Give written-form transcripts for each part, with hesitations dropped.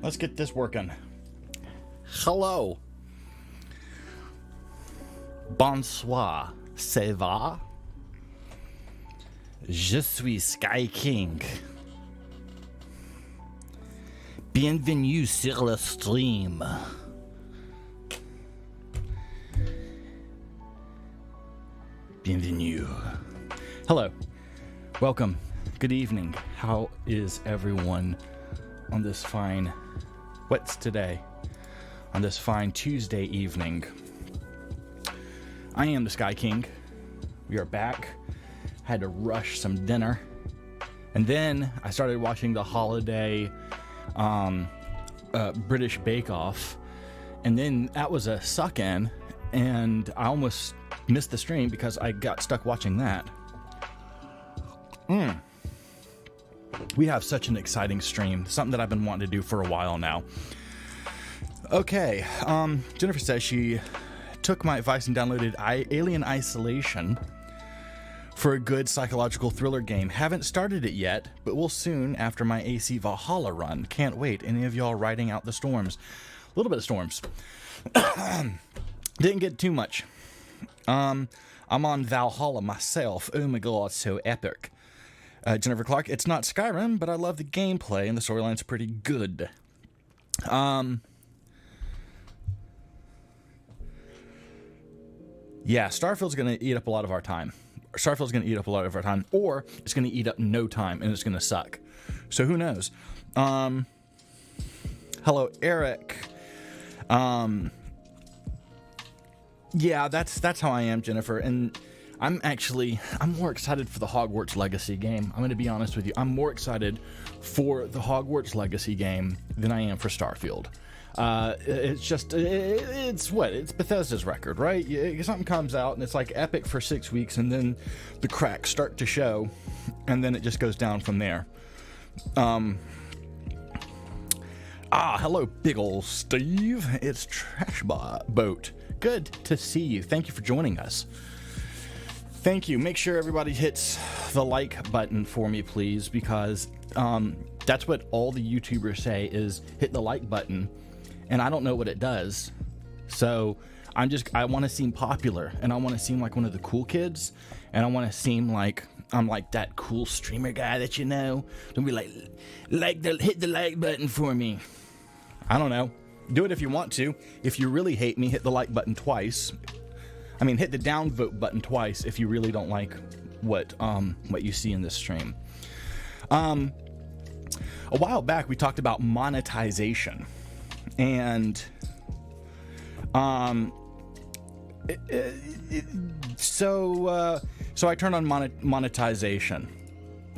Let's get this working. Hello. Bonsoir. Ça va? Je suis Sky King. Bienvenue sur le stream. Bienvenue. Hello. Welcome. Good evening. How is everyone on this fine, what's today? On this fine Tuesday evening. I am the Sky King. We are back. Had to rush some dinner. And then I started watching the holiday British Bake Off. And then that was a suck-in. And I almost missed the stream because I got stuck watching that. We have such an exciting stream. Something that I've been wanting to do for a while now. Okay. Jennifer says she took my advice and downloaded Alien Isolation for a good psychological thriller game. Haven't started it yet, but will soon after my AC Valhalla run. Can't wait. Any of y'all riding out the storms? A little bit of storms. Didn't get too much. I'm on Valhalla myself. Oh my god, so epic. Jennifer Clark, it's not Skyrim, but I love the gameplay and the storyline's pretty good. Yeah, Starfield's going to eat up a lot of our time. Starfield's going to eat up a lot of our time, or it's going to eat up no time and it's going to suck. So who knows? Hello, Eric. Yeah, that's how I am, Jennifer. And I'm more excited for the Hogwarts Legacy game. I'm going to be honest with you. I'm more excited for the Hogwarts Legacy game than I am for Starfield. It's Bethesda's record, right? Something comes out and it's like epic for 6 weeks and then the cracks start to show and then it just goes down from there. Hello, big ol' Steve. It's Trash Boat. Good to see you. Thank you for joining us. Thank you. Make sure everybody hits the like button for me, please, because that's what all the YouTubers say is hit the like button. And I don't know what it does. So I want to seem popular and I want to seem like one of the cool kids. And I want to seem like I'm like that cool streamer guy that you know. Don't be hit the like button for me. I don't know. Do it if you want to. If you really hate me, hit the like button twice. I mean, hit the downvote button twice if you really don't like what you see in this stream. A while back, we talked about monetization. And so I turned on monetization.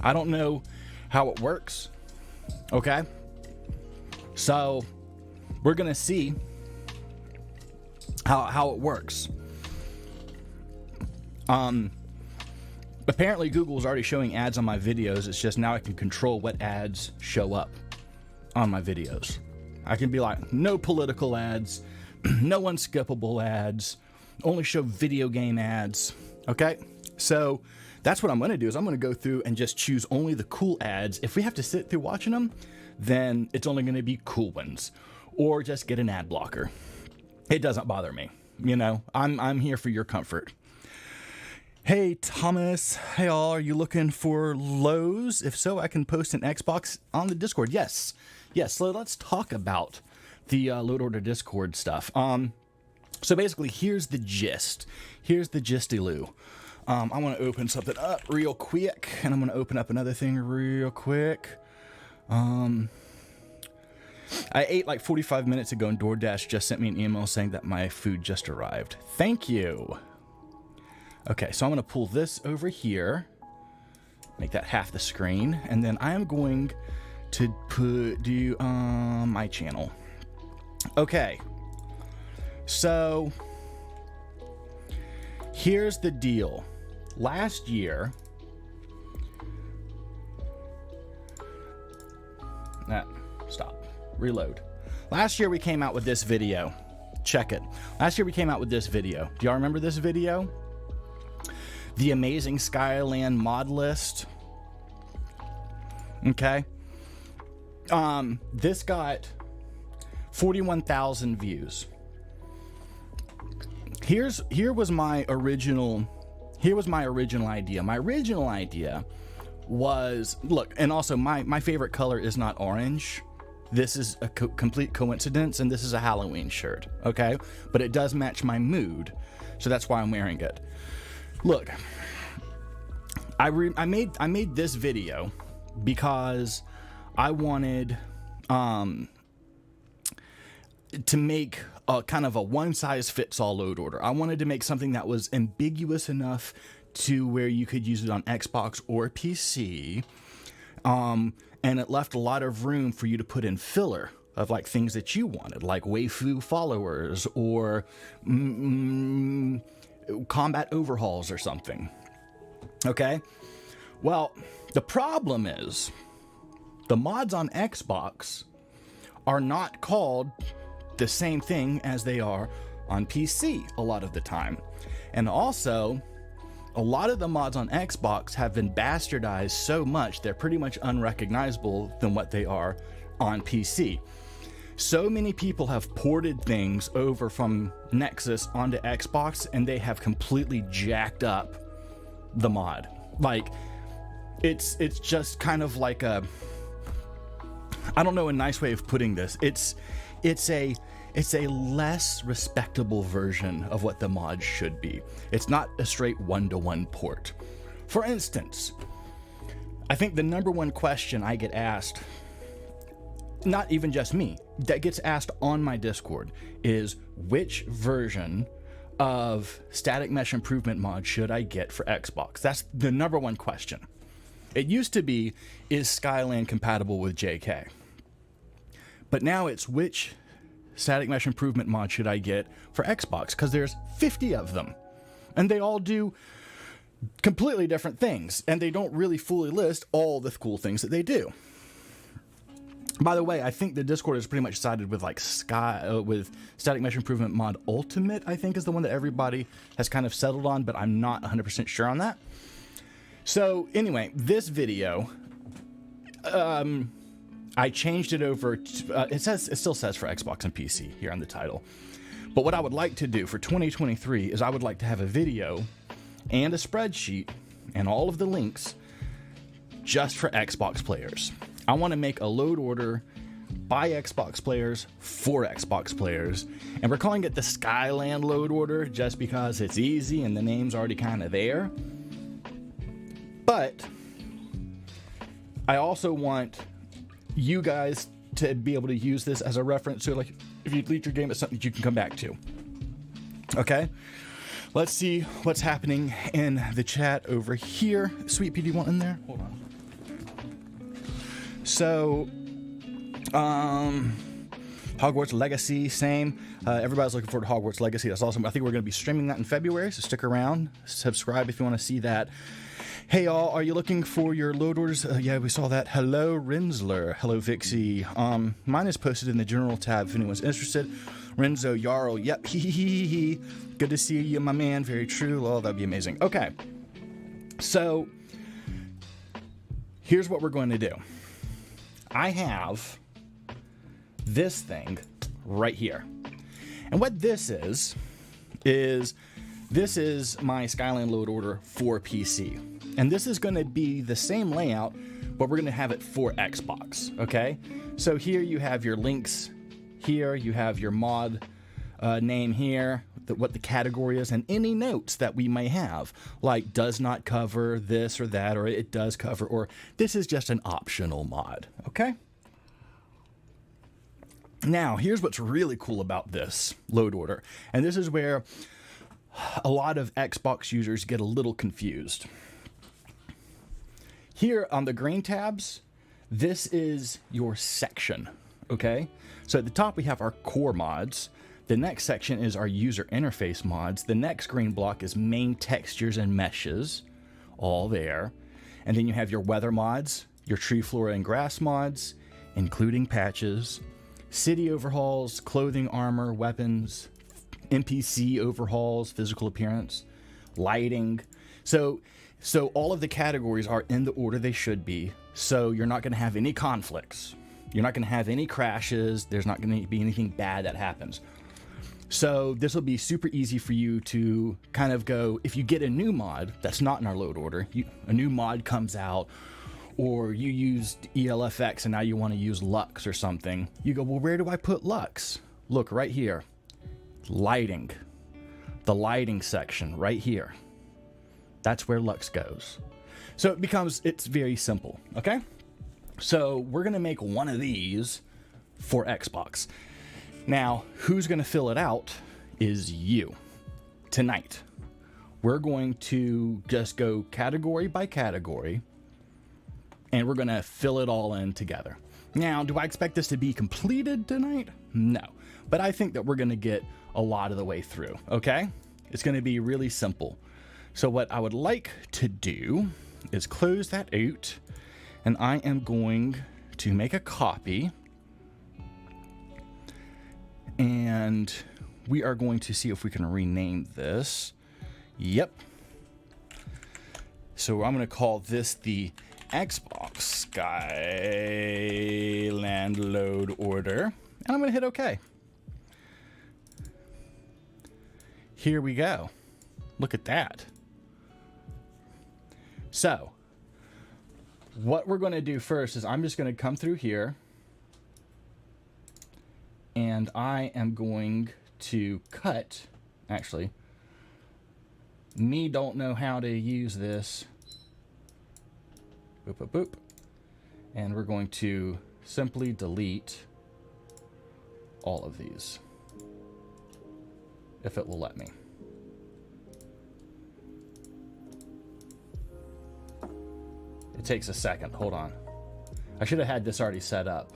I don't know how it works. Okay, so we're gonna see how it works. Apparently Google's already showing ads on my videos. It's just now I can control what ads show up on my videos. I can be like, no political ads, no unskippable ads, only show video game ads. Okay, so that's what I'm going to do is I'm going to go through and just choose only the cool ads. If we have to sit through watching them, then it's only going to be cool ones, or just get an ad blocker. It doesn't bother me. You know, I'm here for your comfort. Hey, Thomas. Hey, all. Are you looking for Lowe's? If so, I can post an Xbox on the Discord. Yes. So let's talk about the load order Discord stuff. So basically, here's the gist. Here's the gisty-loo. I want to open something up real quick, and I'm going to open up another thing real quick. I ate like 45 minutes ago, and DoorDash just sent me an email saying that my food just arrived. Thank you. Okay, so I'm going to pull this over here, make that half the screen, and then I am going to do my channel. Okay, so here's the deal. Last year, reload. Last year we came out with this video. Check it. Last year we came out with this video. Do y'all remember this video? The amazing Skyland mod list. Okay. This got 41,000 views. Here was my original idea. My original idea was, look, and also my favorite color is not orange. This is a complete coincidence, and this is a Halloween shirt, okay? But it does match my mood, so that's why I'm wearing it. Look, I made this video because I wanted to make a kind of a one-size-fits-all load order. I wanted to make something that was ambiguous enough to where you could use it on Xbox or PC, and it left a lot of room for you to put in filler of like things that you wanted, like waifu followers or combat overhauls or something. Okay? Well, the problem is the mods on Xbox are not called the same thing as they are on PC a lot of the time. And also, a lot of the mods on Xbox have been bastardized so much they're pretty much unrecognizable than what they are on PC. So many people have ported things over from Nexus onto Xbox, and they have completely jacked up the mod. Like, it's just kind of like a, I don't know a nice way of putting this. It's a less respectable version of what the mod should be. It's not a straight one-to-one port. For instance, I think the number one question I get asked, not even just me, that gets asked on my Discord is, which version of static mesh improvement mod should I get for Xbox? That's the number one question. It used to be, is Skyland compatible with JK? But now it's, which static mesh improvement mod should I get for Xbox? Because there's 50 of them, and they all do completely different things, and they don't really fully list all the cool things that they do. By the way, I think the Discord is pretty much sided with like with static mesh improvement mod ultimate, I think is the one that everybody has kind of settled on, but I'm not 100% sure on that. So anyway, this video, I changed it over to, it still says for Xbox and PC here on the title. But what I would like to do for 2023 is I would like to have a video and a spreadsheet and all of the links just for Xbox players. I want to make a load order by Xbox players for Xbox players. And we're calling it the Skyland load order just because it's easy and the name's already kind of there. But I also want you guys to be able to use this as a reference, so like if you delete your game, it's something that you can come back to. Okay, let's see what's happening in the chat over here. Sweet Pea, do you want in there? Hold on. So Hogwarts Legacy, same. Everybody's looking forward to Hogwarts Legacy. That's awesome. I think we're going to be streaming that in February, so stick around, subscribe if you want to see that. Hey y'all, are you looking for your load orders? Yeah, we saw that. Hello, Rensler. Hello, Vixie. Mine is posted in the general tab if anyone's interested. Renzo Jarl. Yep. He. Good to see you, my man. Very true. Oh, that'd be amazing. Okay. So, here's what we're going to do. I have this thing right here. And what this is this is my Skyland load order for PC. And this is going to be the same layout, but we're going to have it for Xbox, okay? So here you have your links. Here you have your mod name here, what the category is, and any notes that we may have, like does not cover this or that, or it does cover, or this is just an optional mod, okay? Now, here's what's really cool about this load order, and this is where a lot of Xbox users get a little confused. Here on the green tabs, this is your section, okay? So at the top we have our core mods. The next section is our user interface mods. The next green block is main textures and meshes, all there. And then you have your weather mods, your tree, flora, and grass mods, including patches, city overhauls, clothing, armor, weapons, NPC overhauls, physical appearance, lighting. So all of the categories are in the order they should be, so you're not going to have any conflicts. You're not going to have any crashes. There's not going to be anything bad that happens. So this will be super easy for you to kind of go, if you get a new mod that's not in our load order, a new mod comes out, or you used ELFX and now you want to use Lux or something, you go, well, where do I put Lux? Look right here, lighting, the lighting section right here. That's where Lux goes. So it's very simple, okay? So we're gonna make one of these for Xbox. Now, who's gonna fill it out is you. Tonight, we're going to just go category by category, and we're gonna fill it all in together. Now, do I expect this to be completed tonight? No, but I think that we're gonna get a lot of the way through, okay? It's gonna be really simple. So what I would like to do is close that out, and I am going to make a copy, and we are going to see if we can rename this. Yep. So I'm going to call this the Xbox Skyland load order, and I'm going to hit OK. Here we go. Look at that. So what we're going to do first is I'm just going to come through here, and I am going to cut, actually, me don't know how to use this. Boop, boop, boop. And we're going to simply delete all of these, if it will let me. It takes a second. Hold on. I should have had this already set up.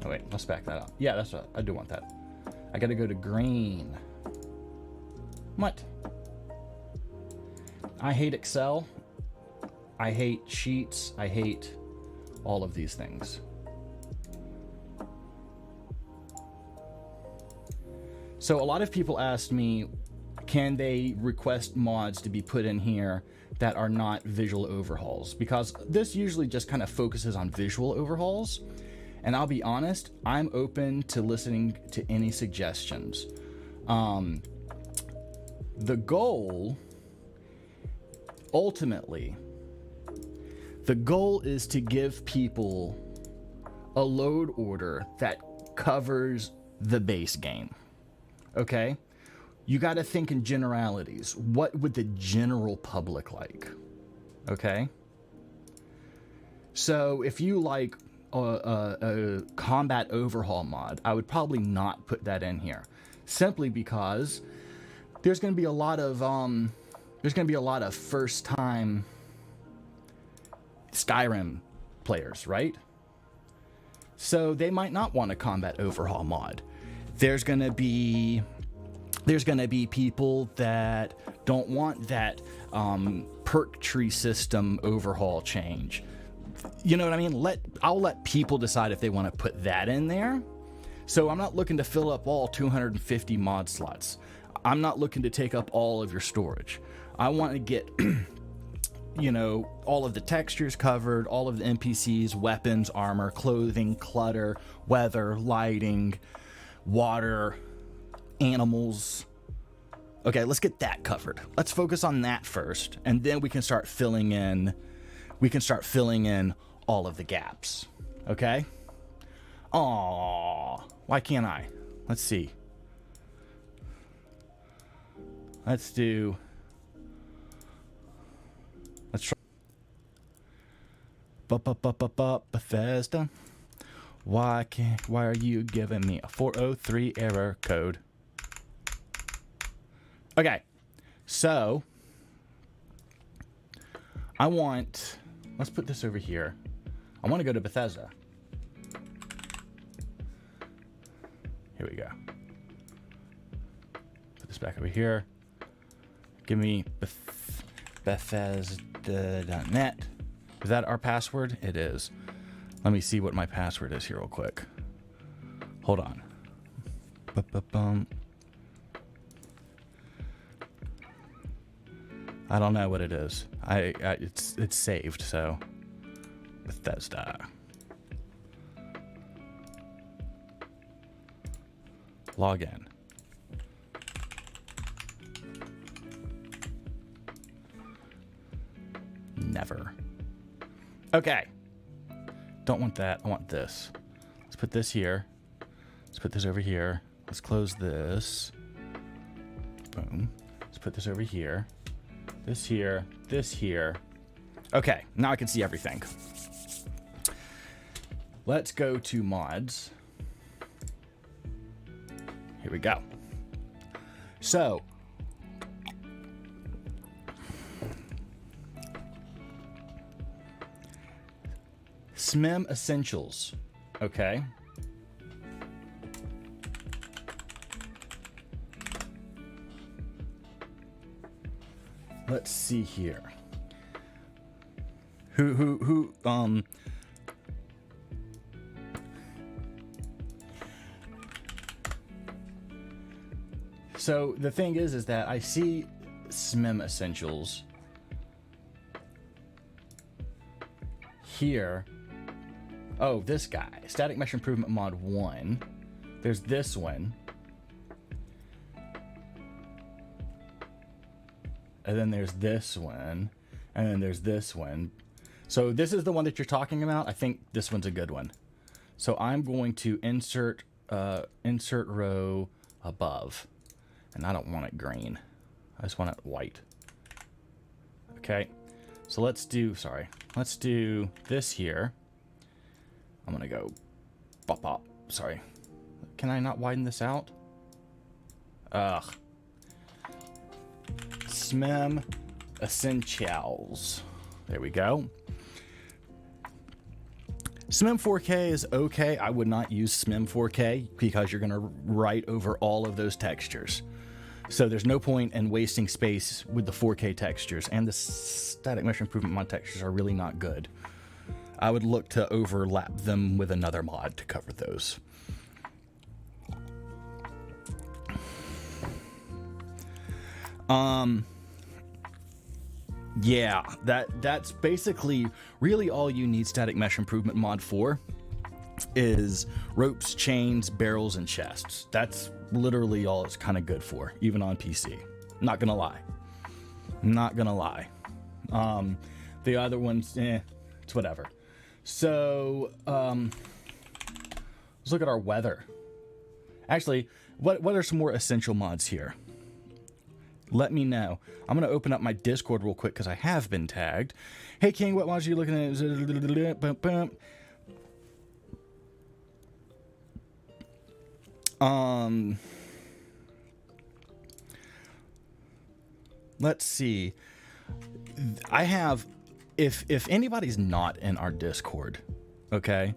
Oh, wait. Let's back that up. Yeah, that's what I do want that. I got to go to green. What? I hate Excel. I hate sheets. I hate all of these things. So a lot of people asked me, can they request mods to be put in here that are not visual overhauls? Because this usually just kind of focuses on visual overhauls. And I'll be honest, I'm open to listening to any suggestions. The goal, ultimately, the goal is to give people a load order that covers the base game. Okay? You got to think in generalities. What would the general public like? Okay? So if you like a combat overhaul mod, I would probably not put that in here, simply because there's going to be a lot of first time Skyrim players, right? So they might not want a combat overhaul mod. There's going to be people that don't want that perk tree system overhaul change. You know what I mean? I'll let people decide if they want to put that in there. So I'm not looking to fill up all 250 mod slots. I'm not looking to take up all of your storage. I want to get, you know, all of the textures covered, all of the NPCs, weapons, armor, clothing, clutter, weather, lighting, water, animals. Okay, let's get that covered. Let's focus on that first, and then we can start filling in all of the gaps. Okay? Aww, why can't I? Let's see. Let's try. Bethesda. Why are you giving me a 403 error code? Okay, so let's put this over here. I want to go to Bethesda. Here we go. Put this back over here. Give me Bethesda.net. Is that our password? It is. Let me see what my password is here real quick. Hold on. I don't know what it is. It's saved, so Bethesda. Log in. Never. Okay. Don't want that. I want this. Let's put this here. Let's put this over here. Let's close this. Boom. Let's put this over here. This here. This here. Okay. Now I can see everything. Let's go to mods. Here we go. So, SMIM Essentials, okay? Let's see here. So the thing is that I see SMIM Essentials here. Oh, this guy, Static Mesh Improvement Mod 1. There's this one. And then there's this one. And then there's this one. So this is the one that you're talking about. I think this one's a good one. So I'm going to insert row above. And I don't want it green. I just want it white. Okay. So let's do this here. I'm going to go pop up. Sorry. Can I not widen this out? Ugh. SMIM Essentials. There we go. SMIM 4K is okay. I would not use SMIM 4K because you're going to write over all of those textures. So there's no point in wasting space with the 4K textures, and the Static Mesh Improvement mod textures are really not good. I would look to overlap them with another mod to cover those. Yeah, that's basically really all you need Static Mesh Improvement mod for is ropes, chains, barrels, and chests. That's literally all it's kind of good for, even on PC. Not gonna lie. Not gonna lie. The other ones, it's whatever. So, let's look at our weather. Actually, what are some more essential mods here? Let me know. I'm going to open up my Discord real quick because I have been tagged. Hey, King, what mods are you looking at? Let's see. I have, if anybody's not in our Discord, okay,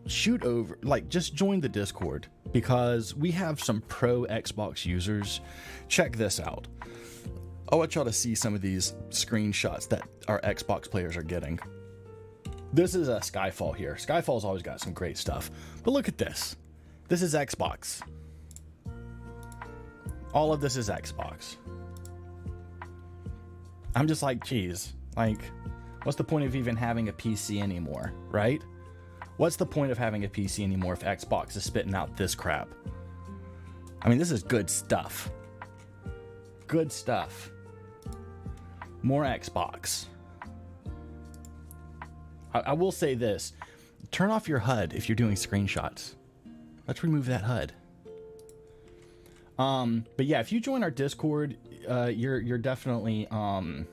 shoot over, like, just join the Discord because we have some pro Xbox users. Check this out. I want y'all to see some of these screenshots that our Xbox players are getting. This is a Skyfall here. Skyfall's always got some great stuff, but look at this. This is Xbox. All of this is Xbox. I'm just like, geez, like, what's the point of even having a PC anymore, right? What's the point of having a PC anymore if Xbox is spitting out this crap? I mean, this is good stuff. Good stuff. More Xbox. I will say this. Turn off your HUD if you're doing screenshots. Let's remove that HUD. But yeah, if you join our Discord, you're definitely going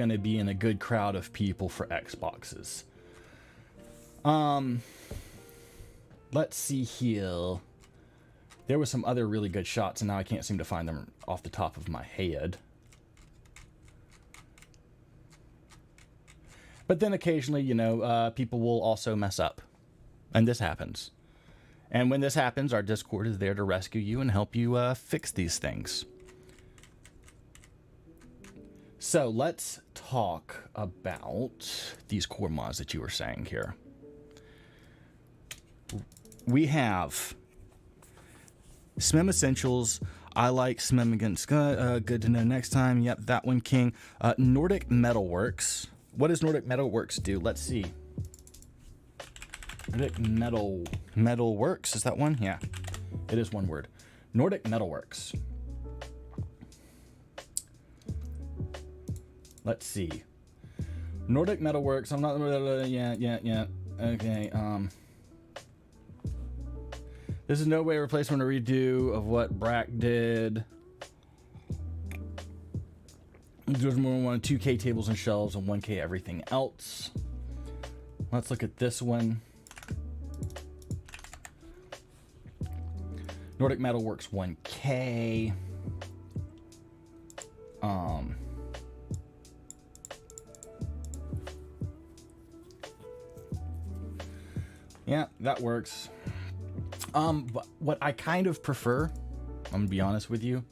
to be in a good crowd of people for Xboxes. Let's see here. There was some other really good shots, and now I can't seem to find them off the top of my head. But then occasionally, you know, people will also mess up. And this happens. And when this happens, our Discord is there to rescue you and help you fix these things. So let's talk about these core mods that you were saying here. We have SMIM Essentials. I like Smem against good to know next time. Yep, that one, King. Nordic Metalworks. What does Nordic Metalworks do? Let's see. Nordic Metalworks, is that one? Yeah, it is one word. Nordic Metalworks. Let's see. Nordic Metalworks. I'm not. Yeah. Okay. This is no way a replacement or redo of what Brack did. There's more than 2K tables and shelves and 1K everything else. Let's look at this one. Nordic Metalworks 1K. Yeah, that works. But what I kind of prefer, I'm gonna be honest with you.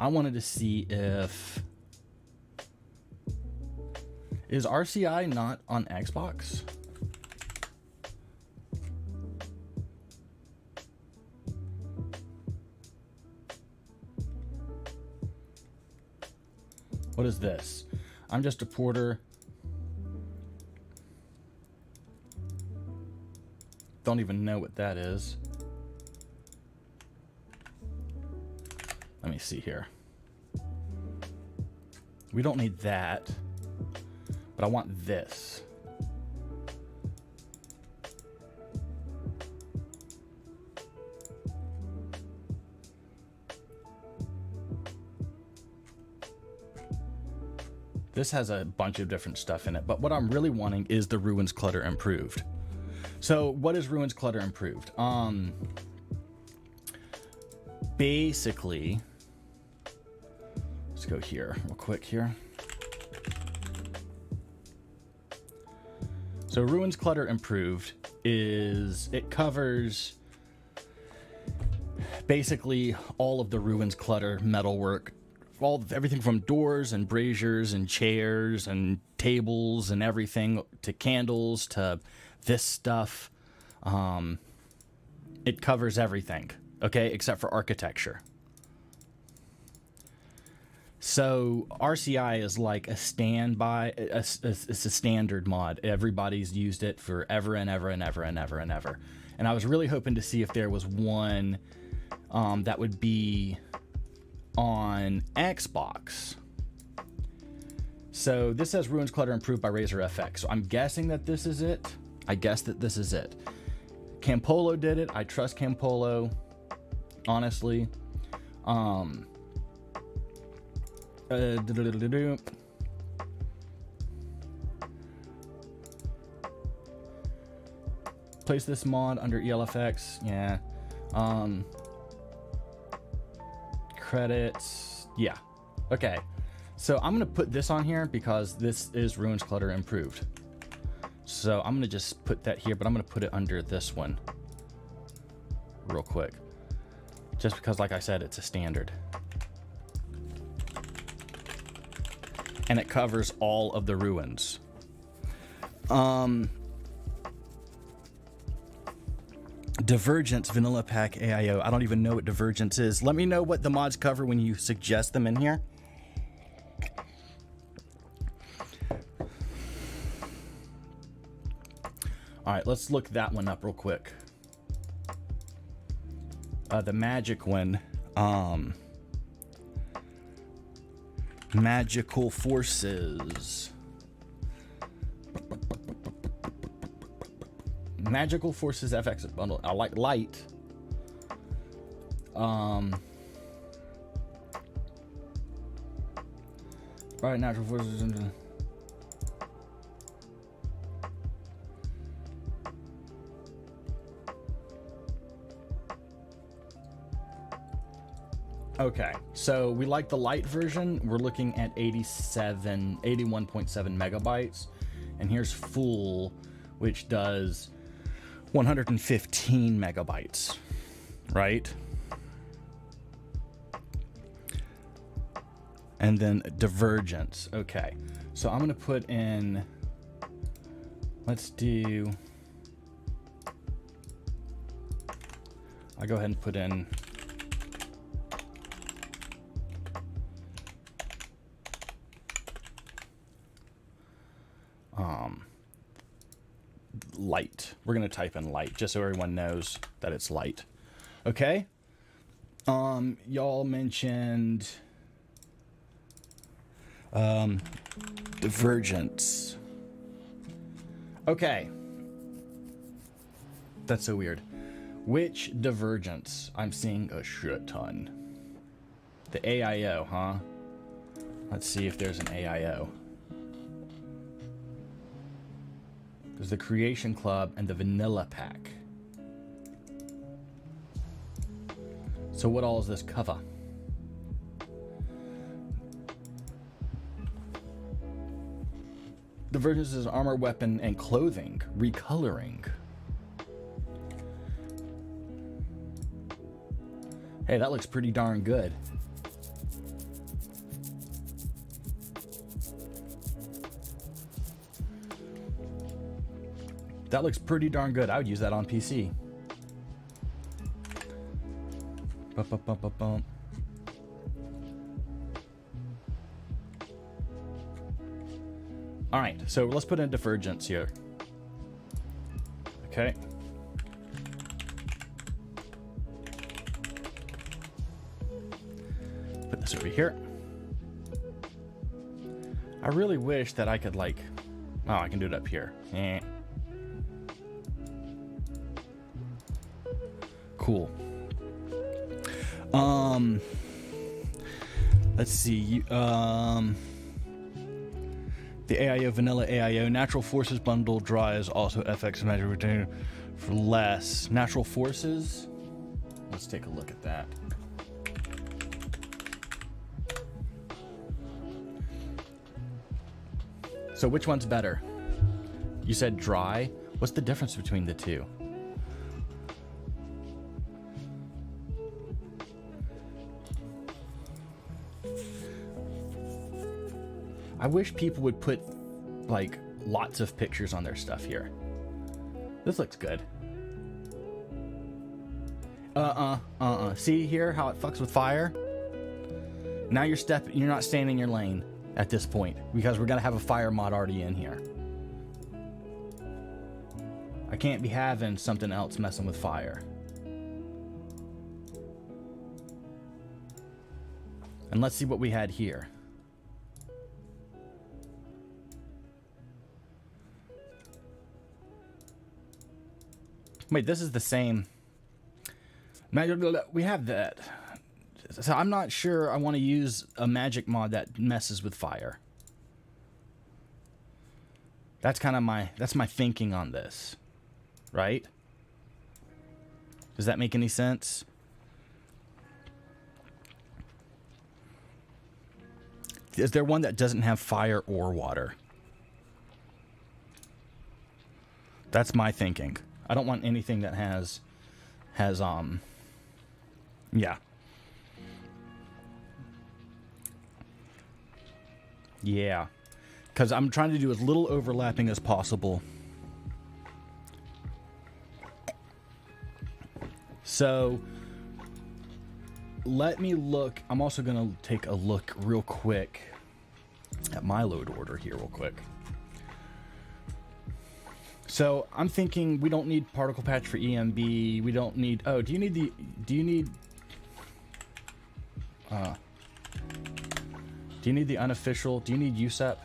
I wanted to see if is RCI not on Xbox? What is this? I'm just a porter. Don't even know what that is. Let me see here. We don't need that, but I want this. This has a bunch of different stuff in it, but what I'm really wanting is the Ruins Clutter Improved. So what is Ruins Clutter Improved? Basically, let's go here real quick here. So Ruins Clutter Improved is, it covers basically all of the Ruins Clutter metalwork, everything from doors and braziers and chairs and tables and everything, to candles to this stuff. It covers everything, okay, except for architecture. So RCI is like a standby, it's a standard mod. Everybody's used it forever and ever and ever and ever and ever. And I was really hoping to see if there was one that would be on Xbox. So this says Ruins Clutter Improved by Razer FX. So I'm guessing that this is it. I guess that this is it. Campolo did it. I trust Campolo, honestly. Place this mod under ELFX. Yeah. Credits. Yeah. Okay. So I'm going to put this on here because this is Ruins Clutter Improved. So I'm going to just put that here, but I'm going to put it under this one real quick. Just because, like I said, it's a standard. And it covers all of the ruins. Divergence Vanilla Pack AIO. I don't even know what Divergence is. Let me know what the mods cover when you suggest them in here. All right, let's look that one up real quick. The magic one. Magical Forces. Magical Forces FX bundle. I like light. Right, Natural Forces. Okay, so we like the light version. We're looking at 81.7 megabytes. And here's full, which does 115 megabytes, right? And then Divergence. Okay, so I'm gonna put in, let's do I'll go ahead and put in light. We're going to type in light just so everyone knows that it's light. Okay. Y'all mentioned divergence. Okay. That's so weird. Which divergence? I'm seeing a shit ton. The AIO, huh? Let's see if there's an AIO. There's the Creation Club and the Vanilla Pack. So what all is this cover? Divergence is armor, weapon, and clothing. Recoloring. Hey, that looks pretty darn good. That looks pretty darn good. I would use that on PC. Bum. All right, so let's put in divergence here. Okay. Put this over here. I really wish that I could like, oh, I can do it up here. Cool. Let's see. The AIO, vanilla AIO, natural forces bundle dries also FX magic retain for less. Natural forces. Let's take a look at that. So which one's better? You said dry. What's the difference between the two? I wish people would put like lots of pictures on their stuff here. This looks good. See here how it fucks with fire? Now you're not staying in your lane at this point because we're gonna have a fire mod already in here. I can't be having something else messing with fire. And let's see what we had here. Wait, this is the same. We have that. So I'm not sure I want to use a magic mod that messes with fire. That's kind of my thinking on this. Right? Does that make any sense? Is there one that doesn't have fire or water? That's my thinking. I don't want anything that has yeah. Yeah. Because I'm trying to do as little overlapping as possible. So let me look. I'm also going to take a look real quick at my load order here real quick. So I'm thinking we don't need particle patch for EMB. We don't need, oh, do you need the unofficial, do you need USEP?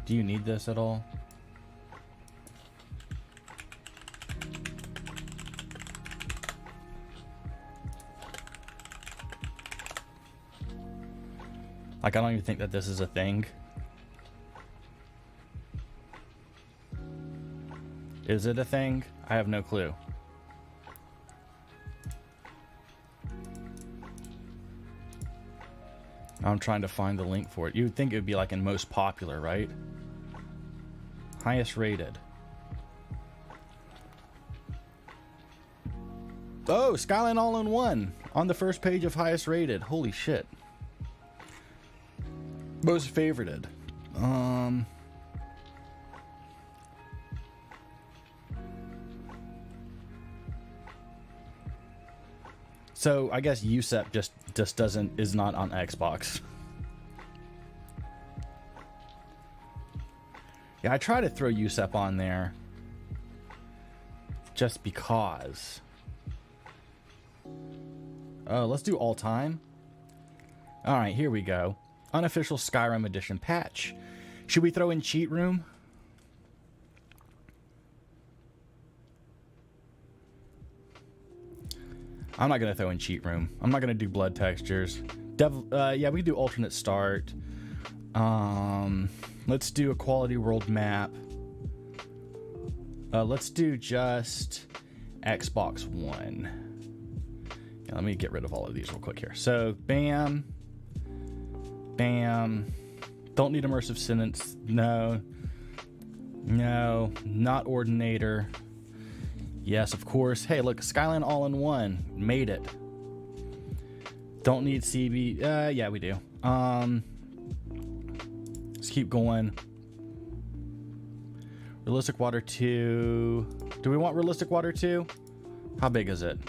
Do you need this at all? Like, I don't even think that this is a thing. Is it a thing? I have no clue. I'm trying to find the link for it. You would think it would be like in most popular, right? Highest rated. Oh, Skyland all-in-one on the first page of highest rated. Holy shit. Most favorited. So I guess USEP just is not on Xbox. Yeah, I try to throw USEP on there just because. Oh, let's do all time. All right, here we go. Unofficial Skyrim edition patch. Should we throw in cheat room? I'm not going to throw in cheat room. I'm not going to do blood textures. Yeah, we can do alternate start. Let's do a quality world map. Let's do just Xbox One. Yeah, let me get rid of all of these real quick here. So, bam. Bam. Don't need immersive sentence. No. No. Not ordinator. Yes, of course. Hey, look, Skyland all-in-one. Made it. Don't need CB. Yeah, we do. Let's keep going. Realistic Water 2. Do we want Realistic Water 2? How big is it?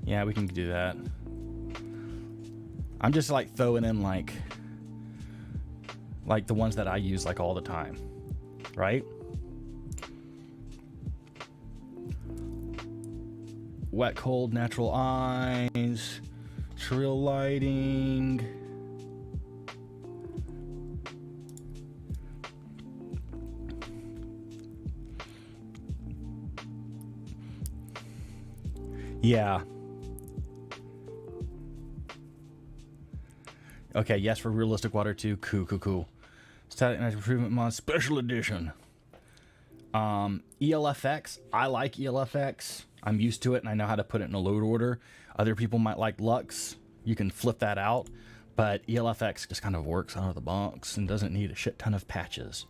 Yeah, we can do that. I'm just like throwing in like the ones that I use like all the time, right? Wet, cold, natural eyes, trill lighting. Yeah. Okay, yes, for Realistic Water 2. Cool. Static Night Improvement Mod Special Edition. ELFX. I like ELFX. I'm used to it, and I know how to put it in a load order. Other people might like Lux. You can flip that out. But ELFX just kind of works out of the box and doesn't need a shit ton of patches.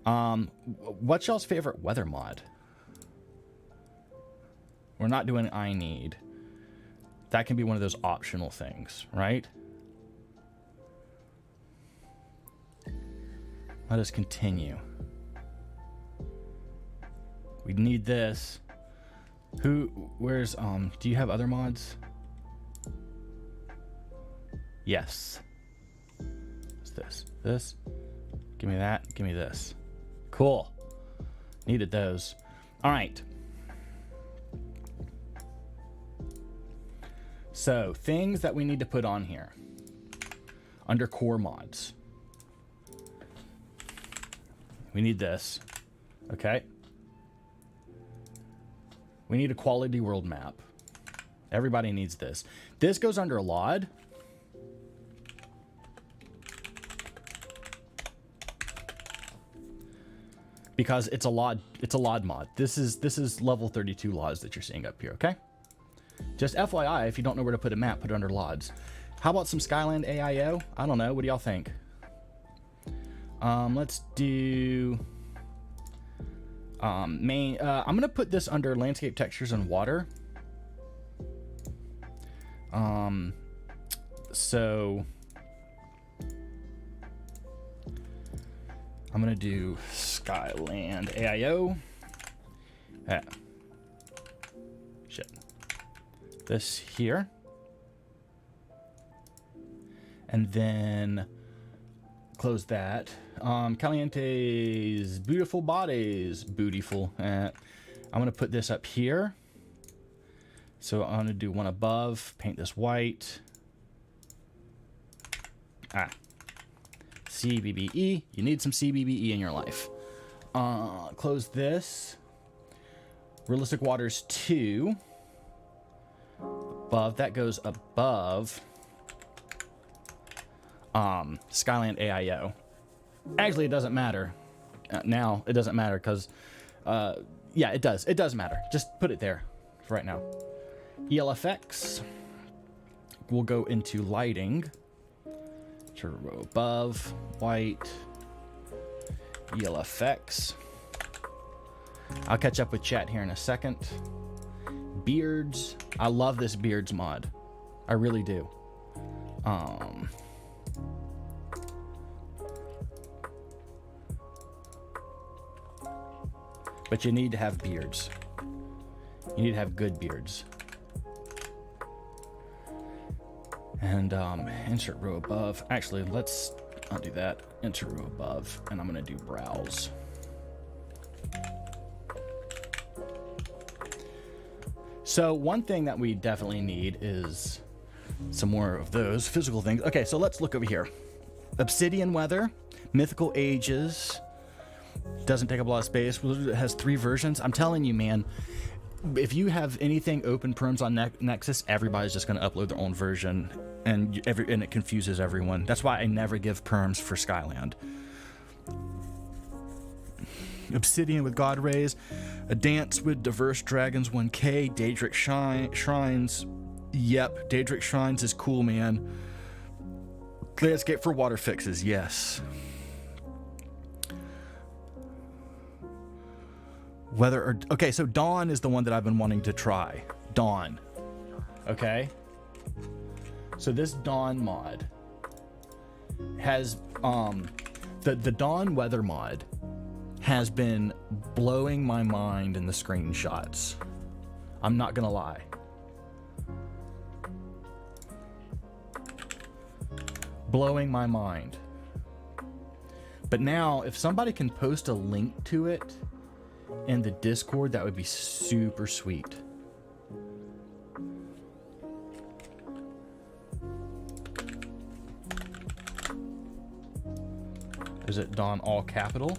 What's y'all's favorite weather mod? We're not doing I need. That can be one of those optional things, right? Let us continue. We need this. Where's, do you have other mods? Yes. What's this? This? Give me that. Give me this. Cool. Needed those. All right. So, things that we need to put on here. Under core mods. We need this. Okay. We need a quality world map. Everybody needs this. This goes under LOD. Because it's a LOD mod. This is level 32 LODs that you're seeing up here, okay? Just FYI, if you don't know where to put a map, put it under LODs. How about some Skyland AIO? I don't know. What do y'all think? Let's do I'm gonna put this under landscape textures and water. So I'm gonna do Skyland AIO. Shit. This here. And then close that. Caliente's beautiful bodies. Beautiful. I'm gonna put this up here. So I'm gonna do one above, paint this white. CBBE. You need some CBBE in your life. Close this. Realistic Waters 2. Above. That goes above Skyland AIO. Actually, it doesn't matter. Now, it doesn't matter because, yeah, it does. It does matter. Just put it there for right now. ELFX. We'll go into lighting. Turbo above. White. ELFX. I'll catch up with chat here in a second. Beards. I love this beards mod. I really do. But you need to have beards. You need to have good beards. And insert row above. Actually, let's not do that. Insert row above, and I'm going to do browse. So one thing that we definitely need is some more of those physical things. Okay, so let's look over here. Obsidian Weather, Mythical Ages. Doesn't take up a lot of space. It has 3 versions. I'm telling you, man, if you have anything open perms on Nexus, everybody's just going to upload their own version, and it confuses everyone. That's why I never give perms for Skyland. Obsidian with God Rays, A Dance with Diverse Dragons 1K, Daedric Shrines. Yep, Daedric Shrines is cool, man. Landscape for water fixes, yes. Okay, so Dawn is the one that I've been wanting to try. Dawn. Okay. So this Dawn mod has the Dawn weather mod has been blowing my mind in the screenshots. I'm not gonna lie. Blowing my mind. But now, if somebody can post a link to it in the Discord, that would be super sweet. Is it Dawn all capital?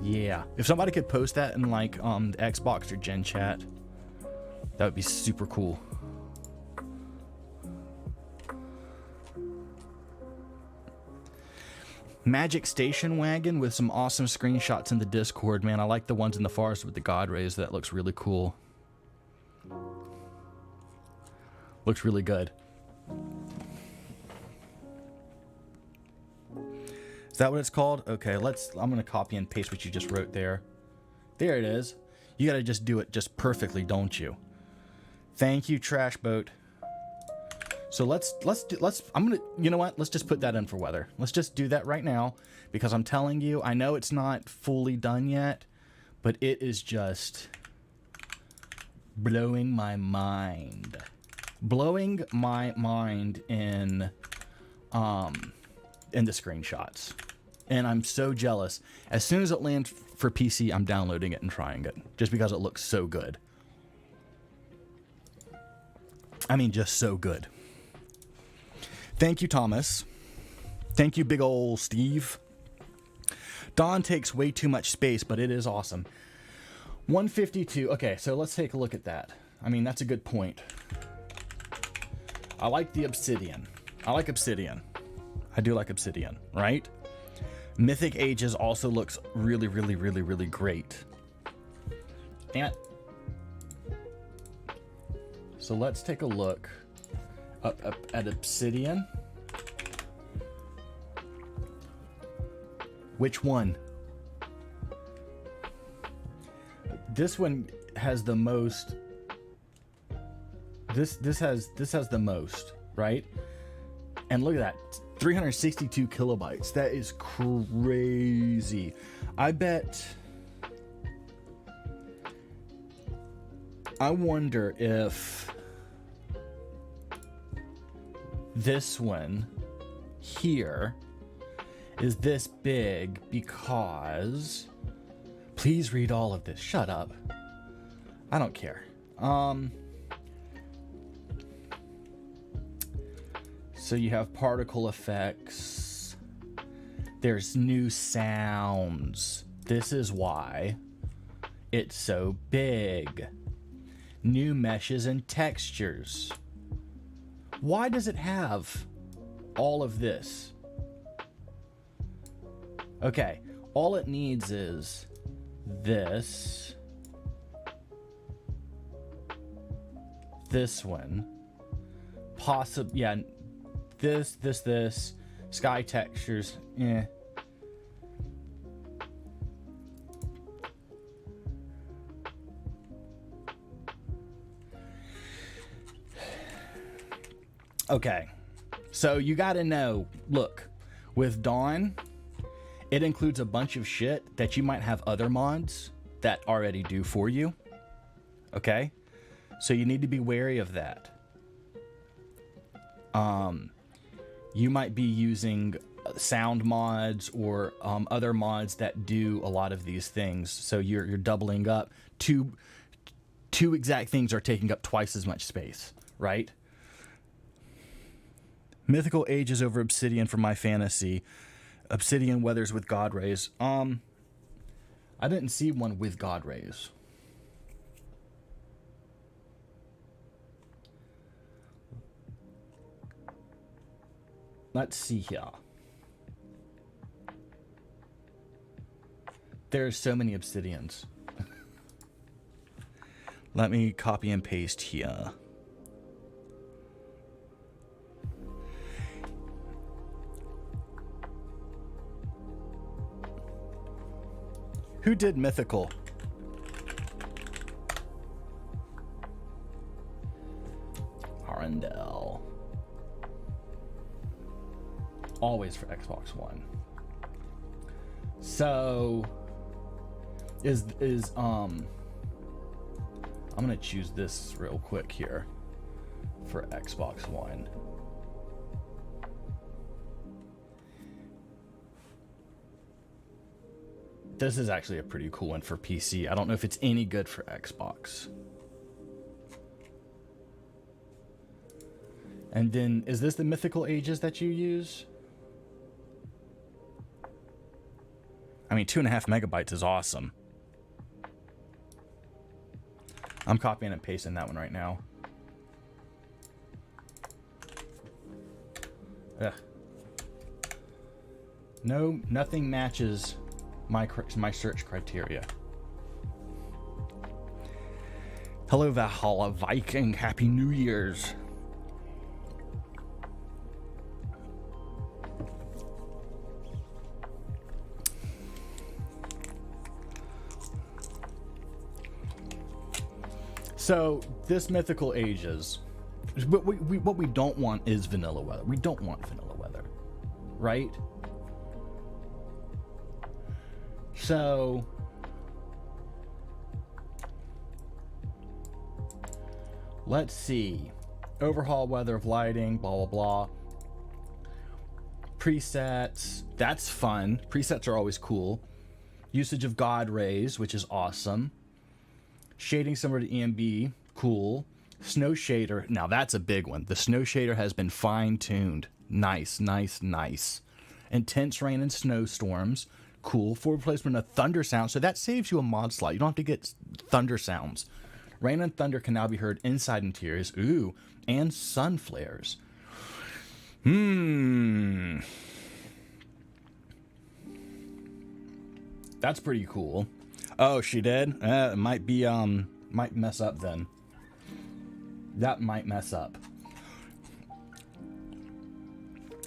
Yeah. If somebody could post that in like the Xbox or Gen Chat, that would be super cool. Magic Station Wagon with some awesome screenshots in the Discord, man. I like the ones in the forest with the God Rays. That looks really cool. Looks really good. Is that what it's called? Okay, I'm gonna copy and paste what you just wrote there. There it is. You gotta just do it just perfectly, don't you? Thank you, Trash Boat. So you know what? Let's just put that in for weather. Let's just do that right now, because I'm telling you, I know it's not fully done yet, but it is just blowing my mind. Blowing my mind in the screenshots. And I'm so jealous. As soon as it lands for PC, I'm downloading it and trying it, just because it looks so good. I mean, just so good. Thank you, Thomas. Thank you, big ol' Steve. Dawn takes way too much space, but it is awesome. 152. Okay, so let's take a look at that. I mean, that's a good point. I like the obsidian. I like obsidian. I do like obsidian, right? Mythic Ages also looks really, really, really, really great. Damn it. So let's take a look up at obsidian. Which one? This one has the most. This has the most, right? And look at that, 362 kilobytes. That is crazy. I wonder if this one here is this big because, please read all of this. Shut up. I don't care. So you have particle effects. There's new sounds. This is why it's so big. New meshes and textures. Why does it have all of this? Okay, all it needs is this. This one. Yeah, this. Sky textures, eh. Okay, so you gotta know, look, with Dawn, it includes a bunch of shit that you might have other mods that already do for you, okay? So you need to be wary of that. You might be using sound mods or other mods that do a lot of these things. So you're doubling up. Two exact things are taking up twice as much space, right? Mythical Ages over Obsidian for my fantasy. Obsidian weathers with God rays. I didn't see one with God rays. Let's see here. There's so many obsidians. Let me copy and paste here. Who did Mythical? Arundel. Always for Xbox One. So I'm gonna choose this real quick here for Xbox One. This is actually a pretty cool one for PC. I don't know if it's any good for Xbox. And then, is this the Mythical Ages that you use? I mean, 2.5 megabytes is awesome. I'm copying and pasting that one right now. Ugh. No, nothing matches my search criteria. Hello, Valhalla Viking. Happy New Year's. So this Mythical Ages, but what we don't want is vanilla weather. We don't want vanilla weather, right? So let's see. Overhaul weather of lighting, blah blah blah. Presets, that's fun. Presets are always cool. Usage of God rays, which is awesome. Shading similar to EMB, cool. Snow shader, now that's a big one. The snow shader has been fine-tuned. Nice, nice, nice. Intense rain and snowstorms, cool. For replacement of thunder sound, so that saves you a mod slot. You don't have to get thunder sounds. Rain and thunder can now be heard inside interiors, ooh, and sun flares. That's pretty cool. Oh, she did? It might be, might mess up then. That might mess up.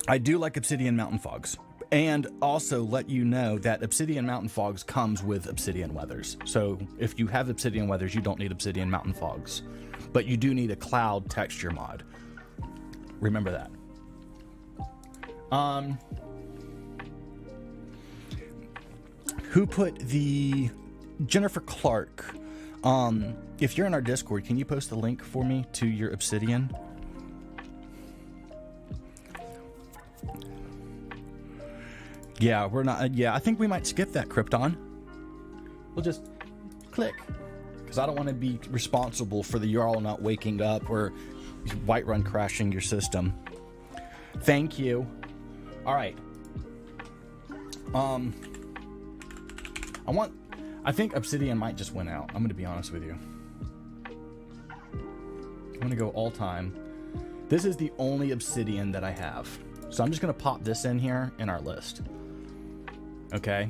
I do like Obsidian Mountain Fogs. And also let you know that Obsidian Mountain Fogs comes with Obsidian Weathers. So if you have Obsidian Weathers, you don't need Obsidian Mountain Fogs. But you do need a cloud texture mod. Remember that. Who put the... Jennifer Clark, if you're in our Discord, can you post the link for me to your Obsidian? Yeah, we're not, yeah, I think we might skip that, Krypton. We'll just click, because I don't want to be responsible for the Jarl not waking up or Whiterun crashing your system. Thank you. All right. I think Obsidian might just win out. I'm going to be honest with you. I'm going to go all time. This is the only Obsidian that I have. So I'm just going to pop this in here in our list. Okay.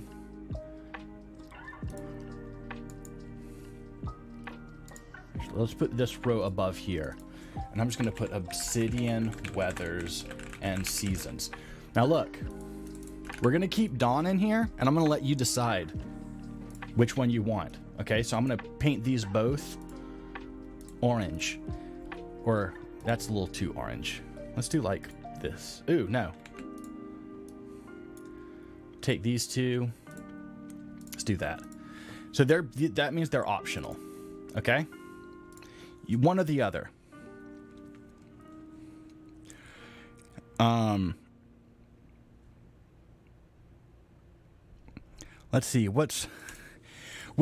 Let's put this row above here. And I'm just going to put Obsidian, Weathers, and Seasons. Now look. We're going to keep Dawn in here, and I'm going to let you decide which one you want. Okay, so I'm going to paint these both orange. Or, that's a little too orange. Let's do like this. Ooh, no. Take these two. Let's do that. So that means they're optional. Okay? One or the other. Let's see, we'll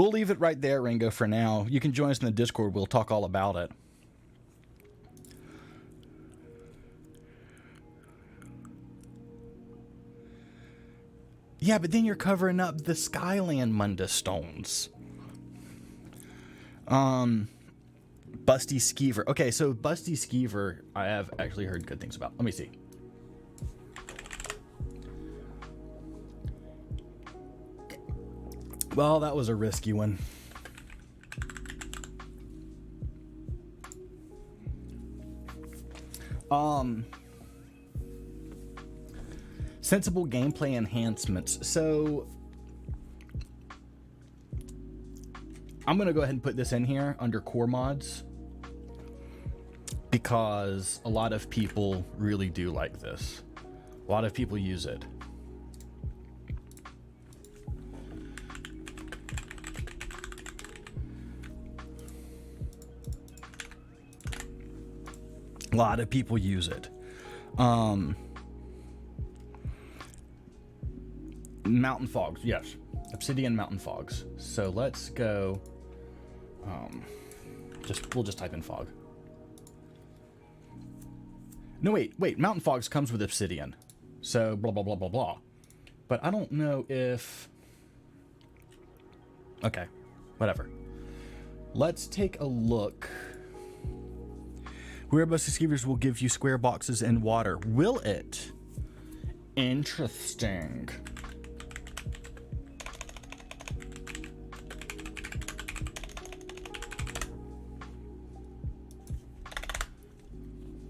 leave it right there, Ringo, for now. You can join us in the Discord. We'll talk all about it. Yeah, but then you're covering up the Skyland Munda stones. Busty Skeever. Okay, so Busty Skeever, I have actually heard good things about. Let me see. Well, that was a risky one. Sensible gameplay enhancements. So I'm going to go ahead and put this in here under core mods because a lot of people really do like this. A lot of people use it. A lot of people use it. Mountain fogs, yes. Obsidian mountain fogs. So let's go. We'll just type in fog. No, wait. Mountain fogs comes with obsidian. So blah blah blah blah blah. But I don't know if. Okay, whatever. Let's take a look. Busty Skeevers will give you square boxes and water. Will it? Interesting.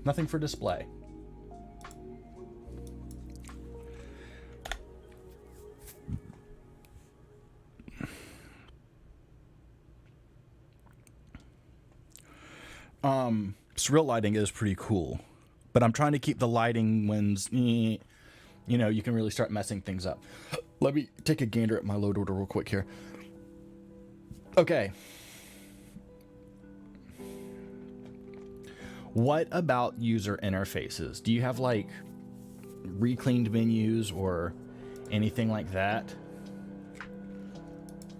Nothing for display. Surreal lighting is pretty cool, but I'm trying to keep the lighting ones, you know, you can really start messing things up. Let me take a gander at my load order real quick here. Okay. What about user interfaces? Do you have like recleaned menus or anything like that?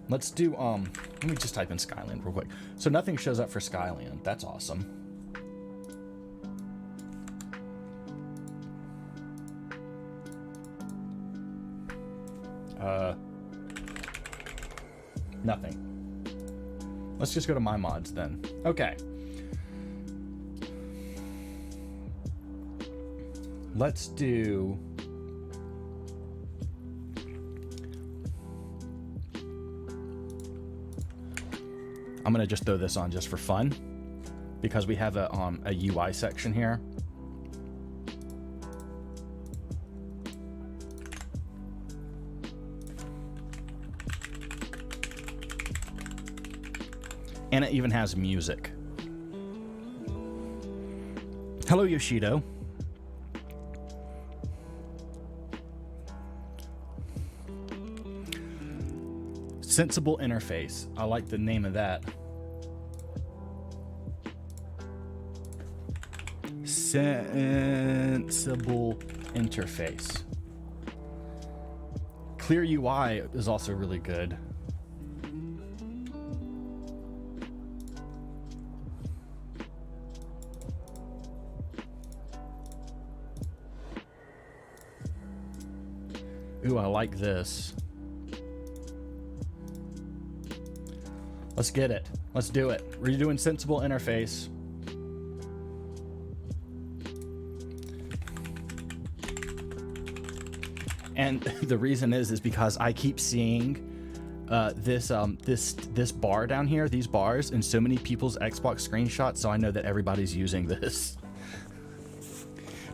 Let's do, let me just type in Skyland real quick. So nothing shows up for Skyland. That's awesome. Nothing. Let's just go to my mods then. Okay. Let's do... I'm gonna just throw this on just for fun because we have a UI section here. And it even has music. Hello, Yoshido. Sensible interface. I like the name of that. Sensible interface. Clear UI is also really good. Ooh, I like this. Let's get it. Let's do it. We're doing sensible interface. And the reason is because I keep seeing this bar down here, these bars, in so many people's Xbox screenshots, so I know that everybody's using this.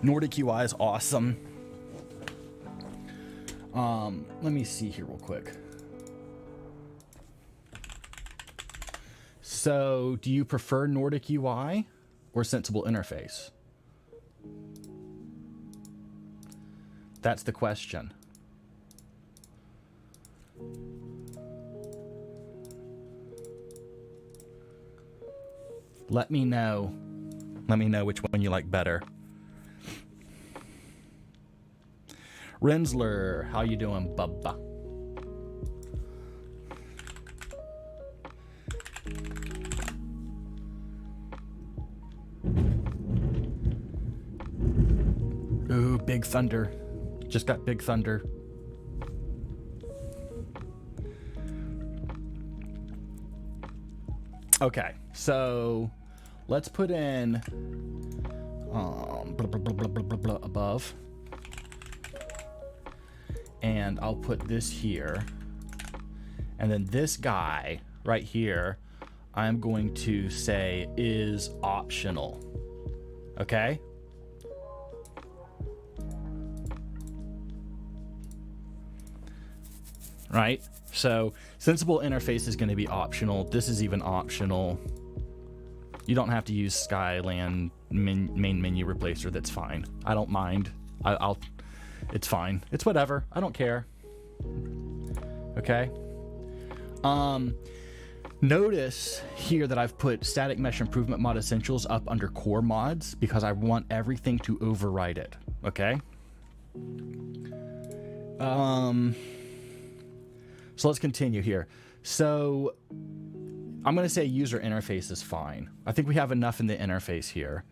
Nordic UI is awesome. Let me see here real quick. So, do you prefer Nordic UI or sensible interface? That's the question. Let me know. Let me know which one you like better. Rensler, how you doing, bubba? Ooh, Big Thunder. Just got Big Thunder. Okay, so let's put in above. And I'll put this here. And then this guy right here, I'm going to say is optional. Okay? Right? So sensible interface is going to be optional. This is even optional. You don't have to use Skyland main menu replacer. That's fine. I don't mind. I'll it's fine. It's whatever. I don't care. Okay. Notice here that I've put Static Mesh Improvement Mod Essentials up under Core Mods because I want everything to override it. Okay. So let's continue here. So I'm going to say user interface is fine. I think we have enough in the interface here.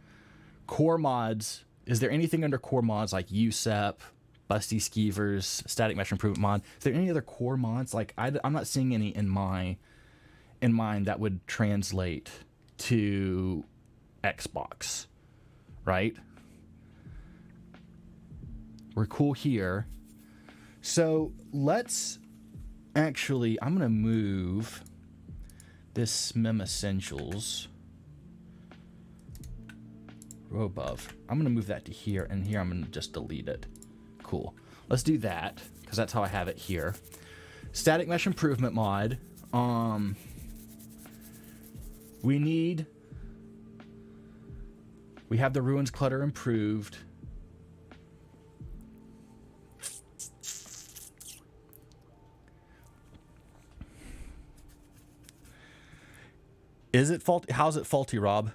Core mods. Is there anything under core mods like USEP, Busty Skeevers, Static Mesh Improvement Mod? Is there any other core mods? Like I'm not seeing any in mine that would translate to Xbox, right? We're cool here. So let's actually, I'm going to move this SMIM Essentials row above. I'm going to move that to here, and here I'm going to just delete it. Cool. Let's do that, because that's how I have it here. Static Mesh Improvement Mod. We have the Ruins Clutter improved. Is it faulty? How's it faulty, Rob?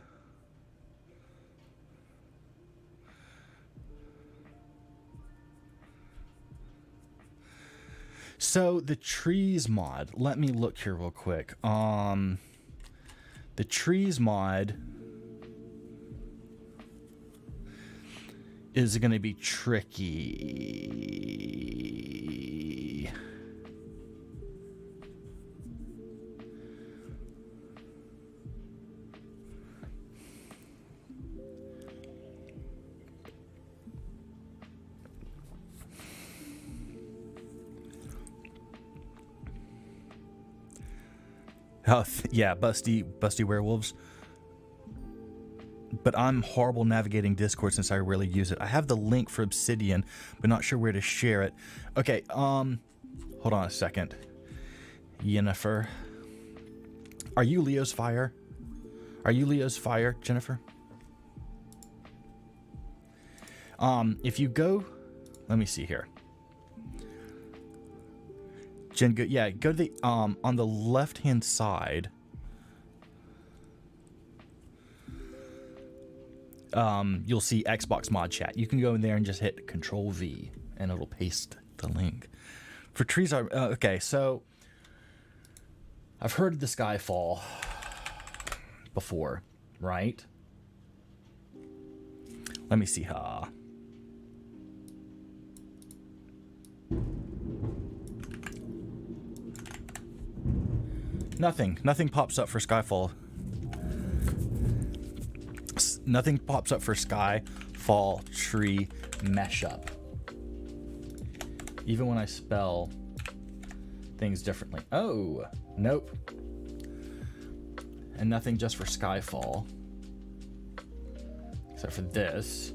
So the trees mod, let me look here real quick. The trees mod is going to be tricky. Oh, yeah, busty werewolves. But I'm horrible navigating Discord since I rarely use it. I have the link for Obsidian, but not sure where to share it. Okay, hold on a second. Jennifer. Are you Leo's Fire? Are you Leo's Fire, Jennifer? If you go, let me see here. Jen, go to the, on the left-hand side. You'll see Xbox Mod Chat. You can go in there and just hit Control V, and it'll paste the link. For trees, okay, so I've heard of the Skyfall before, right? Let me see. Nothing pops up for Skyfall. Nothing pops up for Skyfall tree mashup. Even when I spell things differently. Oh, nope. And nothing just for Skyfall. Except for this.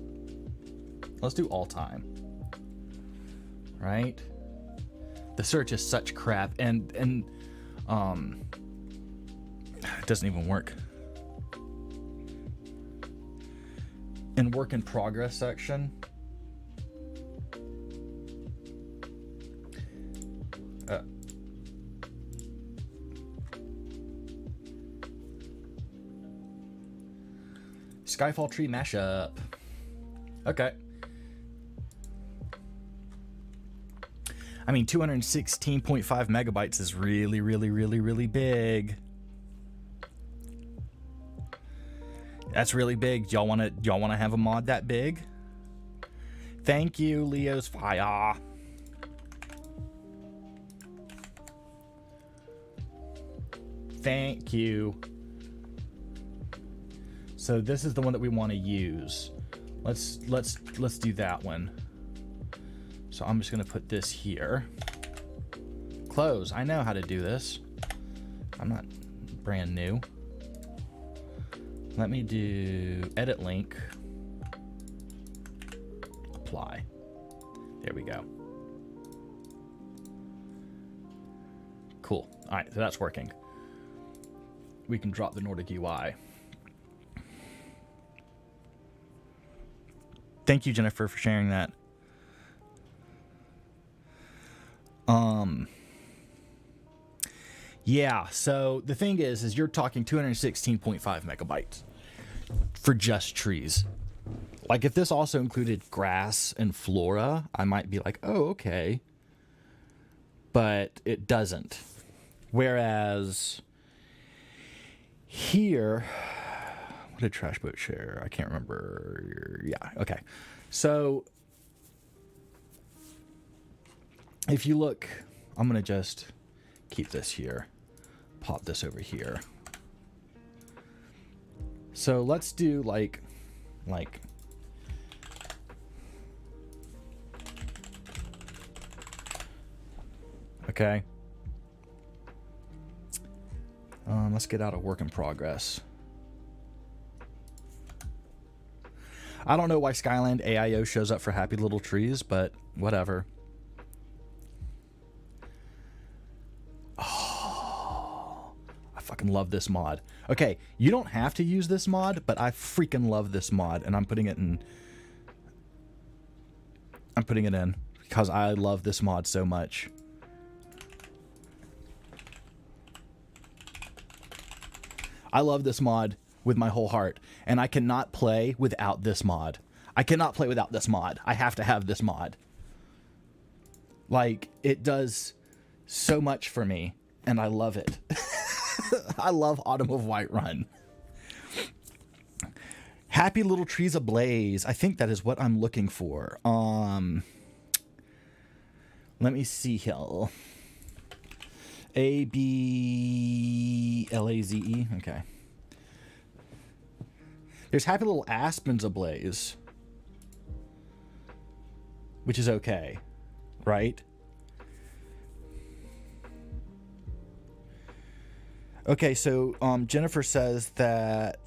Let's do all time. Right? The search is such crap, and it doesn't even work. In work in progress section, Skyfall tree mashup. Okay. I mean, 216.5 megabytes is really, really, really, really big. That's really big. Y'all want to have a mod that big? Thank you, Leo's Fire. Thank you. So this is the one that we want to use. Let's do that one. So I'm just going to put this here. Close. I know how to do this. I'm not brand new. Let me do edit link. Apply. There we go. Cool. All right, so that's working. We can drop the Nordic UI. Thank you, Jennifer, for sharing that. Yeah, so the thing is you're talking 216.5 megabytes for just trees. Like, if this also included grass and flora, I might be like, oh, okay. But it doesn't. Whereas here, what did Trash Boat share? I can't remember. Yeah, okay. So if you look, I'm going to just keep this here. Pop this over here. So let's do like okay. Let's get out of work in progress. I don't know why Skyland AIO shows up for Happy Little Trees, but whatever. Oh, I fucking love this mod. Okay, you don't have to use this mod, but I freaking love this mod, and I'm putting it in because I love this mod so much. I love this mod with my whole heart, and I cannot play without this mod. I cannot play without this mod. I have to have this mod. Like, it does so much for me, and I love it. I love Autumn of Whiterun. Happy Little Trees Ablaze. I think that is what I'm looking for. Let me see here. A-B-L-A-Z-E. Okay. There's Happy Little Aspens Ablaze, which is okay, right? Okay, so Jennifer says that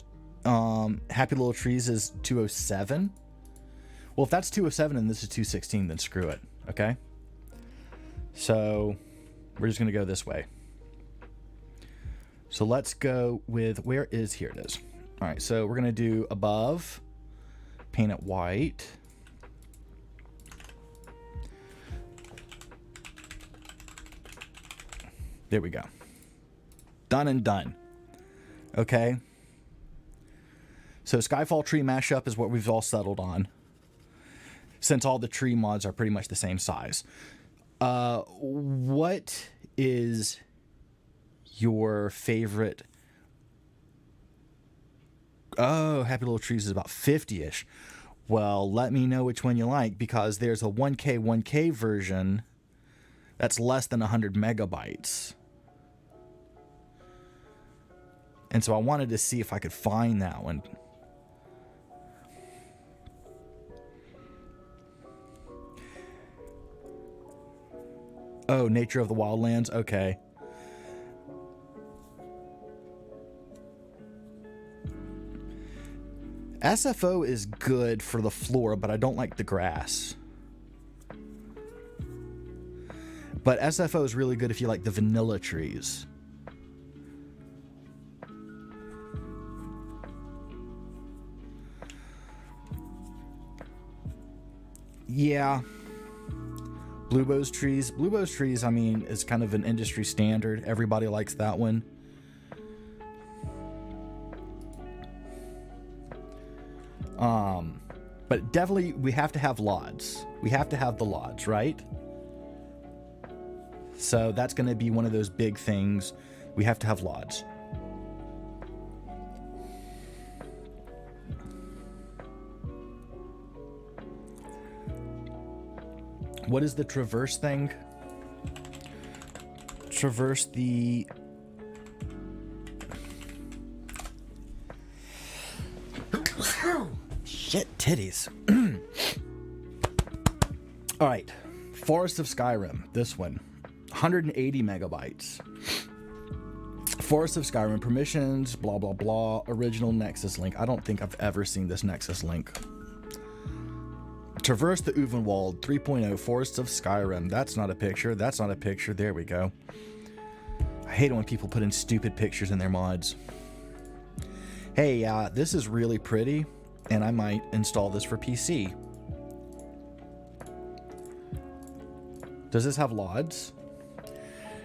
Happy Little Trees is 207. Well, if that's 207 and this is 216, then screw it, okay? So we're just going to go this way. So let's go with, where is, here it is. All right, so we're going to do above, paint it white. There we go. Done and done. Okay. So Skyfall tree mashup is what we've all settled on, since all the tree mods are pretty much the same size. What is your favorite? Oh, Happy Little Trees is about 50-ish. Well, let me know which one you like, because there's a 1K version that's less than 100 megabytes. And so I wanted to see if I could find that one. Oh, Nature of the Wildlands. Okay. SFO is good for the flora, but I don't like the grass. But SFO is really good if you like the vanilla trees. Yeah. Bluebow's trees. Bluebow's trees, I mean, is kind of an industry standard. Everybody likes that one. But definitely we have to have LODs. We have to have the LODs, right? So that's going to be one of those big things. We have to have LODs. What is the traverse thing? Traverse the... Shit, titties. All right, Forest of Skyrim, this one, 180 megabytes. Forest of Skyrim, permissions, blah, blah, blah, original Nexus link. I don't think I've ever seen this Nexus link. Traverse the Uvenwald 3.0, Forest of Skyrim. That's not a picture. That's not a picture. There we go. I hate it when people put in stupid pictures in their mods. Hey, this is really pretty, and I might install this for PC. Does this have LODs?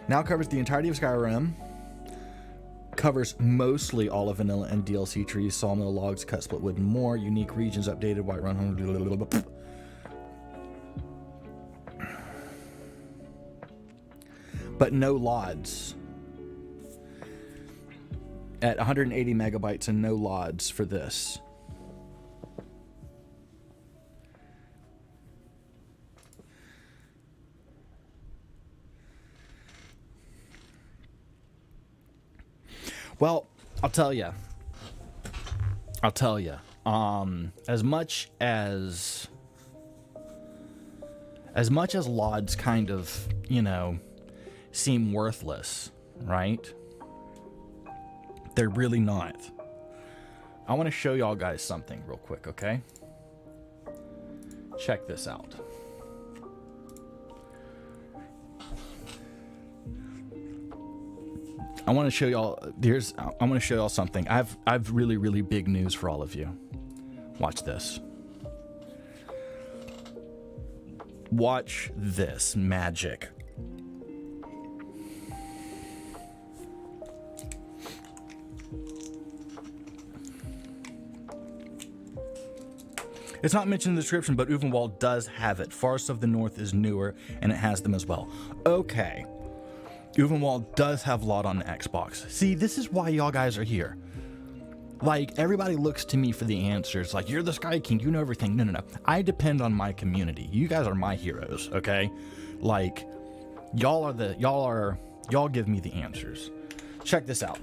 Now covers the entirety of Skyrim. Covers mostly all of vanilla and DLC trees, sawmill logs, cut split wood, and more. Unique regions updated, Whiterun. But no LODs. At 180 megabytes and no LODs for this. Well, I'll tell you. As much as LODs kind of, you know, seem worthless, right? They're really not. I want to show y'all guys something real quick, okay? Check this out. I want to show y'all. I want to show y'all something. I've really big news for all of you. Watch this. Watch this magic. It's not mentioned in the description, but Uvenwald does have it. Forest of the North is newer, and it has them as well. Okay. Uvenwald does have LOD on the Xbox. See, this is why y'all guys are here. Like, everybody looks to me for the answers. Like, you're the Sky King, you know everything. No. I depend on my community. You guys are my heroes, okay? Like, y'all give me the answers. Check this out.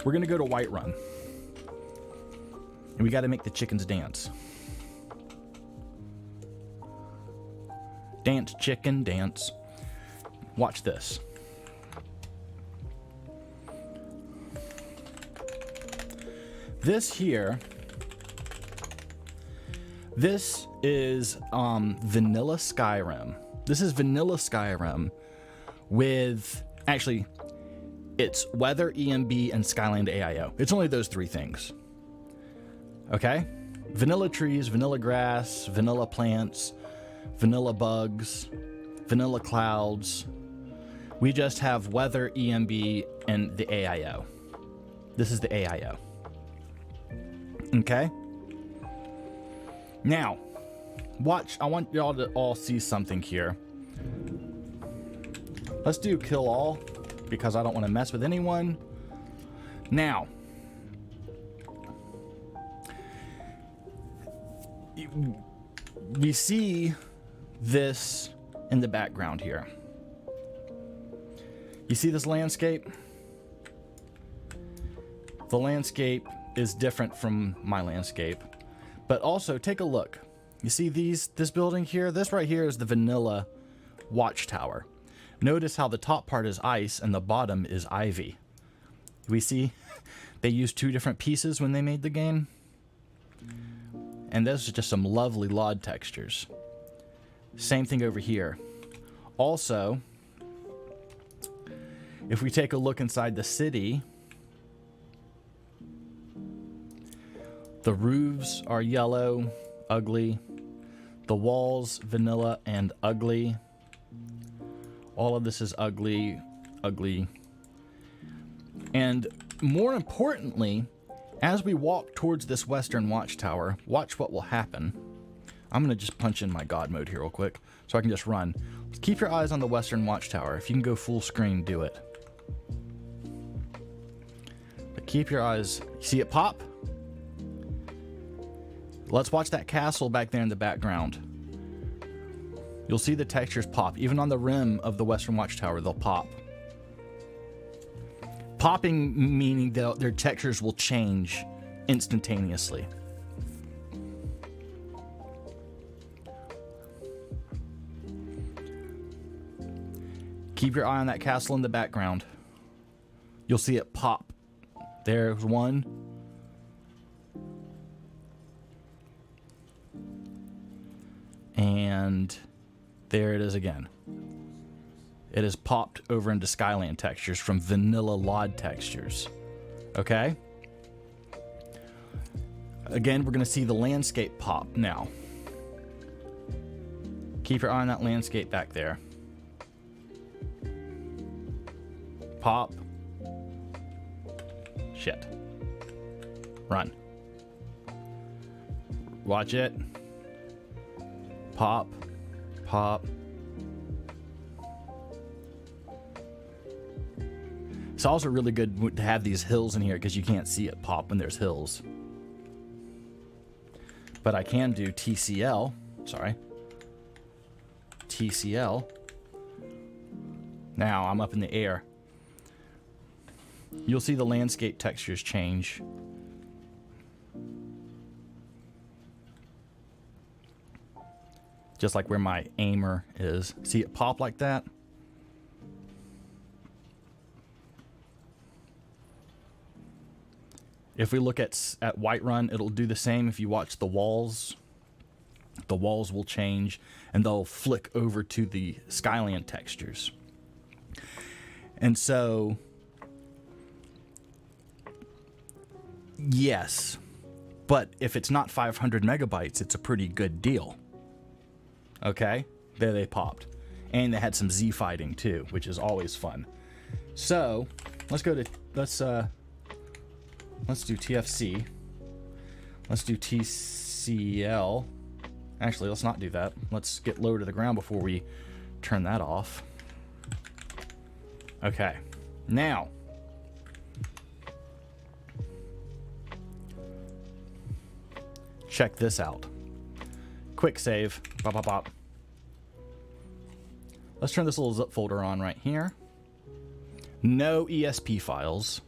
We're gonna go to Whiterun. And we gotta make the chickens dance. Dance, chicken, dance. Watch this. This here, this is vanilla Skyrim. This is vanilla Skyrim with, actually, it's weather, EMB, and Skyland AIO. It's only those three things. Okay? Vanilla trees, vanilla grass, vanilla plants, vanilla bugs, vanilla clouds. We just have weather, EMB, and the AIO. This is the AIO. Okay? Now, watch. I want y'all to all see something here. Let's do kill all, because I don't want to mess with anyone. Now, we see this in the background here. You see this landscape? The landscape is different from my landscape. But also, take a look. You see this building here? This right here is the vanilla watchtower. Notice how the top part is ice and the bottom is ivy. We see they used two different pieces when they made the game. And those are just some lovely LOD textures. Same thing over here. Also, if we take a look inside the city, the roofs are yellow, ugly. The walls, vanilla and ugly. All of this is ugly, ugly. And more importantly, as we walk towards this western watchtower, watch what will happen. I'm going to just punch in my God mode here real quick so I can just run. Keep your eyes on the Western Watchtower. If you can go full screen, do it. But keep your eyes... See it pop? Let's watch that castle back there in the background. You'll see the textures pop. Even on the rim of the Western Watchtower, they'll pop. Popping meaning that their textures will change instantaneously. Keep your eye on that castle in the background. You'll see it pop. There's one. And there it is again. It has popped over into Skyland textures from vanilla LOD textures. Okay? Again, we're going to see the landscape pop now. Keep your eye on that landscape back there. Pop. Shit. Run. Watch it. Pop. Pop. It's also really good to have these hills in here because you can't see it pop when there's hills. But I can do TCL. Sorry. TCL. Now I'm up in the air. You'll see the landscape textures change. Just like where my aimer is. See it pop like that? If we look at Whiterun, it'll do the same. If you watch the walls will change and they'll flick over to the Skyland textures. And so, yes, but if it's not 500 megabytes, it's a pretty good deal. Okay, there they popped. And they had some Z fighting too, which is always fun. So, let's do TFC. Let's do TCL. Actually, let's not do that. Let's get low to the ground before we turn that off. Okay. Now. Check this out. Quick save. Bop, bop, bop. Let's turn this little zip folder on right here. No ESP files.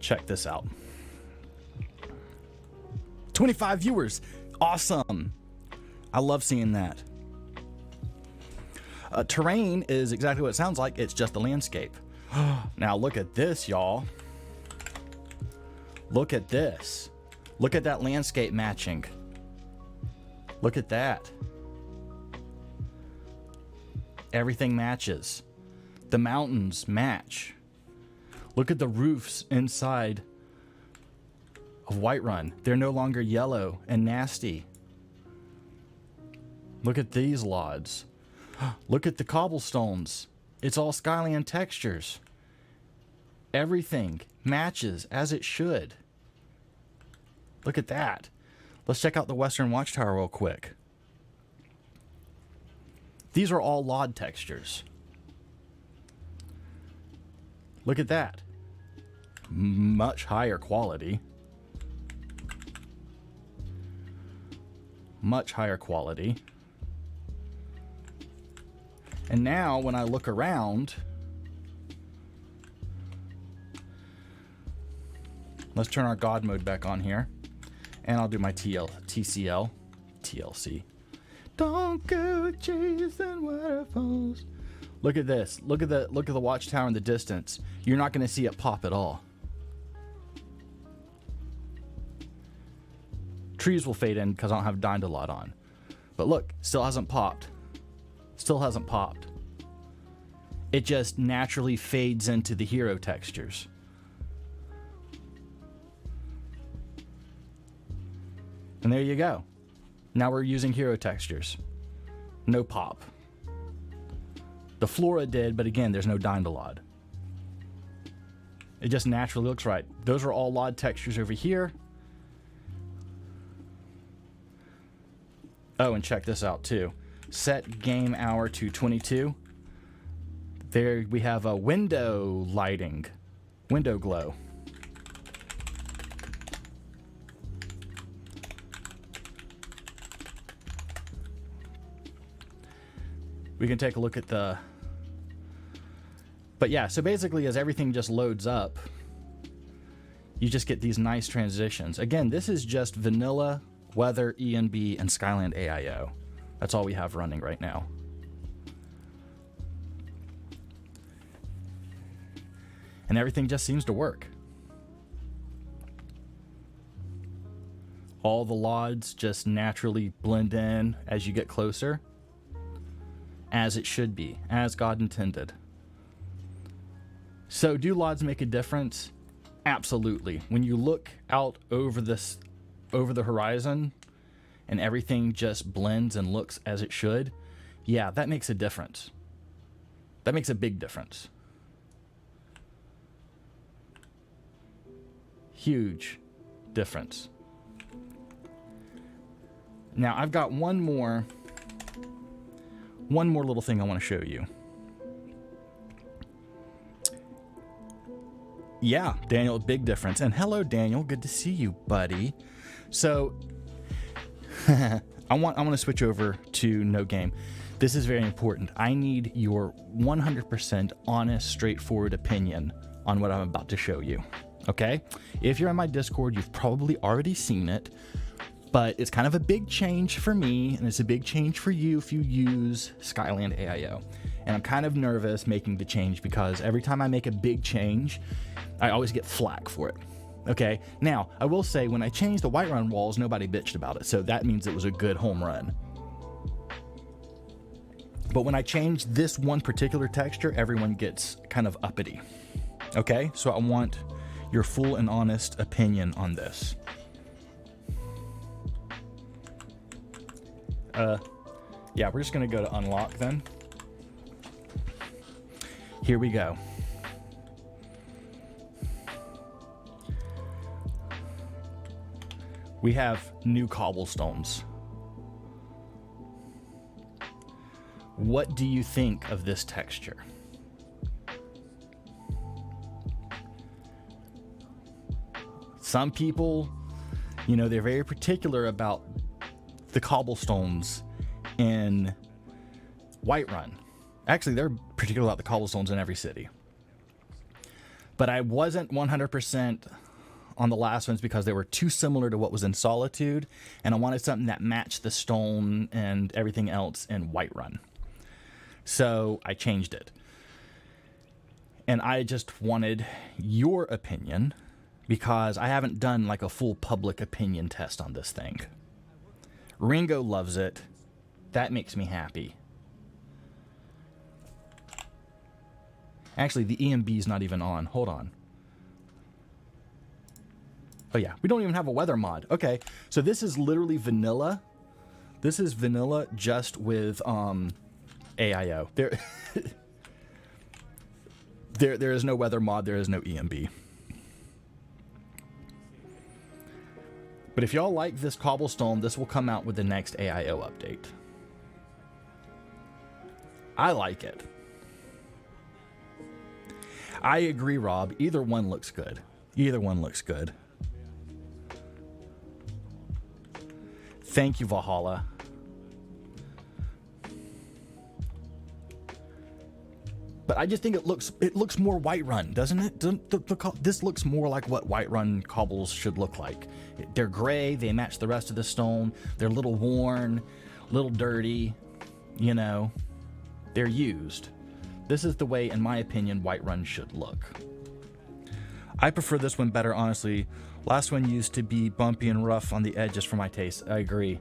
Check this out. 25 viewers. Awesome. I love seeing that. Terrain is exactly what it sounds like. It's just the landscape. Now look at this, y'all. Look at this. Look at that landscape matching. Look at that. Everything matches. The mountains match. Look at the roofs inside of Whiterun. They're no longer yellow and nasty. Look at these LODs. Look at the cobblestones. It's all Skyland textures. Everything matches as it should. Look at that. Let's check out the Western Watchtower real quick. These are all LOD textures. Look at that. Much higher quality. Much higher quality. And now when I look around, let's turn our God mode back on here. And I'll do my TCL. TLC. Don't go chasing waterfalls. Look at this. Look at the watchtower in the distance. You're not going to see it pop at all. Trees will fade in because I don't have Dynalot on. But look, still hasn't popped. Still hasn't popped. it just naturally fades into the hero textures. And there you go. Now we're using hero textures. No pop. The Flora did, but again, there's no Dindalod. It just naturally looks right. Those are all LOD textures over here. Oh, and check this out too. Set game hour to 22. There we have a window lighting, window glow. We can take a look at the... But yeah, so basically as everything just loads up, you just get these nice transitions. Again, this is just vanilla, weather, ENB, and Skyland AIO. That's all we have running right now. And everything just seems to work. All the LODs just naturally blend in as you get closer, as it should be, as God intended. So do LODs make a difference? Absolutely. When you look out over the horizon and everything just blends and looks as it should, yeah, that makes a difference. That makes a big difference. Huge difference. Now I've got one more little thing I want to show you. Yeah, Daniel, big difference. And hello, Daniel. Good to see you, buddy. So I want to switch over to no game. This is very important. I need your 100% honest, straightforward opinion on what I'm about to show you. Okay? If you're on my Discord, you've probably already seen it, but it's kind of a big change for me, and it's a big change for you if you use Skyland AIO. And I'm kind of nervous making the change because every time I make a big change, I always get flack for it. Okay, now I will say when I changed the Whiterun walls, nobody bitched about it, so that means it was a good home run. But when I change this one particular texture, everyone gets kind of uppity. Okay, so I want your full and honest opinion on this. Yeah, we're just gonna go to unlock then. Here we go. We have new cobblestones. What do you think of this texture? Some people, you know, they're very particular about the cobblestones in Whiterun. Actually, they're particular about the cobblestones in every city. But I wasn't 100% on the last ones because they were too similar to what was in Solitude, and I wanted something that matched the stone and everything else in Whiterun. So I changed it. And I just wanted your opinion because I haven't done like a full public opinion test on this thing. Ringo loves it. That makes me happy. Actually, the EMB is not even on. Hold on. Oh yeah, we don't even have a weather mod. Okay, so this is literally vanilla. This is vanilla just with AIO. There is no weather mod. There is no EMB. But if y'all like this cobblestone, this will come out with the next AIO update. I like it. I agree, Rob. Either one looks good. Either one looks good. Thank you, Valhalla. But I just think it looks more Whiterun, doesn't it? This looks more like what Whiterun cobbles should look like. They're gray, they match the rest of the stone, they're a little worn, a little dirty, you know. They're used. This is the way, in my opinion, Whiterun should look. I prefer this one better, honestly. Last one used to be bumpy and rough on the edges for my taste. I agree.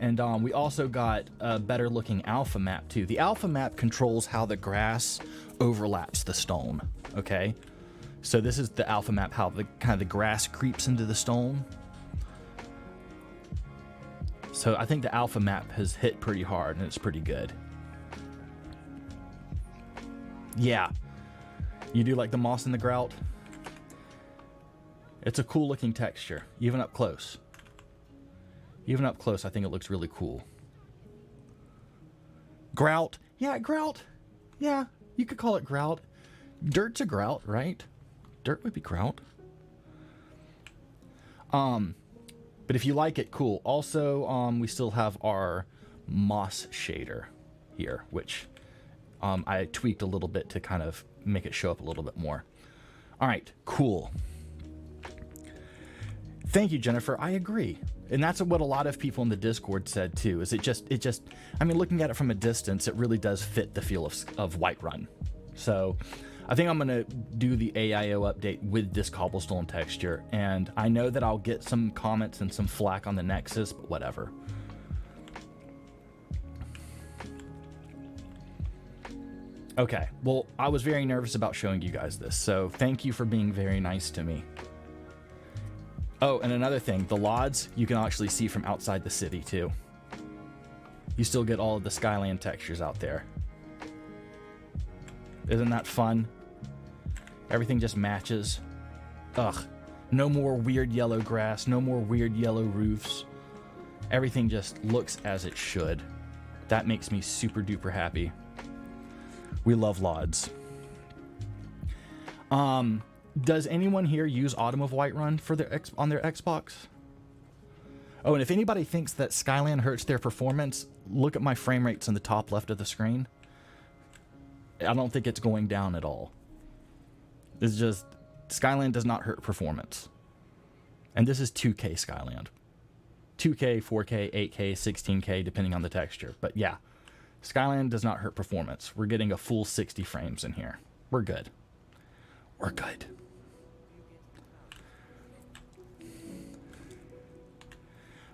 And we also got a better looking alpha map too. The alpha map controls how the grass overlaps the stone, okay? So this is the alpha map, how the kind of the grass creeps into the stone. So I think the alpha map has hit pretty hard and it's pretty good. Yeah. You do like the moss and the grout? It's a cool looking texture, even up close. Even up close, I think it looks really cool. Grout. Yeah, grout. Yeah, you could call it grout. Dirt's a grout, right? Dirt would be grout. But if you like it, cool. Also, we still have our moss shader here, which I tweaked a little bit to kind of make it show up a little bit more. All right, cool. Thank you, Jennifer. I agree. And that's what a lot of people in the Discord said too, is it just, I mean, looking at it from a distance, it really does fit the feel of Whiterun. So I think I'm going to do the AIO update with this cobblestone texture. And I know that I'll get some comments and some flack on the Nexus, but whatever. Okay, well, I was very nervous about showing you guys this, so thank you for being very nice to me. Oh, and another thing, the LODs you can actually see from outside the city too. You still get all of the Skyland textures out there. Isn't that fun? Everything just matches. Ugh, no more weird yellow grass, no more weird yellow roofs. Everything just looks as it should. That makes me super duper happy. We love LODs. Does anyone here use Autumn of Whiterun for their on their Xbox? Oh, and if anybody thinks that Skyland hurts their performance, look at my frame rates in the top left of the screen. I don't think it's going down at all. It's just, Skyland does not hurt performance. And this is 2K Skyland. 2K, 4K, 8K, 16K, depending on the texture. But yeah, Skyland does not hurt performance. We're getting a full 60 frames in here. We're good. We're good.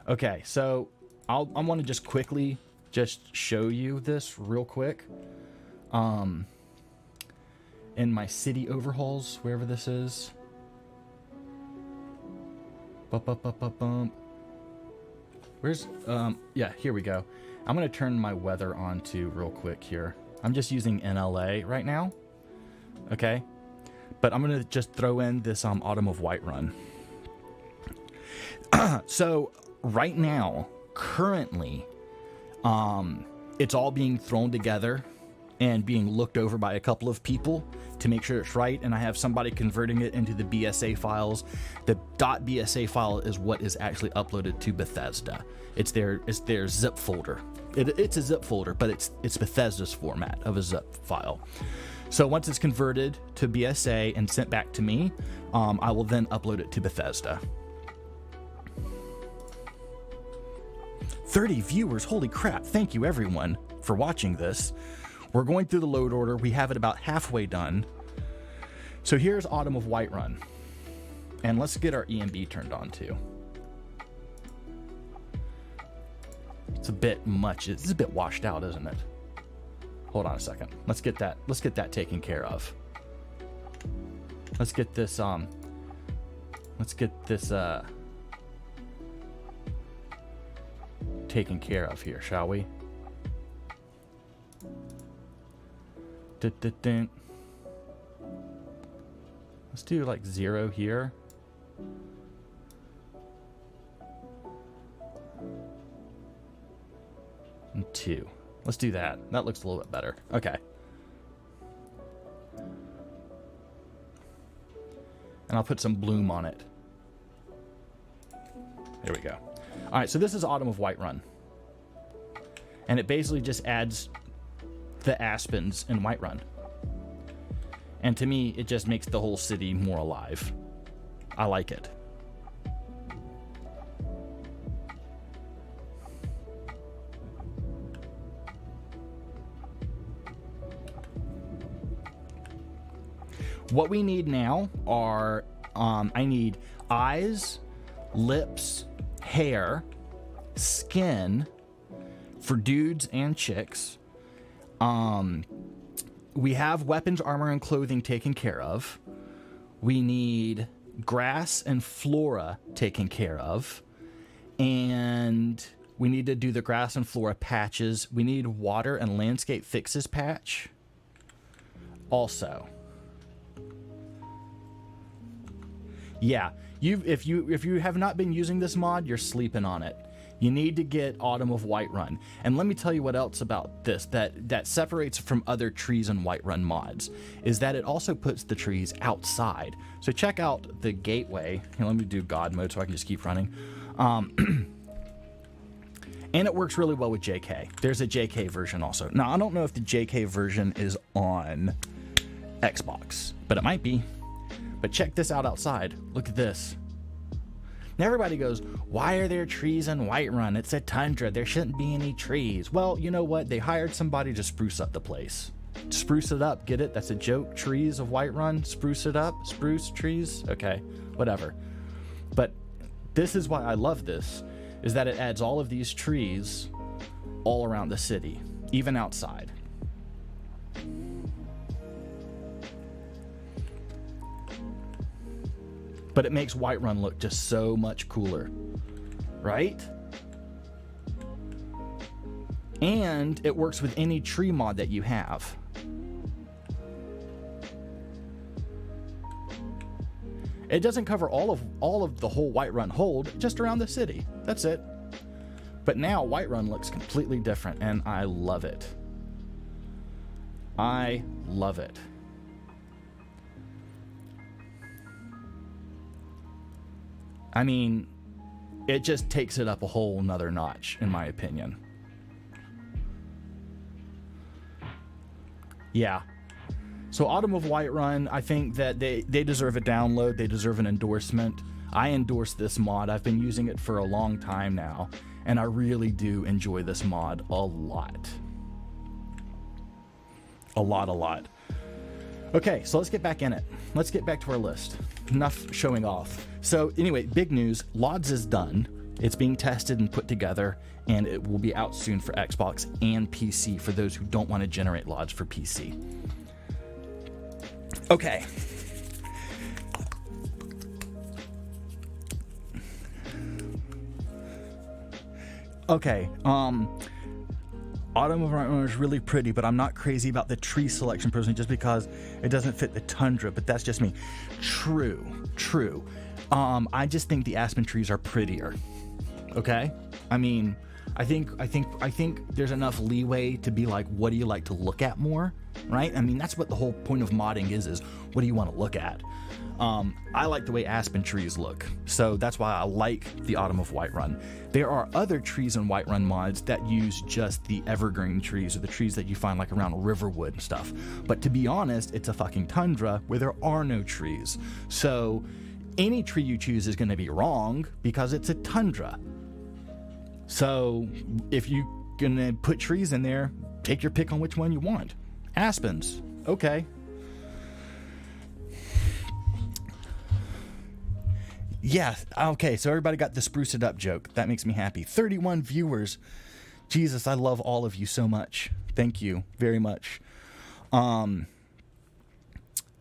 Okay, so I want to just quickly just show you this real quick. In my city overhauls, wherever this is. Where's, yeah, here we go. I'm going to turn my weather on to real quick here. I'm just using NLA right now. Okay. But I'm going to just throw in this Autumn of Whiterun. So right now, currently, it's all being thrown together and being looked over by a couple of people to make sure it's right. And I have somebody converting it into the BSA files. The .bsa file is what is actually uploaded to Bethesda. It's their zip folder. It's a zip folder, but it's Bethesda's format of a zip file. So once it's converted to BSA and sent back to me, I will then upload it to Bethesda. 30 viewers, holy crap. Thank you everyone for watching this. We're going through the load order. We have it about halfway done. So here's Autumn of Whiterun. And let's get our EMB turned on too. It's a bit much. It's a bit washed out, isn't it? Hold on a second. Let's get that taken care of. Let's get this taken care of here, shall we? Let's do like 0 here. And 2. Let's do that. That looks a little bit better. Okay. And I'll put some bloom on it. There we go. All right, so this is Autumn of Whiterun. And it basically just adds the aspens in Whiterun. And to me, it just makes the whole city more alive. I like it. What we need now are, I need eyes, lips, hair, skin for dudes and chicks. We have weapons, armor, and clothing taken care of. We need grass and flora taken care of. And we need to do the grass and flora patches. We need water and landscape fixes patch. Also. Yeah, if you have not been using this mod, you're sleeping on it. You need to get Autumn of Whiterun. And let me tell you what else about this that separates from other Trees and Whiterun mods, is that it also puts the trees outside. So check out the gateway. Here, let me do God mode so I can just keep running. And it works really well with JK. There's a JK version also. Now, I don't know if the JK version is on Xbox, but it might be. But check this out outside. Look at this. Now everybody goes, why are there trees in Whiterun? It's a tundra. There shouldn't be any trees. Well, you know what? They hired somebody to spruce up the place. Spruce it up. Get it? That's a joke. Trees of Whiterun. Spruce it up. Spruce trees. Okay, whatever. But this is why I love this, is that it adds all of these trees all around the city, even outside. But it makes Whiterun look just so much cooler, right? And it works with any tree mod that you have. It doesn't cover all of the whole Whiterun hold, just around the city. That's it. But now Whiterun looks completely different, and I love it. I love it. I mean, it just takes it up a whole nother notch, in my opinion. Yeah. So Autumn of Whiterun, I think that they deserve a download. They deserve an endorsement. I endorse this mod. I've been using it for a long time now, and I really do enjoy this mod a lot. A lot. Okay, so let's get back in it. Let's get back to our list. Enough showing off. So anyway, big news. LODS is done. It's being tested and put together, and it will be out soon for Xbox and PC for those who don't want to generate LODs for PC. Okay. Okay, Autumn of Whiterun is really pretty, but I'm not crazy about the tree selection personally, just because it doesn't fit the tundra, but that's just me. True. I just think the aspen trees are prettier. Okay? I mean, I think there's enough leeway to be like, what do you like to look at more? Right? I mean, that's what the whole point of modding is what do you want to look at? I like the way aspen trees look, so that's why I like the Autumn of Whiterun. There are other Trees in Whiterun mods that use just the evergreen trees, or the trees that you find like around Riverwood and stuff. But to be honest, it's a fucking tundra where there are no trees. So any tree you choose is going to be wrong because it's a tundra. So if you're going to put trees in there, take your pick on which one you want. Aspens, okay. Yeah, okay, so everybody got the spruce it up joke. That makes me happy. 31 viewers. Jesus, I love all of you so much. Thank you very much.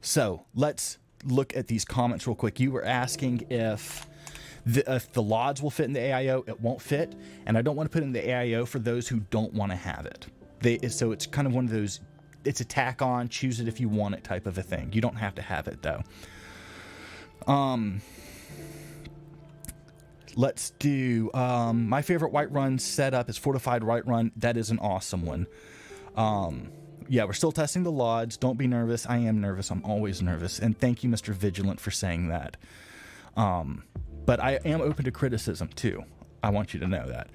So let's look at these comments real quick. You were asking if the LODs will fit in the AIO. It won't fit, and I don't want to put it in the AIO for those who don't want to have it. So it's kind of one of those, it's a tack on, choose it if you want it type of a thing. You don't have to have it though. Let's do, my favorite Whiterun setup is Fortified Whiterun. That is an awesome one. Yeah, we're still testing the LODs. Don't be nervous. I am nervous. I'm always nervous. And thank you, Mr. Vigilant, for saying that. But I am open to criticism, too. I want you to know that.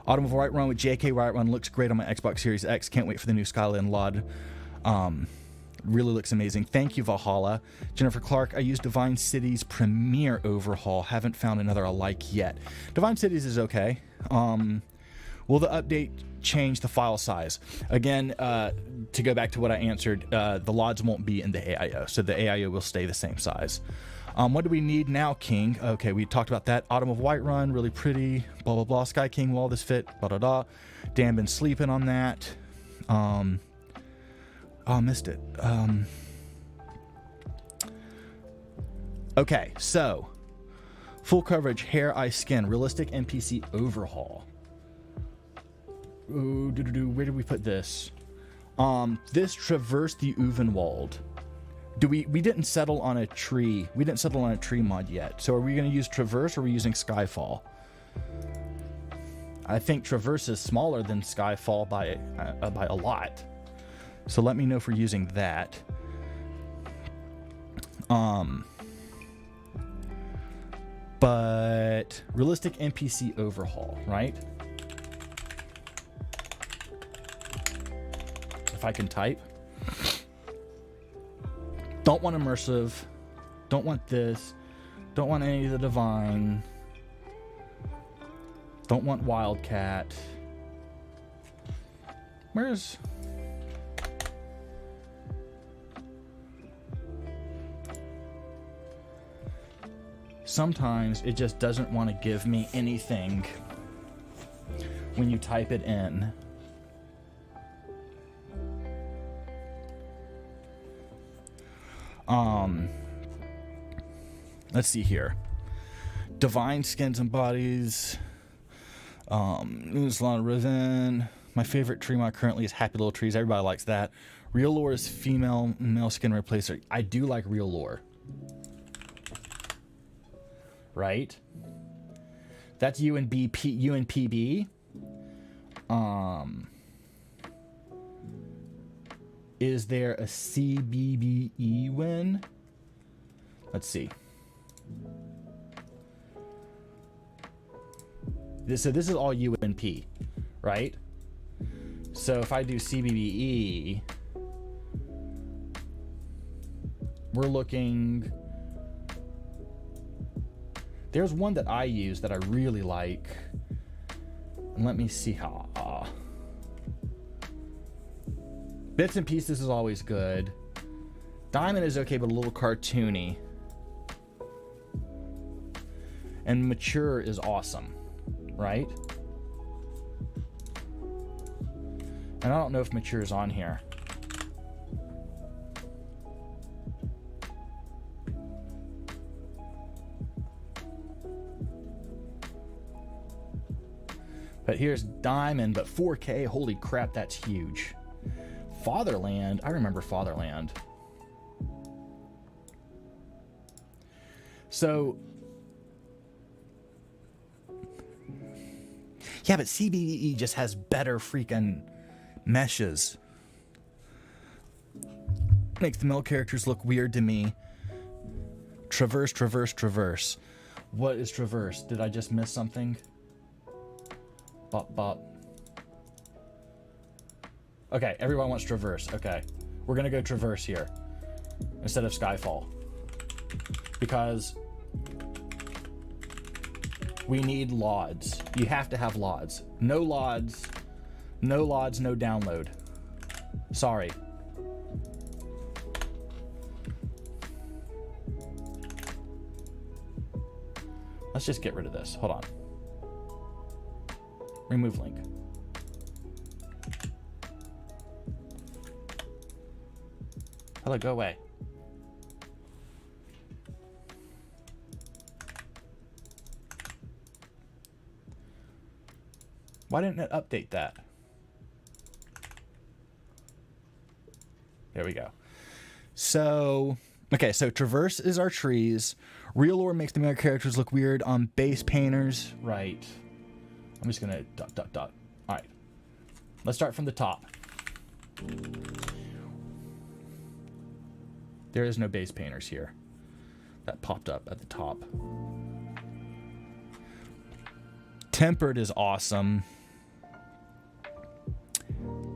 Autumn of Whiterun with JK Whiterun looks great on my Xbox Series X. Can't wait for the new Skyland LOD. Really looks amazing. Thank you, Valhalla. Jennifer Clark, I used Divine City's premiere overhaul. Haven't found another alike yet. Divine Cities is okay. Will the update change the file size? Again, to go back to what I answered, the LODs won't be in the AIO, so the AIO will stay the same size. What do we need now, King? Okay, we talked about that. Autumn of Whiterun, really pretty. Blah, blah, blah. Sky King, will all this fit? Blah, blah, blah. Dan been sleeping on that. Oh, I missed it. Okay, so full coverage, hair, eye, skin, realistic NPC overhaul. Ooh, where did we put this? This traversed the Uvenwald. We didn't settle on a tree. We didn't settle on a tree mod yet. So are we going to use traverse or are we using Skyfall? I think traverse is smaller than Skyfall by a lot. So let me know if we're using that. But realistic NPC overhaul, right? If I can type. Don't want immersive. Don't want this. Don't want any of the divine. Don't want wildcat. Where's... Sometimes it just doesn't want to give me anything when you type it in. Let's see here. Divine skins and bodies. Salon Riven. My favorite tree mod currently is Happy Little Trees. Everybody likes that. Real Lore is female male skin replacer. I do like Real Lore. Right? That's UNPB. Is there a CBBE win? Let's see. So this is all UNP, right? So if I do CBBE, we're looking... There's one that I use that I really like. And let me see how... Bits and Pieces is always good. Diamond is okay, but a little cartoony. And Mature is awesome, right? And I don't know if Mature is on here. But here's Diamond, but 4K. Holy crap, that's huge. Fatherland. I remember Fatherland. So... Yeah, but CBE just has better freaking meshes. Makes the male characters look weird to me. Traverse, traverse, traverse. What is traverse? Did I just miss something? Bop, bop. Okay, everyone wants traverse. Okay, we're gonna go traverse here instead of Skyfall because we need LODs. You have to have LODs. No LODs, no LODs, no download. Sorry. Let's just get rid of this. Hold on. Remove link. Hello, go away. Why didn't it update that? There we go. So, okay, so Traverse is our trees. Real Lore makes the male characters look weird on base painters. Right. I'm just gonna dot, dot, dot. All right. Let's start from the top. There is no base painters here. That popped up at the top. Tempered is awesome.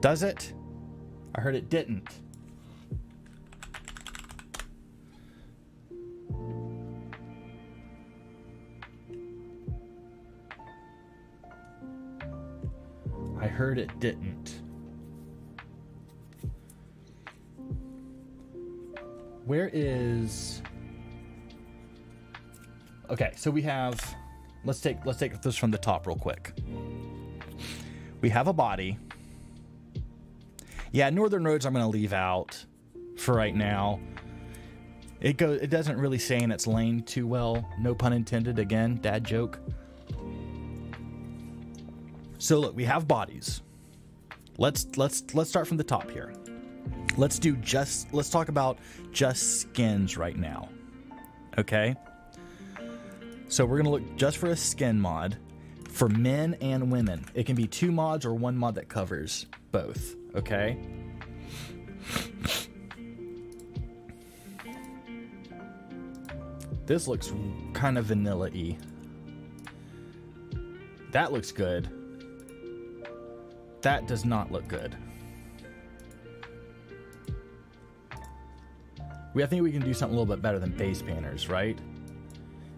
Does it? I heard it didn't. I heard it didn't. Where is... Okay, so we have, let's take this from the top real quick. We have a body. Yeah, Northern Roads I'm going to leave out for right now. It doesn't really say in its lane too well. No pun intended. Again, dad joke. So look, we have bodies. Let's start from the top here. Let's talk about just skins right now. Okay? So we're going to look just for a skin mod for men and women. It can be 2 mods or 1 mod that covers both. Okay? This looks kind of vanilla-y. That looks good. That does not look good. I think we can do something a little bit better than base painters, right?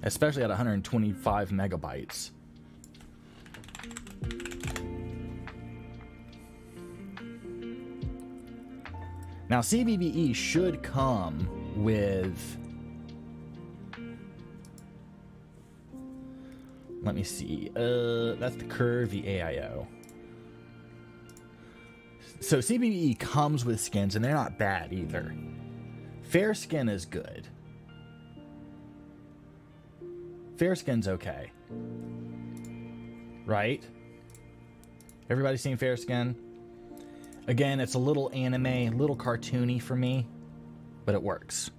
Especially at 125 megabytes. Now, CBBE should come with... Let me see. That's the curvy AIO. So CBBE comes with skins, and they're not bad either. Fair skin is good. Fair skin's okay. Right? Everybody seen fair skin? Again, it's a little anime, a little cartoony for me, but it works.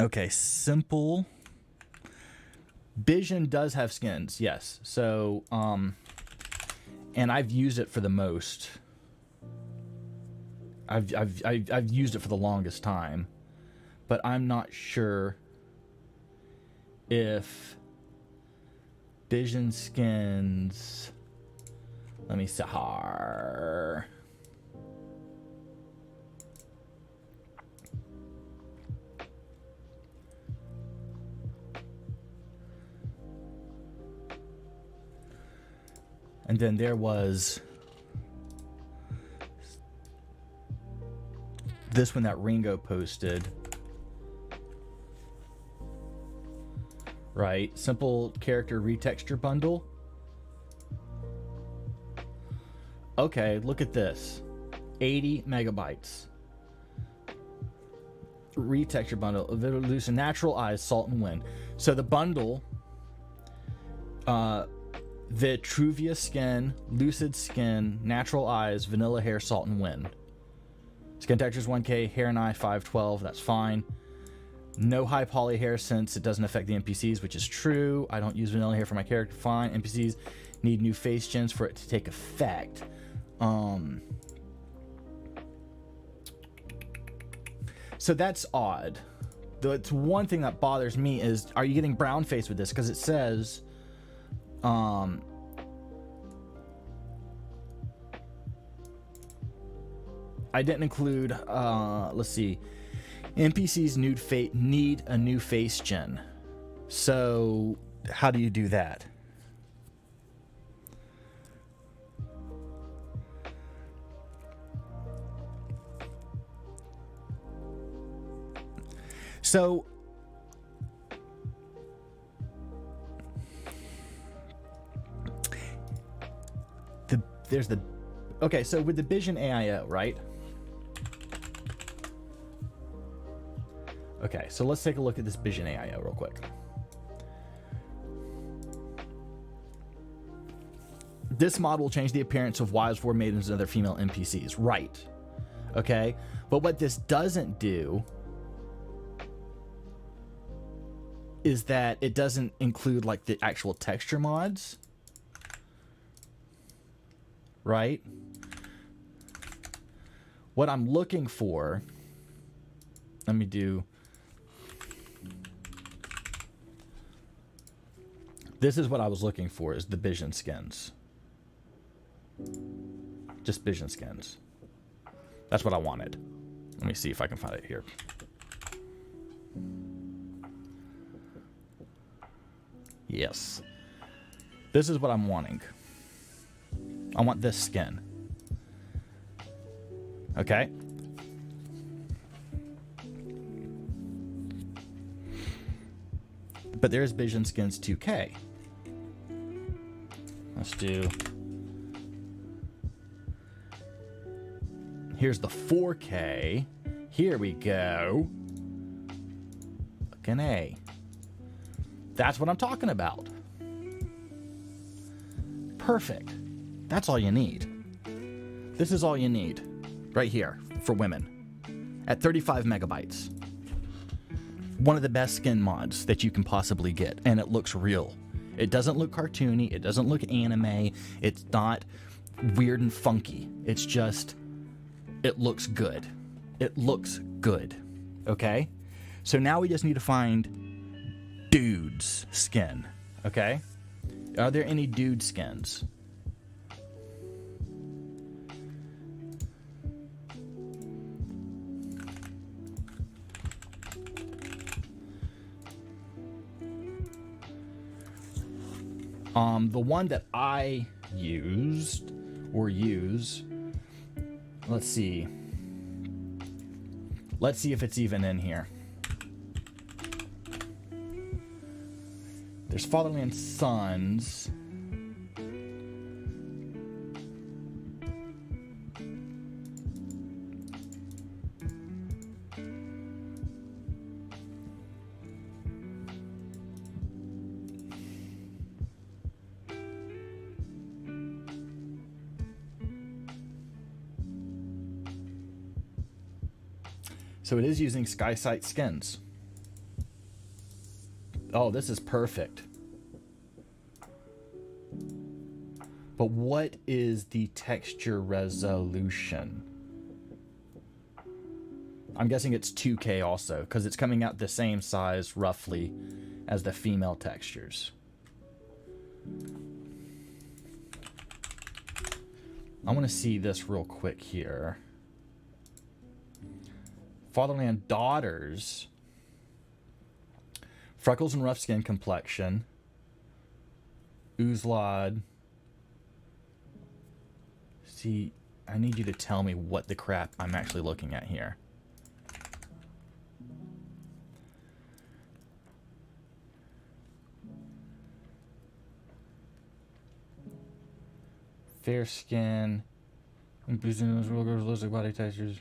Okay, simple. Vision does have skins, yes. So, and I've used it for the most. I've used it for the longest time, but I'm not sure if Vision skins. Let me see. And then there was this one that Ringo posted. Right? Simple character retexture bundle. Okay, look at this. 80 megabytes. Retexture bundle. Vitruvian natural eyes, salt and wind. So the bundle, Vitruvia skin, lucid skin, natural eyes, vanilla hair, salt and wind. Skin textures 1K, hair and eye 512. That's fine. No high poly hair since it doesn't affect the NPCs, which is true. I don't use vanilla hair for my character. Fine. NPCs need new face gens for it to take effect. So that's odd. It's one thing that bothers me is, are you getting brown face with this? Because it says, I didn't include, let's see, NPCs need a new face gen. So how do you do that? So okay, so with the Vision AIO, right? Okay, so let's take a look at this Vision AIO real quick. This mod will change the appearance of wives, war maidens, and other female NPCs. Right. Okay, but what this doesn't do is that it doesn't include like the actual texture mods. Right? What I'm looking for, let me do, this is what I was looking for, is the Vision skins. Just Vision skins. That's what I wanted. Let me see if I can find it here. Yes. This is what I'm wanting. I want this skin. Okay. But there's Vision Skins 2K. Let's do... Here's the 4K. Here we go. Fucking A. That's what I'm talking about. Perfect. That's all you need. This is all you need. Right here. For women. At 35 megabytes. One of the best skin mods that you can possibly get. And it looks real. It doesn't look cartoony. It doesn't look anime. It's not weird and funky. It's just... It looks good. It looks good. Okay? So now we just need to find dude's skin. Okay? Are there any dude skins? The one that I used or use, let's see. Let's see if it's even in here. There's Fatherland Sons. So it is using SkySight skins. Oh, this is perfect. But what is the texture resolution? I'm guessing it's 2K also, because it's coming out the same size, roughly, as the female textures. I want to see this real quick here. Fatherland Daughters. Freckles and rough skin complexion. Oozlod. See, I need you to tell me what the crap I'm actually looking at here. Fair skin. Boosting those real realistic body textures.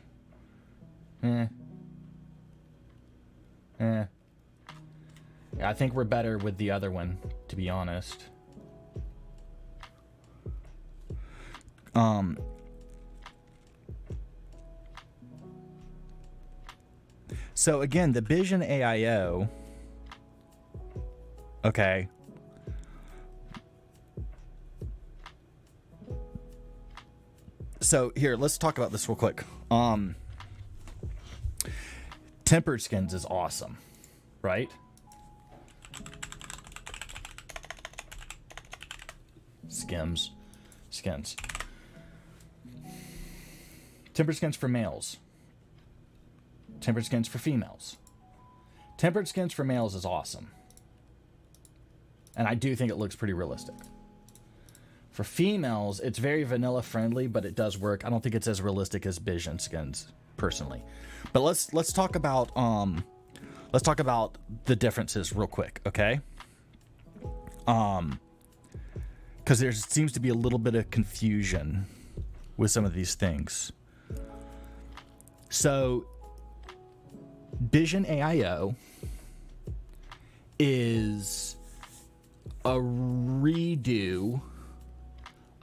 Yeah, I think we're better with the other one, to be honest. So again, the Vision AIO. Okay. So here, let's talk about this real quick. Tempered skins is awesome, right? Skins. Tempered skins for males. Tempered skins for females. Tempered skins for males is awesome. And I do think it looks pretty realistic. For females, it's very vanilla friendly, but it does work. I don't think it's as realistic as Vision skins, personally. But let's talk about the differences real quick, okay? Because there seems to be a little bit of confusion with some of these things. So, Vision AIO is a redo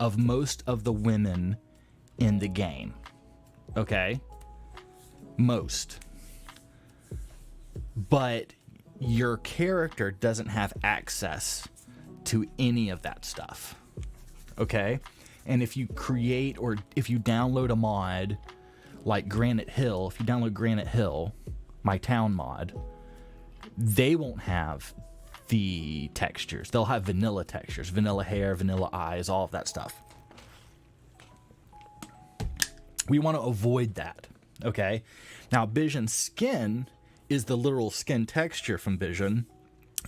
of most of the women in the game. Okay? Most. But your character doesn't have access to any of that stuff. Okay? And if you create or if you download a mod like Granite Hill, if you download Granite Hill, my town mod, they won't have the textures. They'll have vanilla textures, vanilla hair, vanilla eyes, all of that stuff. We want to avoid that, okay? Now, Vision Skin is the literal skin texture from Vision,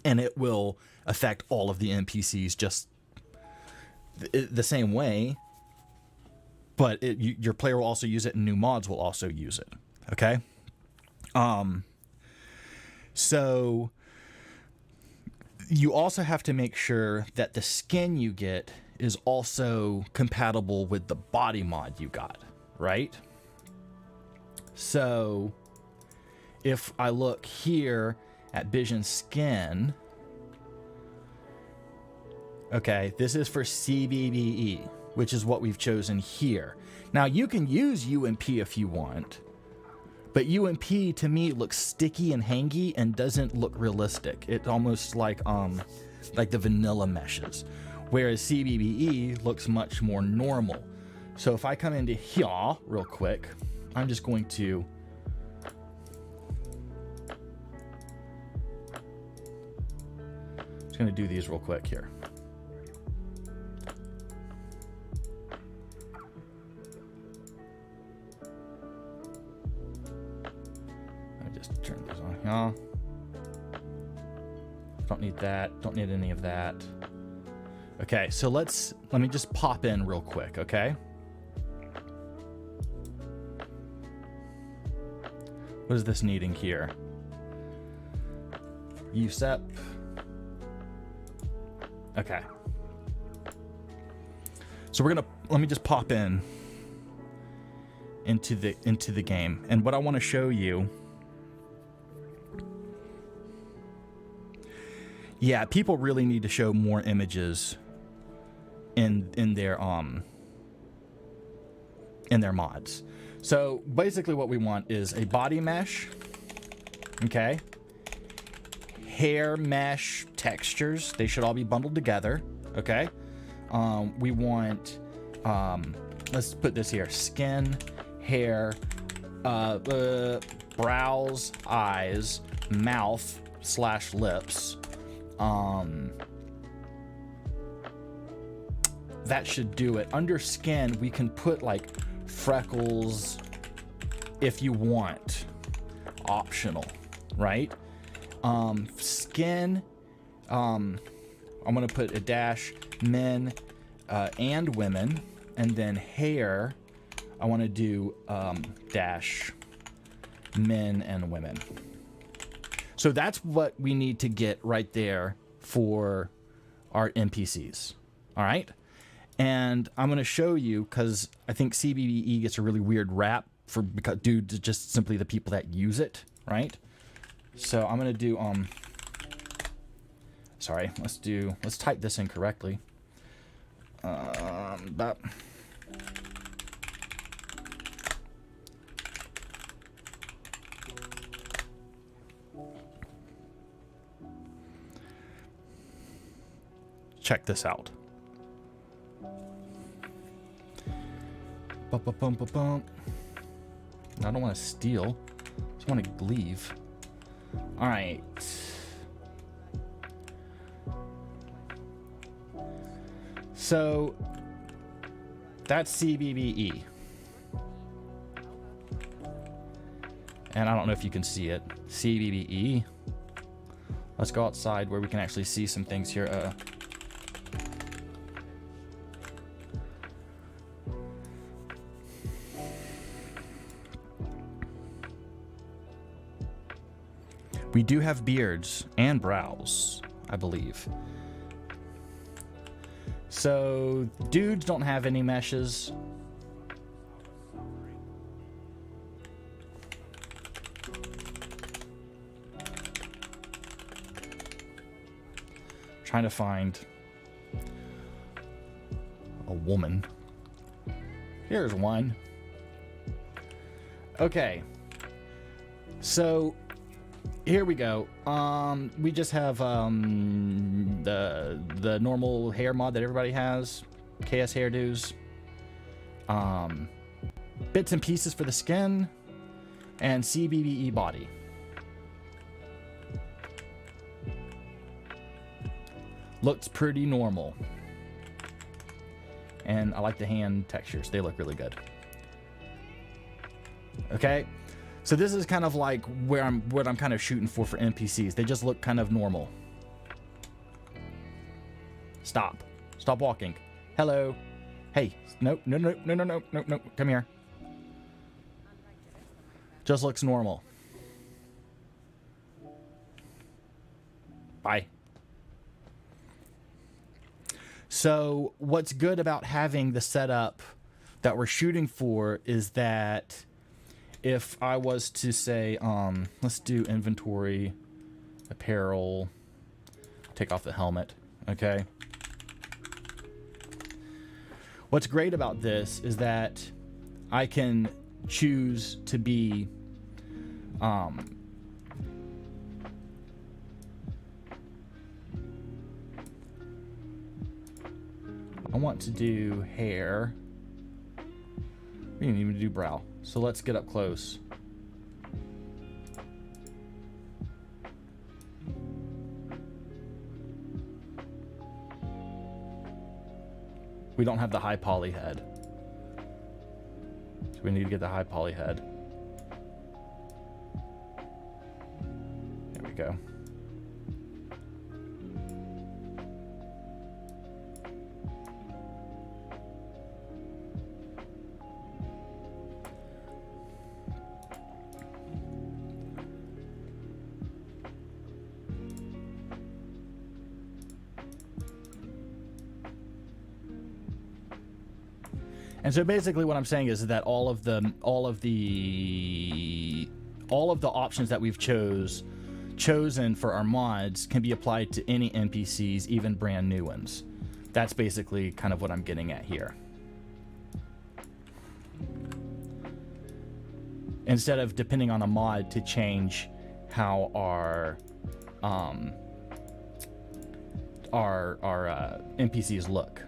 and it will affect all of the NPCs just the same way, but your player will also use it, and new mods will also use it, okay? So You also have to make sure that the skin you get is also compatible with the body mod you got, right? So if I look here at Vision Skin, okay, this is for CBBE, which is what we've chosen here. Now you can use UMP if you want, but UMP to me looks sticky and hangy and doesn't look realistic. It's almost like the vanilla meshes, whereas CBBE looks much more normal. So if I come into here real quick, I'm just going to do these real quick here. Turn these on here. Don't need that. Don't need any of that. Okay, so let me just pop in real quick, okay? What is this needing here? USEP. Okay. So let me just pop in into the game. And what I want to show you, yeah, people really need to show more images in their mods. So basically what we want is a body mesh, okay? Hair mesh textures, they should all be bundled together, okay? We want, let's put this here, skin, hair, brows, eyes, mouth / lips. That should do it. Under skin, we can put like freckles if you want, optional, right? Skin, I'm gonna put a dash men and women, and then hair, I want to do dash men and women. So that's what we need to get right there for our NPCs. All right. And I'm going to show you, because I think CBBE gets a really weird rap due to just simply the people that use it. Right. So I'm going to do, sorry, let's type this in correctly. Check this out. I don't want to steal. I just want to leave. All right. So that's CBBE. And I don't know if you can see it. CBBE. Let's go outside where we can actually see some things here. We do have beards and brows, I believe. So dudes don't have any meshes. Trying to find a woman. Here's one. Okay. So here we go. We just have the normal hair mod that everybody has, KS hairdos, bits and pieces for the skin, and CBBE body. Looks pretty normal. And I like the hand textures. They look really good. Okay. So this is kind of like what I'm kind of shooting for NPCs. They just look kind of normal. Stop walking. Hello. Hey, no. Come here. Just looks normal. Bye. So what's good about having the setup that we're shooting for is that if I was to say, let's do inventory, apparel, take off the helmet, okay? What's great about this is that I can choose to be, I want to do hair. We didn't even do brow. So let's get up close. We don't have the high poly head. So we need to get the high poly head. There we go. And so basically what I'm saying is that all of the options that we've chosen for our mods can be applied to any NPCs, even brand new ones. That's basically kind of what I'm getting at here. Instead of depending on a mod to change how our NPCs look.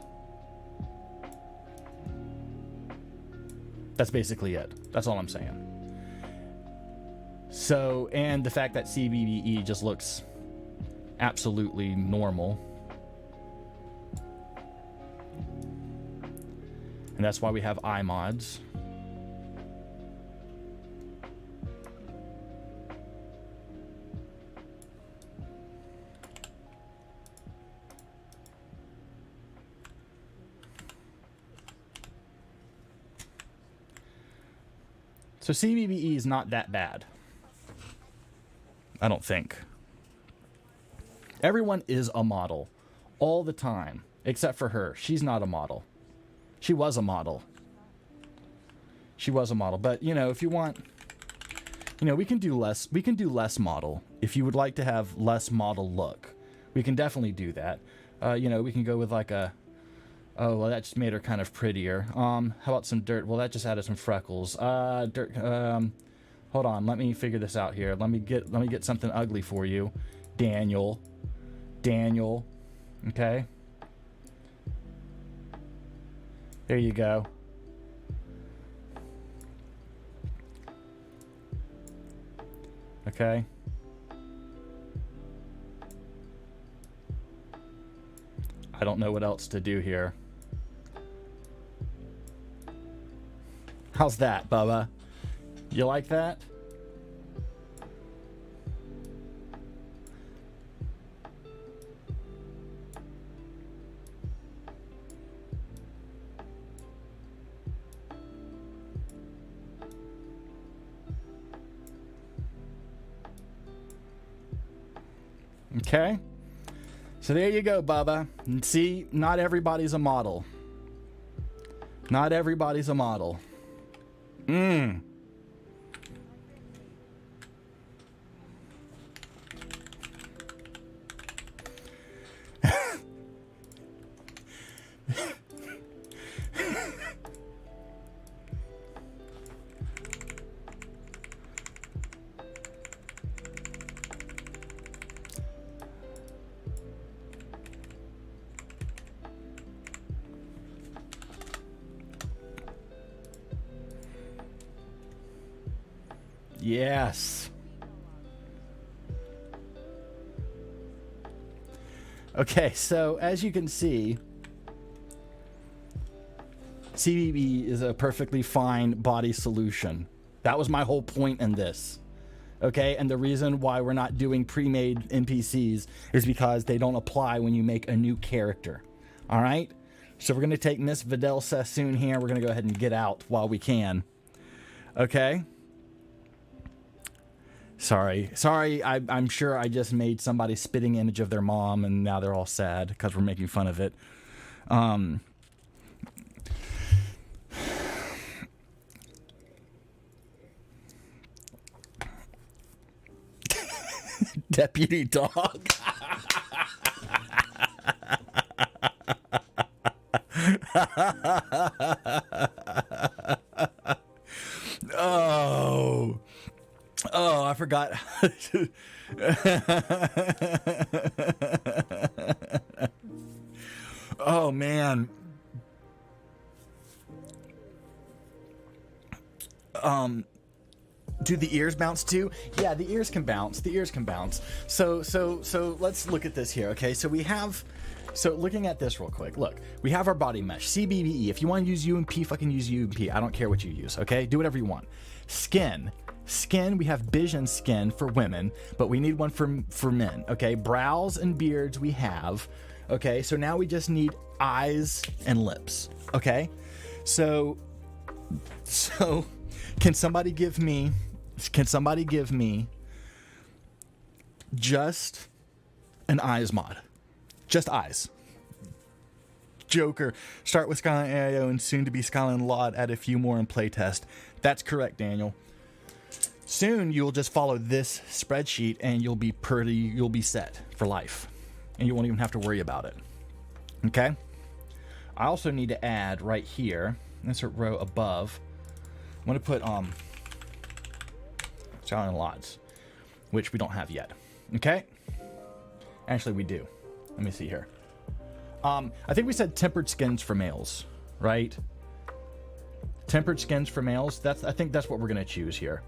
That's basically it. That's all I'm saying. So, and the fact that CBBE just looks absolutely normal. And that's why we have iMods. So CBBE is not that bad. I don't think. Everyone is a model all the time, except for her. She's not a model. She was a model. She was a model. But, you know, if you want, you know, we can do less model. If you would like to have less model look, we can definitely do that. You know, we can go with like a, oh, well, that just made her kind of prettier. How about some dirt? Well, that just added some freckles. Dirt. Hold on. Let me figure this out here. Let me get something ugly for you, Daniel. Okay. There you go. Okay. I don't know what else to do here. How's that, Bubba? You like that? Okay. So there you go, Bubba. And see, not everybody's a model. Not everybody's a model. Yes. Okay, so as you can see, CBB is a perfectly fine body solution. That was my whole point in this. Okay, and the reason why we're not doing pre-made NPCs is because they don't apply when you make a new character. All right? So we're going to take Miss Vidal Sassoon here. We're going to go ahead and get out while we can. Okay? Sorry, I'm sure I just made somebody's spitting image of their mom and now they're all sad because we're making fun of it. Deputy dog. Oh, I forgot. Oh man. Do the ears bounce too? Yeah, the ears can bounce. The ears can bounce. So let's look at this here. Okay, so we have. So looking at this real quick, look, we have our body mesh, CBBE. If you want to use UMP, fucking use UMP. I don't care what you use, okay? Do whatever you want. Skin, we have Vision skin for women, but we need one for men, okay? Brows and beards we have, okay? So now we just need eyes and lips, okay? So can somebody give me just an eyes mod? Just eyes. Joker. Start with Skyland AIO and soon to be Skyland Lot. Add a few more in playtest. That's correct, Daniel. Soon you'll just follow this spreadsheet and you'll be set for life. And you won't even have to worry about it. Okay? I also need to add right here, this row above, I'm going to put Skyland Lots, which we don't have yet. Okay? Actually, we do. Let me see here. I think we said tempered skins for males, right? Tempered skins for males. I think that's what we're gonna choose here.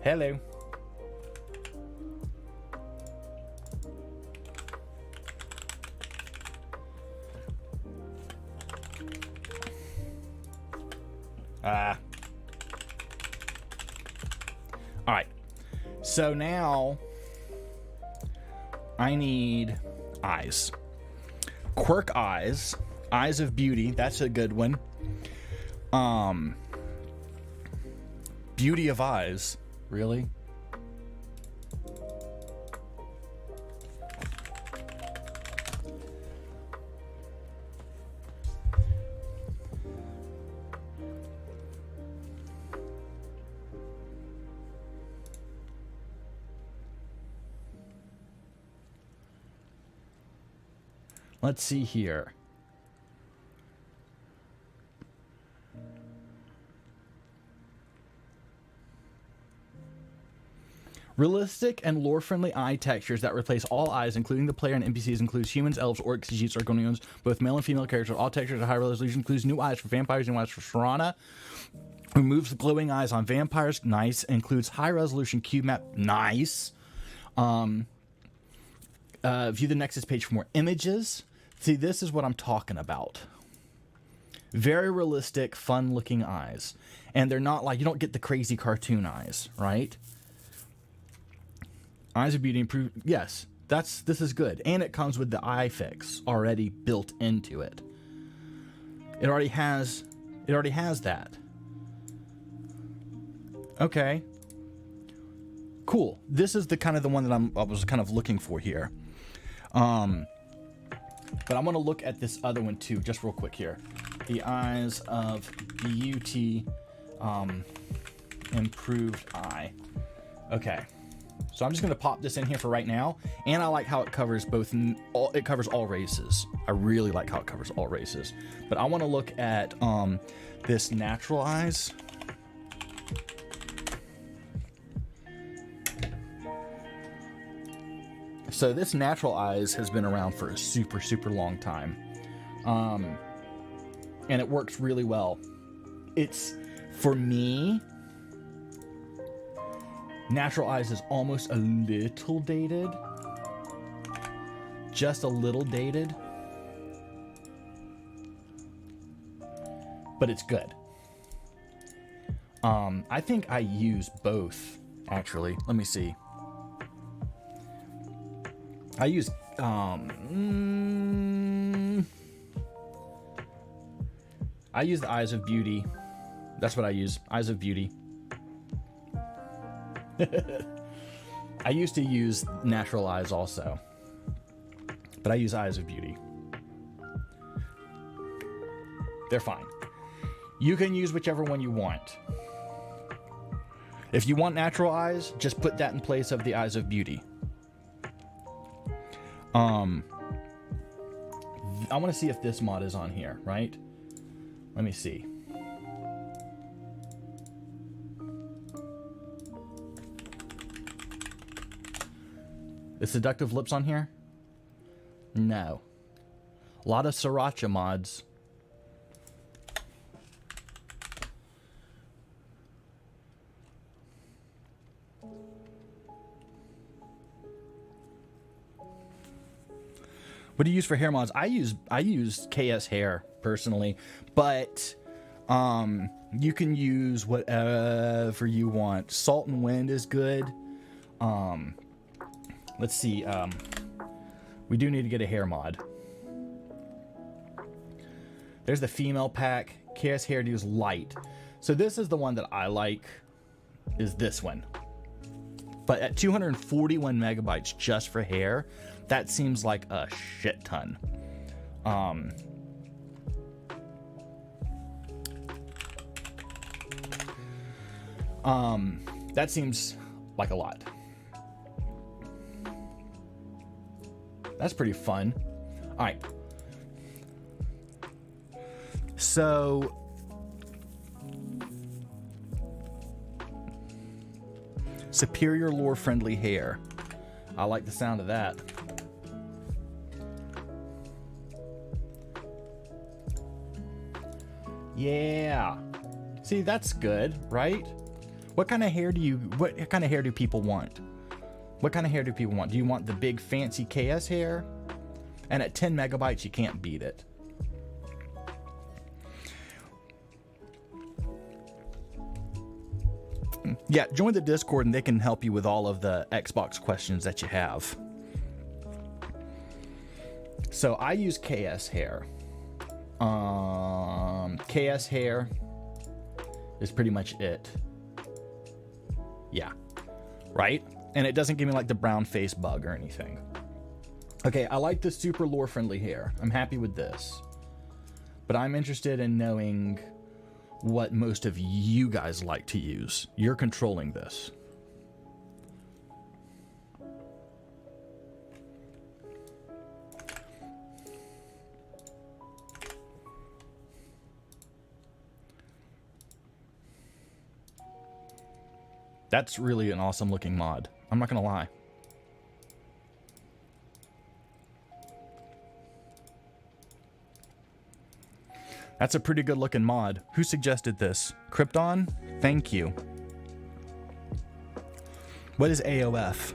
Hello. All right. So now I need eyes. Quirk eyes. Eyes of Beauty. That's a good one. Beauty of Eyes. Really? Let's see here. Realistic and lore-friendly eye textures that replace all eyes, including the player and NPCs, includes humans, elves, orcs, Khajiits, Argonians, both male and female characters. All textures are high resolution, includes new eyes for vampires, new eyes for Sharana. Removes the glowing eyes on vampires, nice. Includes high-resolution cube map, nice. View the Nexus page for more images. See, this is what I'm talking about. Very realistic, fun-looking eyes. And they're not like, you don't get the crazy cartoon eyes, right? Eyes of Beauty improved. Yes, this is good. And it comes with the eye fix already built into it. It already has that. Okay. Cool. This is the one that I was kind of looking for here. But I'm going to look at this other one too, just real quick here. The Eyes of Beauty improved eye. Okay. So I'm just going to pop this in here for right now. And I like how it covers it covers all races. I really like how it covers all races. But I want to look at this natural eyes. So this natural eyes has been around for a super, super long time. And it works really well. It's, for me, natural eyes is almost a little dated. Just a little dated. But it's good. I think I use both, actually. Let me see. I use, I use the Eyes of Beauty. That's what I use. Eyes of Beauty. I used to use natural eyes also, but I use Eyes of Beauty. They're fine. You can use whichever one you want. If you want natural eyes, just put that in place of the Eyes of Beauty. I want to see if this mod is on here, right? Let me see. Is Seductive Lips on here? No. A lot of Sriracha mods. What do you use for hair mods? I use KS Hair personally, but you can use whatever you want. Salt and Wind is good. Let's see. We do need to get a hair mod. There's the female pack. KS Hairdo's light. So this is the one that I like. Is this one? But at 241 megabytes just for hair, that seems like a shit ton. That seems like a lot. That's pretty fun. All right. So superior lore friendly hair. I like the sound of that. Yeah. See, that's good, right? What kind of hair do people want? What kind of hair do people want? Do you want the big fancy KS hair? And at 10 megabytes, you can't beat it. Yeah, join the Discord and they can help you with all of the Xbox questions that you have. So I use KS Hair. KS Hair is pretty much it. Yeah. Right? And it doesn't give me like the brown face bug or anything. Okay, I like the super lore friendly hair. I'm happy with this. But I'm interested in knowing what most of you guys like to use. You're controlling this. That's really an awesome looking mod. I'm not gonna lie. That's a pretty good looking mod. Who suggested this? Krypton? Thank you. What is AOF?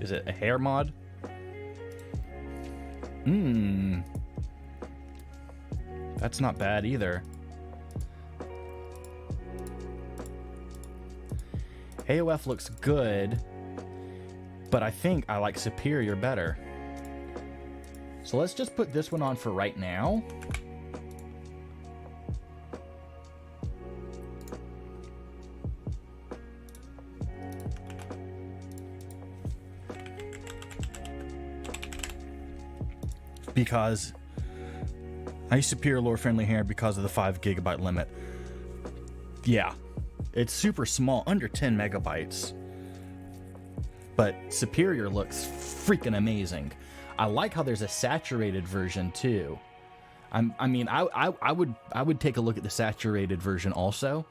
Is it a hair mod? That's not bad either. AOF looks good, but I think I like Superior better. So let's just put this one on for right now. Because I use Superior lore friendly hair because of the 5 gigabyte limit. Yeah, it's super small, under 10 megabytes. But Superior looks freaking amazing. I like how there's a saturated version too. I would take a look at the saturated version also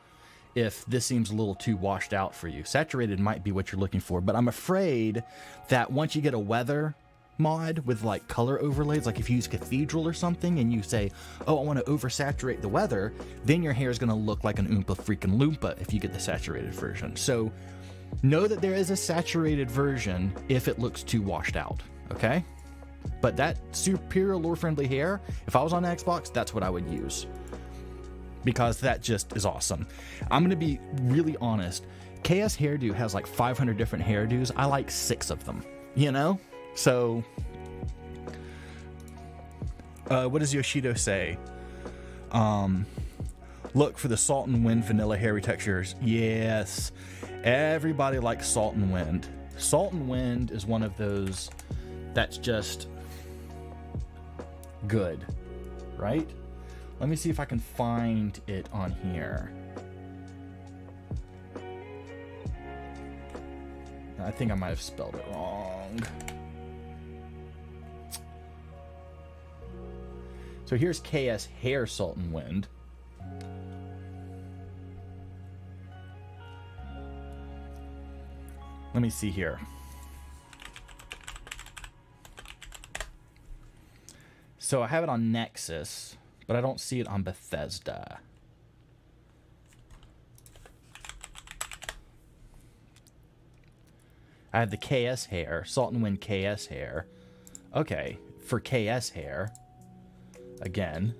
if this seems a little too washed out for you. Saturated might be what you're looking for, but I'm afraid that once you get a weather mod with like color overlays, like if you use Cathedral or something and you say, oh, I want to oversaturate the weather, then your hair is going to look like an Oompa freaking Loompa if you get the saturated version. So know that there is a saturated version if it looks too washed out, okay? But that Superior lore friendly hair, if I was on Xbox, that's what I would use. Because that just is awesome. I'm going to be really honest. KS Hairdo has like 500 different hairdos. I like 6 of them, you know? So, what does Yoshido say? Look for the Salt and Wind vanilla hairy textures. Yes, everybody likes Salt and Wind. Salt and Wind is one of those that's just good, right? Let me see if I can find it on here. I think I might have spelled it wrong. So here's KS Hair Salt and Wind. Let me see here. So I have it on Nexus, but I don't see it on Bethesda. I have the KS Hair, Salt and Wind KS Hair. Okay, for KS Hair, again.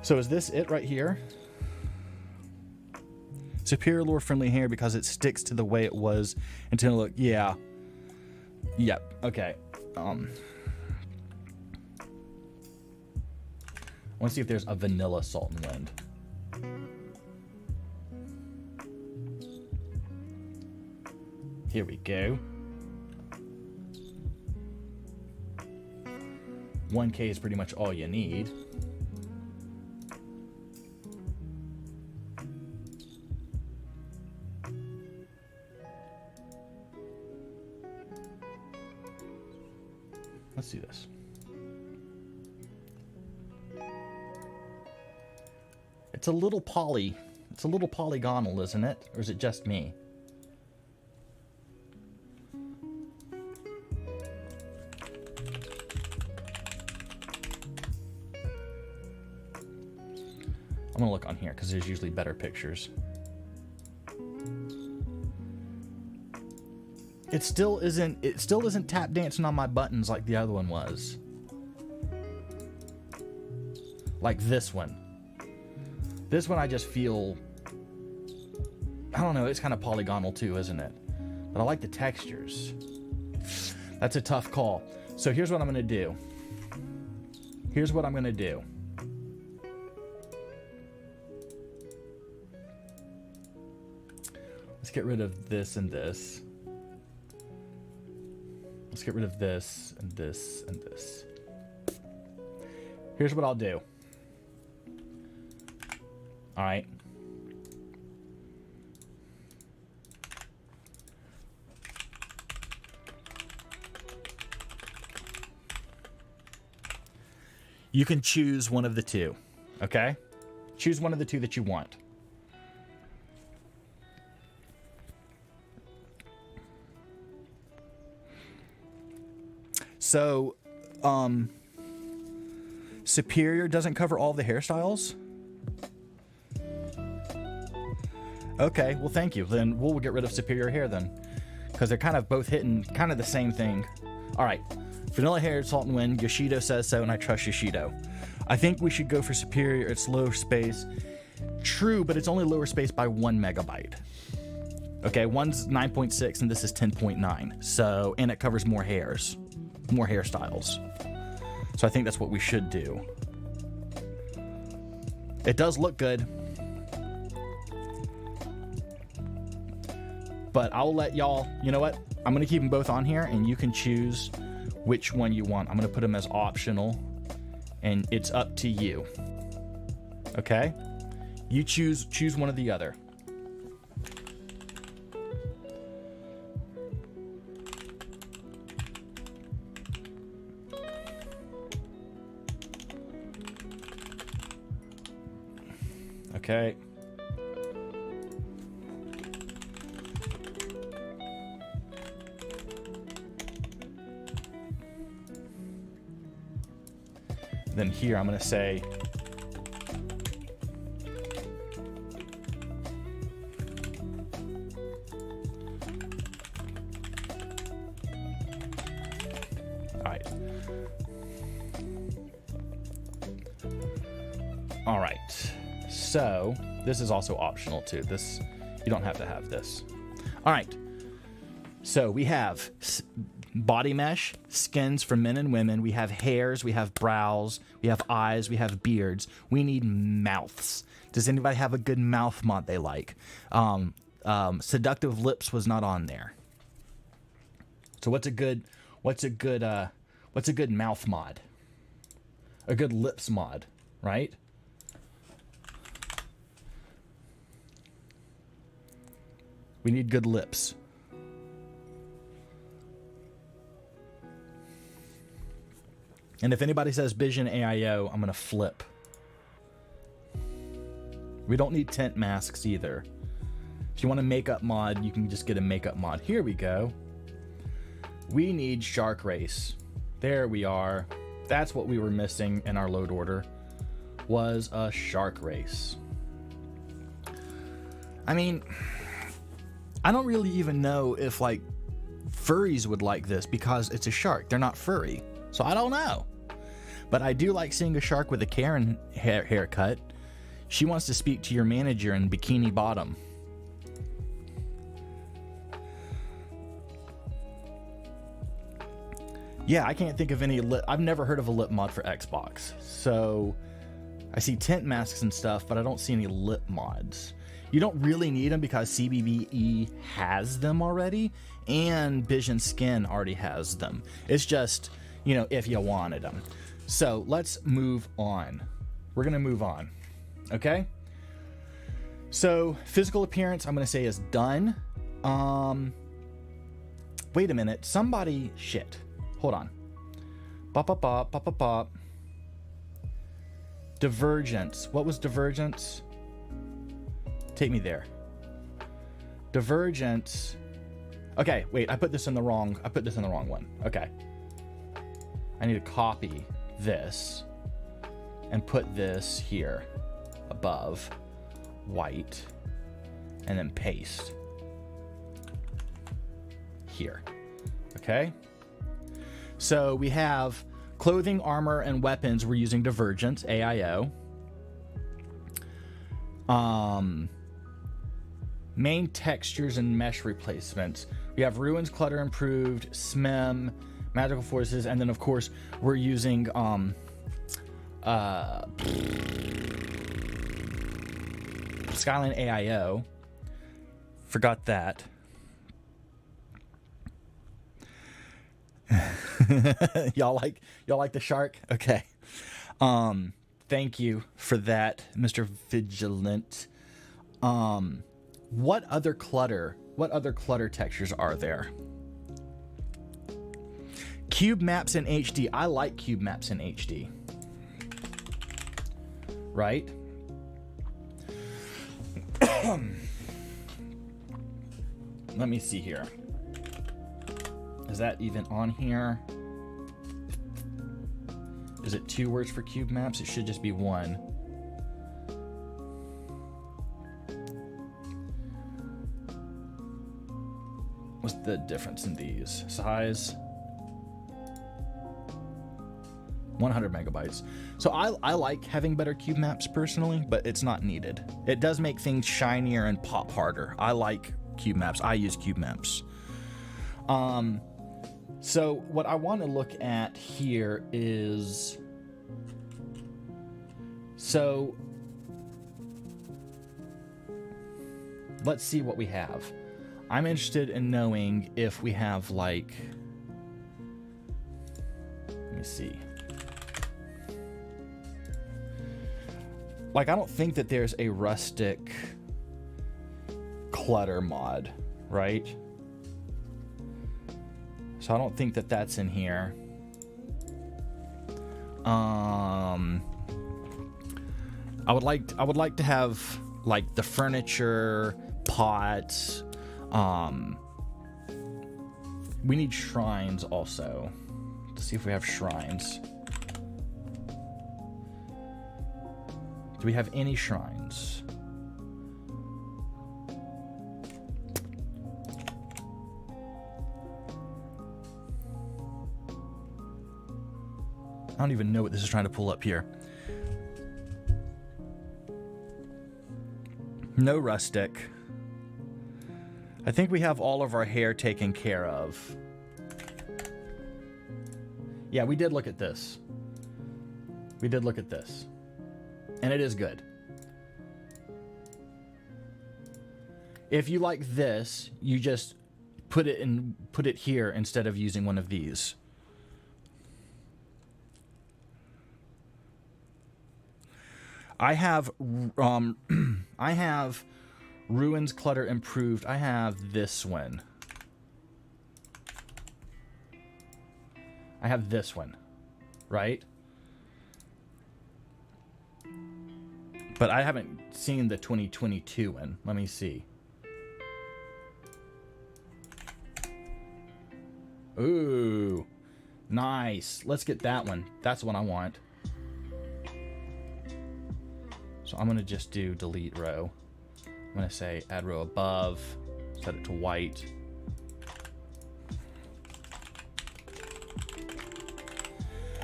So is this it right here? Superior lure friendly hair because it sticks to the way it was until look, yeah. Yep, okay. I want to see if there's a vanilla Salt and Wind. Here we go. 1K is pretty much all you need. Let's do this. It's a little polygonal, isn't it? Or is it just me? I'm gonna look on here because there's usually better pictures. It still isn't tap dancing on my buttons like the other one was. Like this one. This one I just feel, I don't know, it's kind of polygonal too, isn't it? But I like the textures. That's a tough call. So here's what I'm gonna do. Here's what I'm gonna do. Let's get rid of this and this. Let's get rid of this and this and this. Here's what I'll do. All right. You can choose one of the two, okay? Choose one of the two that you want. So, Superior doesn't cover all the hairstyles? Okay, well, thank you. Then we'll get rid of Superior Hair then. Because they're kind of both hitting kind of the same thing. All right. Vanilla Hair, Salt and Wind. Yoshido says so, and I trust Yoshido. I think we should go for Superior. It's lower space. True, but it's only lower space by 1 megabyte. Okay, one's 9.6, and this is 10.9. So, and it covers more hairs. More hairstyles. So I think that's what we should do. It does look good. But I'll let y'all, you know what? I'm going to keep them both on here and you can choose which one you want. I'm going to put them as optional and it's up to you. Okay? You choose one or the other. Okay. Then here I'm going to say All right. So this is also optional too. This, you don't have to have this. All right. So we have body mesh, skins for men and women. We have hairs, we have brows, we have eyes, we have beards. We need mouths. Does anybody have a good mouth mod they like? Seductive lips was not on there. So what's a good mouth mod? A good lips mod, right? We need good lips. And if anybody says Vision AIO, I'm going to flip. We don't need tint masks either. If you want a makeup mod, you can just get a makeup mod. Here we go. We need Shark Race. There we are. That's what we were missing in our load order, was a Shark Race. I mean, I don't really even know if like furries would like this because it's a shark. They're not furry. So I don't know. But I do like seeing a shark with a Karen haircut. She wants to speak to your manager in Bikini Bottom. Yeah, I can't think of any lip. I've never heard of a lip mod for Xbox. So I see tint masks and stuff, but I don't see any lip mods. You don't really need them because CBBE has them already, and Vision Skin already has them. It's just, you know, if you wanted them. So let's move on. We're going to move on. Okay? So physical appearance, I'm going to say is done. Wait a minute. Somebody, shit. Hold on. Bop, bop, bop, bop, bop, bop. Divergence. What was divergence? Take me there. Divergence. Okay, wait, I put this in the wrong one. Okay. I need to copy this and put this here above white and then paste here. Okay? So we have clothing, armor, and weapons. We're using Divergence, AIO. Main textures and mesh replacements. We have Ruins, Clutter Improved, SMEM, Magical Forces, and then of course we're using Skyland AIO. Forgot that. y'all like the shark? Okay. Thank you for that, Mr. Vigilant. What other clutter textures are there? Cube maps in HD. I like cube maps in HD. Right? Let me see here. Is that even on here? Is it 2 words for cube maps? It should just be 1. What's the difference in these? Size? 100 megabytes. So I like having better cube maps personally, but it's not needed. It does make things shinier and pop harder. I like cube maps. I use cube maps. So what I want to look at here is, so let's see what we have. I'm interested in knowing if we have like, let me see. Like, I don't think that there's a rustic clutter mod, right? So I don't think that that's in here. I would like to have like the furniture, pots. We need shrines also. Let's see if we have shrines. Do we have any shrines? I don't even know what this is trying to pull up here. No rustic. I think we have all of our hair taken care of. Yeah, we did look at this. We did look at this. And it is good. If you like this, you just put it here instead of using one of these. I have I have Ruins Clutter Improved. I have this one. I have this one, right? But I haven't seen the 2022 one. Let me see. Ooh, nice. Let's get that one. That's the one I want. So I'm going to just do delete row. I'm going to say add row above, set it to white.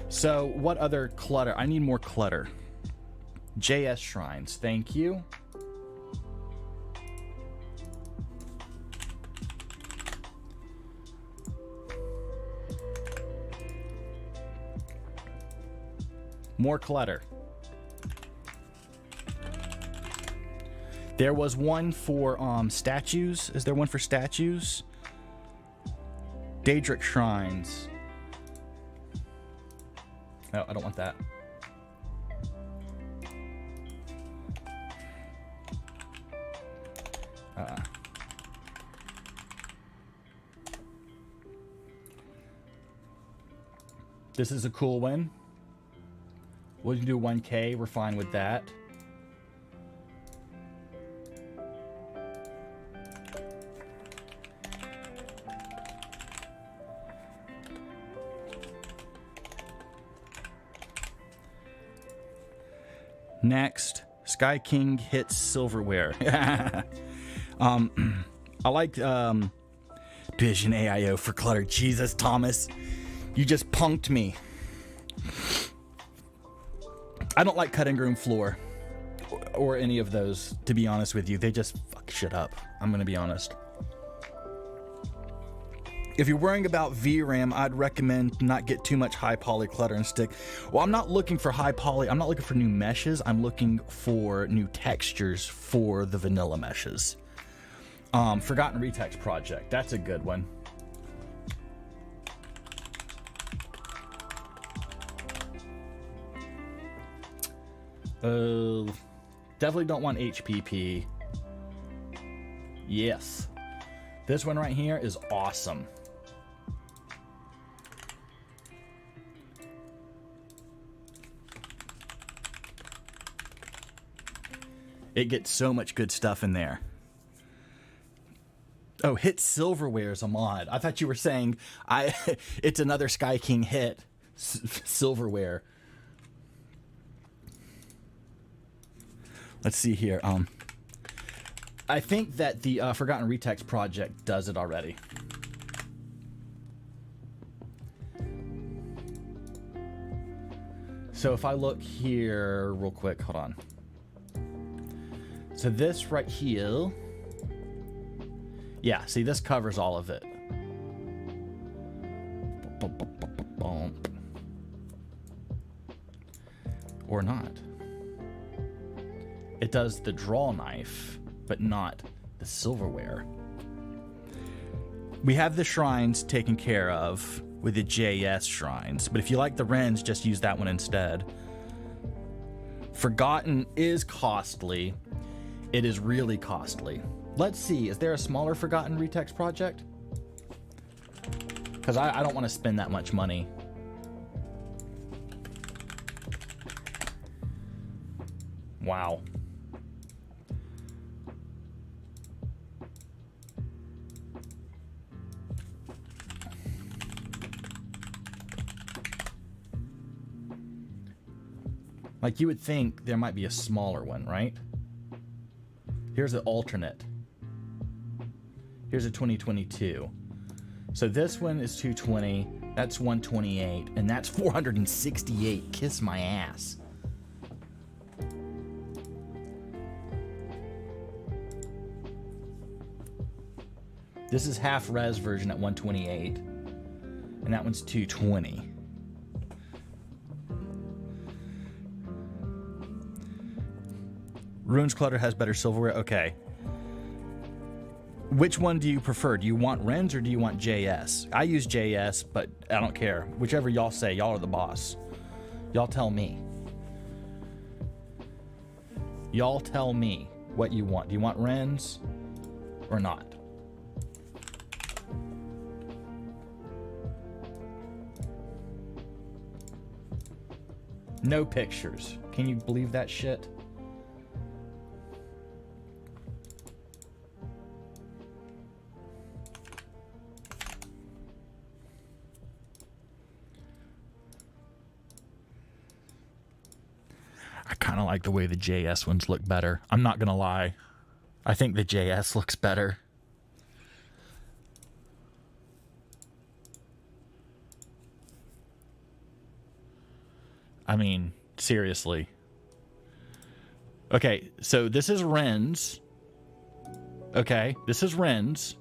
So what other clutter? I need more clutter. JS shrines, thank you. More clutter. There was one for statues. Is there one for statues? Daedric shrines. No, I don't want that. This is a cool one. We'll do 1K. We're fine with that. Next, Sky King hits silverware. I like Vision AIO for clutter. Jesus, Thomas, you just punked me. I don't like cutting room floor or any of those, to be honest with you. They just fuck shit up. I'm gonna be honest. If you're worrying about VRAM, I'd recommend not get too much high poly clutter and stick. Well, I'm not looking for high poly. I'm not looking for new meshes. I'm looking for new textures for the vanilla meshes. Forgotten Retext project. That's a good one. Definitely don't want HPP. Yes. This one right here is awesome. It gets so much good stuff in there. Oh, hit silverware is a mod. I thought you were saying it's another Sky King hit. Silverware. Let's see here. I think that the Forgotten Retext project does it already. So if I look here real quick, hold on. So this right here, yeah, see, this covers all of it. Or not. It does the draw knife, but not the silverware. We have the shrines taken care of with the JS shrines, but if you like the Wrens, just use that one instead. Forgotten is costly. It is really costly. Let's see, is there a smaller Forgotten Retext project? Because I don't want to spend that much money. Wow. Like, you would think there might be a smaller one, right? Here's an alternate. Here's a 2022. So this one is 220, that's 128, and that's 468. Kiss my ass. This is half res version at 128, and that one's 220. Ruins Clutter has better silverware. Okay. Which one do you prefer? Do you want Rens or do you want JS? I use JS, but I don't care. Whichever y'all say, y'all are the boss. Y'all tell me. Y'all tell me what you want. Do you want Rens or not? No pictures. Can you believe that shit? I kind of like the way the JS ones look better. I'm not going to lie. I think the JS looks better. I mean, seriously. Okay, so this is Rens. Okay, this is Rens.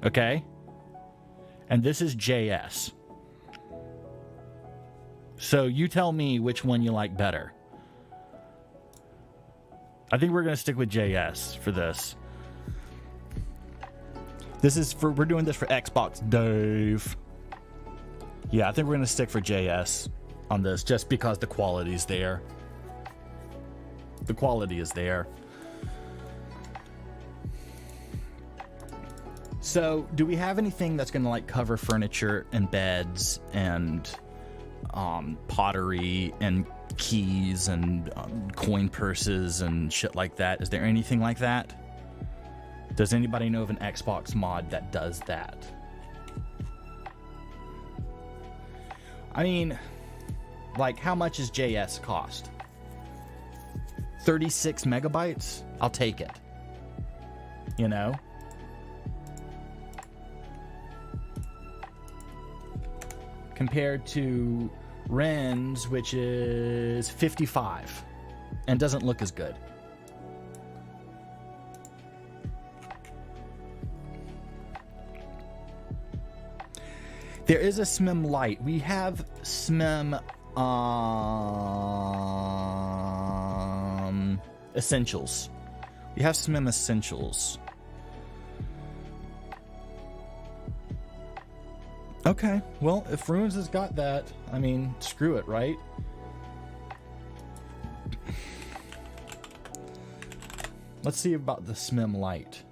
Okay. And this is JS. So you tell me which one you like better. I think we're going to stick with JS for this. We're doing this for Xbox Dave. Yeah, I think we're going to stick for JS on this just because the quality's there. The quality is there. So, do we have anything that's going to like cover furniture and beds and pottery and keys and coin purses and shit like that? Is there anything like that? Does anybody know of an Xbox mod that does that? I mean, like, how much does JS cost? 36 megabytes? I'll take it. You know? Compared to Rens, which is 55 and doesn't look as good. There is a SMIM Lite. We have SMIM Essentials. We have SMIM Essentials. Okay, well, if Ruins has got that, I mean, screw it, right? Let's see about the SMIM Lite.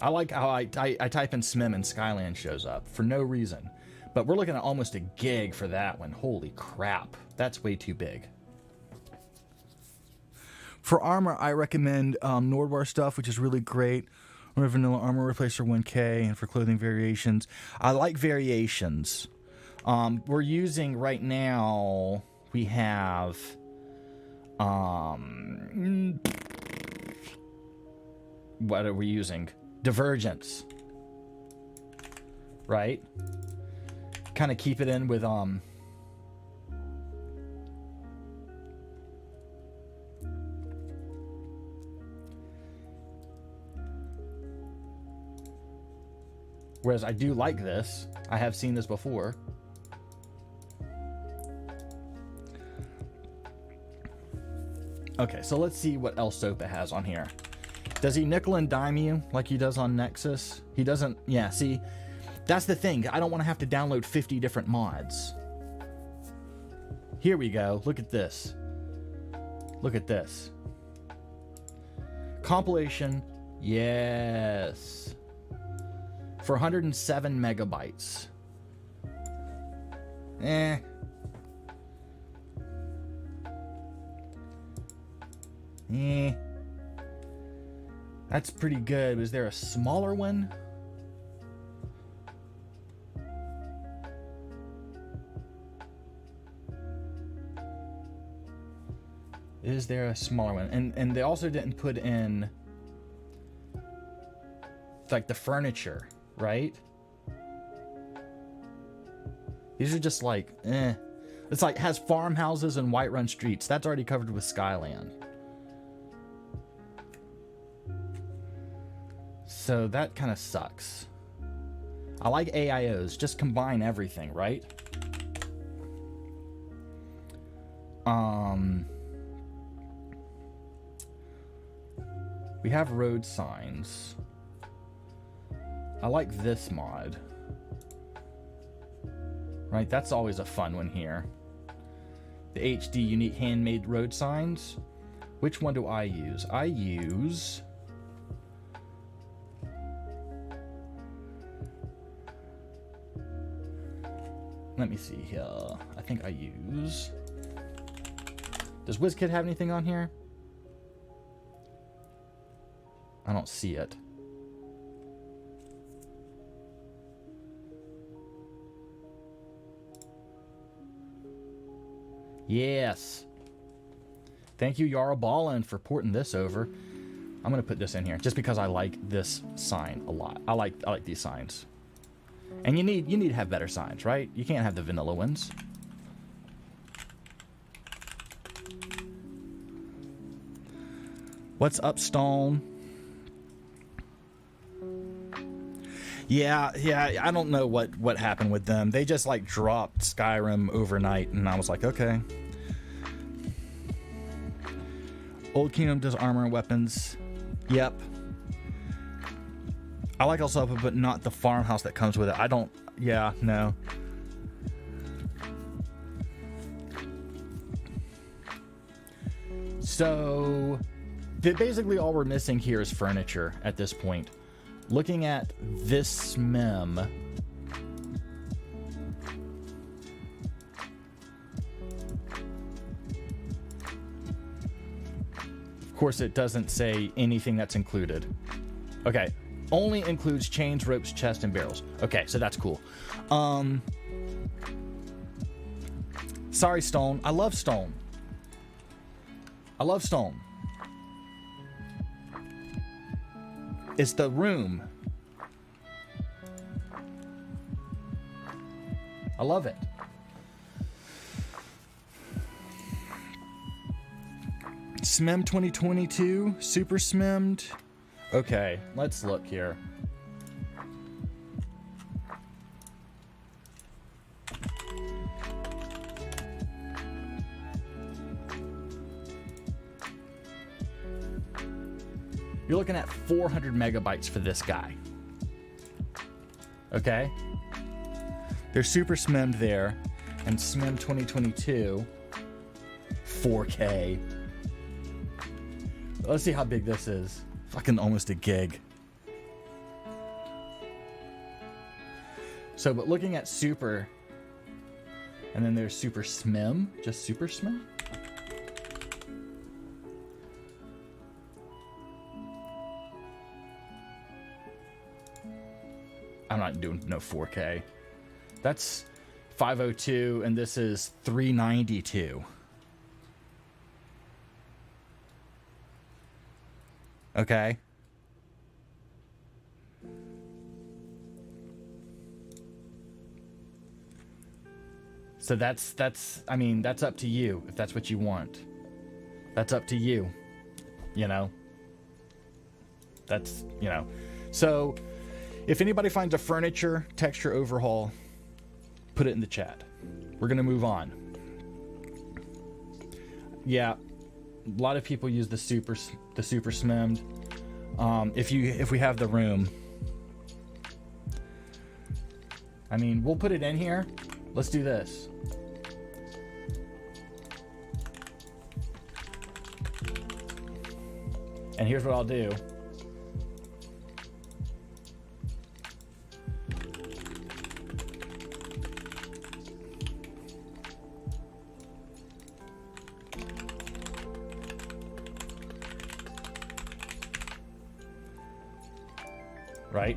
I like how I type in SMIM and Skyland shows up for no reason. But we're looking at almost a gig for that one. Holy crap. That's way too big. For armor, I recommend Nordwar stuff, which is really great. Or vanilla armor replacer 1K, and for clothing variations. I like variations. We're using right now, we have what are we using? Divergence. Right? Kind of keep it in with whereas I do like this. I have seen this before. Okay, so let's see what else Sopa has on here. Does he nickel and dime you like he does on Nexus? He doesn't. Yeah, see, that's the thing. I don't want to have to download 50 different mods. Here we go. Look at this. Look at this. Compilation. Yes. For 107 megabytes. That's pretty good. Was there a smaller one? Is there a smaller one? And they also didn't put in like the furniture, right? These are just like, It's like, has farmhouses and Whiterun streets. That's already covered with Skyland. So that kind of sucks. I like AIOs. Just combine everything, right? We have road signs. I like this mod. Right, that's always a fun one here. The HD unique handmade road signs. Which one do I use? I use... Let me see here. I think I use... Does WizKid have anything on here? I don't see it. Yes. Thank you, Yara Ballin, for porting this over. I'm gonna put this in here just because I like this sign a lot. I like these signs. And you need to have better signs, right? You can't have the vanilla ones. What's up, Stone? Yeah, I don't know what happened with them. They just like dropped Skyrim overnight, and I was like, okay. Old Kingdom does armor and weapons. Yep. I like Alsapa, but not the farmhouse that comes with it. I don't... Yeah, no. So... basically all we're missing here is furniture at this point. Looking at this mem... Of course, it doesn't say anything that's included. Okay. Only includes chains, ropes, chest, and barrels. Okay, so that's cool. Sorry, Stone. I love Stone. I love Stone. It's the room. I love it. SMEM 2022, super SMEMmed. Okay, let's look here. You're looking at 400 megabytes for this guy. Okay? They're super SMEMmed there. And SMEM 2022, 4K. Let's see how big this is. Fucking almost a gig. So, but looking at super, and then there's super SMEM, just super SMEM. I'm not doing no 4K. That's 502, and this is 392. Okay. So that's I mean, that's up to you if that's what you want. That's up to you. You know. That's, you know. So if anybody finds a furniture texture overhaul, put it in the chat. We're going to move on. Yeah. A lot of people use the super SMEMmed. If we have the room, I mean, we'll put it in here. Let's do this. And here's what I'll do. Right?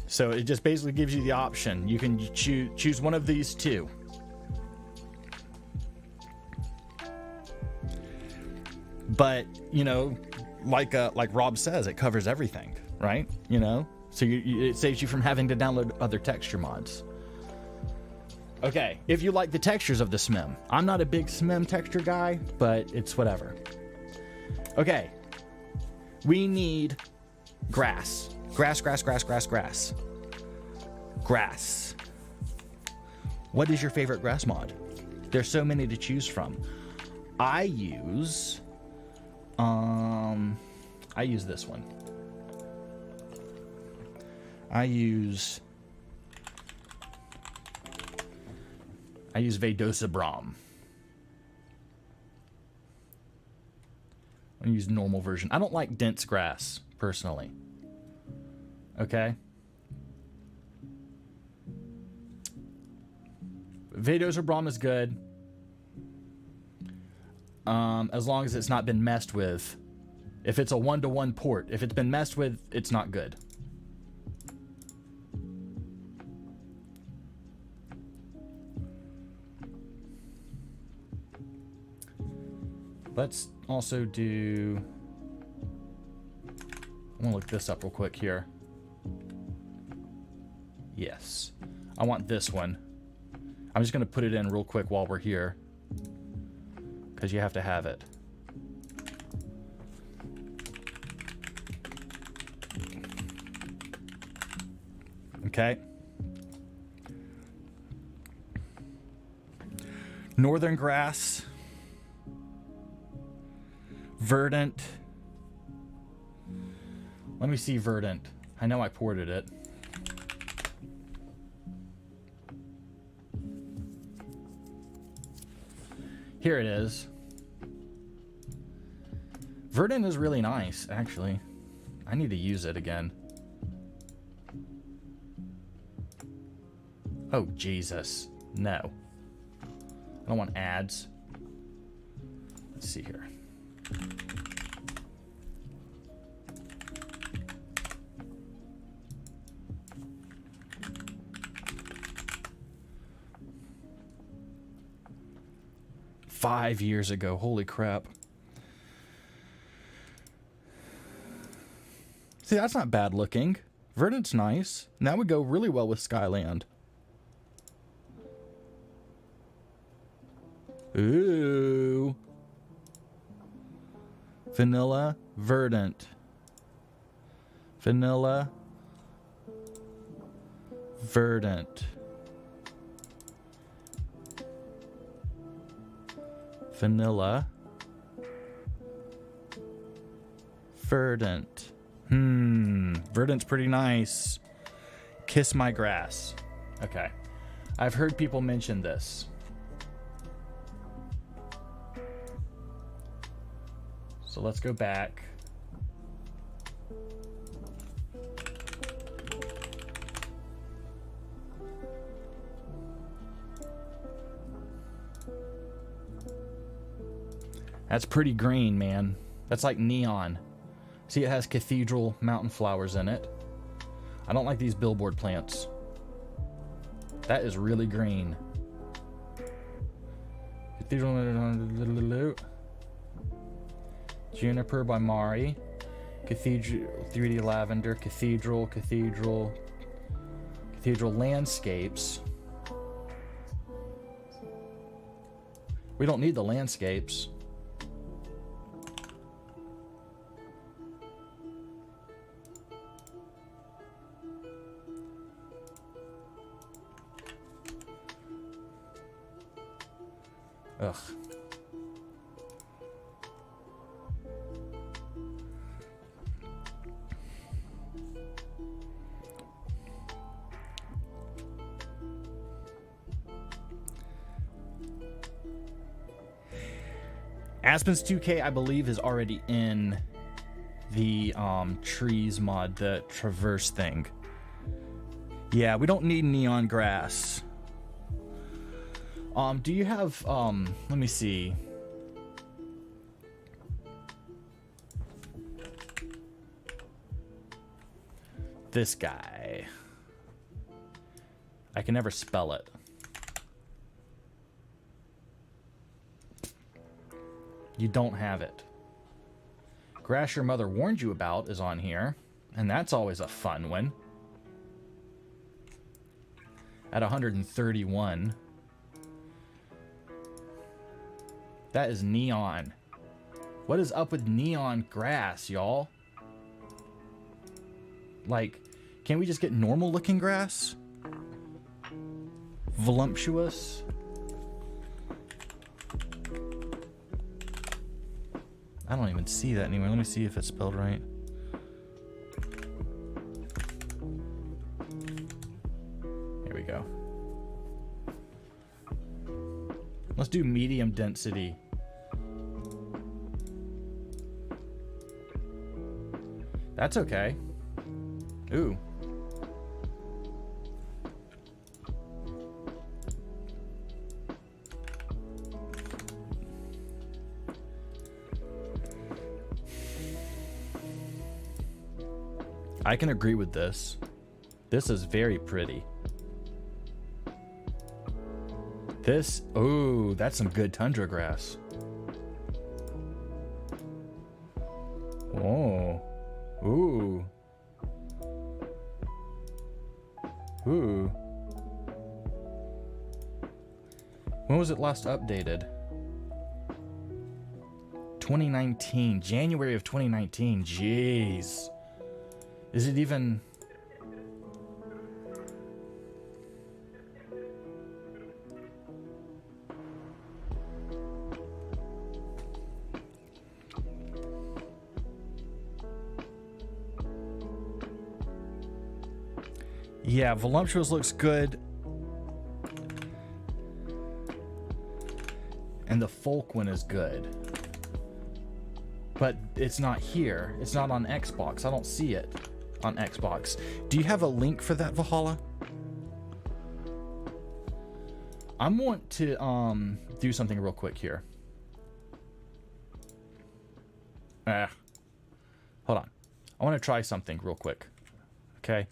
So it just basically gives you the option. You can choose one of these two. But, you know, like Rob says, it covers everything, right? You know? So it saves you from having to download other texture mods. Okay, if you like the textures of the SMEM. I'm not a big SMEM texture guy, but it's whatever. Okay. We need grass. Grass, grass, grass, grass, grass. Grass. What is your favorite grass mod? There's so many to choose from. I use this one. I use Vedosa Brahm. I use normal version. I don't like dense grass, personally. Okay? Vedosa Brahm is good. As long as it's not been messed with. If it's a 1-to-1 port, if it's been messed with, it's not good. Let's also do... I'm gonna look this up real quick here. Yes. I want this one. I'm just gonna put it in real quick while we're here, because you have to have it. Okay. Northern grass. Verdant. Let me see Verdant. I know I ported it. Here it is. Verdant is really nice, actually. I need to use it again. Oh, Jesus. No. I don't want ads. Let's see here. Five years ago. Holy crap. See, that's not bad looking. Verdant's nice. And that would go really well with Skyland. Ooh. Vanilla, Verdant. Vanilla, Verdant. Vanilla, Verdant. Verdant's pretty nice. Kiss my grass. Okay. I've heard people mention this. So let's go back. That's pretty green, man. That's like neon. See, it has cathedral mountain flowers in it. I don't like these billboard plants. That is really green. Cathedral. Juniper by Mari. Cathedral 3D lavender. Cathedral landscapes. We don't need the landscapes. Ugh. Aspen's 2K, I believe, is already in the trees mod, the traverse thing. Yeah, we don't need neon grass. Do you have, let me see. This guy. I can never spell it. You don't have it. Grass Your Mother Warned You About is on here, and that's always a fun one. At 131. That is neon. What is up with neon grass, y'all? Like, can't we just get normal looking grass? Voluptuous. I don't even see that anywhere. Let me see if it's spelled right. Here we go. Let's do medium density. That's okay. Ooh. I can agree with this. This is very pretty. This, ooh, that's some good tundra grass. Oh, ooh. Ooh. When was it last updated? 2019, January of 2019, jeez. Is it even... Yeah, voluptuous looks good. And the folk one is good. But it's not here. It's not on Xbox. I don't see it on Xbox. Do you have a link for that, Valhalla? I want to do something real quick here. Hold on. I want to try something real quick. Okay.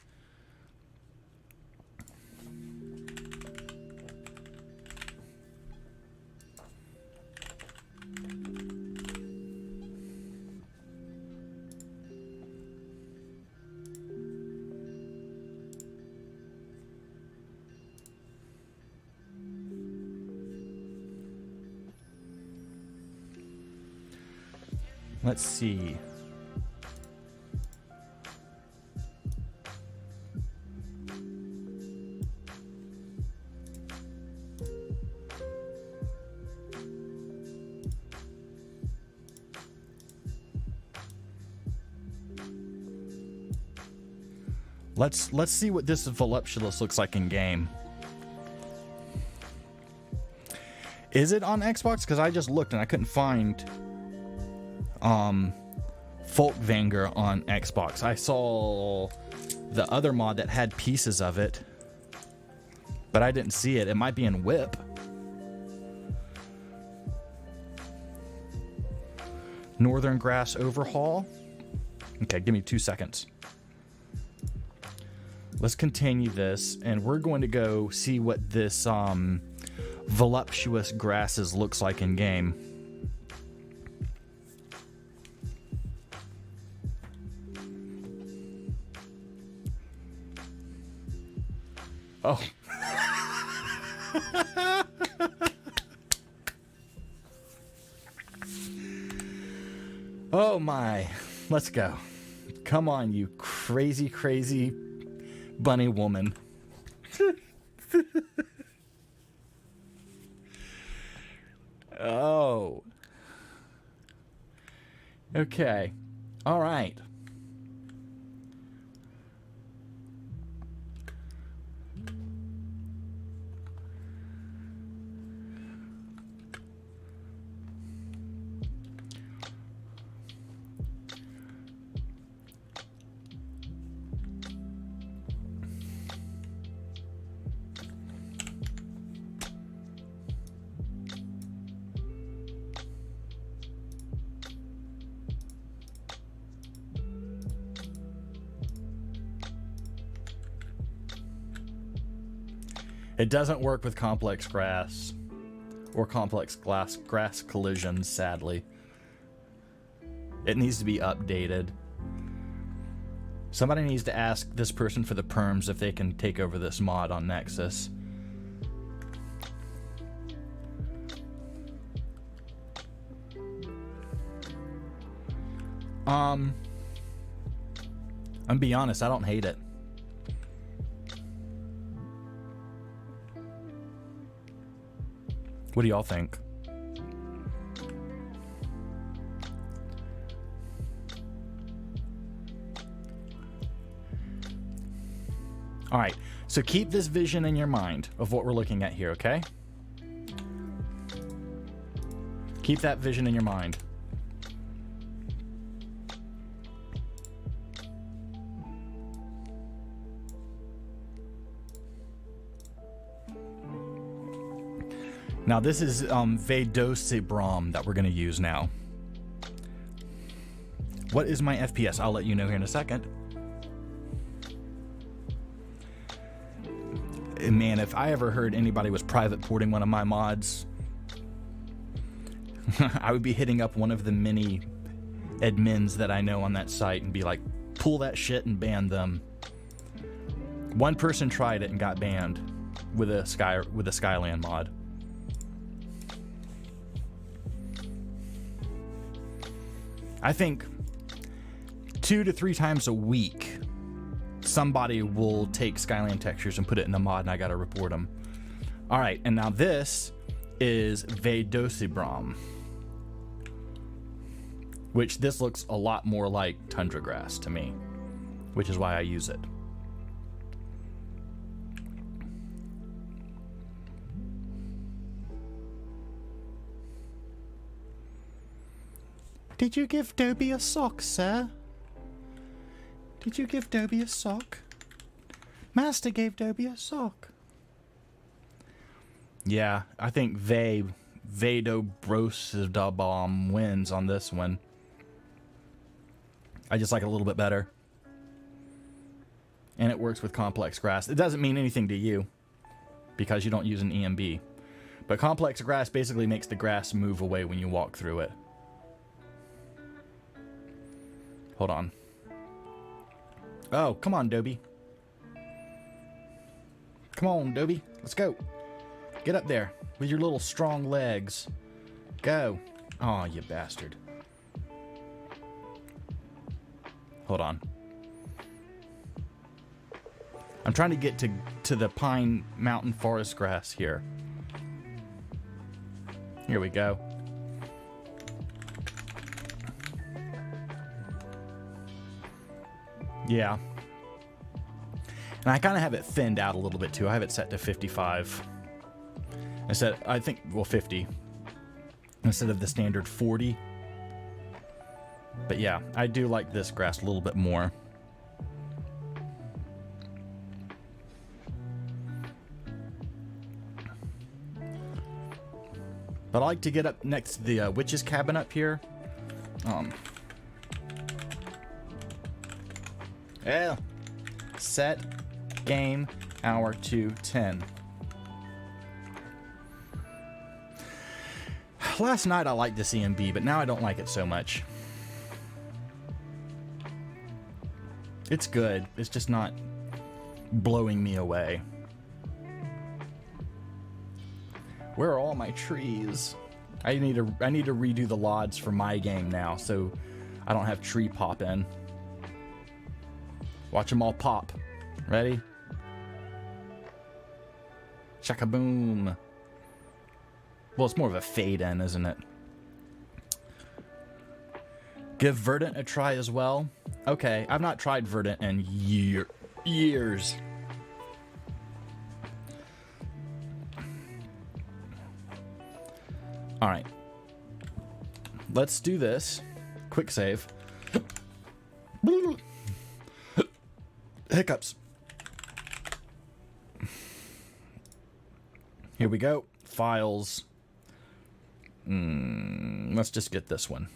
Let's see. Let's see what this voluptuous looks like in game. Is it on Xbox? Because I just looked and I couldn't find Folkvanger on Xbox. I saw the other mod that had pieces of it, but I didn't see it. It might be in Whip. Northern Grass Overhaul. Okay, give me 2 seconds. Let's continue this, and we're going to go see what this voluptuous grasses looks like in game. Oh. Oh my. Let's go. Come on, you crazy, crazy bunny woman. Oh. Okay. All right. It doesn't work with complex grass or complex grass collisions, sadly. It needs to be updated. Somebody needs to ask this person for the perms if they can take over this mod on Nexus. I'm gonna be honest, I don't hate it. What do y'all think? All right, so keep this vision in your mind of what we're looking at here, okay? Keep that vision in your mind. Now this is Vedosibram that we're going to use now. What is my FPS? I'll let you know here in a second. Man, if I ever heard anybody was private porting one of my mods, I would be hitting up one of the many admins that I know on that site and be like, pull that shit and ban them. One person tried it and got banned with a Skyland mod. I think 2 to 3 times a week, somebody will take Skyland textures and put it in a mod, and I gotta report them. All right, and now this is Vedosibram, which this looks a lot more like tundra grass to me, which is why I use it. Did you give Dobie a sock, sir? Did you give Dobie a sock? Master gave Dobie a sock. Yeah, I think Vedobrosidabom wins on this one. I just like it a little bit better. And it works with complex grass. It doesn't mean anything to you because you don't use an EMB. But complex grass basically makes the grass move away when you walk through it. Hold on. Oh, come on, Dobie. Come on, Dobie. Let's go. Get up there with your little strong legs. Go. Oh, you bastard. Hold on. I'm trying to get to the pine mountain forest grass here. Here we go. Yeah. And I kind of have it thinned out a little bit too. I have it set to 55. Instead, I think, well, 50. Instead of the standard 40. But yeah, I do like this grass a little bit more. But I like to get up next to the witch's cabin up here. Yeah. Set game hour 2:10. Last night I liked the CMB, but now I don't like it so much. It's good. It's just not blowing me away. Where are all my trees? I need to redo the LODs for my game now, so I don't have tree pop in. Watch them all pop. Ready? Shaka-boom. Well, it's more of a fade in, isn't it? Give Verdant a try as well. Okay, I've not tried Verdant in years. All right. Let's do this. Quick save. Hiccups. Here we go. Files. Let's just get this one.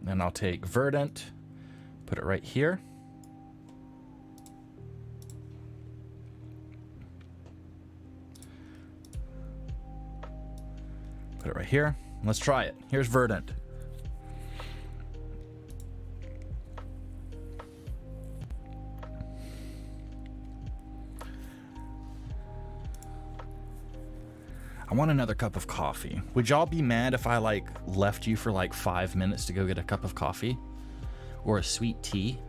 Then I'll take Verdant, put it right here. Put it right here. Let's try it. Here's Verdant. I I want another cup of coffee. Would y'all be mad if I like left you for like 5 minutes to go get a cup of coffee? Or a sweet tea?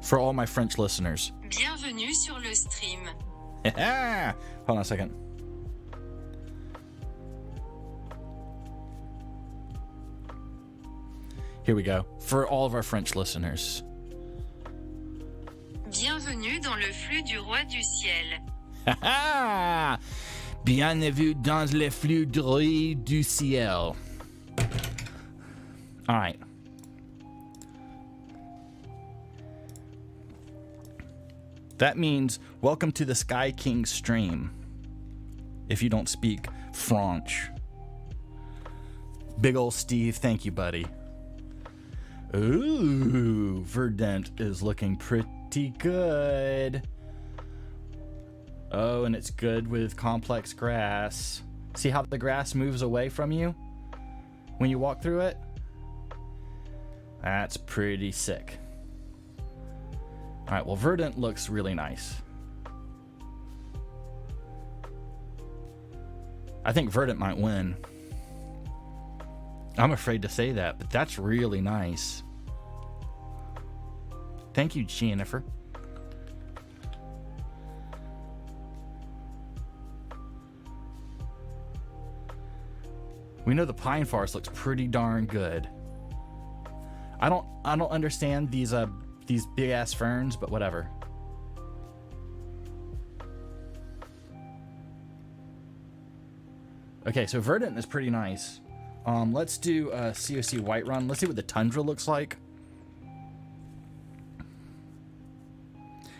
For all my French listeners. Bienvenue sur le stream. Hold on a second. Here we go. For all of our French listeners. Bienvenue dans le flux du roi du ciel. Bienvenue dans le flux du roi du ciel. All right. That means welcome to the Sky King stream. If you don't speak French. Big ol' Steve, thank you, buddy. Ooh, Verdant is looking pretty good. Oh, and it's good with complex grass. See how the grass moves away from you when you walk through it? That's pretty sick. All right, well, Verdant looks really nice. I think Verdant might win. I'm afraid to say that, but that's really nice. Thank you, Jennifer. We know the pine forest looks pretty darn good. I don't understand these big ass ferns, but whatever. Okay, so Verdant is pretty nice. Let's do COC Whiterun. Let's see what the tundra looks like.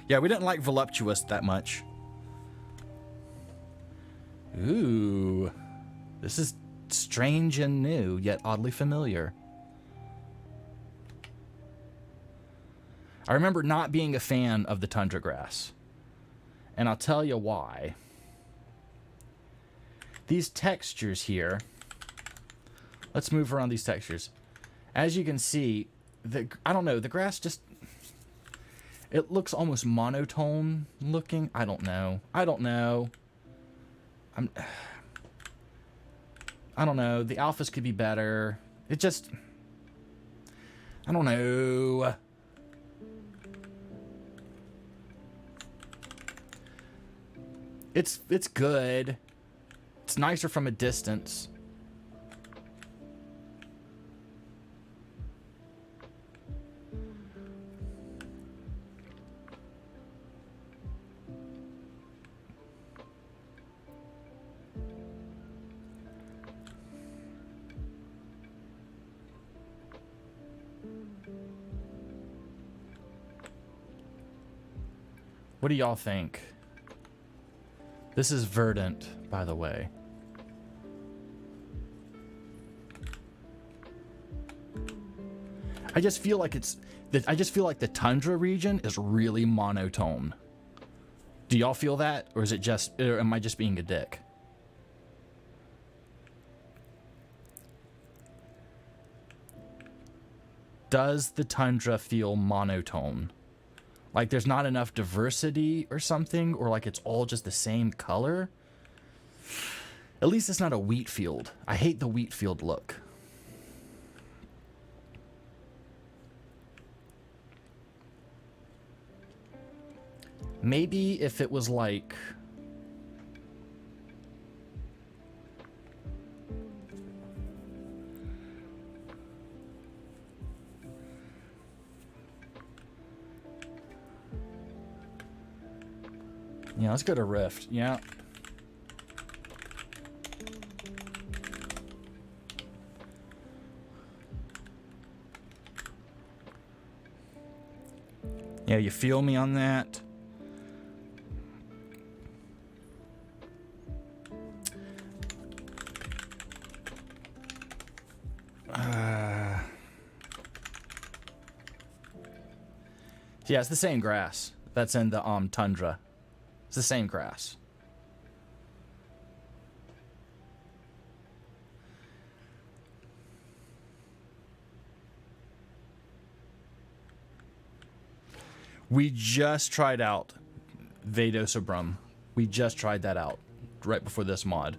Yeah, we didn't like Voluptuous that much. Ooh. This is strange and new, yet oddly familiar. I remember not being a fan of the tundra grass. And I'll tell you why. These textures here. Let's move around these textures. As you can see, I don't know, the grass just... It looks almost monotone looking. I don't know. I don't know. The alphas could be better. It just... I don't know. It's good. It's nicer from a distance. What do y'all think? This is Verdant, by the way. I just feel like the tundra region is really monotone. Do y'all feel that, or am I just being a dick? Does the tundra feel monotone? Like there's not enough diversity or something, or like it's all just the same color? At least it's not a wheat field. I hate the wheat field look. Maybe if it was like... Yeah, let's go to Rift. Yeah. Yeah, you feel me on that? Yeah, it's the same grass that's in the tundra. It's the same grass. We just tried out Vadosabrum. We just tried that out right before this mod.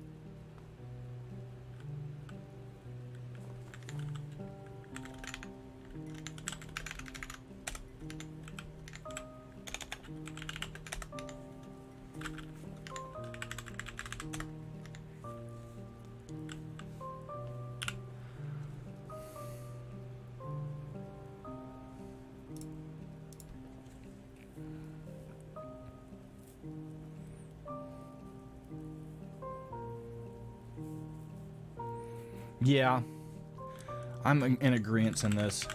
Yeah, I'm in agreement in this.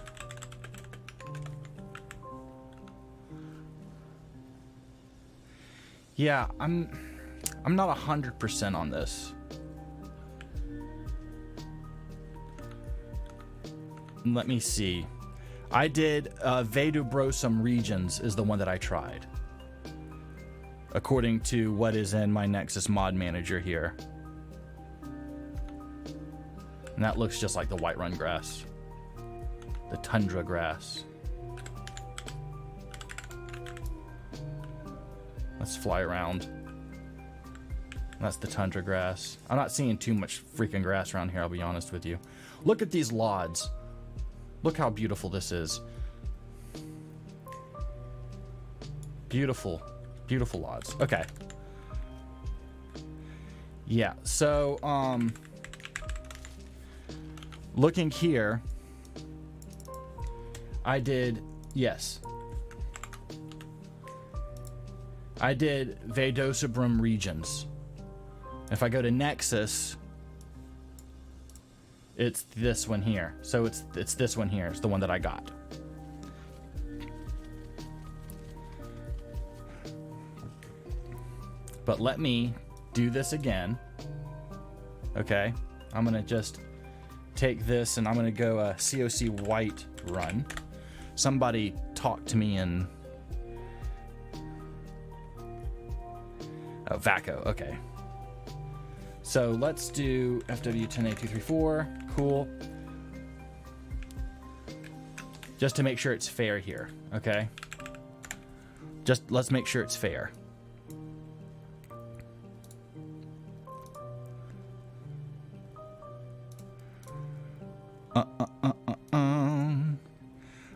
Yeah, I'm not 100% on this. Let me see. I did Vadobrosum regions is the one that I tried, according to what is in my Nexus mod manager here. And that looks just like the Whiterun grass. The tundra grass. Let's fly around. That's the tundra grass. I'm not seeing too much freaking grass around here, I'll be honest with you. Look at these lods. Look how beautiful this is. Beautiful. Beautiful lods. Okay. Yeah, so, looking here, I did, yes. I did Vadosabrum regions. If I go to Nexus, it's this one here. So it's this one here. It's the one that I got. But let me do this again. Okay. I'm going to just take this and I'm going to go COC Whiterun. Somebody talk to me in... Oh, VACO. Okay. So let's do FW10A234. Cool. Just to make sure it's fair here. Okay. Just let's make sure it's fair.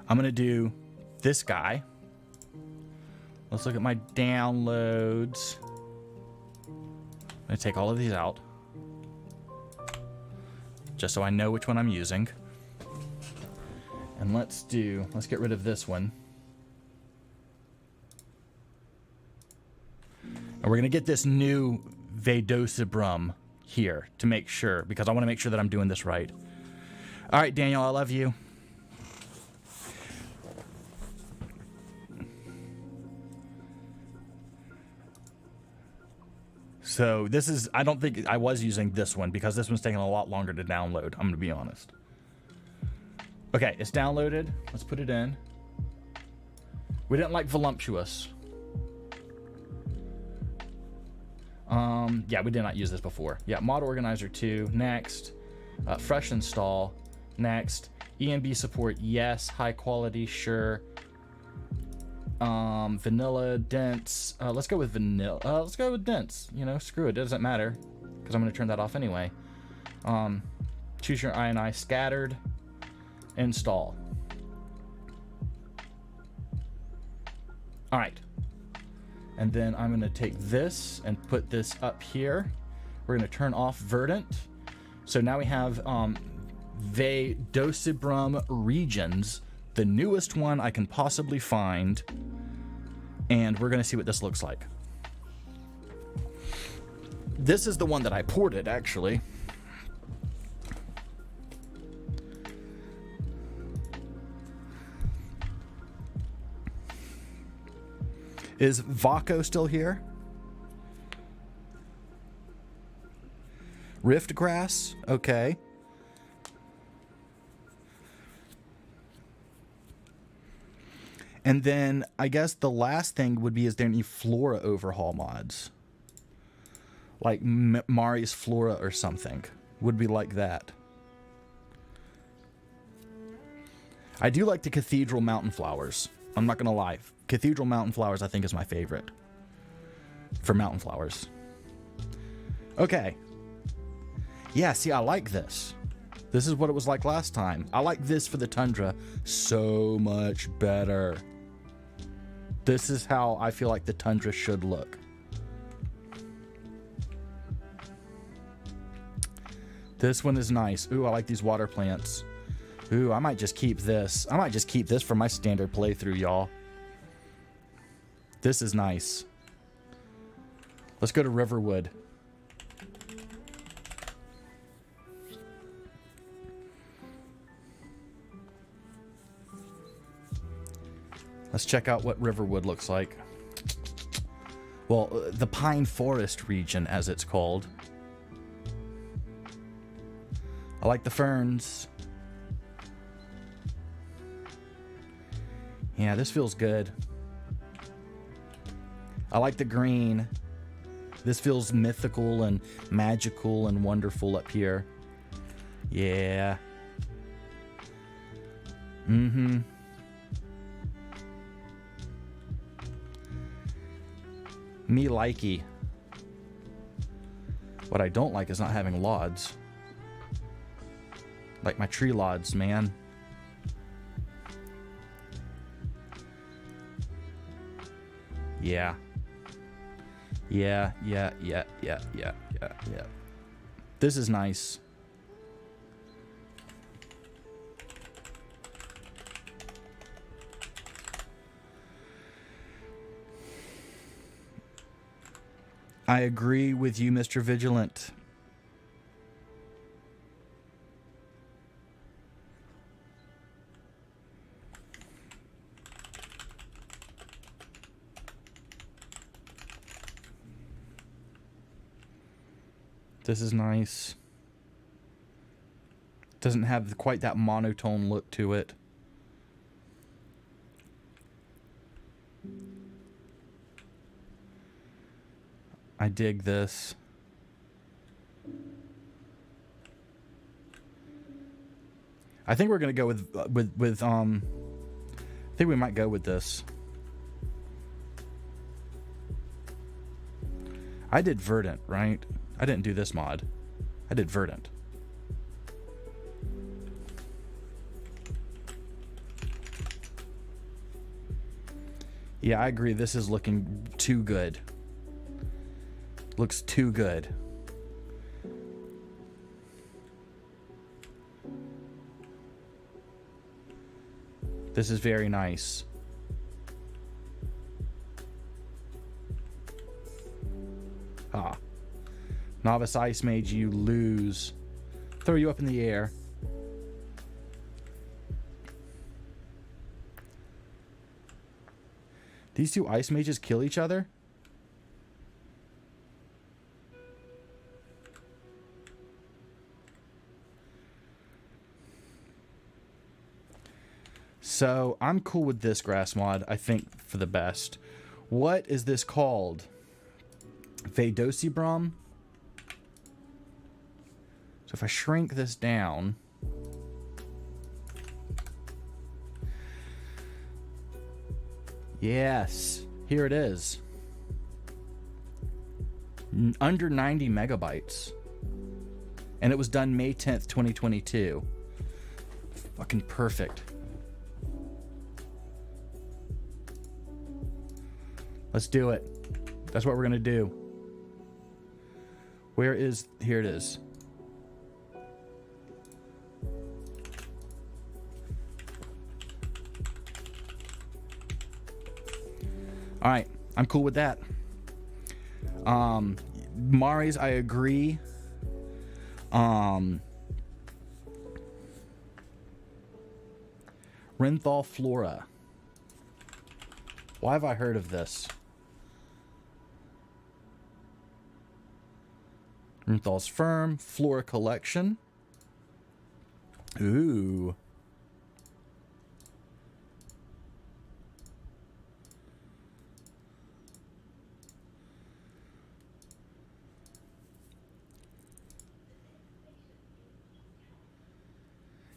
I'm gonna do this guy. Let's look at my downloads. I'm gonna take all of these out, just so I know which one I'm using. And let's get rid of this one. And we're gonna get this new Vadosabrum here to make sure, because I want to make sure that I'm doing this right. All right, Daniel, I love you. So this is, I don't think I was using this one because this one's taking a lot longer to download. I'm going to be honest. Okay, it's downloaded. Let's put it in. We didn't like voluptuous. Yeah, we did not use this before. Yeah, mod organizer 2. Next. Fresh install. Next. EMB support, yes. High quality, sure. Vanilla, dense. Let's go with vanilla. Let's go with dense. You know, screw it. It doesn't matter because I'm going to turn that off anyway. Choose your INI scattered. Install. All right. And then I'm going to take this and put this up here. We're going to turn off Verdant. So now we have Vadosabrum regions, the newest one I can possibly find. And we're going to see what this looks like. This is the one that I ported, actually. Is Vaco still here? Riftgrass? Okay. And then I guess the last thing would be, is there any flora overhaul mods? Like Mari's Flora or something. Would be like that. I do like the Cathedral Mountain Flowers. I'm not going to lie. Cathedral Mountain Flowers I think is my favorite. for mountain flowers. Okay. Yeah, see, I like this. This is what it was like last time. I like this for the tundra so much better. This is how I feel like the tundra should look. This one is nice. Ooh, I like these water plants. Ooh, I might just keep this. I might just keep this for my standard playthrough, y'all. This is nice. Let's go to Riverwood. Let's check out what Riverwood looks like. Well, the Pine Forest region, as it's called. I like the ferns. Yeah, this feels good. I like the green. This feels mythical and magical and wonderful up here. Yeah. Mm-hmm. Me likey. What I don't like is not having lods. Like my tree lods, man. Yeah. Yeah. This is nice. I agree with you, Mr. Vigilant. This is nice. Doesn't have quite that monotone look to it. I dig this. I think we're gonna go with I think we might go with this. I did Verdant, right? I didn't do this mod. I did Verdant. Yeah, I agree. This is looking too good. Looks too good. This is very nice. Ah. Novice Ice Mage, you lose. Throw you up in the air. These two Ice Mages kill each other? So, I'm cool with this grass mod, I think, for the best. What is this called? Vadosibrom? So if I shrink this down... Yes, here it is. Under 90 megabytes. And it was done May 10th, 2022. Fucking perfect. Let's do it. That's what we're gonna do. Where is... Here it is. Alright, I'm cool with that. Maris, I agree. Renthal Flora. Why have I heard of this? Renthal's Firm, Flora Collection. Ooh.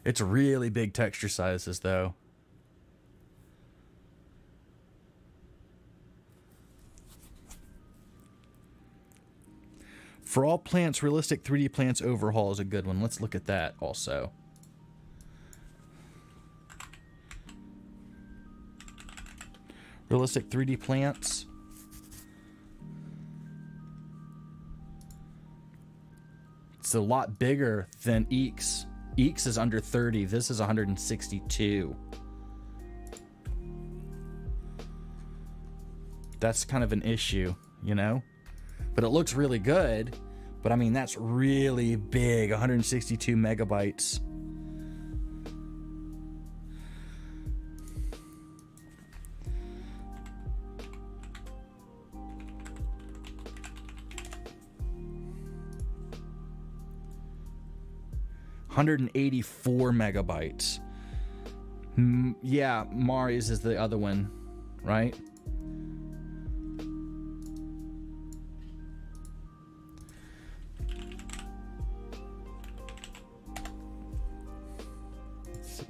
It's really big texture sizes, though. For all plants, realistic 3D plants overhaul is a good one. Let's look at that also. Realistic 3D plants. It's a lot bigger than Eeks. Eeks is under 30. This is 162. That's kind of an issue, you know? But it looks really good. But I mean, that's really big. 162 megabytes. $184 megabytes. Yeah, Mari's is the other one, right? Let's see.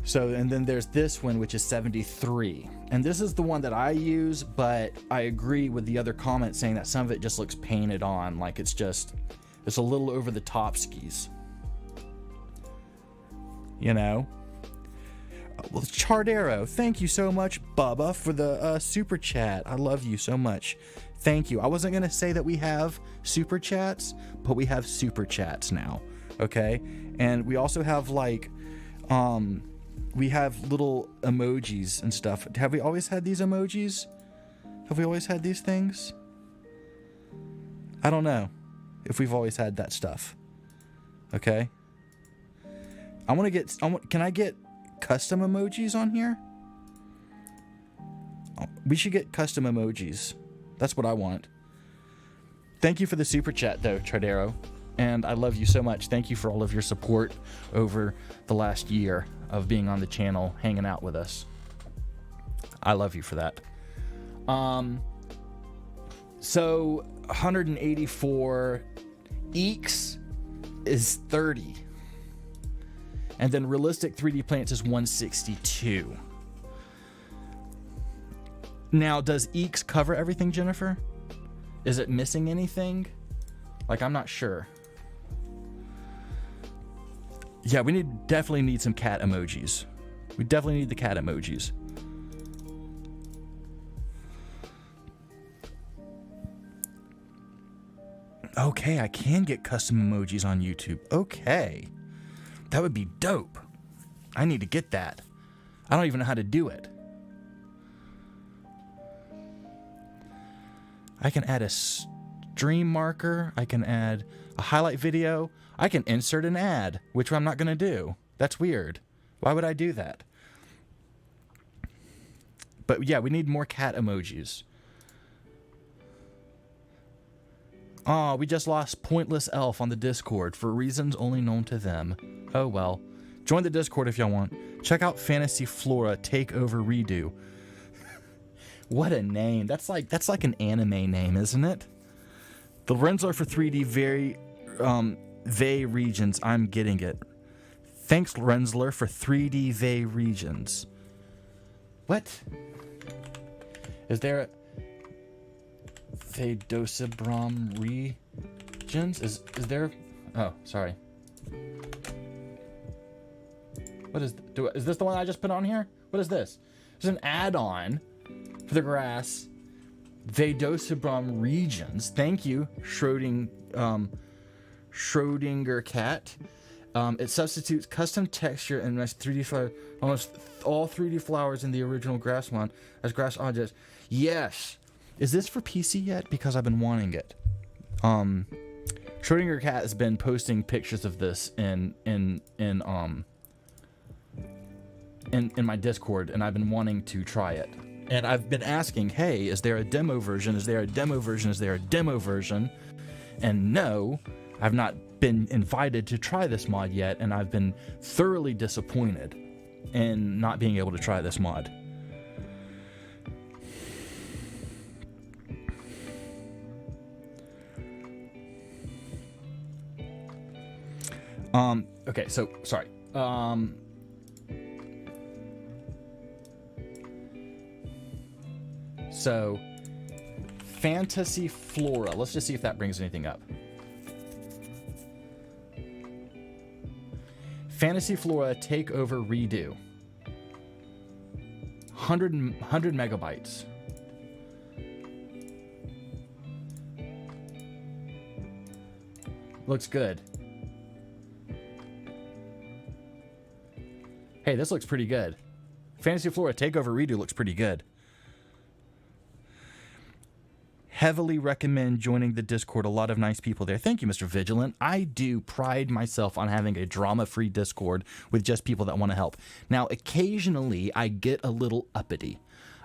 So, and then there's this one, which is 73. And this is the one that I use, but I agree with the other comment saying that some of it just looks painted on. Like it's a little over the top skis. You know? Well, Chardero, thank you so much, Bubba, for the super chat. I love you so much. Thank you. I wasn't going to say that we have super chats, but we have super chats now. Okay? And we also have like, we have little emojis and stuff. Have we always had these emojis? Have we always had these things? I don't know if we've always had that stuff. Okay. Can I get custom emojis on here? We should get custom emojis. That's what I want. Thank you for the super chat though, Tradero. And I love you so much. Thank you for all of your support over the last year of being on the channel, hanging out with us. I love you for that. So 184 Eeks is 30. And then realistic 3D plants is 162. Now, does Eeks cover everything, Jennifer? Is it missing anything? Like, I'm not sure. Yeah, we definitely need some cat emojis. We definitely need the cat emojis. Okay, I can get custom emojis on YouTube. Okay. That would be dope. I need to get that. I don't even know how to do it. I can add a stream marker. I can add a highlight video. I can insert an ad, which I'm not going to do. That's weird. Why would I do that? But yeah, we need more cat emojis. Oh, we just lost Pointless Elf on the Discord for reasons only known to them. Oh well. Join the Discord if y'all want. Check out Fantasy Flora Takeover Redo. What a name. That's like an anime name, isn't it? The Rensler for 3D Vey regions. I'm getting it. Thanks, Rensler, for 3D Vey regions. What? Is there a Thedosibram regions? Is there? Oh, sorry. What is this the one I just put on here? What is this? There's an add-on for the grass. Thedosibram regions. Thank you, Schrodinger cat. It substitutes custom texture and nice 3D flower, almost all 3D flowers in the original grass one as grass objects. Yes. Is this for PC yet? Because I've been wanting it. Schrodinger cat has been posting pictures of this in my Discord, and I've been wanting to try it. And I've been asking, hey, is there a demo version? Is there a demo version? Is there a demo version? And no, I've not been invited to try this mod yet, and I've been thoroughly disappointed in not being able to try this mod. Okay, so, sorry. So, Fantasy Flora. Let's just see if that brings anything up. Fantasy Flora Takeover Redo. 100 megabytes. Looks good. Hey, this looks pretty good. Fantasy Flora Takeover Redo looks pretty good. Heavily recommend joining the Discord. A lot of nice people there. Thank you, Mr. Vigilant. I do pride myself on having a drama-free Discord with just people that want to help. Now, occasionally, I get a little uppity.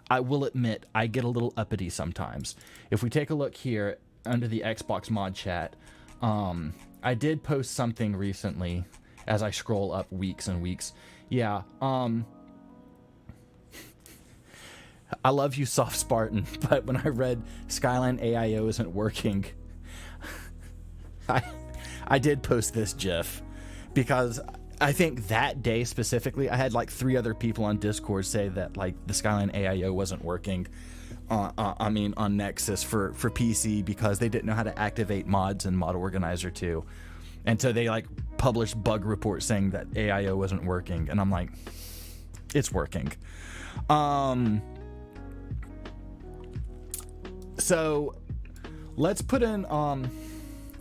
I will admit, I get a little uppity sometimes. If we take a look here under the Xbox mod chat, I did post something recently as I scroll up weeks and weeks. Yeah, I love you, Soft Spartan, but when I read Skyland AIO isn't working, I did post this GIF because I think that day specifically, I had like 3 other people on Discord say that like the Skyland AIO wasn't working. On Nexus for PC because they didn't know how to activate mods in Mod Organizer 2. And so they like published bug reports saying that AIO wasn't working. And I'm like, it's working. So let's put in,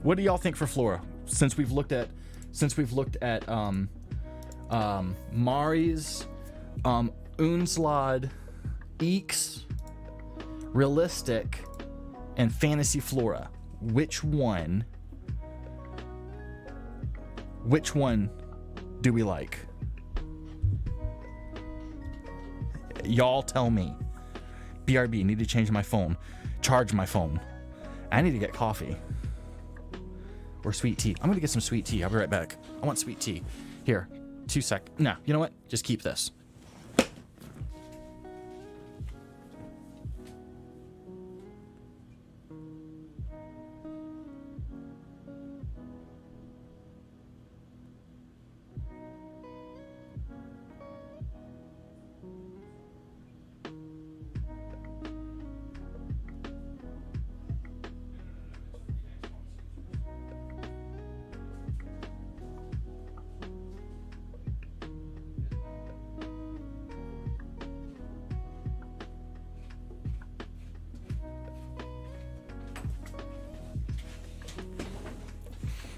what do y'all think for Flora? Since we've looked at Mari's, Unslad, Eeks, Realistic, and Fantasy Flora. Which one do we like? Y'all tell me. BRB, need to change my phone. Charge my phone. I need to get coffee. Or sweet tea. I'm gonna get some sweet tea. I'll be right back. I want sweet tea. Here, 2 sec. No, you know what? Just keep this.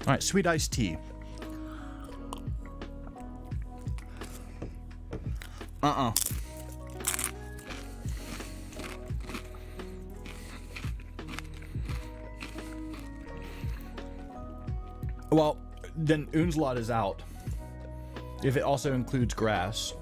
All right, sweet iced tea. Well, then Unslot is out. If it also includes grass.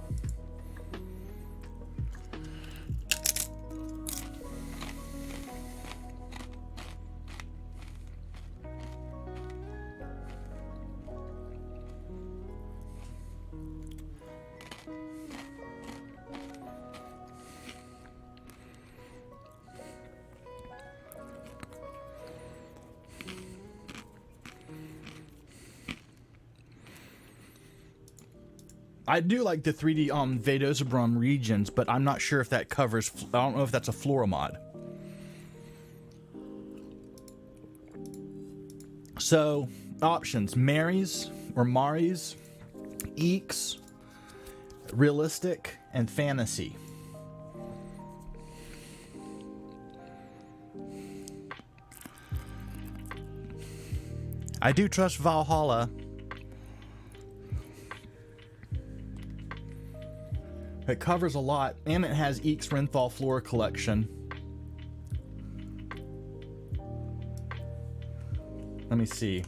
I do like the 3D Vadosabrum regions, but I'm not sure if that covers. I don't know if that's a Flora mod. So options: Mary's or Mari's, Eeks, Realistic, and Fantasy. I do trust Valhalla. It covers a lot, and it has Eeks Renthal Flora collection. Let me see.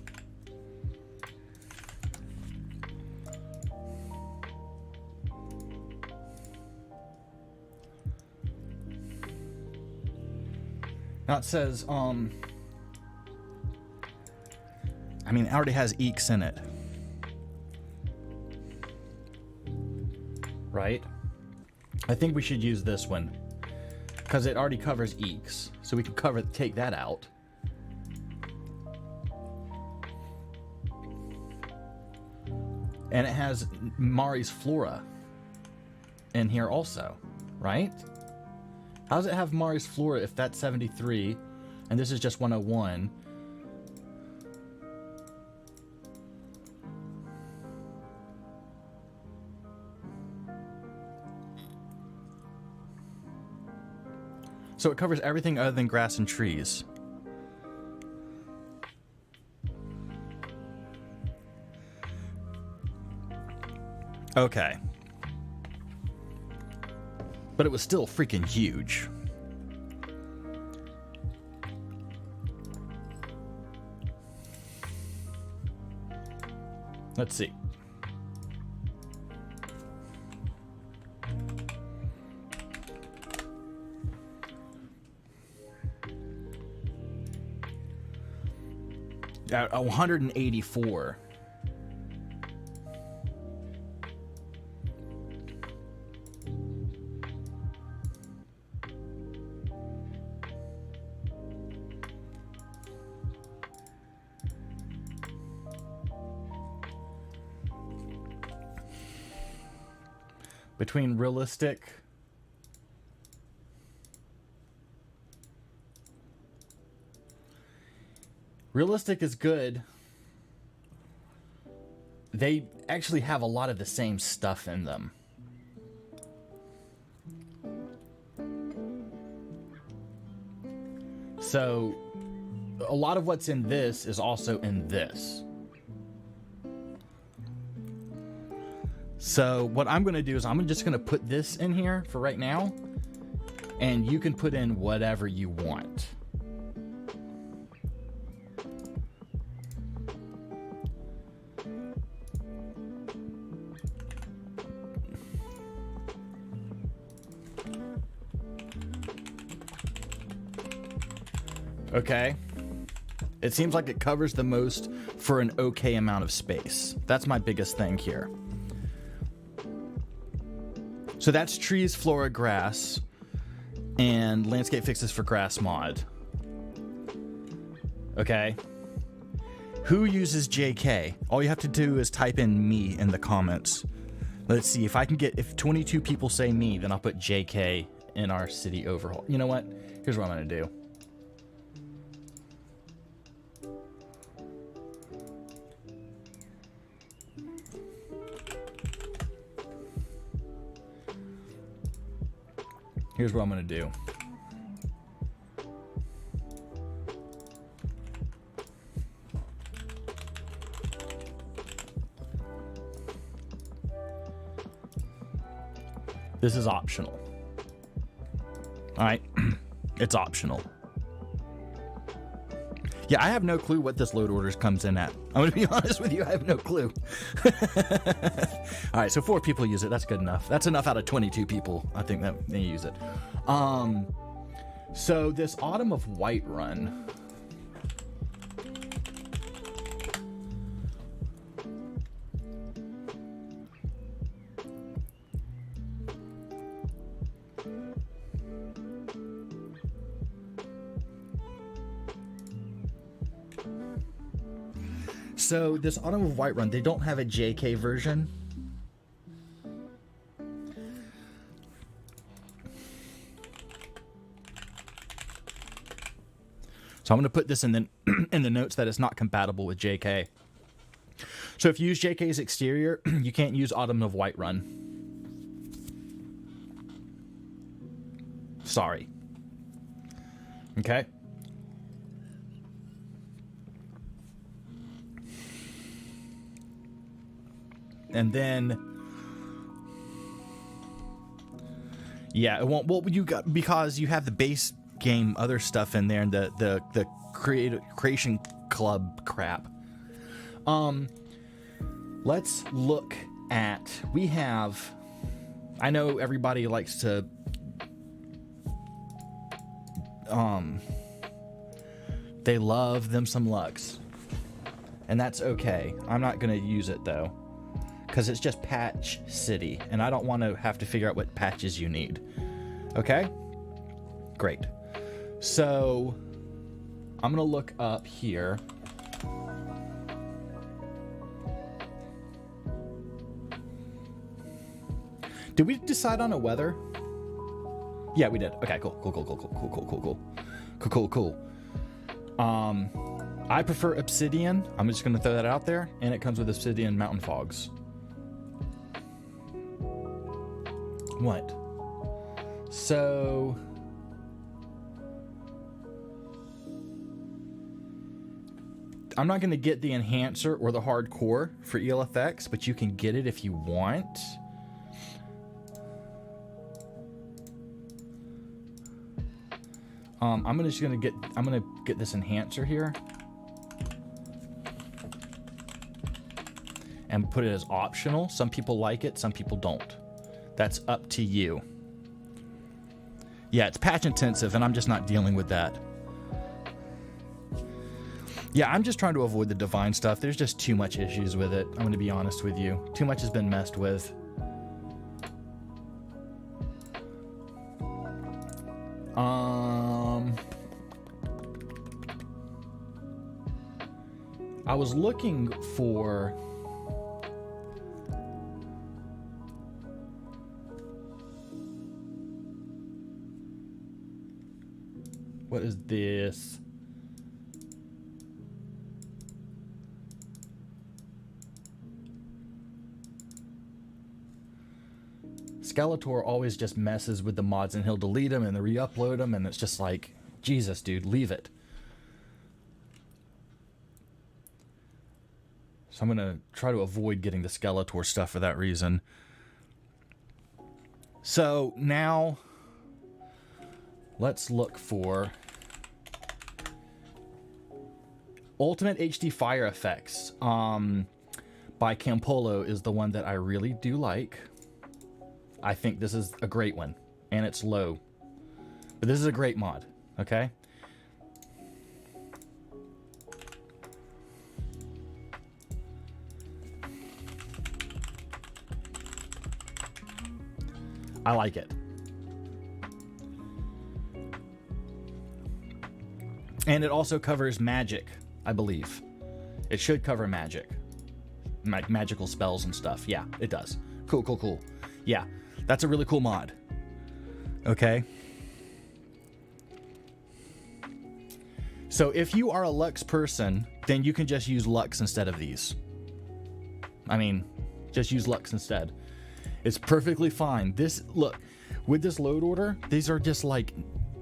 Now it says, I mean, it already has Eeks in it. Right? I think we should use this one because it already covers Eeks, so we can take that out. And it has Mari's Flora in here also, right? How does it have Mari's Flora if that's 73 and this is just 101? So it covers everything other than grass and trees. Okay. But it was still freaking huge. Let's see. At 184. Between realistic is good. They actually have a lot of the same stuff in them. So a lot of what's in this is also in this. So what I'm going to do is I'm just going to put this in here for right now, and you can put in whatever you want. Okay. It seems like it covers the most for an okay amount of space. That's my biggest thing here. So that's trees, flora, grass, and landscape fixes for grass mod. Okay. Who uses JK? All you have to do is type in me in the comments. Let's see if I can get, if 22 people say me, then I'll put JK in our city overhaul. You know what? Here's what I'm going to do. Here's what I'm going to do. This is optional. All right. It's optional. Yeah, I have no clue what this load orders comes in at. I'm going to be honest with you. I have no clue. All right, so 4 people use it. That's good enough. That's enough out of 22 people, I think, that they use it. So this Autumn of Whiterun. So this Autumn of Whiterun, they don't have a JK version. So I'm going to put this in the in the notes that it's not compatible with JK. So if you use JK's exterior, you can't use Autumn of Whiterun. Sorry. Okay. And then, yeah, it won't. Well, you got, because you have the base game other stuff in there and the creation club crap. Let's look at. We have. I know everybody likes to. They love them some Lux, and that's okay. I'm not gonna use it though, because it's just patch city, and I don't want to have to figure out what patches you need. Okay? Great. So, I'm going to look up here. Did we decide on a weather? Yeah, we did. Okay, cool. I prefer Obsidian. I'm just gonna throw that out there, and it comes with Obsidian Mountain Fogs. What? So I'm not gonna get the enhancer or the hardcore for ELFX, but you can get it if you want. I'm gonna get this enhancer here and put it as optional. Some people like it, some people don't. That's up to you. Yeah, it's patch intensive, and I'm just not dealing with that. Yeah, I'm just trying to avoid the divine stuff. There's just too much issues with it. I'm gonna be honest with you. Too much has been messed with. I was looking for what is this? Skeletor always just messes with the mods, and he'll delete them and then re-upload them, and it's just like, Jesus, dude, leave it. So I'm gonna try to avoid getting the Skeletor stuff for that reason. So now let's look for Ultimate HD Fire Effects by Campolo is the one that I really do like. I think this is a great one, and it's low, but this is a great mod. Okay. I like it. And it also covers magic, I believe. It should cover magic. Magical spells and stuff. Yeah, it does. Cool. Yeah, that's a really cool mod. Okay. So if you are a Lux person, then you can just use Lux instead of these. I mean, just use Lux instead. It's perfectly fine. Look, with this load order, these are just like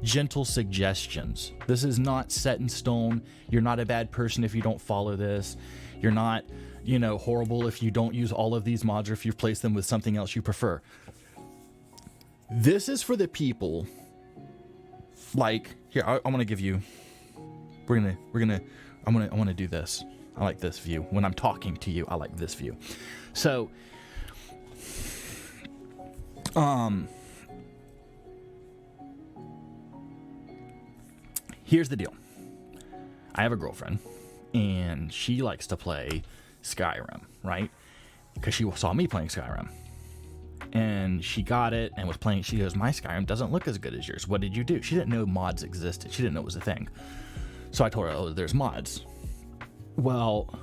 gentle suggestions. This is not set in stone. You're not a bad person if you don't follow this. You're not, horrible if you don't use all of these mods or if you replace them with something else you prefer. This is for the people. Like, here, I'm gonna give you. I want to do this. I like this view. When I'm talking to you, I like this view. So, here's the deal. I have a girlfriend, and she likes to play Skyrim, right? Because she saw me playing Skyrim. And she got it and was playing. She goes, my Skyrim doesn't look as good as yours. What did you do? She didn't know mods existed. She didn't know it was a thing. So I told her, oh, there's mods. Well,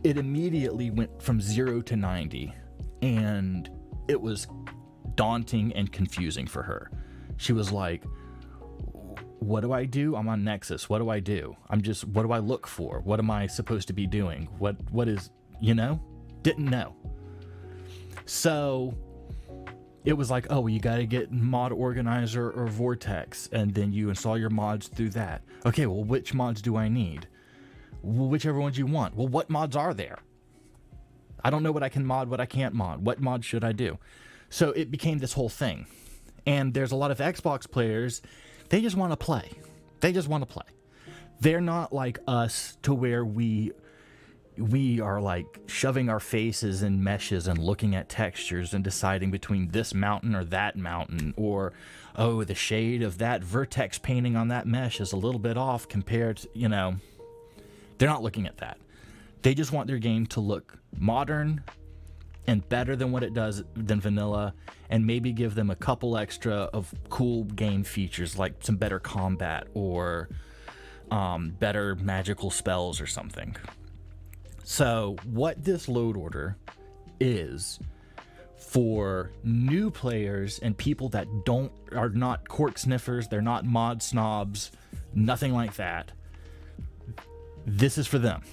it immediately went from 0 to 90. And it was daunting and confusing for her. She was like, what do I do? I'm on Nexus. What do I do? What do I look for? What am I supposed to be doing? What is, didn't know. So it was like, oh, you got to get Mod Organizer or Vortex, and then you install your mods through that. Okay, well, which mods do I need? Well, whichever ones you want. Well, what mods are there? I don't know what I can mod, what I can't mod. What mod should I do? So it became this whole thing. And there's a lot of Xbox players, they just want to play. They just want to play. They're not like us to where we are like shoving our faces in meshes and looking at textures and deciding between this mountain or that mountain, or, oh, the shade of that vertex painting on that mesh is a little bit off compared to, they're not looking at that. They just want their game to look modern and better than what it does than vanilla, and maybe give them a couple extra of cool game features like some better combat or better magical spells or something. So what this load order is for new players and people that are not cork sniffers, they're not mod snobs, nothing like that. This is for them.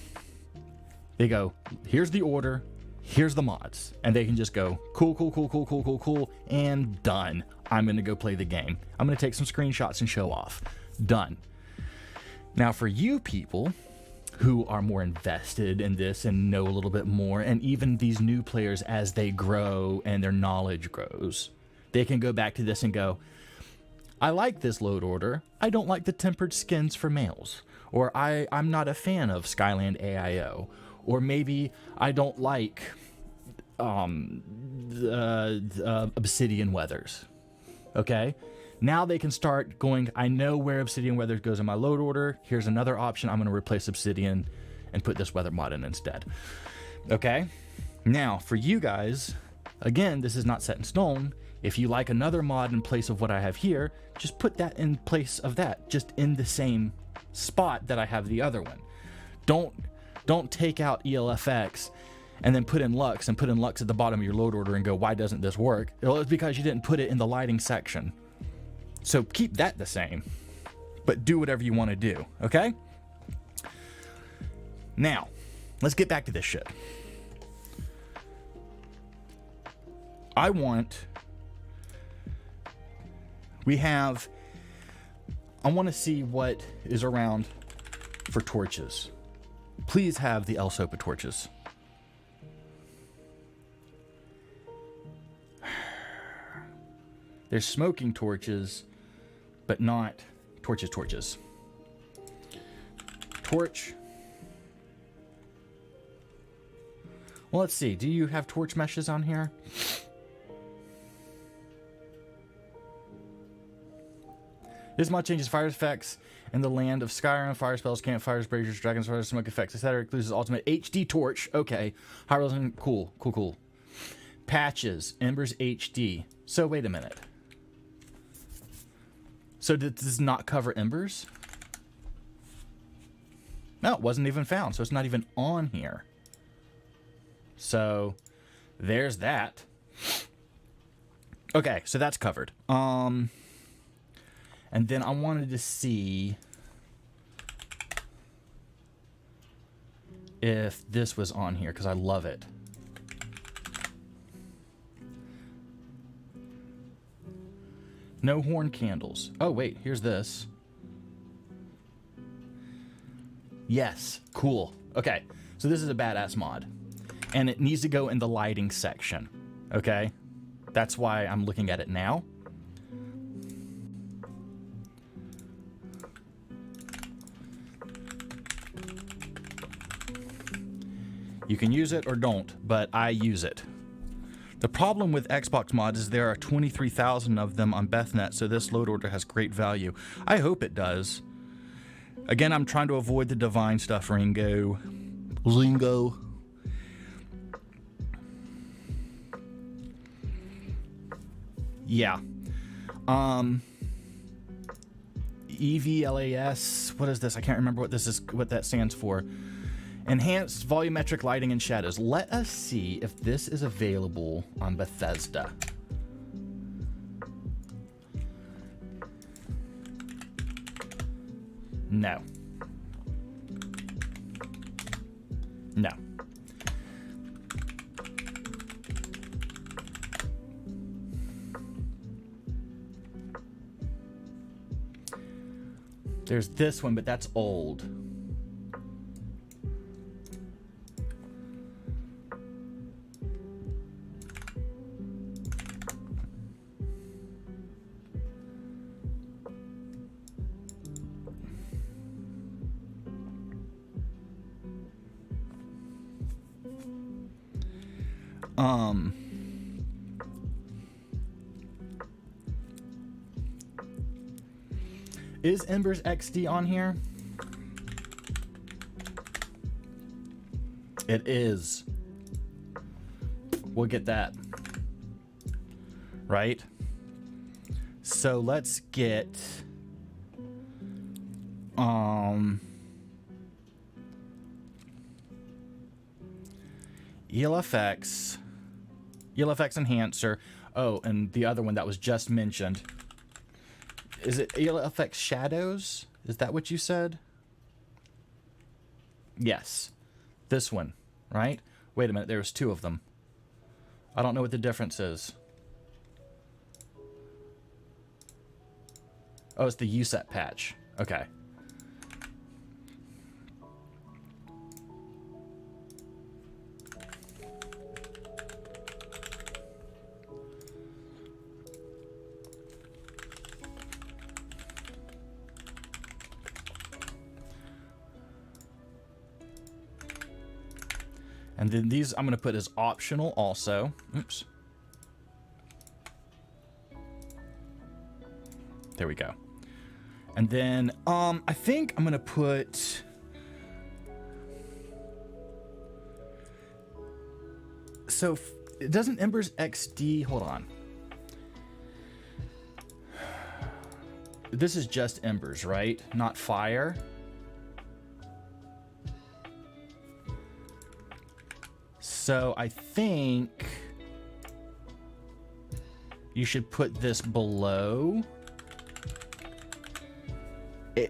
They go, here's the order, here's the mods, and they can just go cool, and done. I'm gonna go play the game. I'm gonna take some screenshots and show off. Done. Now for you people who are more invested in this and know a little bit more, and even these new players as they grow and their knowledge grows, they can go back to this and go, I like this load order, I don't like the tempered skins for males, or I'm not a fan of Skyland AIO, or maybe I don't like Obsidian Weathers. Okay? Now they can start going, I know where Obsidian Weathers goes in my load order. Here's another option. I'm going to replace Obsidian and put this weather mod in instead. Okay? Now, for you guys, again, this is not set in stone. If you like another mod in place of what I have here, just put that in place of that, just in the same spot that I have the other one. Don't take out ELFX and then put in Lux and put in Lux at the bottom of your load order and go, why doesn't this work? Well, it's because you didn't put it in the lighting section. So keep that the same, but do whatever you want to do, okay? Now, let's get back to this shit. I want to see what is around for torches. Please have the El Sopa torches. There's smoking torches, but not torches. Torch. Well, let's see. Do you have torch meshes on here? This mod changes fire effects in the land of Skyrim, fire spells, campfires, braziers, dragons, fire, smoke effects, etc. Includes ultimate HD torch. Okay. High resolution. Cool. Patches. Embers HD. So wait a minute. So did this not cover embers? No, it wasn't even found, so it's not even on here. So there's that. Okay, so that's covered. And then I wanted to see if this was on here, because I love it. No horn candles. Oh, wait, here's this. Yes, cool. Okay, so this is a badass mod. And it needs to go in the lighting section. Okay? That's why I'm looking at it now. You can use it or don't, but I use it. The problem with Xbox mods is there are 23,000 of them on Bethnet, so this load order has great value. I hope it does. Again, I'm trying to avoid the divine stuff, Ringo. Yeah. EVLAS, what is this? I can't remember what that stands for. Enhanced volumetric lighting and shadows. Let us see if this is available on Bethesda. No. No. There's this one, but that's old. Is Embers XD on here? It is. We'll get that. Right? So let's get ELFX, ELFX enhancer. Oh, and the other one that was just mentioned. Is it ELFX shadows? Is that what you said? Yes. This one, right? Wait a minute, there was two of them. I don't know what the difference is. Oh, it's the USET patch. Okay. And then these I'm going to put as optional also. Oops. There we go. And then I think I'm going to put... So, doesn't Embers XD... Hold on. This is just Embers, right? Not Fire. So I think you should put this below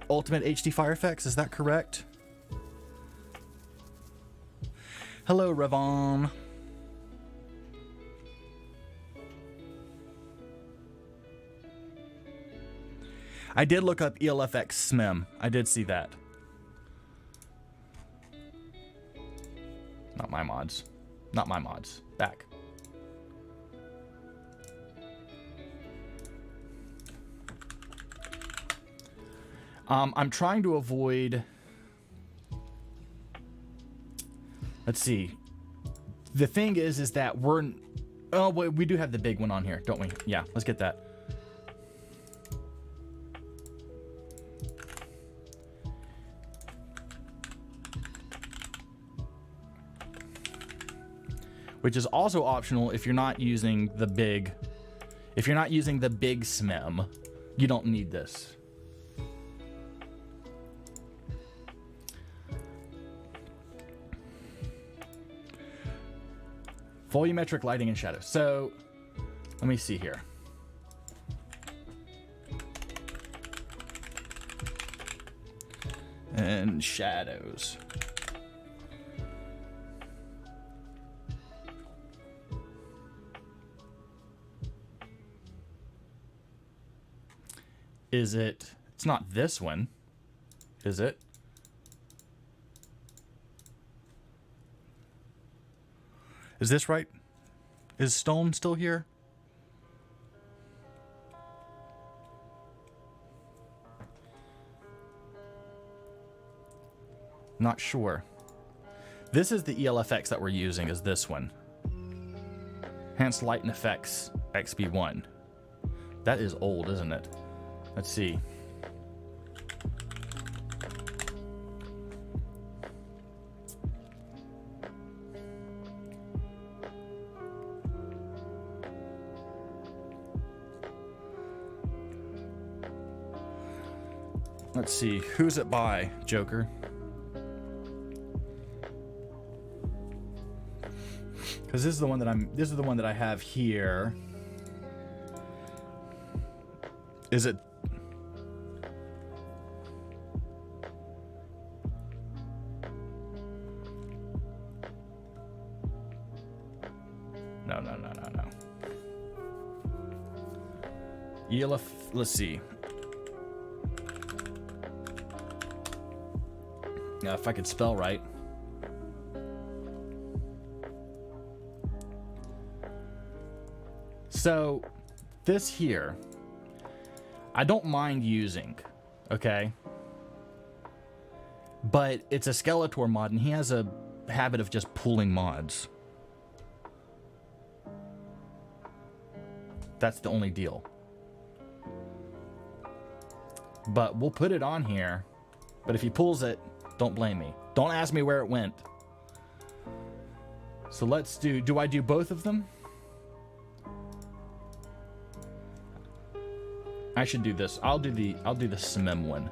Ultimate HD Fire Effects. Is that correct? Hello, Revon. I did look up ELFX SMIM. I did see that. Not my mods. Not my mods. Back. I'm trying to avoid... Let's see. The thing is that we're... Oh, wait, we do have the big one on here, don't we? Yeah, let's get that. Which is also optional if you're not using the big... If you're not using the big SMIM, you don't need this. Volumetric lighting and shadows. So, let me see here. And shadows. Is it? It's not this one, is it? Is this right? Is Stone still here? Not sure. This is the ELFX that we're using, is this one. Enhanced Light and Effects XB1. That is old, isn't it? Let's see. Let's see. Who's it by, Joker? Because this is the one that I have here. Is it? No. Let's see. Yeah, if I could spell right. So, this here, I don't mind using, okay? But it's a Skeletor mod, and he has a habit of just pulling mods. That's the only deal. But we'll put it on here. But if he pulls it, don't blame me. Don't ask me where it went. So let's do I do both of them? I should do this. I'll do the SMIM one.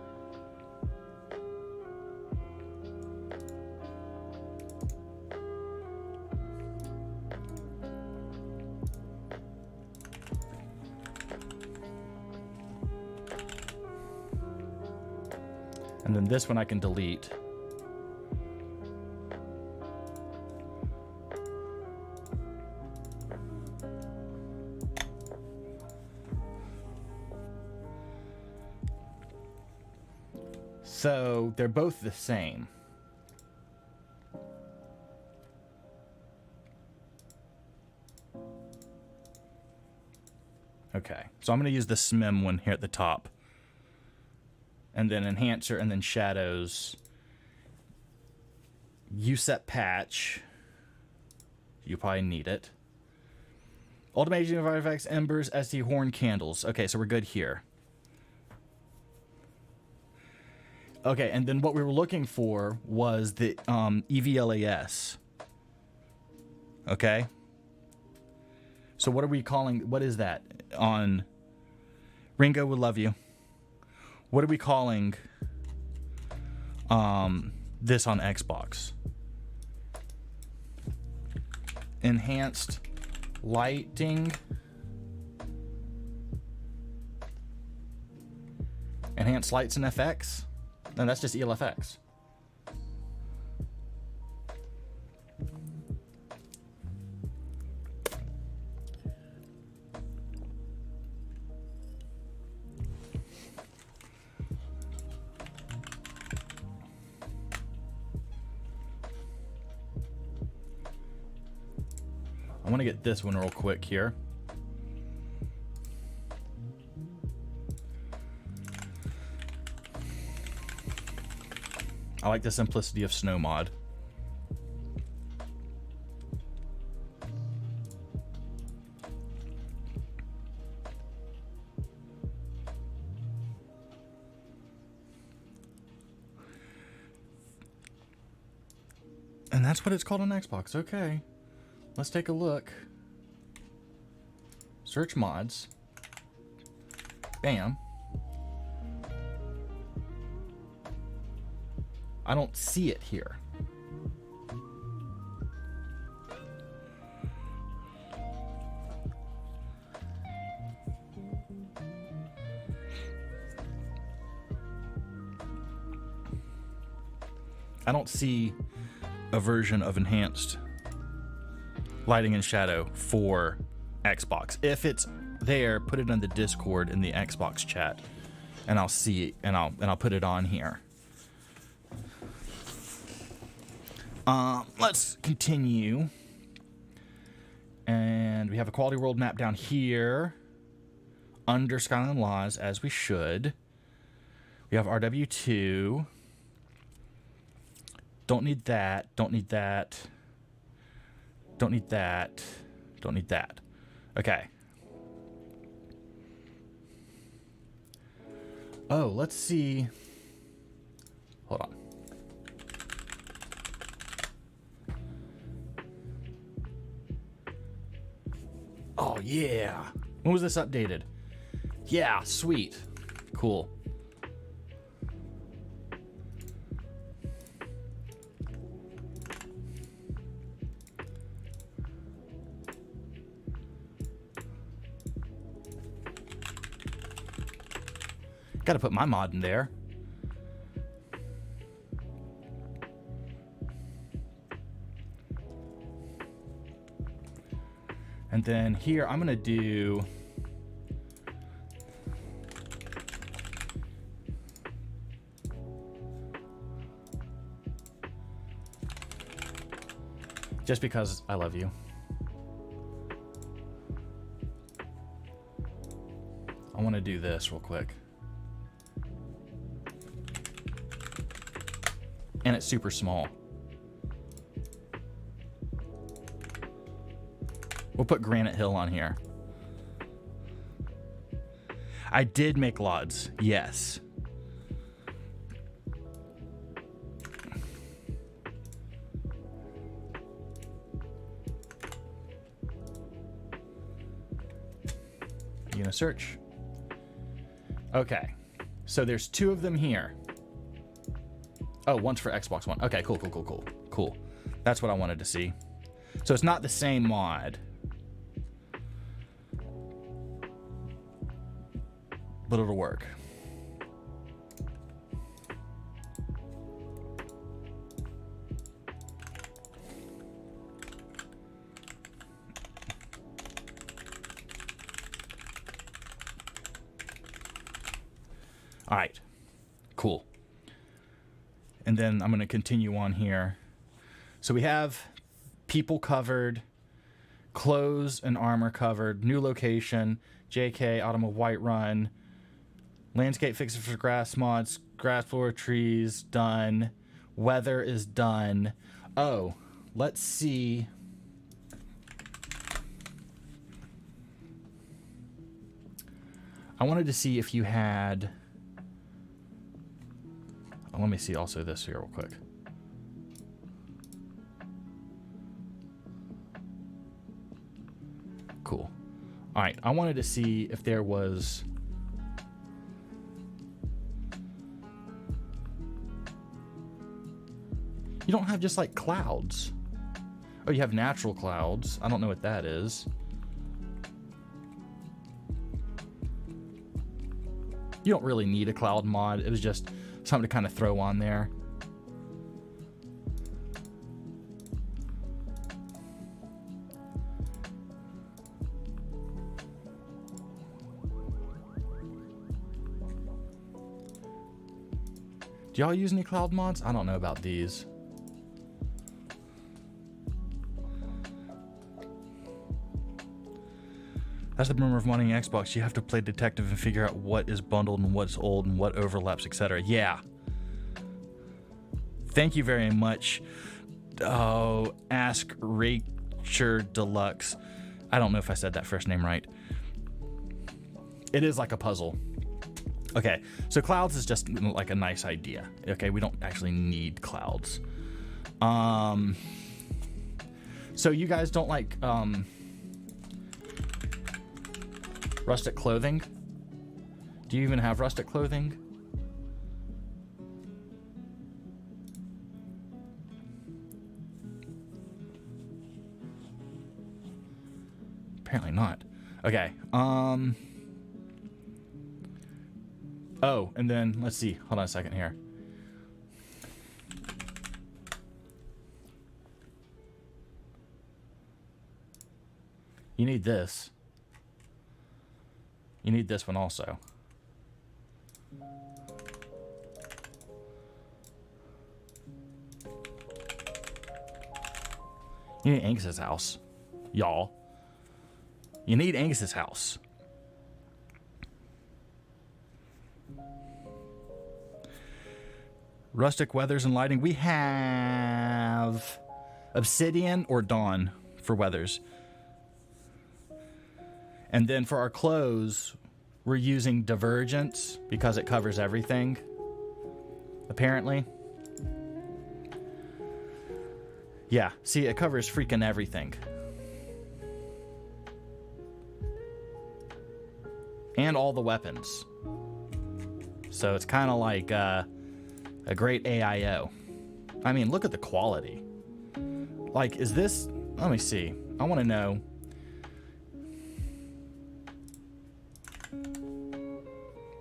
And then this one I can delete. So they're both the same. Okay, so I'm going to use the SMIM one here at the top. And then enhancer and then shadows. USET patch. You probably need it. Ultimate effects, embers, SD horn, candles. Okay, so we're good here. Okay, and then what we were looking for was the EVLAS. Okay. So what are we calling, what is that on Ringo would love you. What are we calling this on Xbox? Enhanced lighting. Enhanced lights and FX? No, that's just ELFX. I want to get this one real quick here. I like the simplicity of snow mod. And that's what it's called on Xbox. Okay. Let's take a look. Search mods. Bam. I don't see it here. I don't see a version of enhanced lighting and shadow for Xbox. If it's there, put it in the Discord in the Xbox chat, and I'll see it, and I'll put it on here. Let's continue. And we have a quality world map down here under Skyland laws, as we should. We have RW2. Don't need that. Don't need that. Don't need that. Don't need that. Okay. Oh, let's see. Hold on. Oh, yeah. When was this updated? Yeah, sweet. Cool. Gotta put my mod in there. And then here, I'm gonna do just because I love you. I want to do this real quick. And it's super small. We'll put Granite Hill on here. I did make LODs, yes. You gonna search? Okay, so there's two of them here. Oh, one's for Xbox One. Okay, cool. That's what I wanted to see. So it's not the same mod. But it'll work. All right, cool. And then I'm going to continue on here. So we have people covered, clothes and armor covered, new location, JK, Autumn of Whiterun, landscape fixes for grass mods, grass floor, trees, done. Weather is done. Oh, let's see. I wanted to see if you had... Oh, let me see also this here real quick. Cool. All right, I wanted to see if there was... You don't have just like clouds. Oh, you have natural clouds. I don't know what that is. You don't really need a cloud mod. It was just something to kind of throw on there. Do y'all use any cloud mods? I don't know about these. That's the bummer of modding Xbox. You have to play detective and figure out what is bundled and what's old and what overlaps, etc. Yeah. Thank you very much. Oh, Ask Rachel Deluxe. I don't know if I said that first name right. It is like a puzzle. Okay, so clouds is just like a nice idea. Okay, we don't actually need clouds. So you guys don't like rustic clothing? Do you even have rustic clothing? Apparently not. Okay. Oh, and then let's see. Hold on a second here. You need this. You need this one also. You need Angus's house, y'all. You need Angus's house. Rustic weathers and lighting. We have obsidian or dawn for weathers. And then for our clothes, we're using divergence because it covers everything, apparently. Yeah, see, it covers freaking everything. And all the weapons. So it's kind of like a great AIO. I mean, look at the quality. Like, is this... Let me see. I want to know...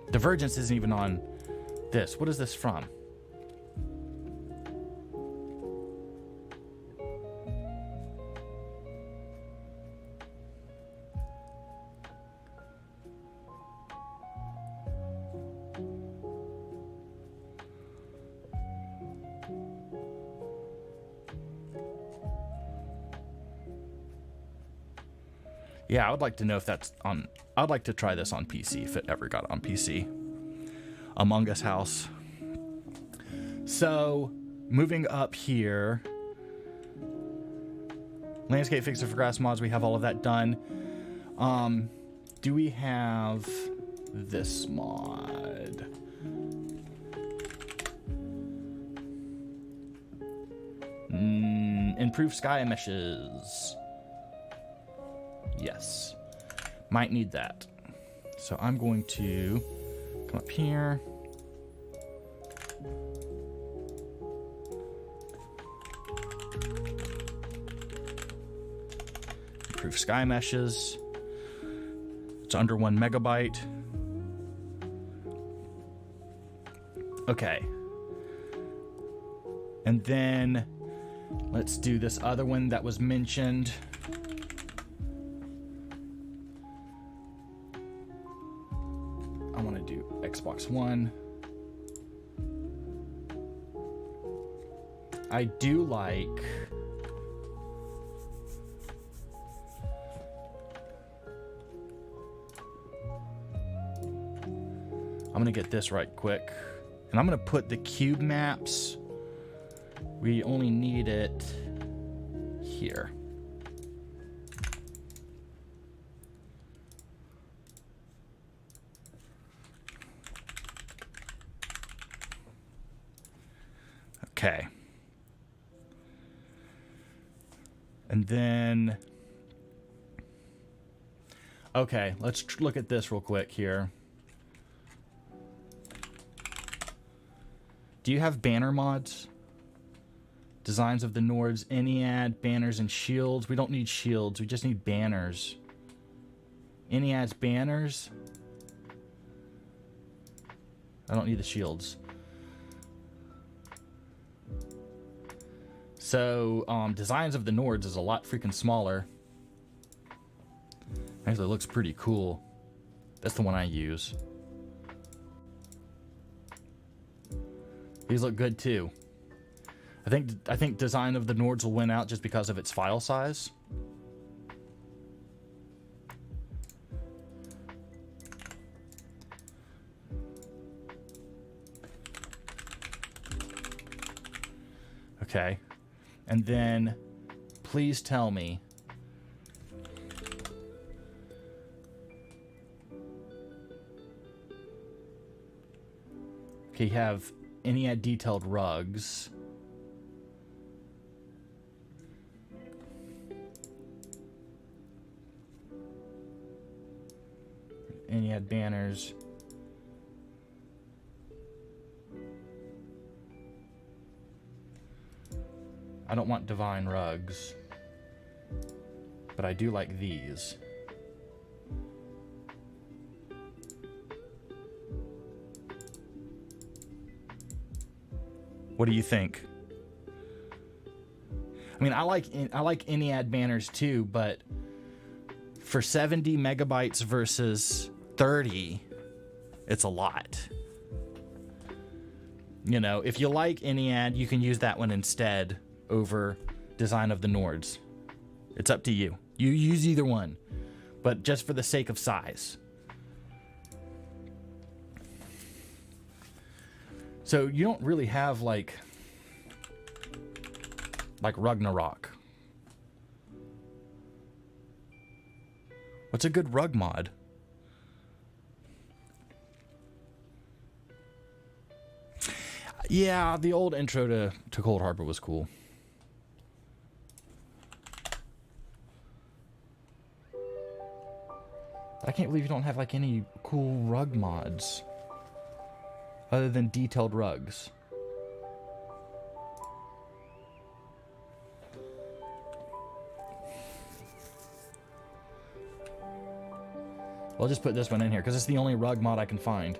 Divergence isn't even on this. What is this from? Yeah, I would like to know if that's on... I'd like to try this on PC, if it ever got on PC. Among Us house. So, moving up here. Landscape fixer for grass mods, we have all of that done. Do we have this mod? Improve sky emissions. Yes. Might need that. So I'm going to come up here. Improve sky meshes. It's under 1 megabyte. Okay. And then let's do this other one that was mentioned. I want to do Xbox One. I do like... I'm going to get this right quick. And I'm going to put the cube maps. We only need it here. Okay. And then... Okay, let's look at this real quick here. Do you have banner mods? Designs of the Nords, any ad, banners, and shields. We don't need shields, we just need banners. Any ads, banners? I don't need the shields. So, Designs of the Nords is a lot freaking smaller. Actually, it looks pretty cool. That's the one I use. These look good too. I think Design of the Nords will win out just because of its file size. Okay. And then please tell me okay, you have any detailed rugs. Any ad banners. I don't want divine rugs, but I do like these. What do you think? I mean, I like any ad banners too, but for 70 megabytes versus 30, it's a lot. You know, if you like any ad, you can use that one instead over Design of the Nords. It's up to you. You use either one, but just for the sake of size. So you don't really have like Ragnarok. What's a good rug mod? Yeah, the old intro to Cold Harbor was cool. I can't believe you don't have like any cool rug mods other than detailed rugs. Well, I'll just put this one in here because it's the only rug mod I can find.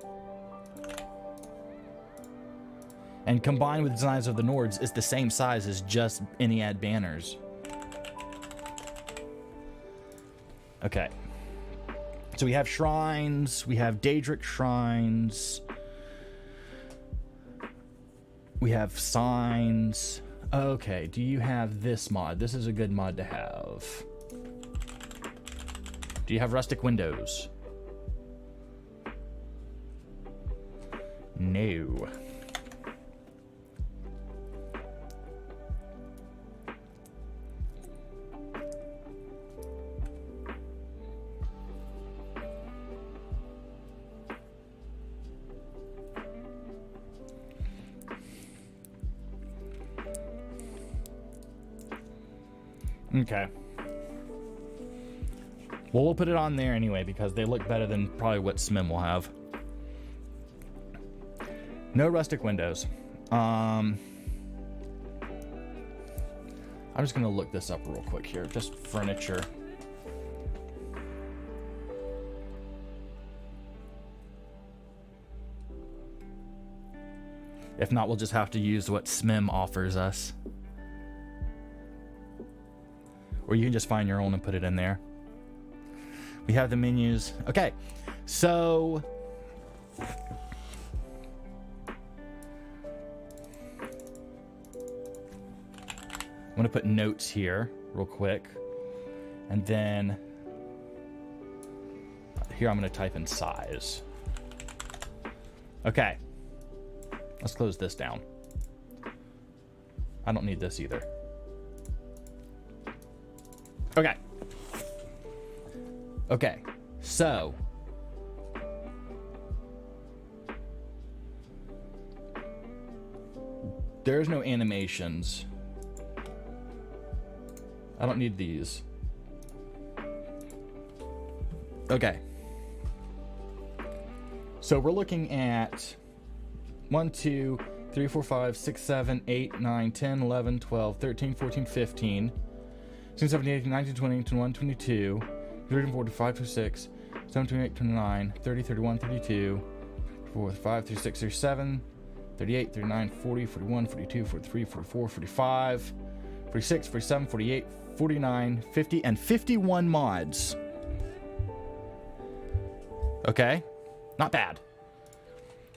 And combined with Designs of the Nords is the same size as just any ad banners. Okay. So we have shrines, we have Daedric shrines, we have signs. Okay, do you have this mod? This is a good mod to have. Do you have rustic windows? No. Okay. Well, we'll put it on there anyway because they look better than probably what Smim will have. No rustic windows. I'm just gonna look this up real quick here. Just furniture. If not, we'll just have to use what Smim offers us. Or you can just find your own and put it in there. We have the menus. Okay, so I'm going to put notes here real quick. And then here I'm going to type in size. Okay. Let's close this down. I don't need this either. Okay. Okay. So there's no animations. I don't need these. Okay. So we're looking at 1, 2, 3, 4, 5, 6, 7, 8, 9, 10, 11, 12, 13, 14, 15, 16, 17, 18, 19, 20, 21, 22, 23, 24, 25, 26, 27, 28, 29, 30, 31, 32, 34, 35, 36, 37, 38, 39, 40, 41, 42, 43, 44, 45, 46, 47, 48, 49, 50, and 51 mods. Okay? Not bad.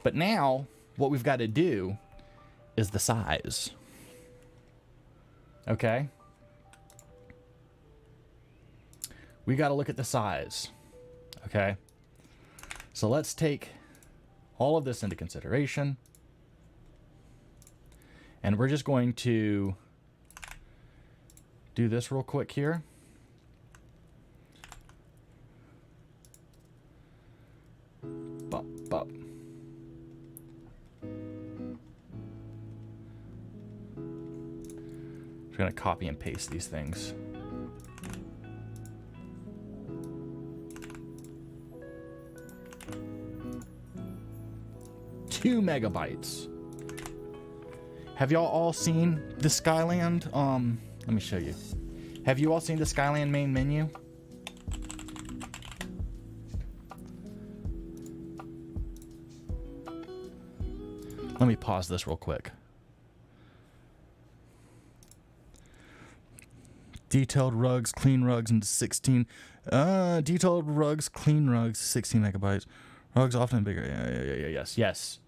But now, what we've got to do is the size. Okay? We got to look at the size. Okay? So let's take all of this into consideration. And we're just going to do this real quick here. Bop, bop. Just going to copy and paste these things. Two megabytes. Have y'all all seen the Skyland? Let me show you. Have you all seen the Skyland main menu? Let me pause this real quick. Detailed rugs, clean rugs, and 16. Detailed rugs, clean rugs, 16 megabytes. Rugs often bigger. Yes.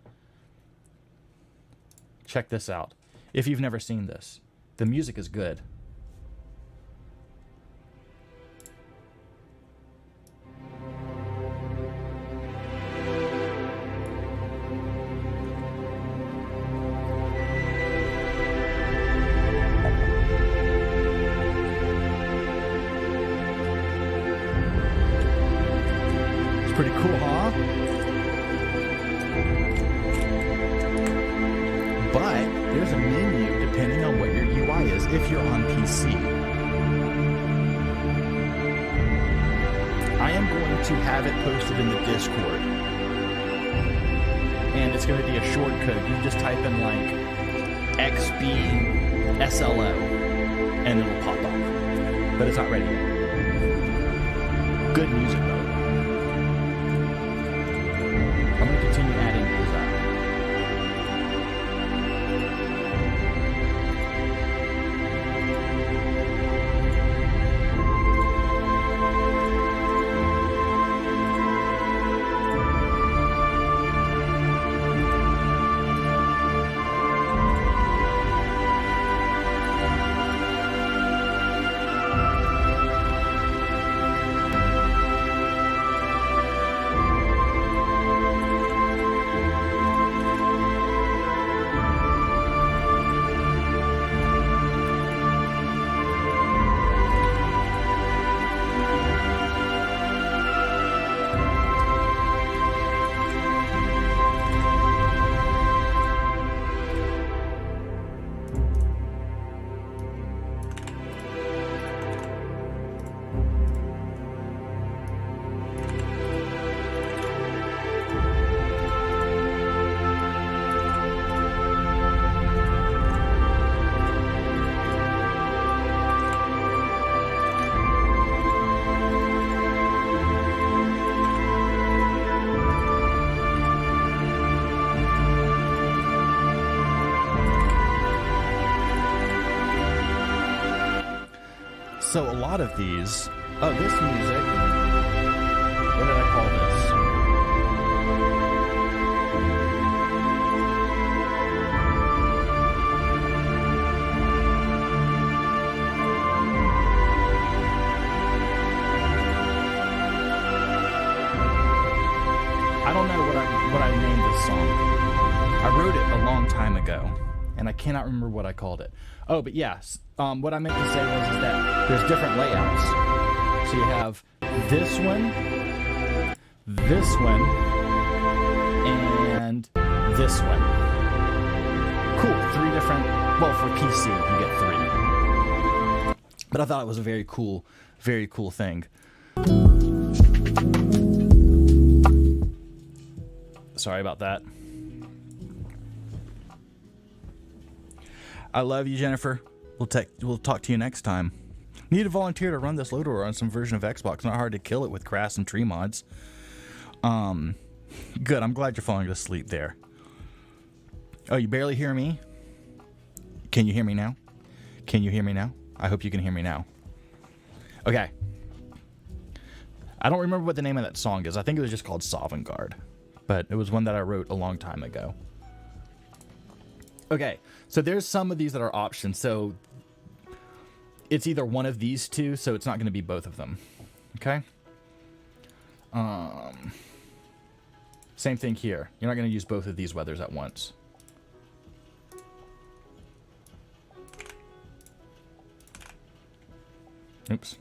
Check this out. If you've never seen this, the music is good. It's pretty cool, huh? But there's a menu depending on what your UI is if you're on PC. I am going to have it posted in the Discord. And it's going to be a shortcut. You just type in like XBSLO and it'll pop up. But it's not ready yet. Good music though. I'm going to continue adding these up. So a lot of these, this music, what did I call this? don't know what I named this song. I wrote it a long time ago, and I cannot remember what I called it. Oh, but yes, what I meant to say was is that there's different layouts. So you have this one, and this one. Cool, 3 different. Well, for PC, you get 3. But I thought it was a very cool thing. Sorry about that. I love you, Jennifer. We'll talk to you next time. Need a volunteer to run this loader on some version of Xbox. Not hard to kill it with grass and tree mods. Good. I'm glad you're falling asleep there. Oh, you barely hear me? Can you hear me now? Can you hear me now? I hope you can hear me now. Okay. I don't remember what the name of that song is. I think it was just called Sovngarde. But it was one that I wrote a long time ago. Okay, so there's some of these that are options. So it's either one of these two, so it's not going to be both of them. Okay? Same thing here. You're not going to use both of these weathers at once. Oops.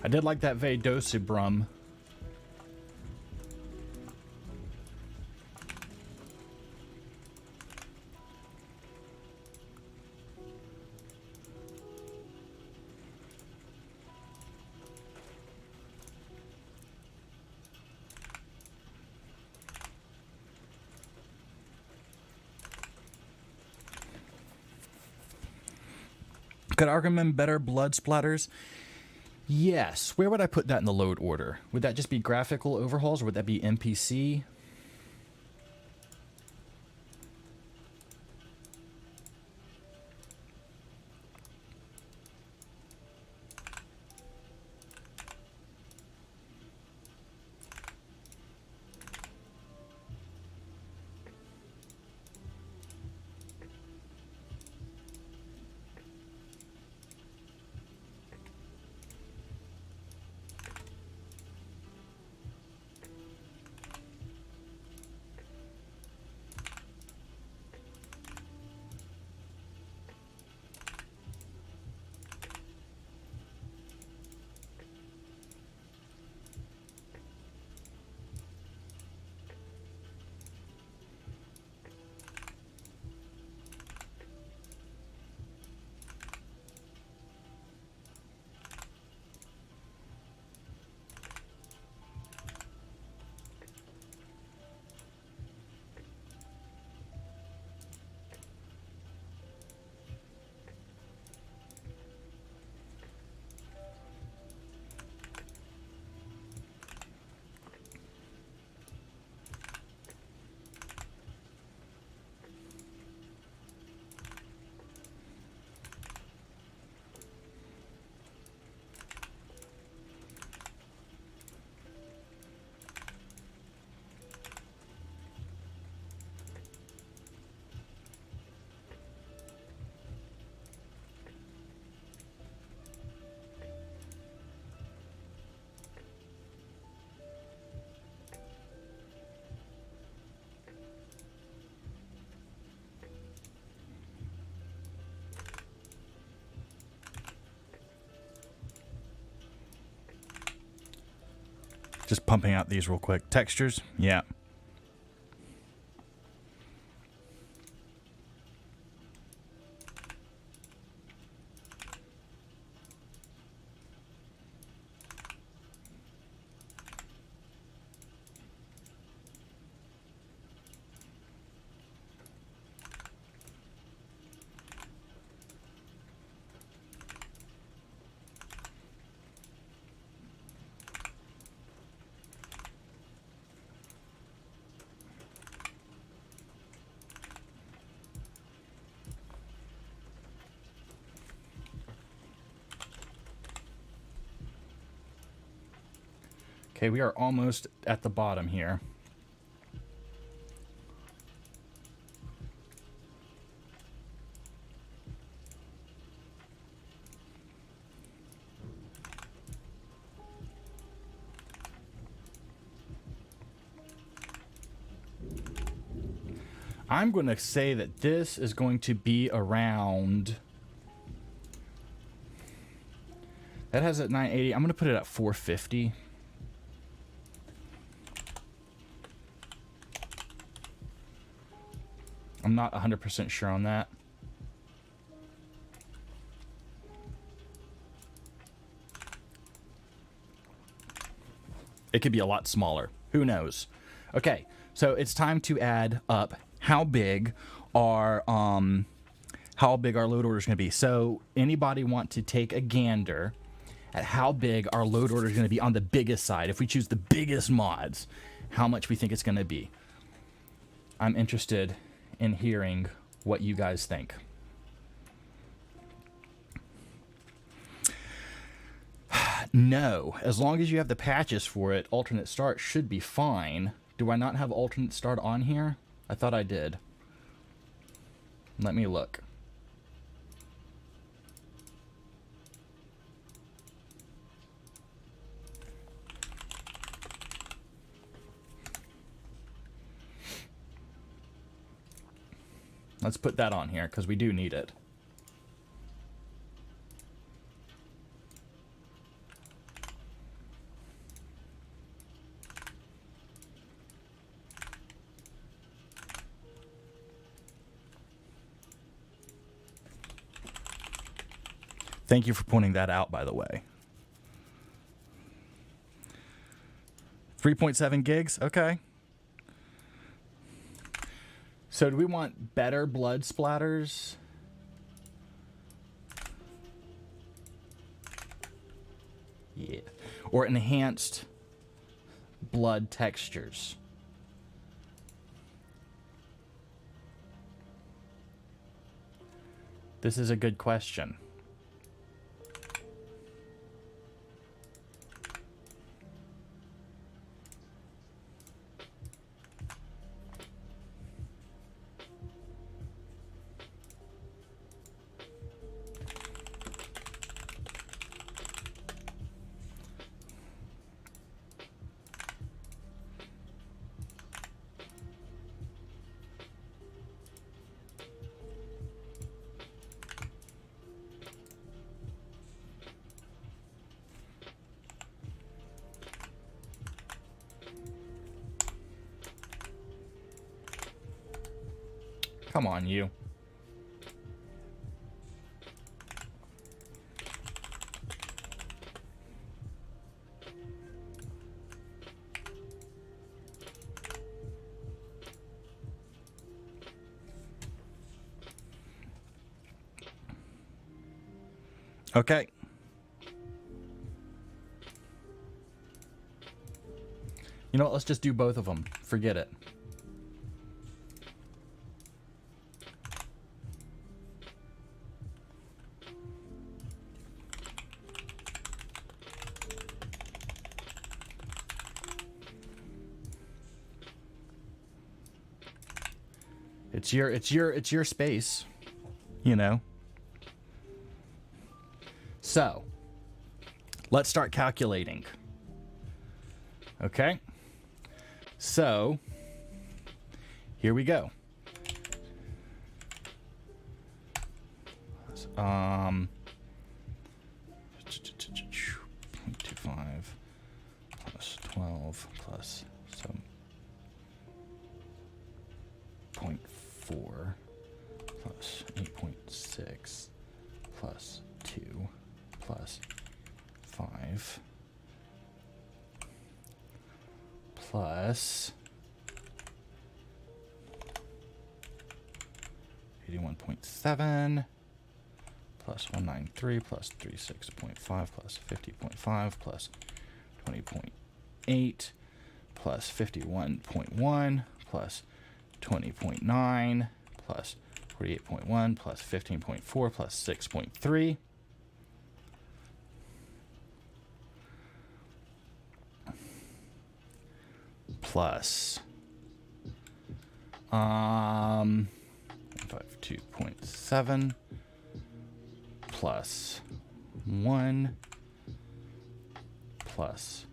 I did like that Vedosibrum. Could I recommend better blood splatters? Yes. Where would I put that in the load order? Would that just be graphical overhauls, or would that be NPC? Just pumping out these real quick. Textures? Yeah. Okay, we are almost at the bottom here. I'm going to say that this is going to be around... That has it at 980. I'm going to put it at 450. I'm not 100% sure on that. It could be a lot smaller. Who knows? Okay, so it's time to add up how big our load order is going to be. So anybody want to take a gander at how big our load order is going to be on the biggest side? If we choose the biggest mods, how much we think it's going to be? I'm interested in hearing what you guys think. No, as long as you have the patches for it, alternate start should be fine. Do I not have alternate start on here? I thought I did. Let me look. Let's put that on here because we do need it. Thank you for pointing that out, by the way. 3.7 gigs? Okay. So do we want better blood splatters? Yeah. Or enhanced blood textures? This is a good question. Come on, you. Okay. You know what? Let's just do both of them. Forget it. It's your space, you know. So, let's start calculating. Okay? So, here we go. 0.25 plus 12 plus 7.4 plus 8.6 plus 2 plus 5 plus 81.7 plus 193 plus 36.5 plus 50.5 plus 20.8 plus 51.1 plus 20.9 plus 48.1 plus 15.4 plus 6.3. plus 152.7 plus 1 plus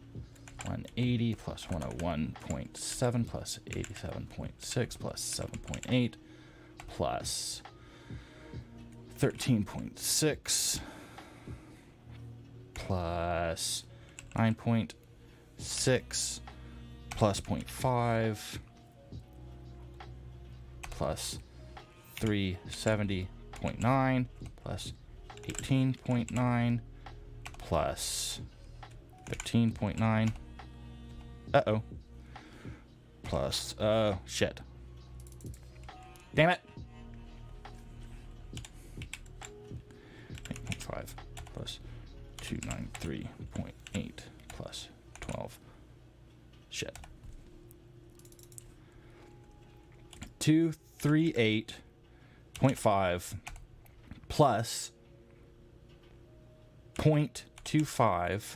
180 plus 101.7 plus 87.6 plus 7.8 plus 13.6 plus 9.6 plus 0.5 plus 370.9 plus 18.9 plus 13.9. Uh-oh. Plus, shit. Damn it. 8.5 plus 293.8 plus 12. Shit. 238.5 plus 0.25.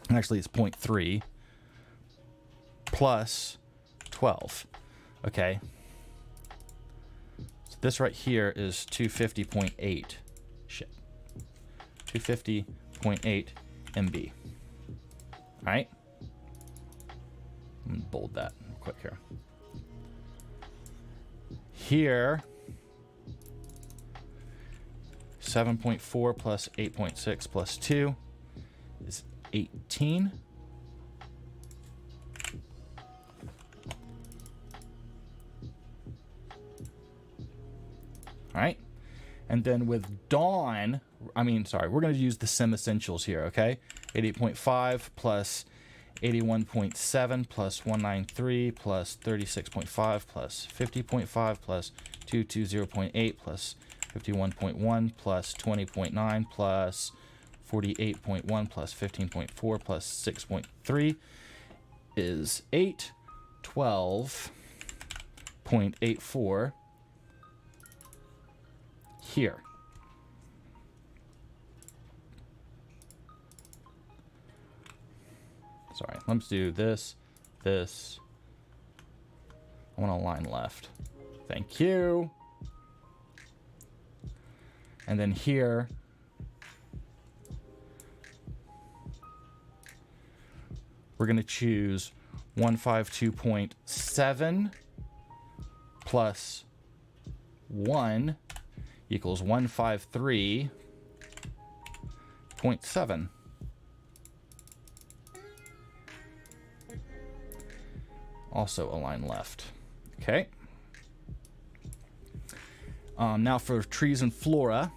Actually, it's 0.3 plus 12. Okay. So this right here is 250.8. Shit. 250.8 MB. All right. I'm gonna bold that real quick here. Here, 7.4 plus 8.6 plus 2 is 18. All right. And then with Dawn, we're going to use the sim essentials here, okay? 88.5 plus 81.7 plus 193 plus 36.5 plus 50.5 plus 220.8 plus 51.1 plus 20.9 plus 48.1 plus 15.4 plus 6.3 is 812.84 here. Sorry, let's do this. I want to align left. Thank you. And then here, we're going to choose 152.7 plus 1 equals 153.7. Also align left. Okay. Now for trees and flora,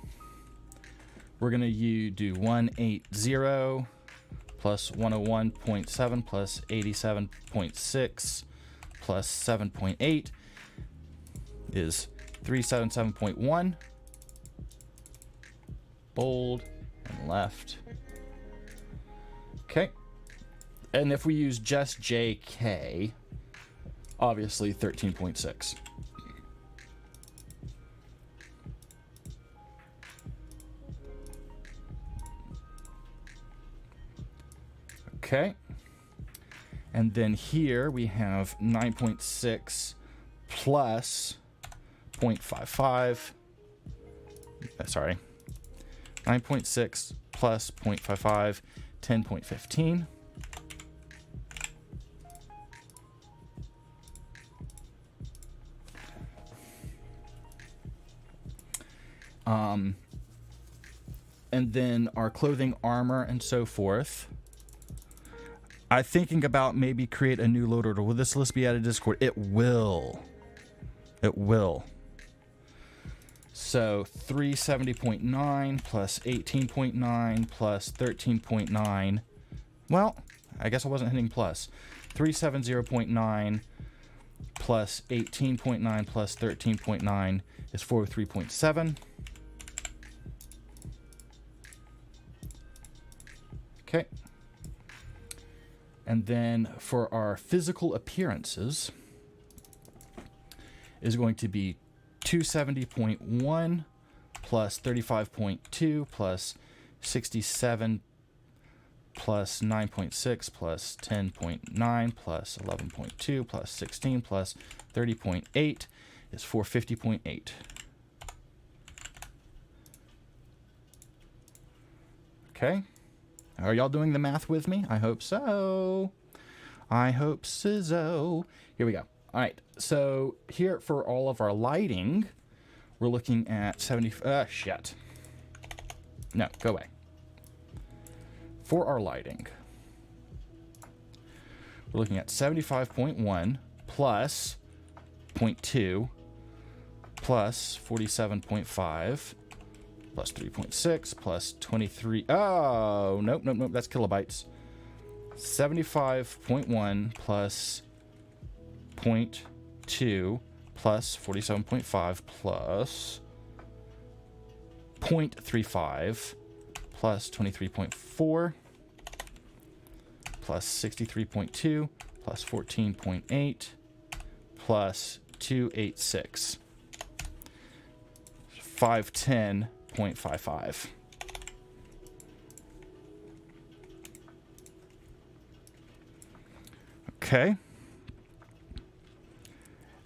we're going to do 180 plus 101.7 plus 87.6 plus 7.8 is 377.1. Bold and left. Okay. And if we use just JK, obviously 13.6. Okay. And then here we have 9.6 plus 0.55. Sorry. 9.6 plus 0.55, 10.15. And then our clothing, armor, and so forth. I'm thinking about maybe create a new load order. Will this list be added to Discord? It will. It will. So 370.9 plus 18.9 plus 13.9. Well, I guess I wasn't hitting plus. 370.9 plus 18.9 plus 13.9 is 403.7. Okay. And then for our physical appearances is going to be 270.1 plus 35.2 plus 67 plus 9.6 plus 10.9 plus 11.2 plus 16 plus 30.8 is 450.8. Okay. Are y'all doing the math with me? I hope so. I hope so. Here we go. All right. So here for all of our lighting, we're looking at 70. Shit. No, go away. For our lighting, we're looking at 75.1 plus 0.2 plus 47.5 plus 3.6 plus 23. Oh, nope. That's kilobytes. 75.1 plus 0.2 plus 47.5 plus 0.35 plus 23.4 plus 63.2 plus 14.8 plus 286. 510.55. Okay.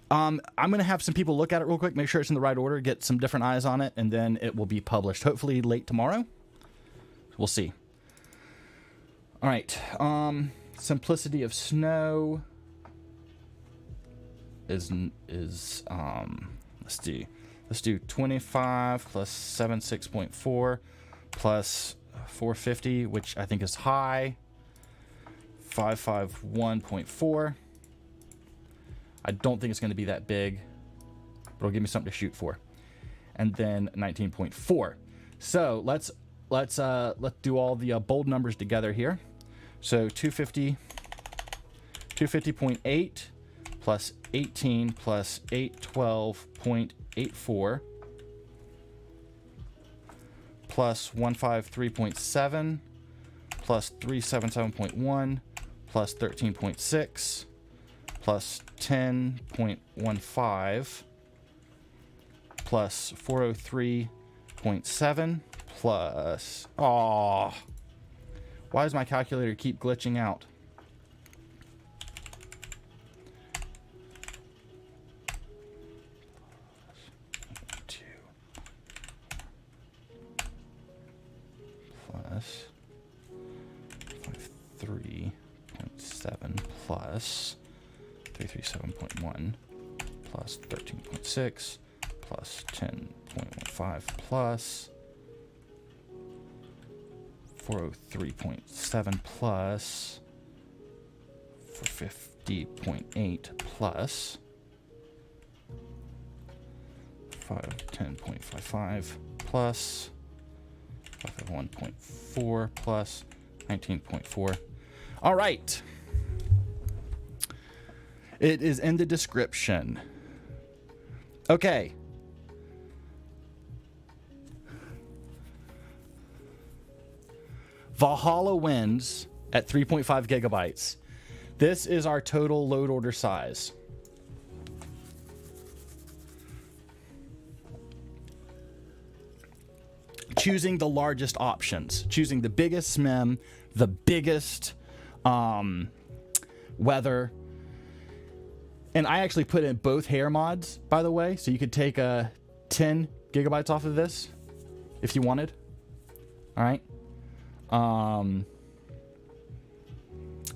I'm going to have some people look at it real quick, make sure it's in the right order, get some different eyes on it, and then it will be published hopefully late tomorrow. We'll see. All right. Simplicity of snow is let's do 25 plus 76.4 plus 450, which I think is high. 551.4. I don't think it's going to be that big, but it'll give me something to shoot for. And then 19.4. So let's do all the bold numbers together here. So 250.8 plus 18 plus 812.84 plus 153.7 plus 377.1 plus 13.6 plus 10.15 plus 403.7 plus... Aw. Why does my calculator keep glitching out? Plus 53.7 plus 337.1 plus 13.6 plus 10.15 plus 403.7 plus 450.8 plus 510.55 plus 551.4 plus 19.4. All right. It is in the description. Okay. Valhalla wins at 3.5 gigabytes. This is our total load order size. Choosing the largest options. Choosing the biggest SMEM, the biggest weather. And I actually put in both hair mods, by the way, so you could take 10 gigabytes off of this if you wanted. All right.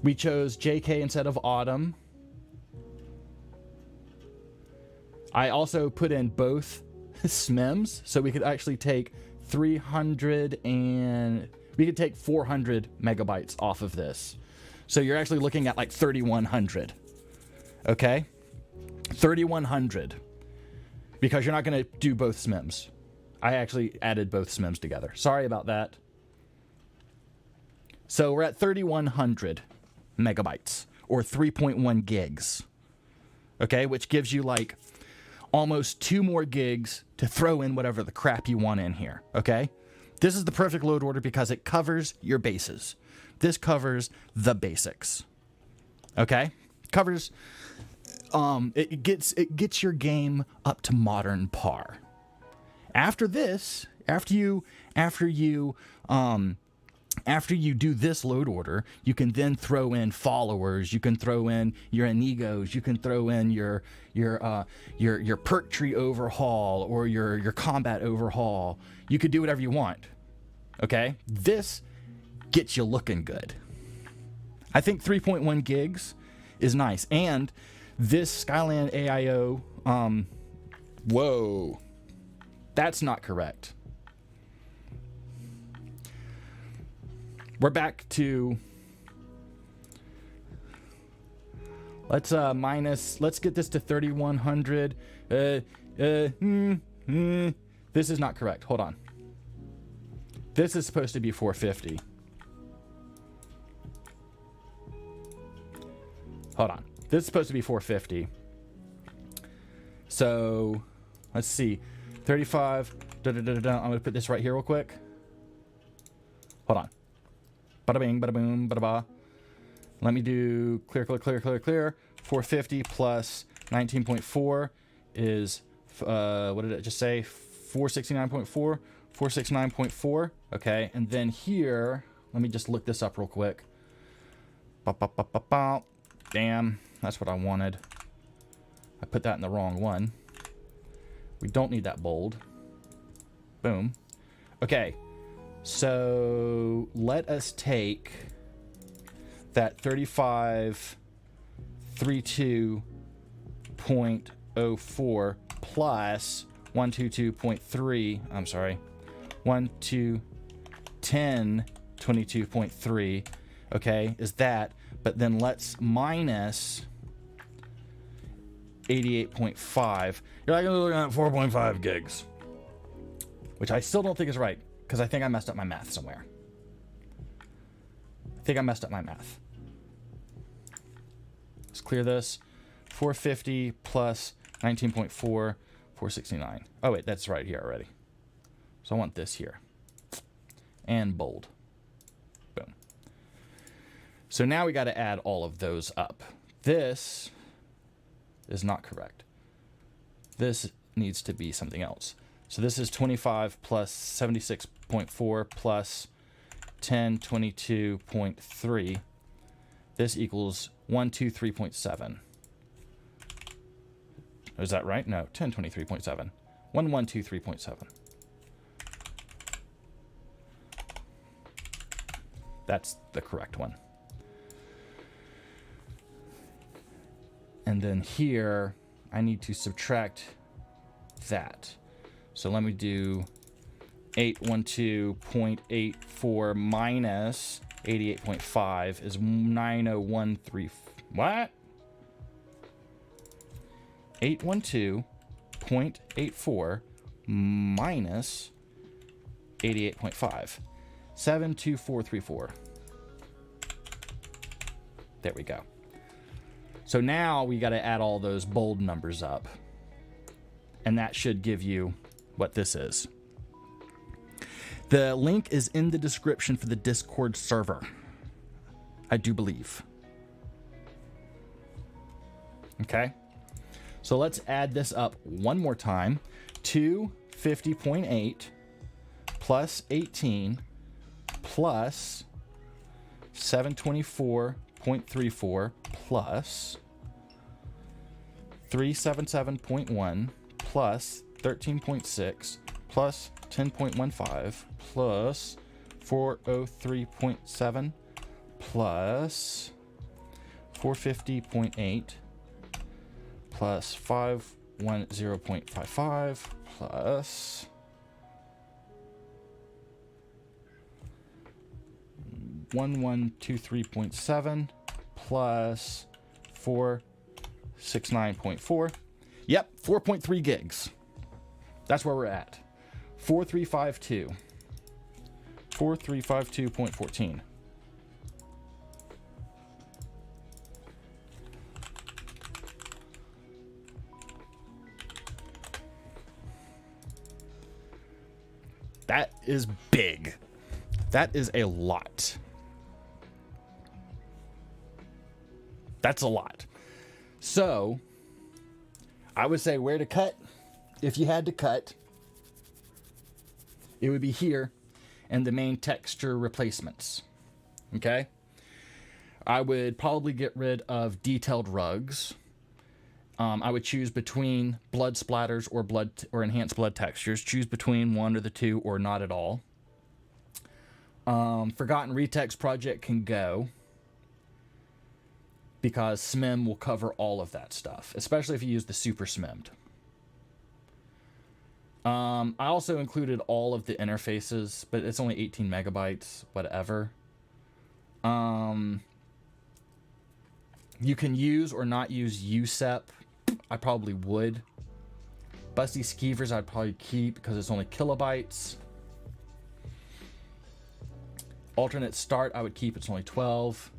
We chose JK instead of Autumn. I also put in both SMEMs, so we could actually take 300 and we could take 400 megabytes off of this. So you're actually looking at like 3,100. Okay? 3,100. Because you're not going to do both SMEMs. I actually added both SMEMs together. Sorry about that. So we're at 3,100 megabytes or 3.1 gigs. Okay? Which gives you like almost 2 more gigs to throw in whatever the crap you want in here. Okay? This is the perfect load order because it covers your bases. This covers the basics. Okay? Covers it gets your game up to modern par. After this, after you After you do this load order, you can then throw in followers. You can throw in your Inigos. You can throw in your perk tree overhaul or your combat overhaul. You could do whatever you want. Okay, this gets you looking good. I think 3.1 gigs is nice, and this Skyland AIO. Whoa, that's not correct. We're back to, let's get this to 3100. This is not correct. Hold on. This is supposed to be 450. Hold on. This is supposed to be 450. So, let's see. 35. I'm going to put this right here real quick. Hold on. Bada bing, bada boom, bada ba. Let me do clear. 450 plus 19.4 is, what did it just say? 469.4? 469.4. Okay, and then here, let me just look this up real quick. Damn, that's what I wanted. I put that in the wrong one. We don't need that bold. Boom. Okay. So let us take that 3532.04 plus 122.3. I'm sorry, 1210.22.3. Okay, is that? But then let's minus 88.5. You're like looking at 4.5 gigs, which I still don't think is right. Because I think I messed up my math somewhere. Let's clear this. 450 plus 19.4, 469. Oh, wait, that's right here already. So I want this here. And bold. Boom. So now we got to add all of those up. This is not correct. This needs to be something else. So this is 25 plus 76.4 plus 1022.3. This equals 123.7. Is that right? No, 1023.7. 1123.7. That's the correct one. And then here, I need to subtract that. So let me do 812.84 minus 88.5 is 9013. What? 812.84 minus 88.5. 72434. There we go. So now we got to add all those bold numbers up. And that should give you what this is. The link is in the description for the Discord server, I do believe. Okay, so let's add this up one more time. 250.8 plus 18 plus 724.34 plus 377.1 plus 13.6 plus 10.15 plus 403.7 plus 450.8 plus 510.55 plus 1123.7 plus 469.4. Yep, 4.3 gigs. That's where we're at. 4352. 4352.14. That is big. That is a lot. That's a lot. So, I would say where to cut. If you had to cut, it would be here. and the main texture replacements. Okay? I would probably get rid of detailed rugs. I would choose between blood splatters or enhanced blood textures. Choose between one or the two, or not at all. Forgotten Retext project can go, because SMIM will cover all of that stuff, especially if you use the super SMIM'd. I also included all of the interfaces, but it's only 18 megabytes, whatever. You can use or not use USEP. I probably would. Busty Skeevers I'd probably keep because it's only kilobytes. Alternate start I would keep, it's only 12.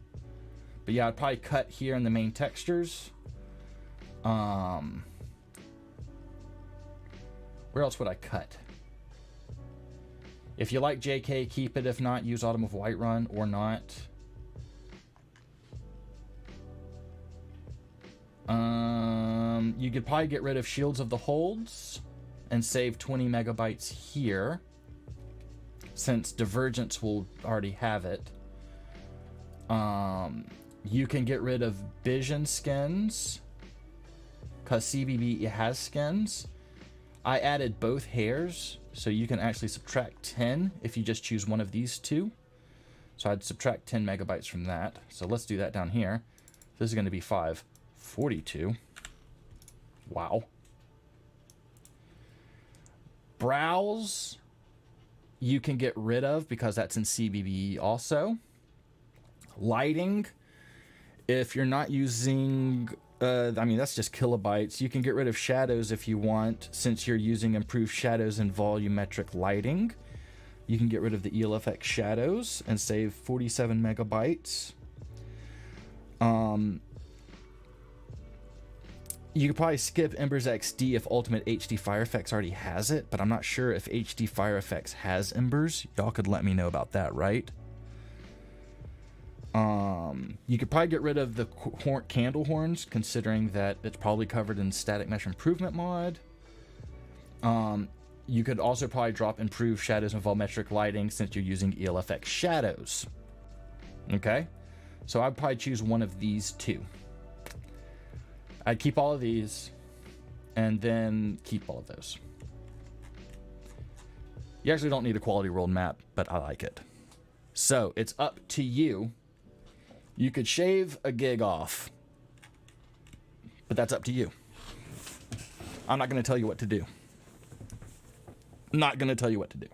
But yeah, I'd probably cut here in the main textures. Where else would I cut? If you like JK, keep it. If not, use Autumn of Whiterun or not. You could probably get rid of Shields of the Holds and save 20 megabytes here, since Divergence will already have it. You can get rid of Vision skins, because CBB has skins. I added both hairs, so you can actually subtract 10 if you just choose one of these two. So I'd subtract 10 megabytes from that. So let's do that down here. This is going to be 542. Wow. Brows, you can get rid of because that's in CBB also. Lighting, if you're not using, I mean, that's just kilobytes. You can get rid of shadows if you want, since you're using improved shadows and volumetric lighting. You can get rid of the ELFX shadows and save 47 megabytes. You could probably skip Embers XD if Ultimate HD Fire Effects already has it, but I'm not sure if HD Fire Effects has Embers. Y'all could let me know about that, right? You could probably get rid of the candle horns, considering that it's probably covered in Static Mesh Improvement mod. You could also probably drop improved shadows and volumetric lighting, since you're using ELFX shadows. Okay? So I'd probably choose one of these two. I'd keep all of these, and then keep all of those. You actually don't need a quality world map, but I like it. So it's up to you. You could shave a gig off, but that's up to you. I'm not going to tell you what to do. Not going to tell you what to do.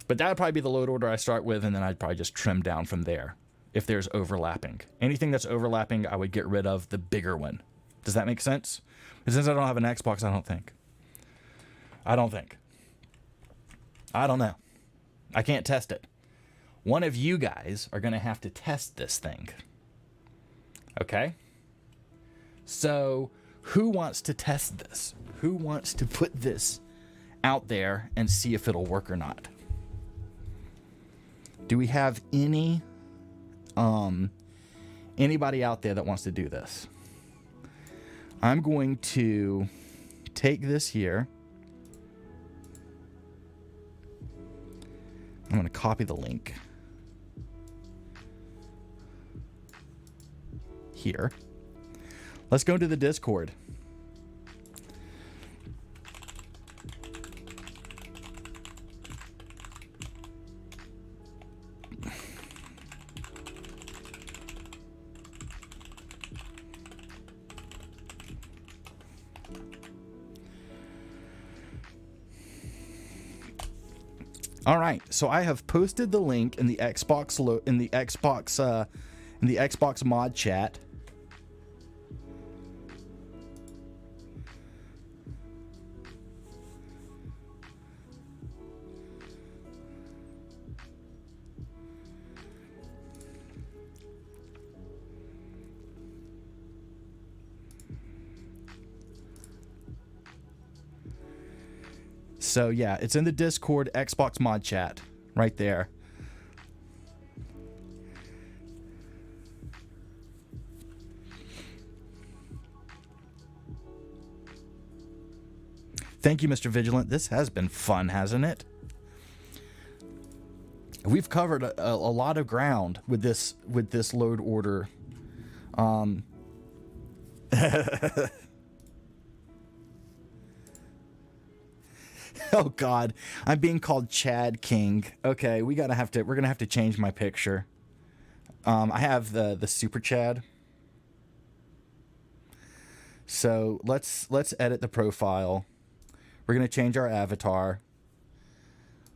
But that would probably be the load order I start with, and then I'd probably just trim down from there if there's overlapping. Anything that's overlapping, I would get rid of the bigger one. Does that make sense? But since I don't have an Xbox, I don't think. I don't know. I can't test it. One of you guys are going to have to test this thing. Okay? So, who wants to test this? Who wants to put this out there and see if it'll work or not? Do we have anybody out there that wants to do this? I'm going to take this here. I'm going to copy the link here. Let's go to the Discord. All right, so I have posted the link in the Xbox mod chat. So yeah, it's in the Discord Xbox mod chat right there. Thank you, Mr. Vigilant. This has been fun, hasn't it? We've covered a lot of ground with this load order. Oh God, I'm being called Chad King. Okay, we're gonna have to change my picture. I have the Super Chad. So let's edit the profile. We're gonna change our avatar.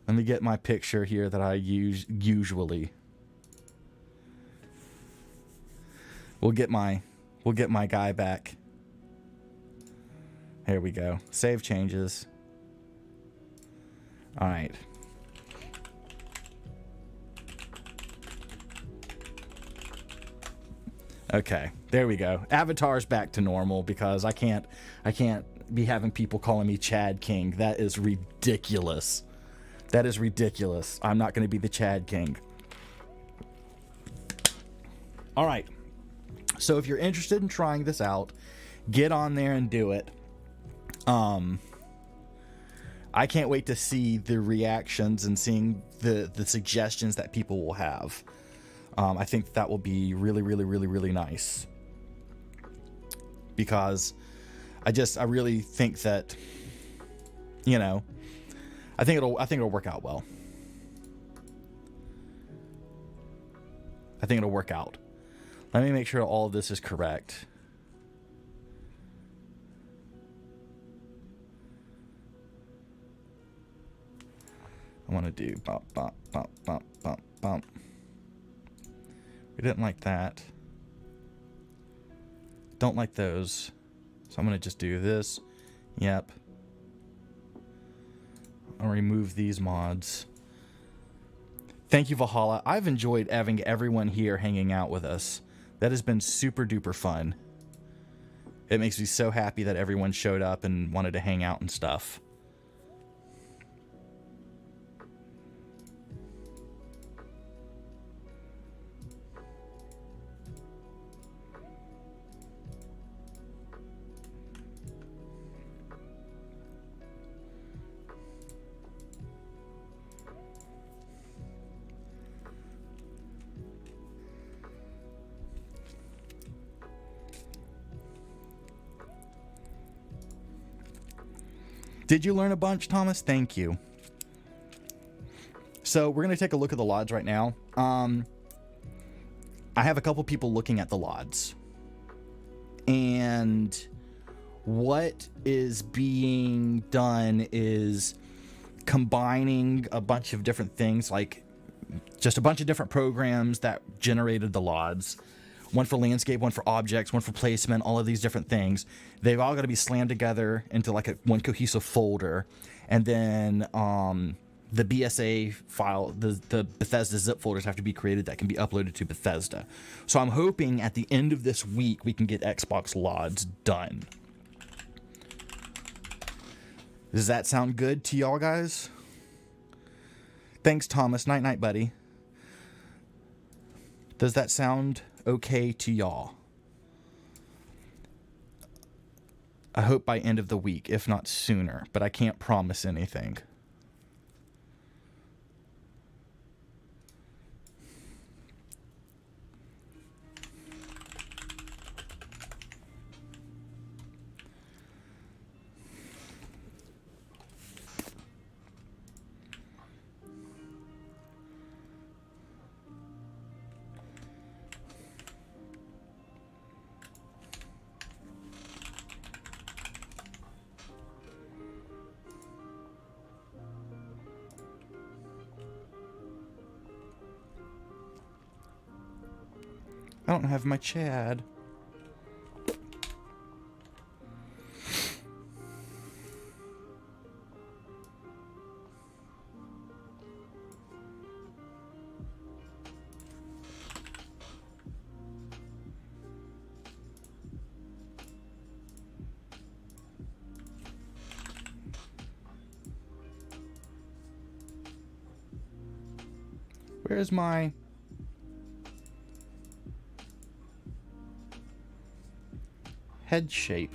Let me get my picture here that I use usually. We'll get my guy back. Here we go. Save changes. All right. Okay, there we go. Avatar's back to normal because I can't be having people calling me Chad King. That is ridiculous. That is ridiculous. I'm not going to be the Chad King. All right. So if you're interested in trying this out, get on there and do it. I can't wait to see the reactions and seeing the suggestions that people will have. I think that will be really, really, really, really nice. Because I really think that, you know, I think it'll work out well. I think it'll work out. Let me make sure all of this is correct. I want to do bump, bump, bump, bump, bump, bump. We didn't like that. Don't like those. So I'm going to just do this. Yep. I'll remove these mods. Thank you, Valhalla. I've enjoyed having everyone here hanging out with us. That has been super duper fun. It makes me so happy that everyone showed up and wanted to hang out and stuff. Did you learn a bunch, Thomas? Thank you. So we're going to take a look at the LODs right now. I have a couple people looking at the LODs. And what is being done is combining a bunch of different things, like just a bunch of different programs that generated the LODs. One for landscape, one for objects, one for placement, all of these different things. They've all got to be slammed together into like one cohesive folder. And then the BSA file, the Bethesda zip folders have to be created that can be uploaded to Bethesda. So I'm hoping at the end of this week we can get Xbox LODs done. Does that sound good to y'all guys? Thanks, Thomas. Night night, buddy. Does that sound okay to y'all? I hope by end of the week, if not sooner, but I can't promise anything. I don't have my Chad. Where's my... head shape?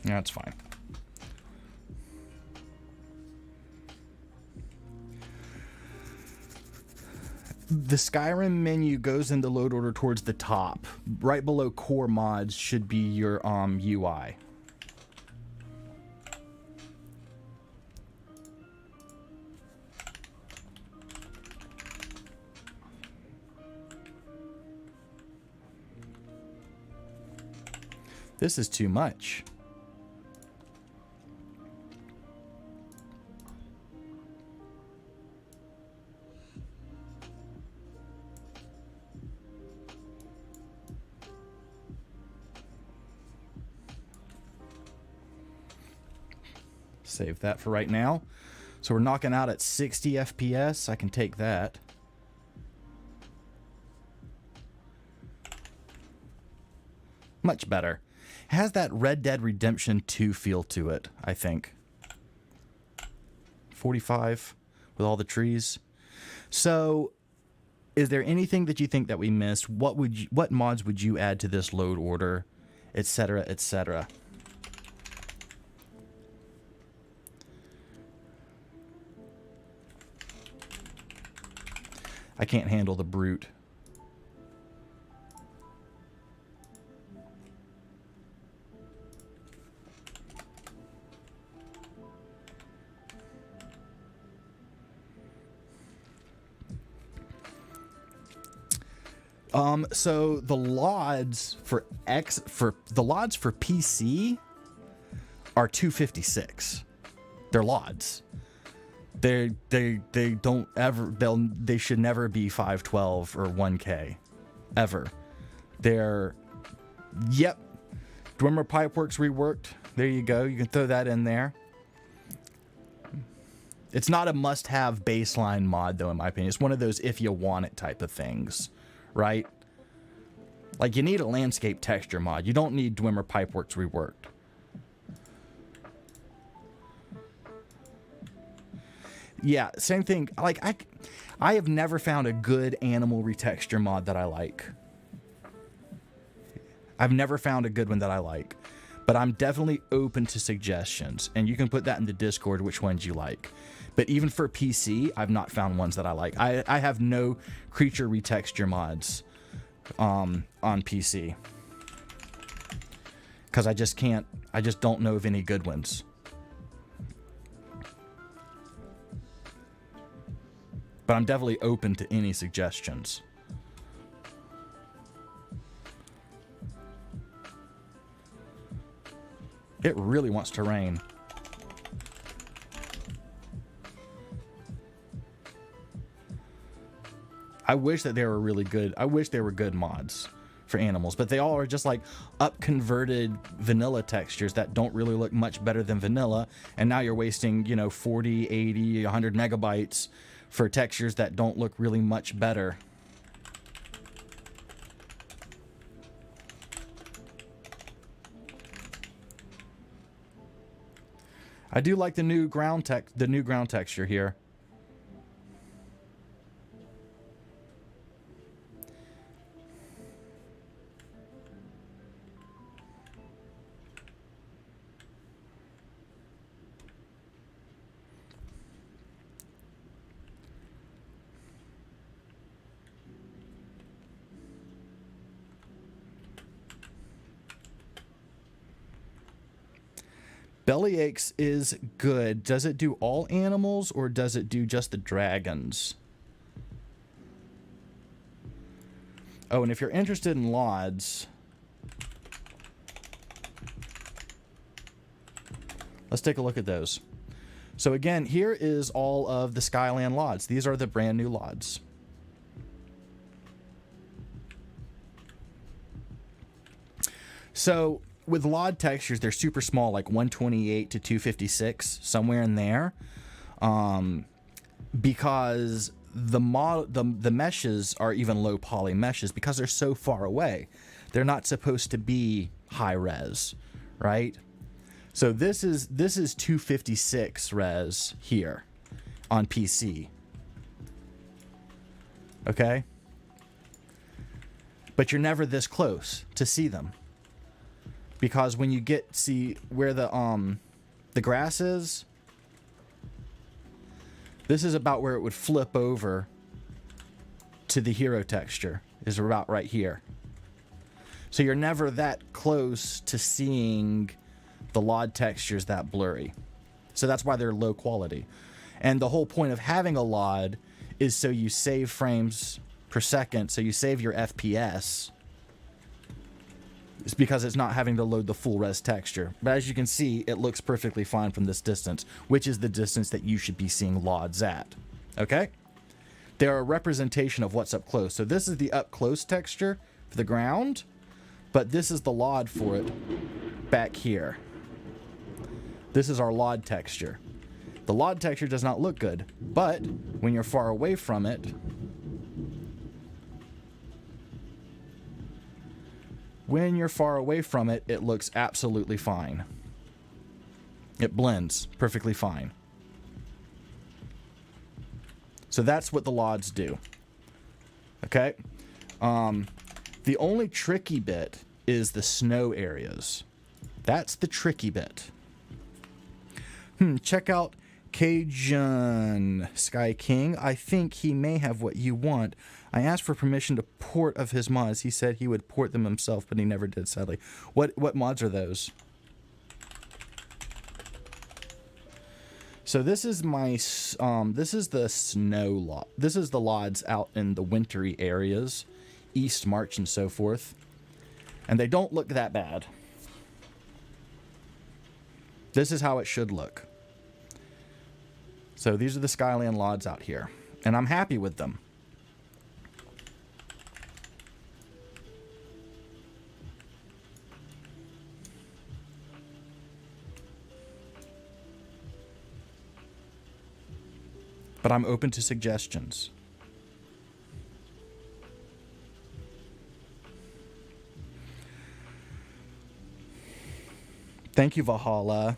That's fine. The Skyrim menu goes into load order towards the top. Right below core mods should be your UI. This is too much. Save that for right now. So we're knocking out at 60 FPS. I can take that. Much better. It has that Red Dead Redemption 2 feel to it, I think. 45 with all the trees. So, is there anything that you think that we missed? What mods would you add to this load order, etc., etc.? I can't handle the brute. So the LODs for PC are 256. They're LODs. They don't ever they should never be 512 or 1K ever. They're yep. Dwemer Pipeworks reworked. There you go. You can throw that in there. It's not a must-have baseline mod though, in my opinion. It's one of those if you want it type of things, right? Like you need a landscape texture mod. You don't need Dwemer Pipeworks reworked. Yeah, same thing. Like I have never found a good animal retexture mod that I like. I've never found a good one that I like. But I'm definitely open to suggestions, and you can put that in the Discord which ones you like. But even for PC, I've not found ones that I like. I have no creature retexture mods on PC. Because I just don't know of any good ones. But I'm definitely open to any suggestions. It really wants to rain. I wish that they were really good. I wish they were good mods for animals, but they all are just like up-converted vanilla textures that don't really look much better than vanilla, and now you're wasting, 40, 80, 100 megabytes for textures that don't look really much better. I do like the new ground texture here. Bellyaches is good. Does it do all animals or does it do just the dragons? Oh, and if you're interested in LODs, let's take a look at those. So again, here is all of the Skyland LODs. These are the brand new LODs. So with LOD textures, they're super small, like 128 to 256, somewhere in there, because the meshes are even low poly meshes because they're so far away. They're not supposed to be high res, right? So this is 256 res here on PC. Okay? But you're never this close to see them. Because when you see where the grass is, this is about where it would flip over to the hero texture, is about right here. So you're never that close to seeing the LOD textures that blurry. So that's why they're low quality. And the whole point of having a LOD is so you save frames per second, so you save your FPS. It's because it's not having to load the full res texture. But as you can see, it looks perfectly fine from this distance, which is the distance that you should be seeing LODs at. Okay? They're a representation of what's up close. So this is the up close texture for the ground, but this is the LOD for it back here. This is our LOD texture. The LOD texture does not look good, but when you're far away from it, it looks absolutely fine. It blends perfectly fine. So that's what the LODs do. Okay? The only tricky bit is the snow areas. That's the tricky bit. Check out Cajun Sky King. I think he may have what you want. I asked for permission to port of his mods. He said he would port them himself, but he never did, sadly. What mods are those? So this is my this is the snow LOD. This is the LODs out in the wintry areas, East March and so forth. And they don't look that bad. This is how it should look. So these are the Skyland LODs out here, and I'm happy with them. But I'm open to suggestions. Thank you, Valhalla.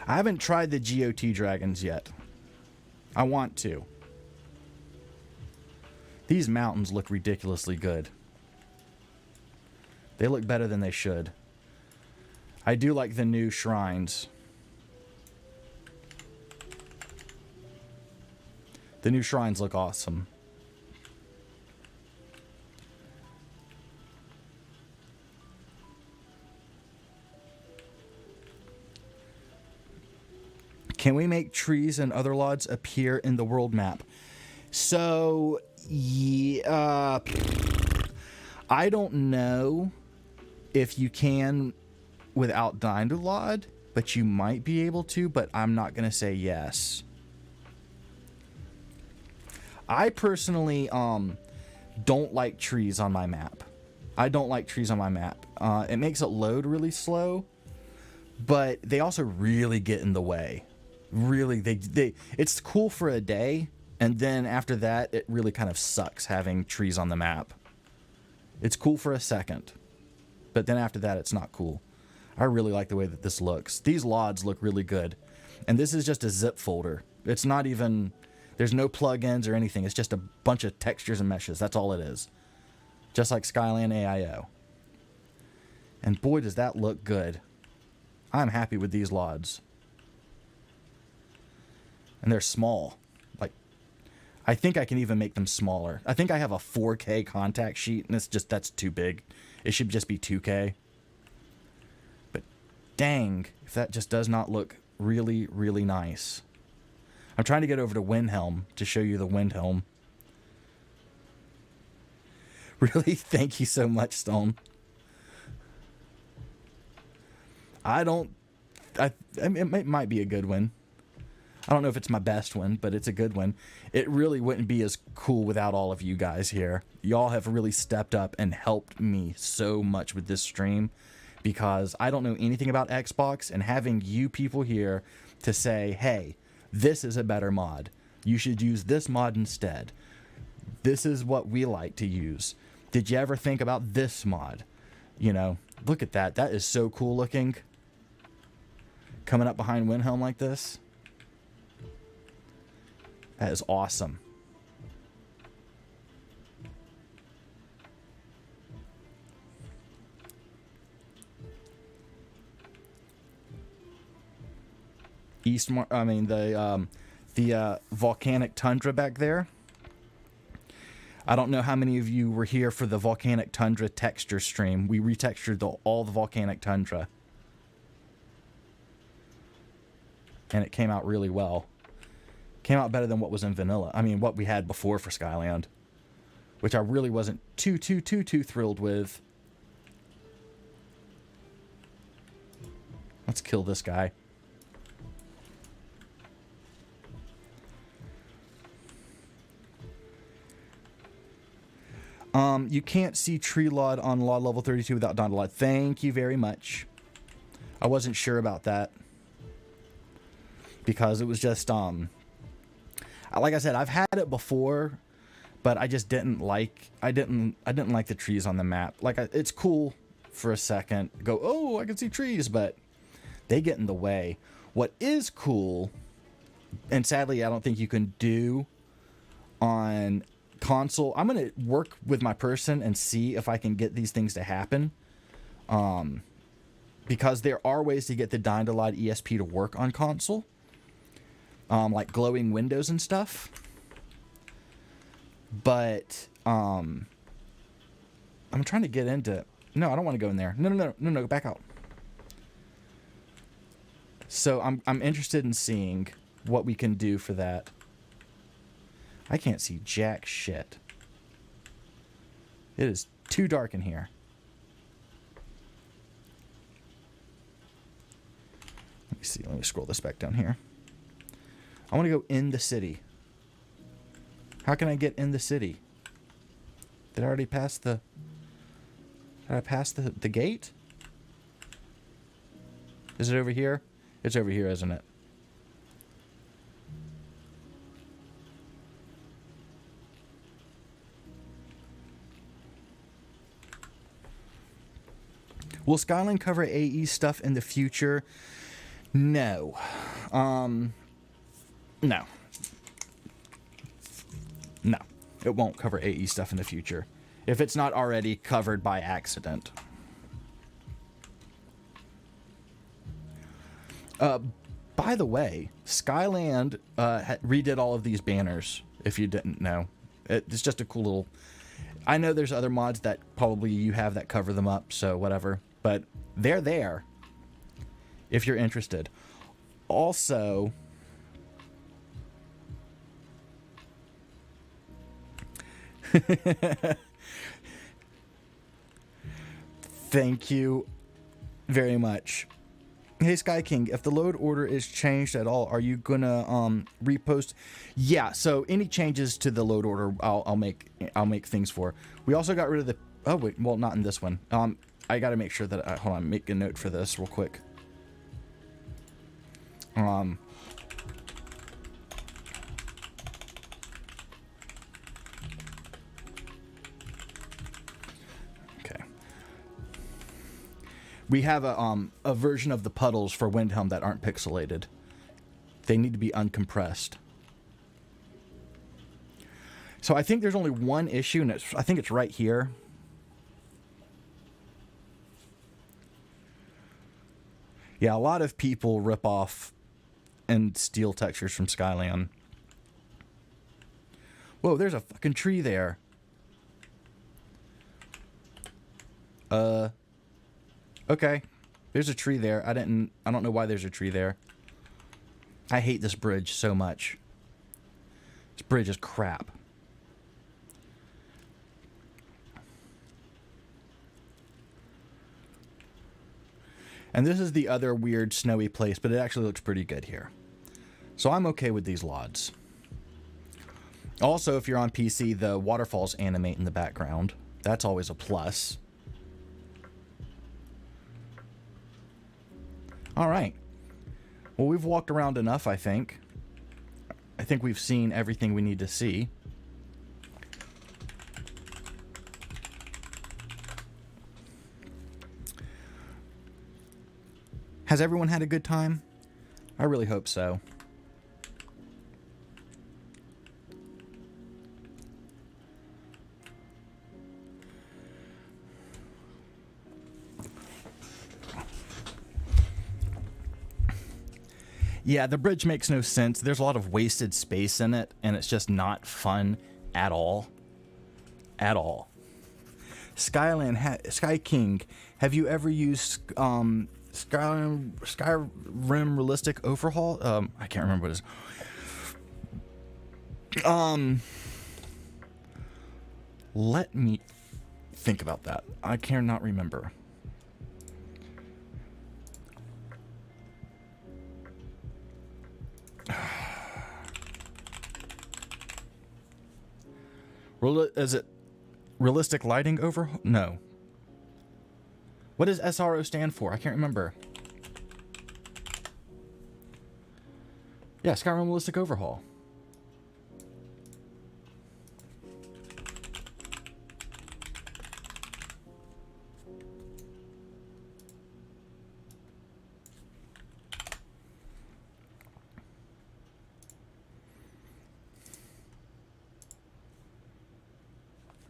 I haven't tried the GOT dragons yet. I want to. These mountains look ridiculously good. They look better than they should. I do like the new shrines. The new shrines look awesome. Can we make trees and other LODs appear in the world map? So, yeah, I don't know if you can without Dynalod, but you might be able to, but I'm not going to say yes. I personally don't like trees on my map. I don't like trees on my map. It makes it load really slow, but they also really get in the way. Really, it's cool for a day, and then after that, it really kind of sucks having trees on the map. It's cool for a second, but then after that, it's not cool. I really like the way that this looks. These LODs look really good, and this is just a zip folder. It's not even, there's no plugins or anything. It's just a bunch of textures and meshes. That's all it is. Just like Skyland AIO. And boy, does that look good. I'm happy with these LODs. And they're small. Like, I think I can even make them smaller. I think I have a 4K contact sheet, and that's too big. It should just be 2K. But dang, if that just does not look really, really nice. I'm trying to get over to Windhelm to show you the Windhelm. Really? Thank you so much, Stone. It might be a good one. I don't know if it's my best one, but it's a good one. It really wouldn't be as cool without all of you guys here. Y'all have really stepped up and helped me so much with this stream, because I don't know anything about Xbox, and having you people here to say, hey, this is a better mod. You should use this mod instead. This is what we like to use. Did you ever think about this mod? You know, look at that. That is so cool looking. Coming up behind Windhelm like this. That is awesome. the volcanic tundra back there. I don't know how many of you were here for the volcanic tundra texture stream. We retextured all the volcanic tundra. And it came out really well. Came out better than what was in vanilla. I mean, what we had before for Skyland. Which I really wasn't too thrilled with. Let's kill this guy. You can't see tree lod on lod level 32 without Dondalod. Thank you very much. I wasn't sure about that. Because it was just, like I said, I've had it before, but I just didn't like, I didn't like the trees on the map. Like, it's cool for a second. Go, oh, I can see trees, but they get in the way. What is cool, and sadly I don't think you can do on console, I'm going to work with my person and see if I can get these things to happen. Because there are ways to get the Dondalod ESP to work on console. Like glowing windows and stuff. But, I'm trying to get into... No, I don't want to go in there. No, back out. So, I'm interested in seeing what we can do for that. I can't see jack shit. It is too dark in here. Let me see. Let me scroll this back down here. I want to go in the city. How can I get in the city? Did I already pass the... Did I pass the gate? Is it over here? It's over here, isn't it? Will Skyland cover AE stuff in the future? No. No. No. It won't cover AE stuff in the future. If it's not already covered by accident. By the way, Skyland redid all of these banners, if you didn't know. It's just a cool little... I know there's other mods that probably you have that cover them up, so whatever. But they're there, if you're interested. Also... Thank you very much. Hey Sky King, if the load order is changed at all, are you gonna repost? Yeah, so any changes to the load order I'll make things for. We also got rid of the... Oh wait, well not in this one. I gotta make sure that hold on, make a note for this real quick. We have a version of the puddles for Windhelm that aren't pixelated. They need to be uncompressed. So I think there's only one issue, and I think it's right here. Yeah, a lot of people rip off and steal textures from Skyland. Whoa, there's a fucking tree there. Okay, there's a tree there. I don't know why there's a tree there. I hate this bridge so much. This bridge is crap. And this is the other weird snowy place, but it actually looks pretty good here. So I'm okay with these LODs. Also, if you're on PC, the waterfalls animate in the background. That's always a plus. Alright. Well, we've walked around enough, I think. I think we've seen everything we need to see. Has everyone had a good time? I really hope so. Yeah, the bridge makes no sense. There's a lot of wasted space in it, and it's just not fun at all. At all. Sky King, have you ever used Skyrim Realistic Overhaul? I can't remember what it is. Let me think about that. I cannot remember. Is it realistic lighting overhaul? No. What does SRO stand for? I can't remember. Yeah, Skyrim Realistic Overhaul.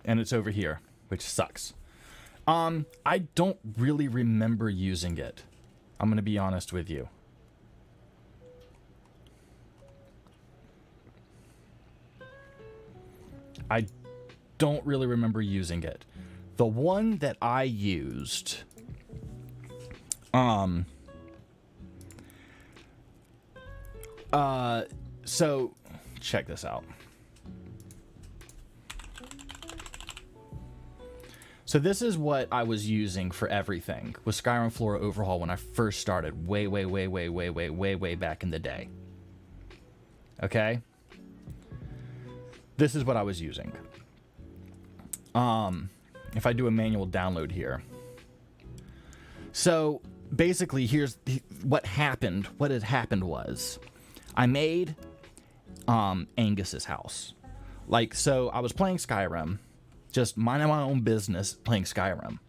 And it's over here, which sucks. I don't really remember using it. I'm going to be honest with you. I don't really remember using it. The one that I used, so check this out. So this is what I was using for everything with Skyrim Flora Overhaul when I first started way back in the day. Okay? This is what I was using. If I do a manual download here. So basically here's what happened. What had happened was I made Angus's house. Like, so I was playing Skyrim, just minding my own business, playing Skyrim.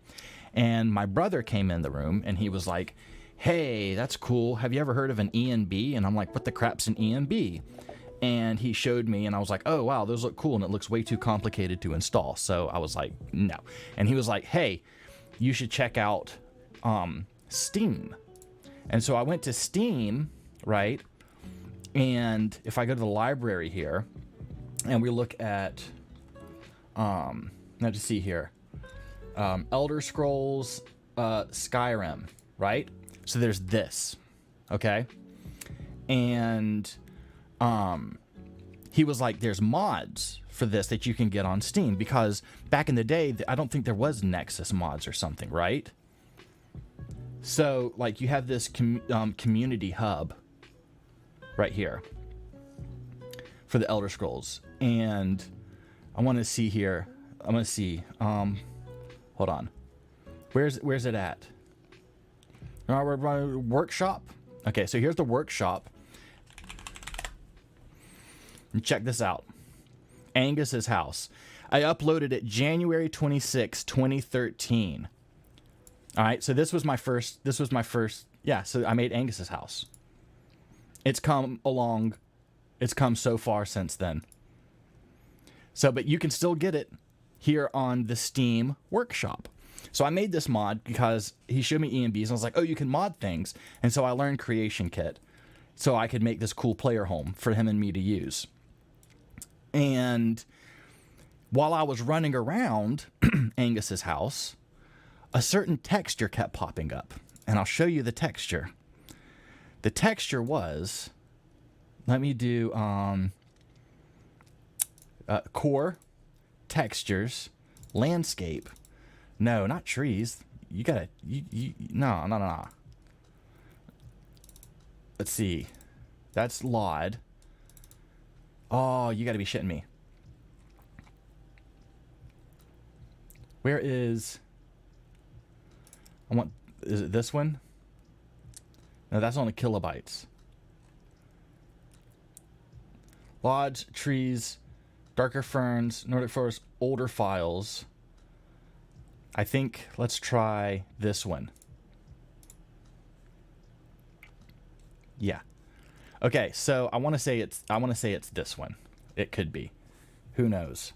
And my brother came in the room and he was like, hey, that's cool. Have you ever heard of an ENB? And I'm like, what the crap's an ENB? And he showed me and I was like, oh, wow, those look cool. And it looks way too complicated to install. So I was like, no. And he was like, hey, you should check out Steam. And so I went to Steam, right? And if I go to the library here and we look at, now to see here, Elder Scrolls, Skyrim, right? So there's this, okay? And he was like, there's mods for this that you can get on Steam, because back in the day, I don't think there was Nexus mods or something, right? So, like, you have this community hub right here for the Elder Scrolls, and I want to see here. I'm going to see. Hold on. Where's it at? Workshop. Okay, so here's the workshop. And check this out. Angus's house. I uploaded it January 26, 2013. All right, so this was my first. Yeah, so I made Angus's house. It's come so far since then. So, but you can still get it here on the Steam Workshop. So I made this mod because he showed me ENBs, and I was like, oh, you can mod things. And so I learned Creation Kit so I could make this cool player home for him and me to use. And while I was running around Angus's house, a certain texture kept popping up. And I'll show you the texture. The texture was, let me do core, textures, landscape. No, not trees. You gotta, no. Let's see. That's LOD. Oh, you gotta be shitting me. Where is... Is it this one? No, that's only kilobytes. Lodge, trees, darker ferns, Nordic forest, older files. I think let's try this one. Yeah. Okay, so I want to say it's this one. It could be. Who knows?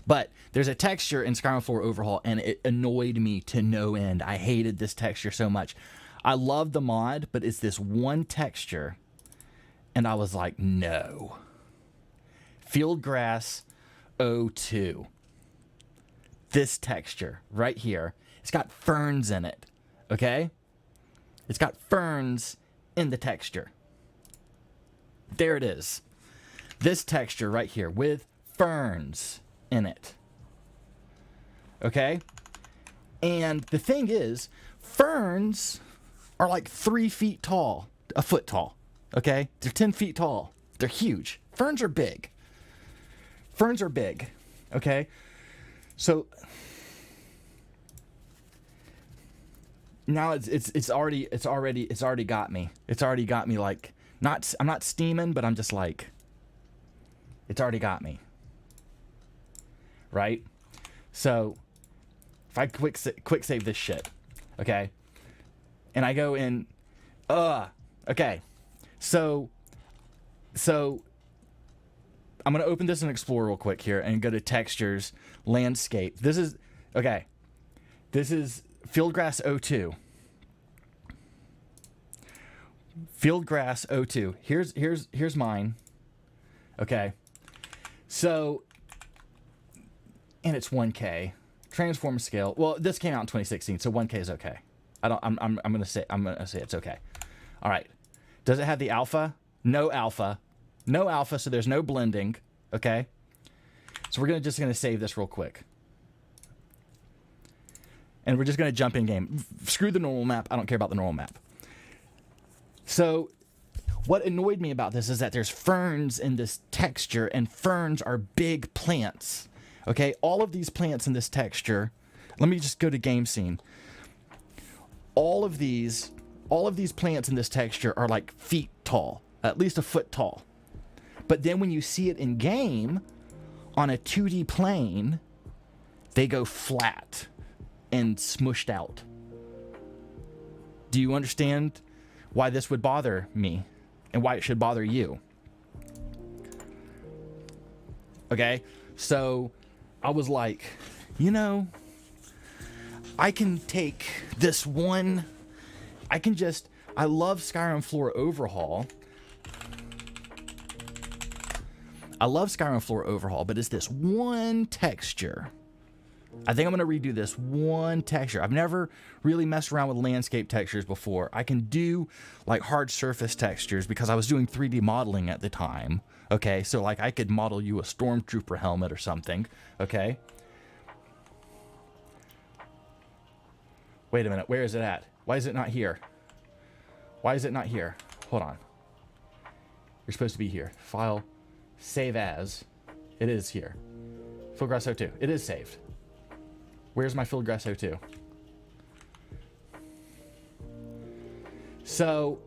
But there's a texture in Skyrim 4 Overhaul, and it annoyed me to no end. I hated this texture so much. I love the mod, but it's this one texture. And I was like, no. Fieldgrass 02. This texture right here. It's got ferns in it. Okay? It's got ferns in the texture. There it is. This texture right here with ferns in it. Okay? And the thing is, ferns are like 3 feet tall, a foot tall. Okay? They're 10 feet tall. They're huge. Ferns are big. Ferns are big. Okay? So now it's already got me. It's already got me like I'm not steaming, but I'm just like it's already got me. Right? So if I quick save this shit, okay? And I go in okay. So I'm going to open this and explore real quick here and go to textures, landscape. This is Fieldgrass 02. Fieldgrass 02. Here's mine. Okay. So, and it's 1K. Transform scale. Well, this came out in 2016, so 1K is okay. I'm going to say it's okay. All right. Does it have the alpha? No alpha. No alpha, so there's no blending. Okay? So we're just going to save this real quick. And we're just going to jump in game. Screw the normal map. I don't care about the normal map. So what annoyed me about this is that there's ferns in this texture, and ferns are big plants. Okay? All of these plants in this texture. Let me just go to game scene. All of these plants in this texture are like feet tall, at least a foot tall. But then when you see it in game, on a 2D plane, they go flat and smushed out. Do you understand why this would bother me and why it should bother you? Okay, so I was like, I can take this one. I love Skyrim Floor Overhaul. But it's this one texture. I think I'm going to redo this one texture. I've never really messed around with landscape textures before. I can do like hard surface textures because I was doing 3D modeling at the time. Okay, so like I could model you a stormtrooper helmet or something. Okay. Wait a minute, where is it at? Why is it not here? Hold on. You're supposed to be here. File, save as. It is here. Fieldgrass 02. It is saved. Where's my Fieldgrass 02? So,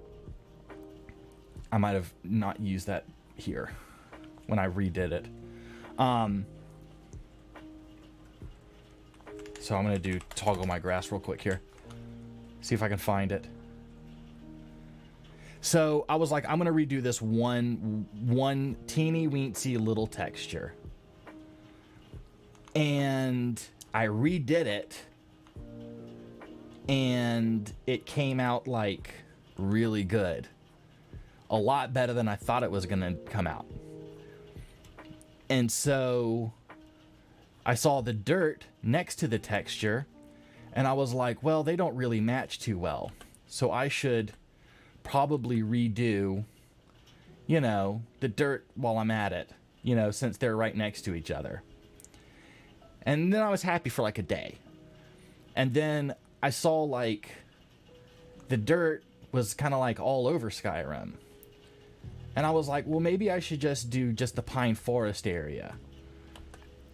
I might have not used that here when I redid it. So I'm going to do toggle my grass real quick here. See if I can find it. So I was like, I'm going to redo this one teeny weensy little texture. And I redid it. And it came out like really good. A lot better than I thought it was going to come out. And so I saw the dirt next to the texture, and I was like, well, they don't really match too well. So I should probably redo, the dirt while I'm at it, since they're right next to each other. And then I was happy for like a day. And then I saw like the dirt was kind of like all over Skyrim. And I was like, well, maybe I should just do just the pine forest area.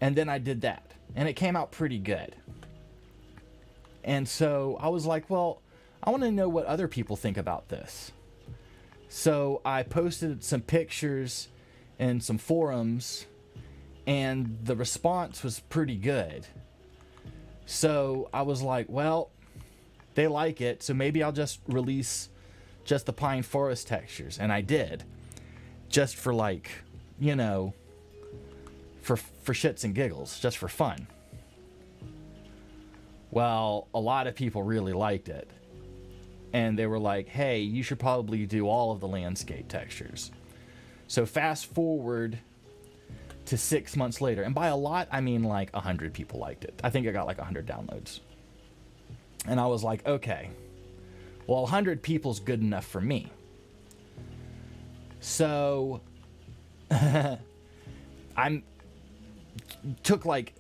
And then I did that. And it came out pretty good. And so I was like, well, I want to know what other people think about this. So I posted some pictures in some forums, and the response was pretty good. So I was like, well, they like it, so maybe I'll just release just the pine forest textures. And I did. Just for like, for shits and giggles, just for fun. Well, a lot of people really liked it. and they were like, hey, you should probably do all of the landscape textures. So fast forward to 6 months later, and by a lot, I mean like 100 people liked it. I think I got like 100 downloads. And I was like, okay, well, 100 people's good enough for me. So took like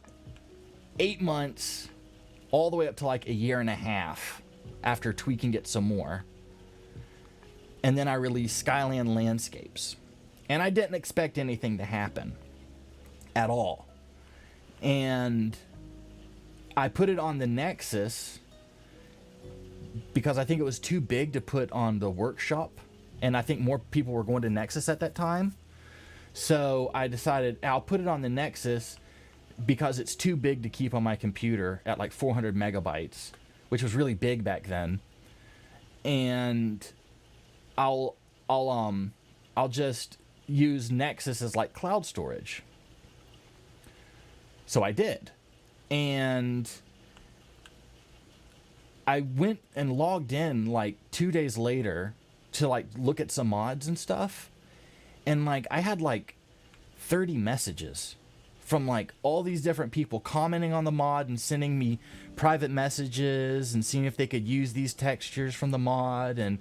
8 months all the way up to like a year and a half after tweaking it some more. And then I released Skyland Landscapes. And I didn't expect anything to happen at all. And I put it on the Nexus because I think it was too big to put on the workshop. And I think more people were going to Nexus at that time. So I decided I'll put it on the Nexus because it's too big to keep on my computer at like 400 megabytes, which was really big back then. And I'll just use Nexus as like cloud storage. So I did. And I went and logged in like 2 days later to like look at some mods and stuff. And like I had like 30 messages from like all these different people commenting on the mod and sending me private messages and seeing if they could use these textures from the mod. And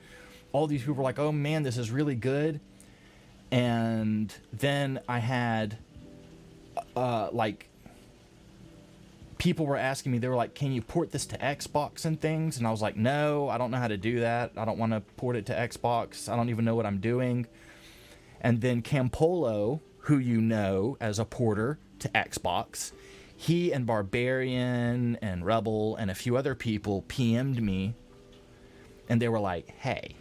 all these people were like, oh man, this is really good. And then I had like people were asking me, they were like, can you port this to Xbox and things? And I was like, no, I don't know how to do that. I don't want to port it to Xbox. I don't even know what I'm doing. And then Campolo, who you know as a porter to Xbox, he and Barbarian and Rebel and a few other people PM'd me. And they were like, hey,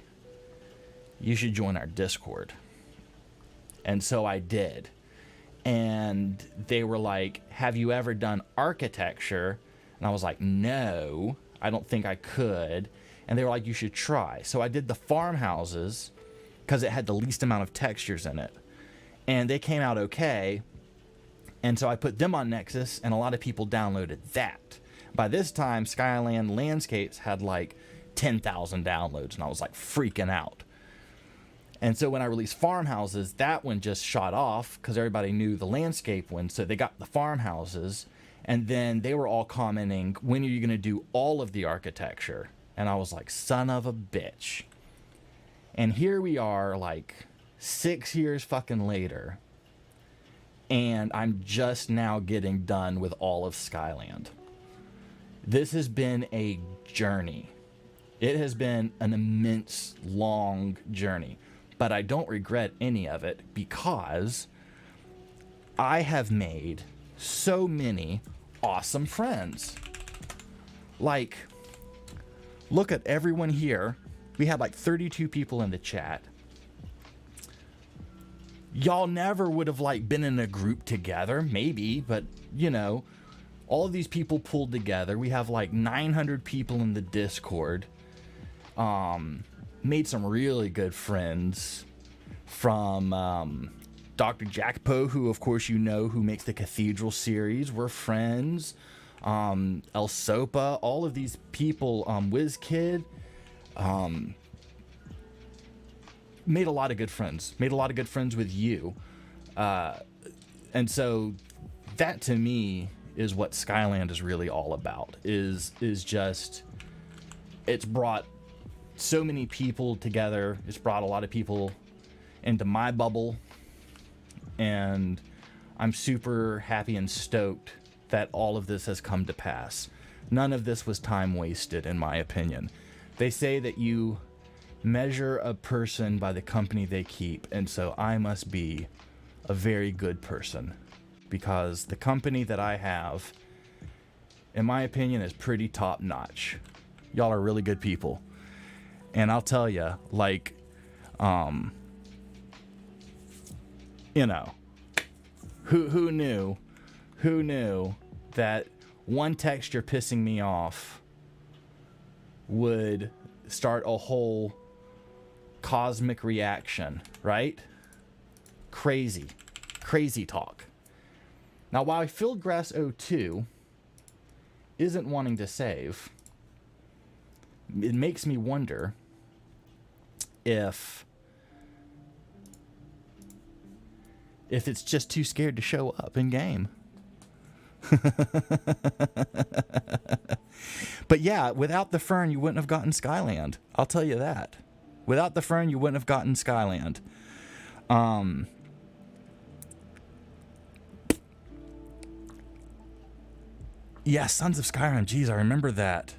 you should join our Discord. And so I did. And they were like, have you ever done architecture? And I was like, no, I don't think I could. And they were like, you should try. So I did the farmhouses because it had the least amount of textures in it. And they came out okay. And so I put them on Nexus, and a lot of people downloaded that. By this time, Skyland Landscapes had like 10,000 downloads, and I was like freaking out. And so when I released Farmhouses, that one just shot off because everybody knew the landscape one. So they got the Farmhouses, and then they were all commenting, when are you going to do all of the architecture? And I was like, son of a bitch. And here we are like 6 years fucking later, and I'm just now getting done with all of Skyland. This has been a journey. It has been an immense, long journey. But I don't regret any of it because I have made so many awesome friends. Like, look at everyone here. We had like 32 people in the chat. Y'all never would have like been in a group together, maybe, but you know, all of these people pulled together. We have like 900 people in the Discord. Made some really good friends from Dr. Jack Poe, who of course you know, who makes the Cathedral series. We're friends. El Sopa, all of these people, WizKid, made a lot of good friends. Made a lot of good friends with you. And so that to me is what Skyland is really all about. Is just, it's brought so many people together. It's brought a lot of people into my bubble, and I'm super happy and stoked that all of this has come to pass. None of this was time wasted, in my opinion. They say that you measure a person by the company they keep, and so I must be a very good person, because the company that I have, in my opinion, is pretty top notch. Y'all are really good people. And I'll tell you, like, you know, who knew that one texture pissing me off would start a whole cosmic reaction, right? Crazy talk. Now, while Fieldgrass 02 isn't wanting to save, it makes me wonder if it's just too scared to show up in game. But yeah, without the fern, you wouldn't have gotten Skyland. I'll tell you that. Without the fern, you wouldn't have gotten Skyland. Yeah, Sons of Skyrim. Geez, I remember that.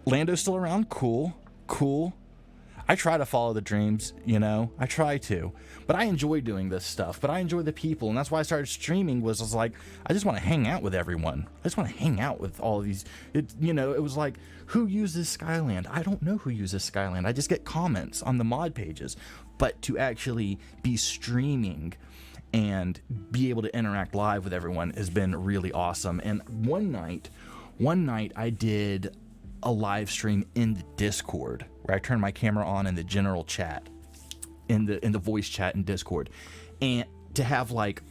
Lando's still around? Cool. Cool. I try to follow the dreams, you know? I try to. But I enjoy doing this stuff. But I enjoy the people. And that's why I started streaming was I was like, I just want to hang out with everyone. I just want to hang out with all of these. It was like, who uses Skyland? I don't know who uses Skyland. I just get comments on the mod pages. But to actually be streaming and be able to interact live with everyone has been really awesome. And one night I did a live stream in the Discord where I turned my camera on in the general chat, in the voice chat in Discord, and to have like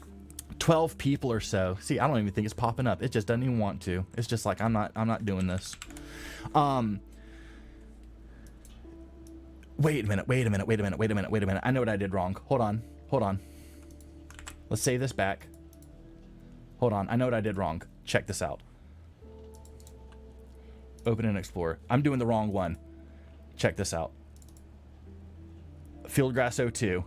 12 people or so. See, I don't even think it's popping up. It just doesn't even want to. It's just like I'm not doing this. Wait a minute. I know what I did wrong. Hold on. Let's save this back. Hold on. I know what I did wrong. Check this out. Open and explore. I'm doing the wrong one. Check this out. Fieldgrass 02.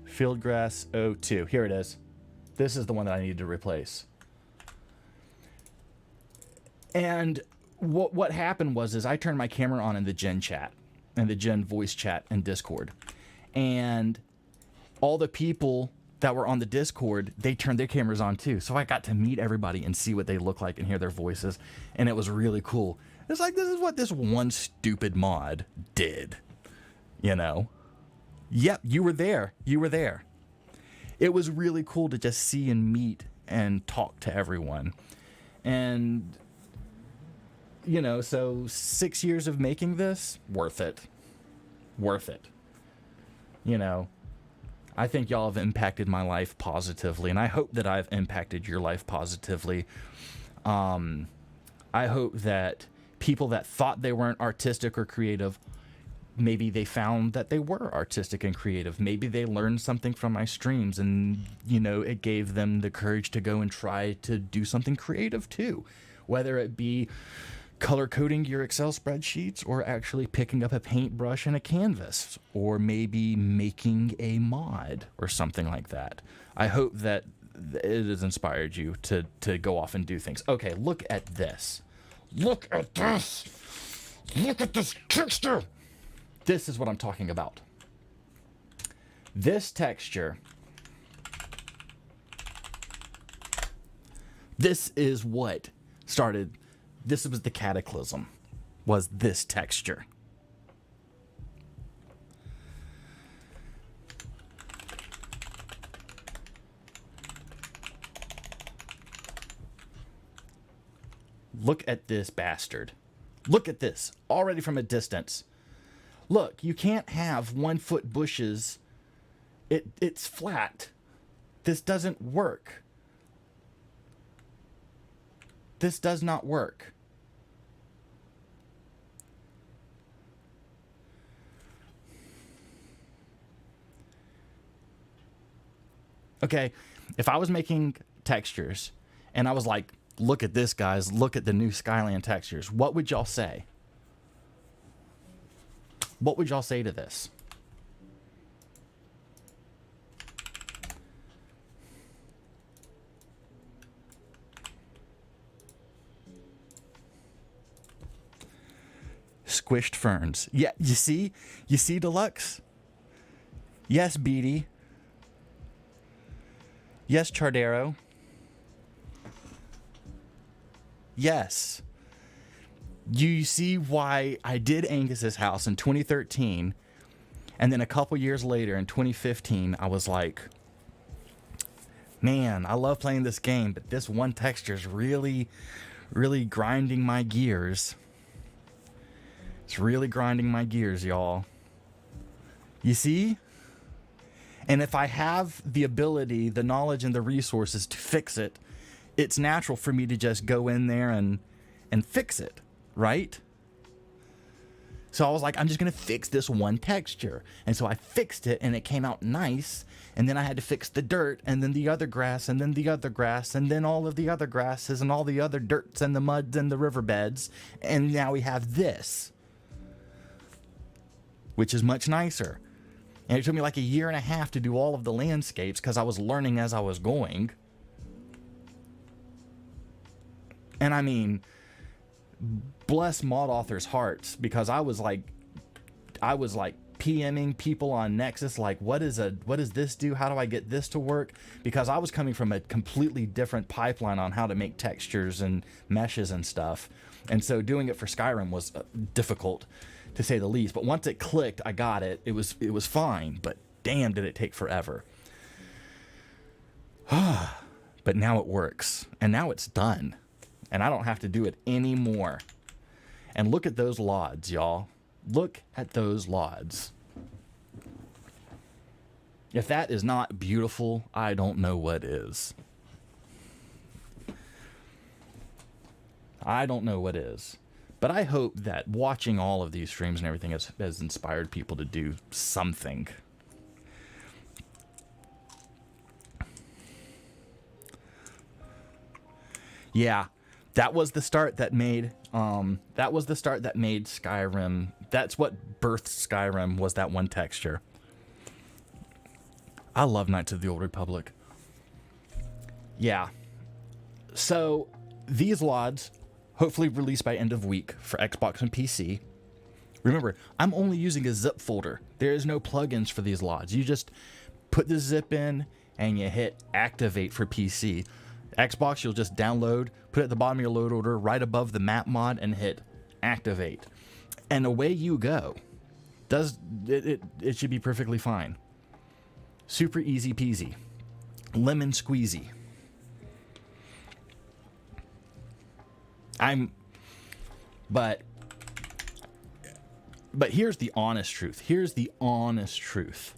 Fieldgrass 02. Here it is. This is the one that I needed to replace. And what happened was I turned my camera on in the Gen chat, and the Gen voice chat in Discord. And all the people that were on the Discord, they turned their cameras on too. So I got to meet everybody and see what they look like and hear their voices. And it was really cool. It's like, this is what this one stupid mod did. You know? Yep, you were there. It was really cool to just see and meet and talk to everyone. And, you know, so 6 years of making this, worth it. You know, I think y'all have impacted my life positively, and I hope that I've impacted your life positively. I hope that people that thought they weren't artistic or creative, maybe they found that they were artistic and creative. Maybe they learned something from my streams, and, you know, it gave them the courage to go and try to do something creative too. Whether it be color coding your Excel spreadsheets, or actually picking up a paintbrush and a canvas, or maybe making a mod or something like that. I hope that it has inspired you to go off and do things. Okay, look at this. Look at this texture. This is what I'm talking about. This texture. This is what started. This was the cataclysm, was this texture. Look at this bastard. Look at this, already from a distance. Look, you can't have 1 foot bushes. It's flat. This doesn't work. This does not work. Okay, if I was making textures and I was like, look at this, guys, look at the new Skyland textures, what would y'all say? What would y'all say to this? Squished ferns. Yeah, you see? You see, Deluxe? Yes, Beatty. Yes, Chardero. Yes. You see why I did Angus's house in 2013, and then a couple years later in 2015, I was like, man, I love playing this game, but this one texture is really, really grinding my gears. It's really grinding my gears, y'all. You see? And if I have the ability, the knowledge, and the resources to fix it, it's natural for me to just go in there and fix it, right? So I was like, I'm just going to fix this one texture. And so I fixed it, and it came out nice. And then I had to fix the dirt, and then the other grass, and then the other grass, and then all of the other grasses, and all the other dirts, and the muds, and the riverbeds. And now we have this, which is much nicer. And it took me like a year and a half to do all of the landscapes because I was learning as I was going. And I mean, bless mod authors' hearts, because I was like PMing people on Nexus, like, what does this do? How do I get this to work? Because I was coming from a completely different pipeline on how to make textures and meshes and stuff. And so doing it for Skyrim was difficult, to say the least. But once it clicked, I got it. It was fine, but damn, did it take forever. But now it works, and now it's done, and I don't have to do it anymore. And look at those LODs, y'all. Look at those LODs. If that is not beautiful, I don't know what is. I don't know what is. But I hope that watching all of these streams and everything has inspired people to do something. Yeah, that was the start that made Skyrim. That's what birthed Skyrim, was that one texture. I love Knights of the Old Republic. Yeah. So these LODs hopefully released by end of week for Xbox and PC. Remember, I'm only using a zip folder. There is no plugins for these LODs. You just put the zip in and you hit activate for PC. Xbox, you'll just download, put it at the bottom of your load order, right above the map mod, and hit activate. And away you go. It should be perfectly fine. Super easy peasy. Lemon squeezy. But here's the honest truth. Here's the honest truth.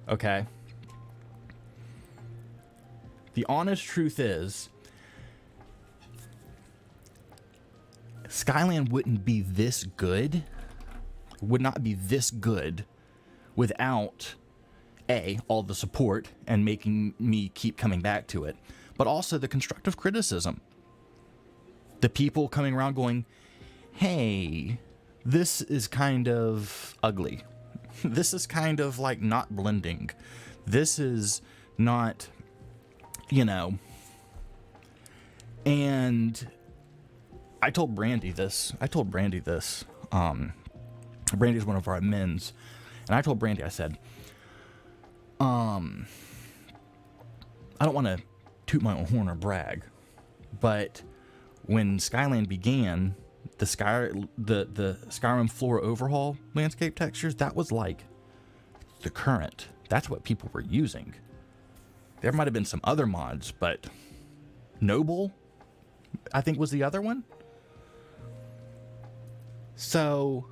Okay? The honest truth is, Skyland wouldn't be this good, would not be this good without all the support and making me keep coming back to it, but also the constructive criticism. The people coming around going, hey, this is kind of ugly. This is kind of like not blending. This is not, and I told Brandy this. Brandy's one of our admins. And I told Brandy, I said, I don't want to toot my own horn or brag, but when Skyland began, the Skyrim floor overhaul landscape textures, that was like the current. That's what people were using. There might have been some other mods, but Noble, I think, was the other one. So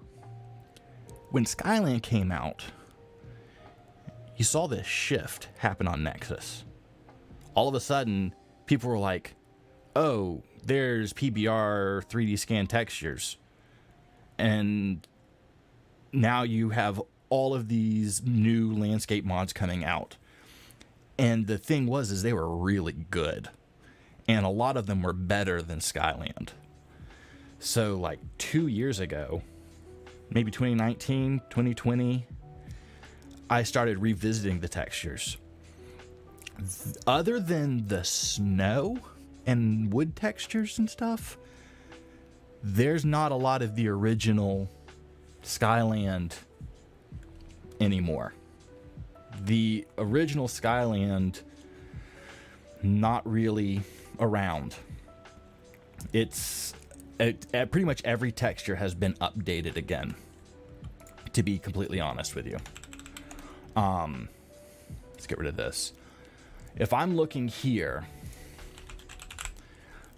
when Skyland came out, you saw this shift happen on Nexus. All of a sudden, people were like, oh, there's PBR 3D scan textures. And now you have all of these new landscape mods coming out. And the thing is they were really good. And a lot of them were better than Skyland. So like 2 years ago, maybe 2019, 2020, I started revisiting the textures. Other than the snow and wood textures and stuff, there's not a lot of the original Skyland anymore. The original Skyland, not really around. Pretty much every texture has been updated again, to be completely honest with you. Let's get rid of this. If I'm looking here,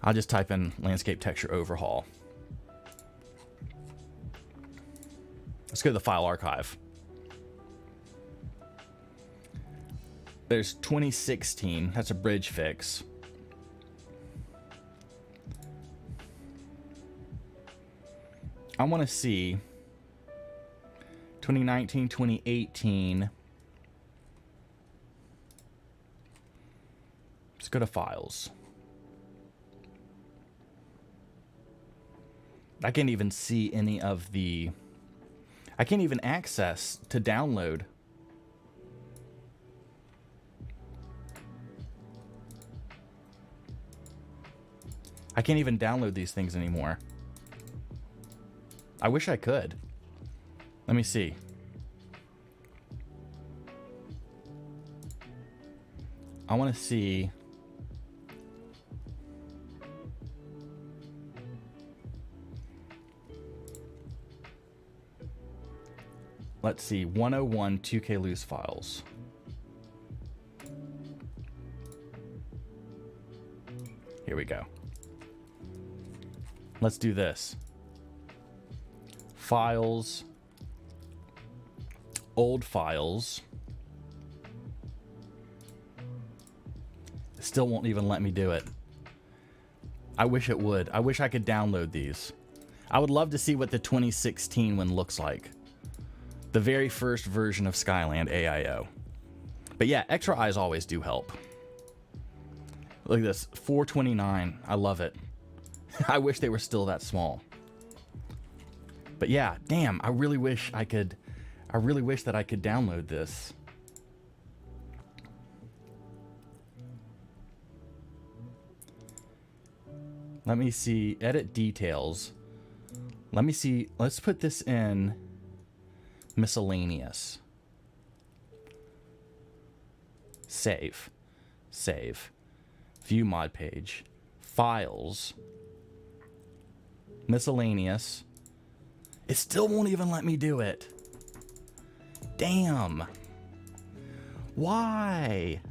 I'll just type in landscape texture overhaul. Let's go to the file archive. There's 2016. That's a bridge fix. I want to see 2019, 2018. Let's go to files. I can't even see any of the... I can't even access to download. I can't even download these things anymore. I wish I could. Let me see. I want to see... Let's see, 101 2K loose files. Here we go. Let's do this. Files. Old files. Still won't even let me do it. I wish it would. I wish I could download these. I would love to see what the 2016 one looks like. The very first version of Skyland AIO. But yeah, extra eyes always do help. Look at this, 429. I love it. I wish they were still that small. But yeah, damn, I really wish that I could download this. Let me see, edit details. Let me see, let's put this in miscellaneous. Save. Save. View mod page. Files. Miscellaneous. It still won't even let me do it. Damn. Why?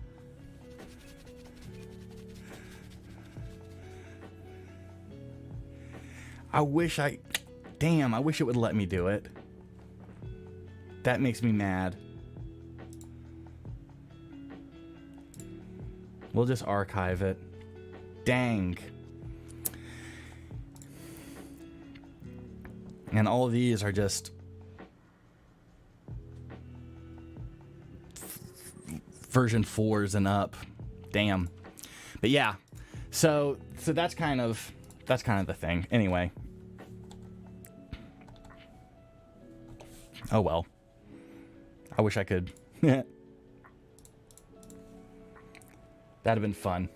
I wish it would let me do it. That makes me mad. We'll just archive it. Dang. And all of these are just version 4s and up. Damn. But yeah. So that's kind of the thing. Anyway. Oh well. I wish I could. That'd have been fun.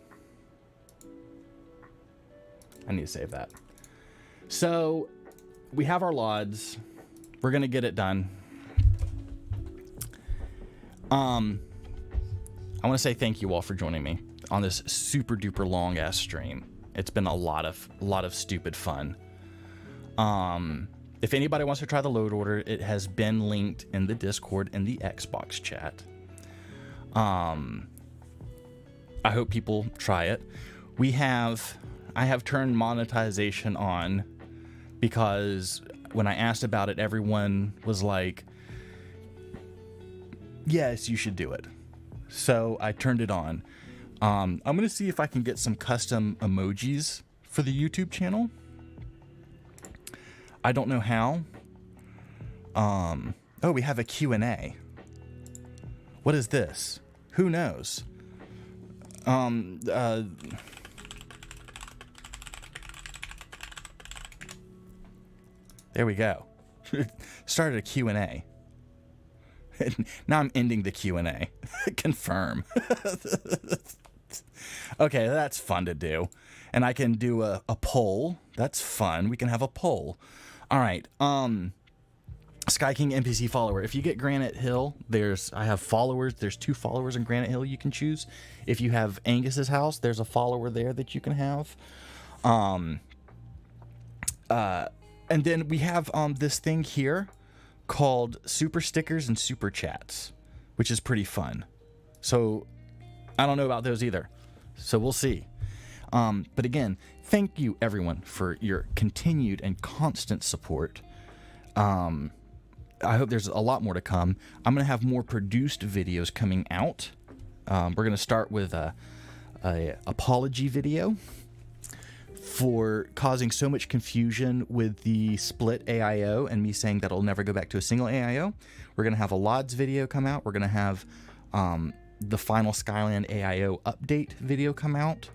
I need to save that. So, we have our LODs. We're going to get it done. I want to say thank you all for joining me on this super duper long ass stream. It's been a lot of stupid fun. If anybody wants to try the load order, it has been linked in the Discord and the Xbox chat. I hope people try it. I have turned monetization on because when I asked about it, everyone was like, yes, you should do it. So I turned it on. I'm going to see if I can get some custom emojis for the YouTube channel. I don't know how. Oh, we have a Q&A. What is this? Who knows? There we go. Started a Q&A. Now I'm ending the Q&A. Confirm. Okay, that's fun to do. And I can do a poll. That's fun. We can have a poll. All right. Sky King NPC follower. If you get Granite Hill, I have followers. There's 2 followers in Granite Hill you can choose. If you have Angus's house, there's a follower there that you can have. And then we have this thing here called Super Stickers and Super Chats, which is pretty fun. So I don't know about those either. So we'll see. But again, thank you everyone for your continued and constant support. I hope there's a lot more to come. I'm going to have more produced videos coming out. We're going to start with a apology video for causing so much confusion with the split AIO and me saying that it'll never go back to a single AIO. We're going to have a LODS video come out. We're going to have the final Skyland AIO update video come out.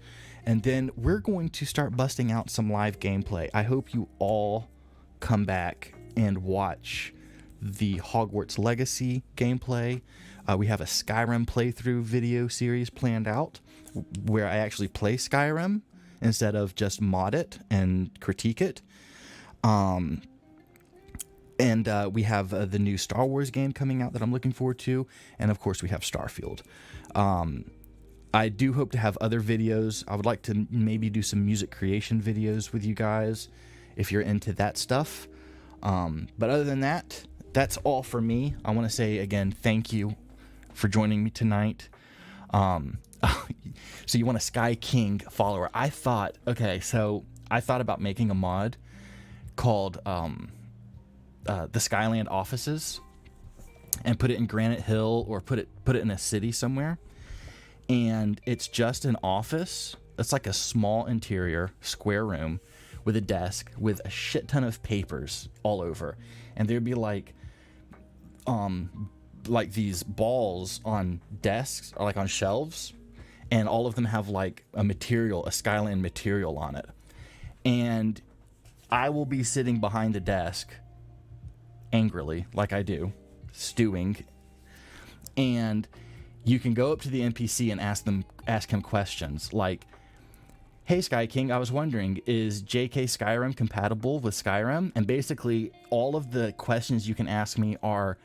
And then we're going to start busting out some live gameplay. I hope you all come back and watch the Hogwarts Legacy gameplay. We have a Skyrim playthrough video series planned out where I actually play Skyrim instead of just mod it and critique it. And we have the new Star Wars game coming out that I'm looking forward to. And of course we have Starfield. I do hope to have other videos. I would like to maybe do some music creation videos with you guys if you're into that stuff. But other than that, that's all for me. I want to say again, thank you for joining me tonight. So you want a Sky King follower. I thought about making a mod called the Skyland offices and put it in Granite Hill or put it in a city somewhere. And it's just an office. It's like a small interior square room with a desk with a shit ton of papers all over. And there'd be like these balls on desks or like on shelves, and all of them have like a Skyland material on it. And I will be sitting behind the desk angrily, like I do, stewing. And you can go up to the NPC and ask him questions like, "Hey Sky King, I was wondering, is JK Skyrim compatible with Skyrim?" And basically all of the questions you can ask me are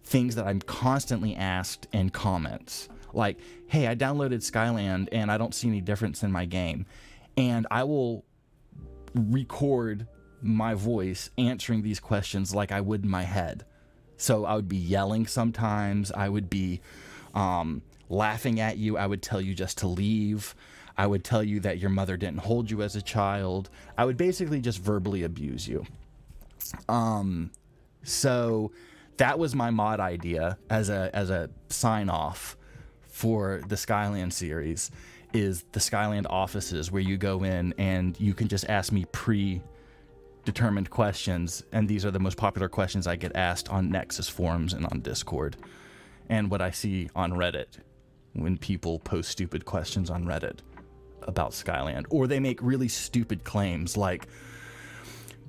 things that I'm constantly asked in comments. Like, "Hey, I downloaded Skyland and I don't see any difference in my game." And I will record my voice answering these questions like I would in my head. So I would be yelling sometimes. I would be laughing at you. I would tell you just to leave. I would tell you that your mother didn't hold you as a child. I would basically just verbally abuse you. So that was my mod idea as a sign off for the Skyland series, is the Skyland offices, where you go in and you can just ask me predetermined questions. And these are the most popular questions I get asked on Nexus forums and on Discord. And what I see on Reddit when people post stupid questions on Reddit about Skyland, or they make really stupid claims like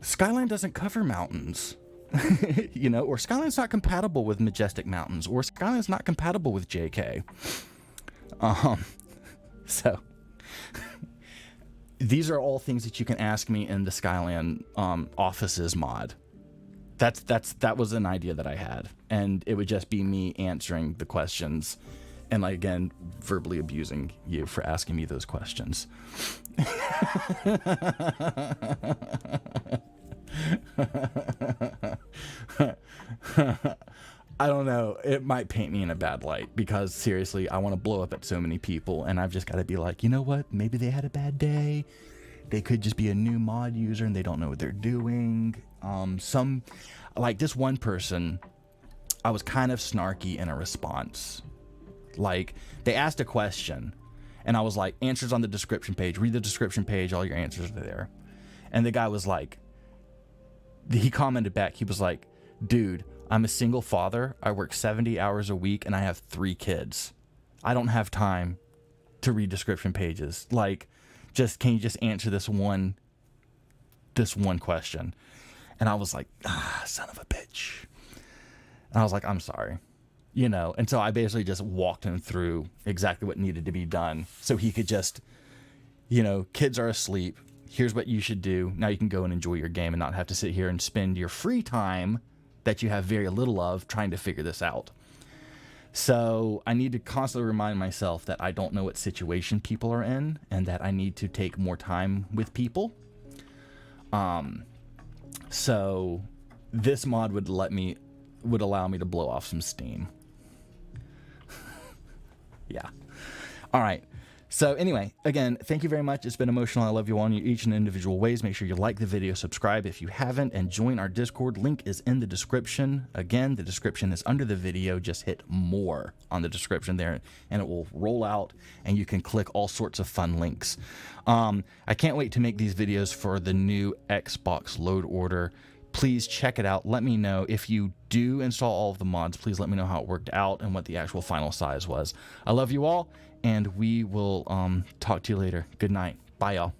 Skyland doesn't cover mountains, or Skyland's not compatible with Majestic Mountains, or Skyland's not compatible with JK. So these are all things that you can ask me in the Skyland offices mod. That was an idea that I had, and it would just be me answering the questions and, like, again, verbally abusing you for asking me those questions. I don't know. It might paint me in a bad light because, seriously, I want to blow up at so many people, and I've just got to be like, you know what? Maybe they had a bad day. They could just be a new mod user and they don't know what they're doing. Like this one person, I was kind of snarky in a response. Like, they asked a question and I was like, answers on the description page. Read the description page. All your answers are there. And the guy was like, he commented back. He was like, "Dude, I'm a single father. I work 70 hours a week and I have 3 kids. I don't have time to read description pages. Like, can you just answer this one question?" And I was like, son of a bitch. And I was like, "I'm sorry." And so I basically just walked him through exactly what needed to be done so he could just, kids are asleep. Here's what you should do. Now you can go and enjoy your game and not have to sit here and spend your free time that you have very little of trying to figure this out. So I need to constantly remind myself that I don't know what situation people are in and that I need to take more time with people. So this mod would allow me to blow off some steam. Yeah. All right. So anyway, again, thank you very much. It's been emotional. I love you all in each and individual ways. Make sure you like the video, subscribe if you haven't, and join our Discord. Link is in the description. Again, the description is under the video. Just hit more on the description there, and it will roll out, and you can click all sorts of fun links. I can't wait to make these videos for the new Xbox load order. Please check it out. Let me know if you do install all of the mods. Please let me know how it worked out and what the actual final size was. I love you all, and we will talk to you later. Good night. Bye, y'all.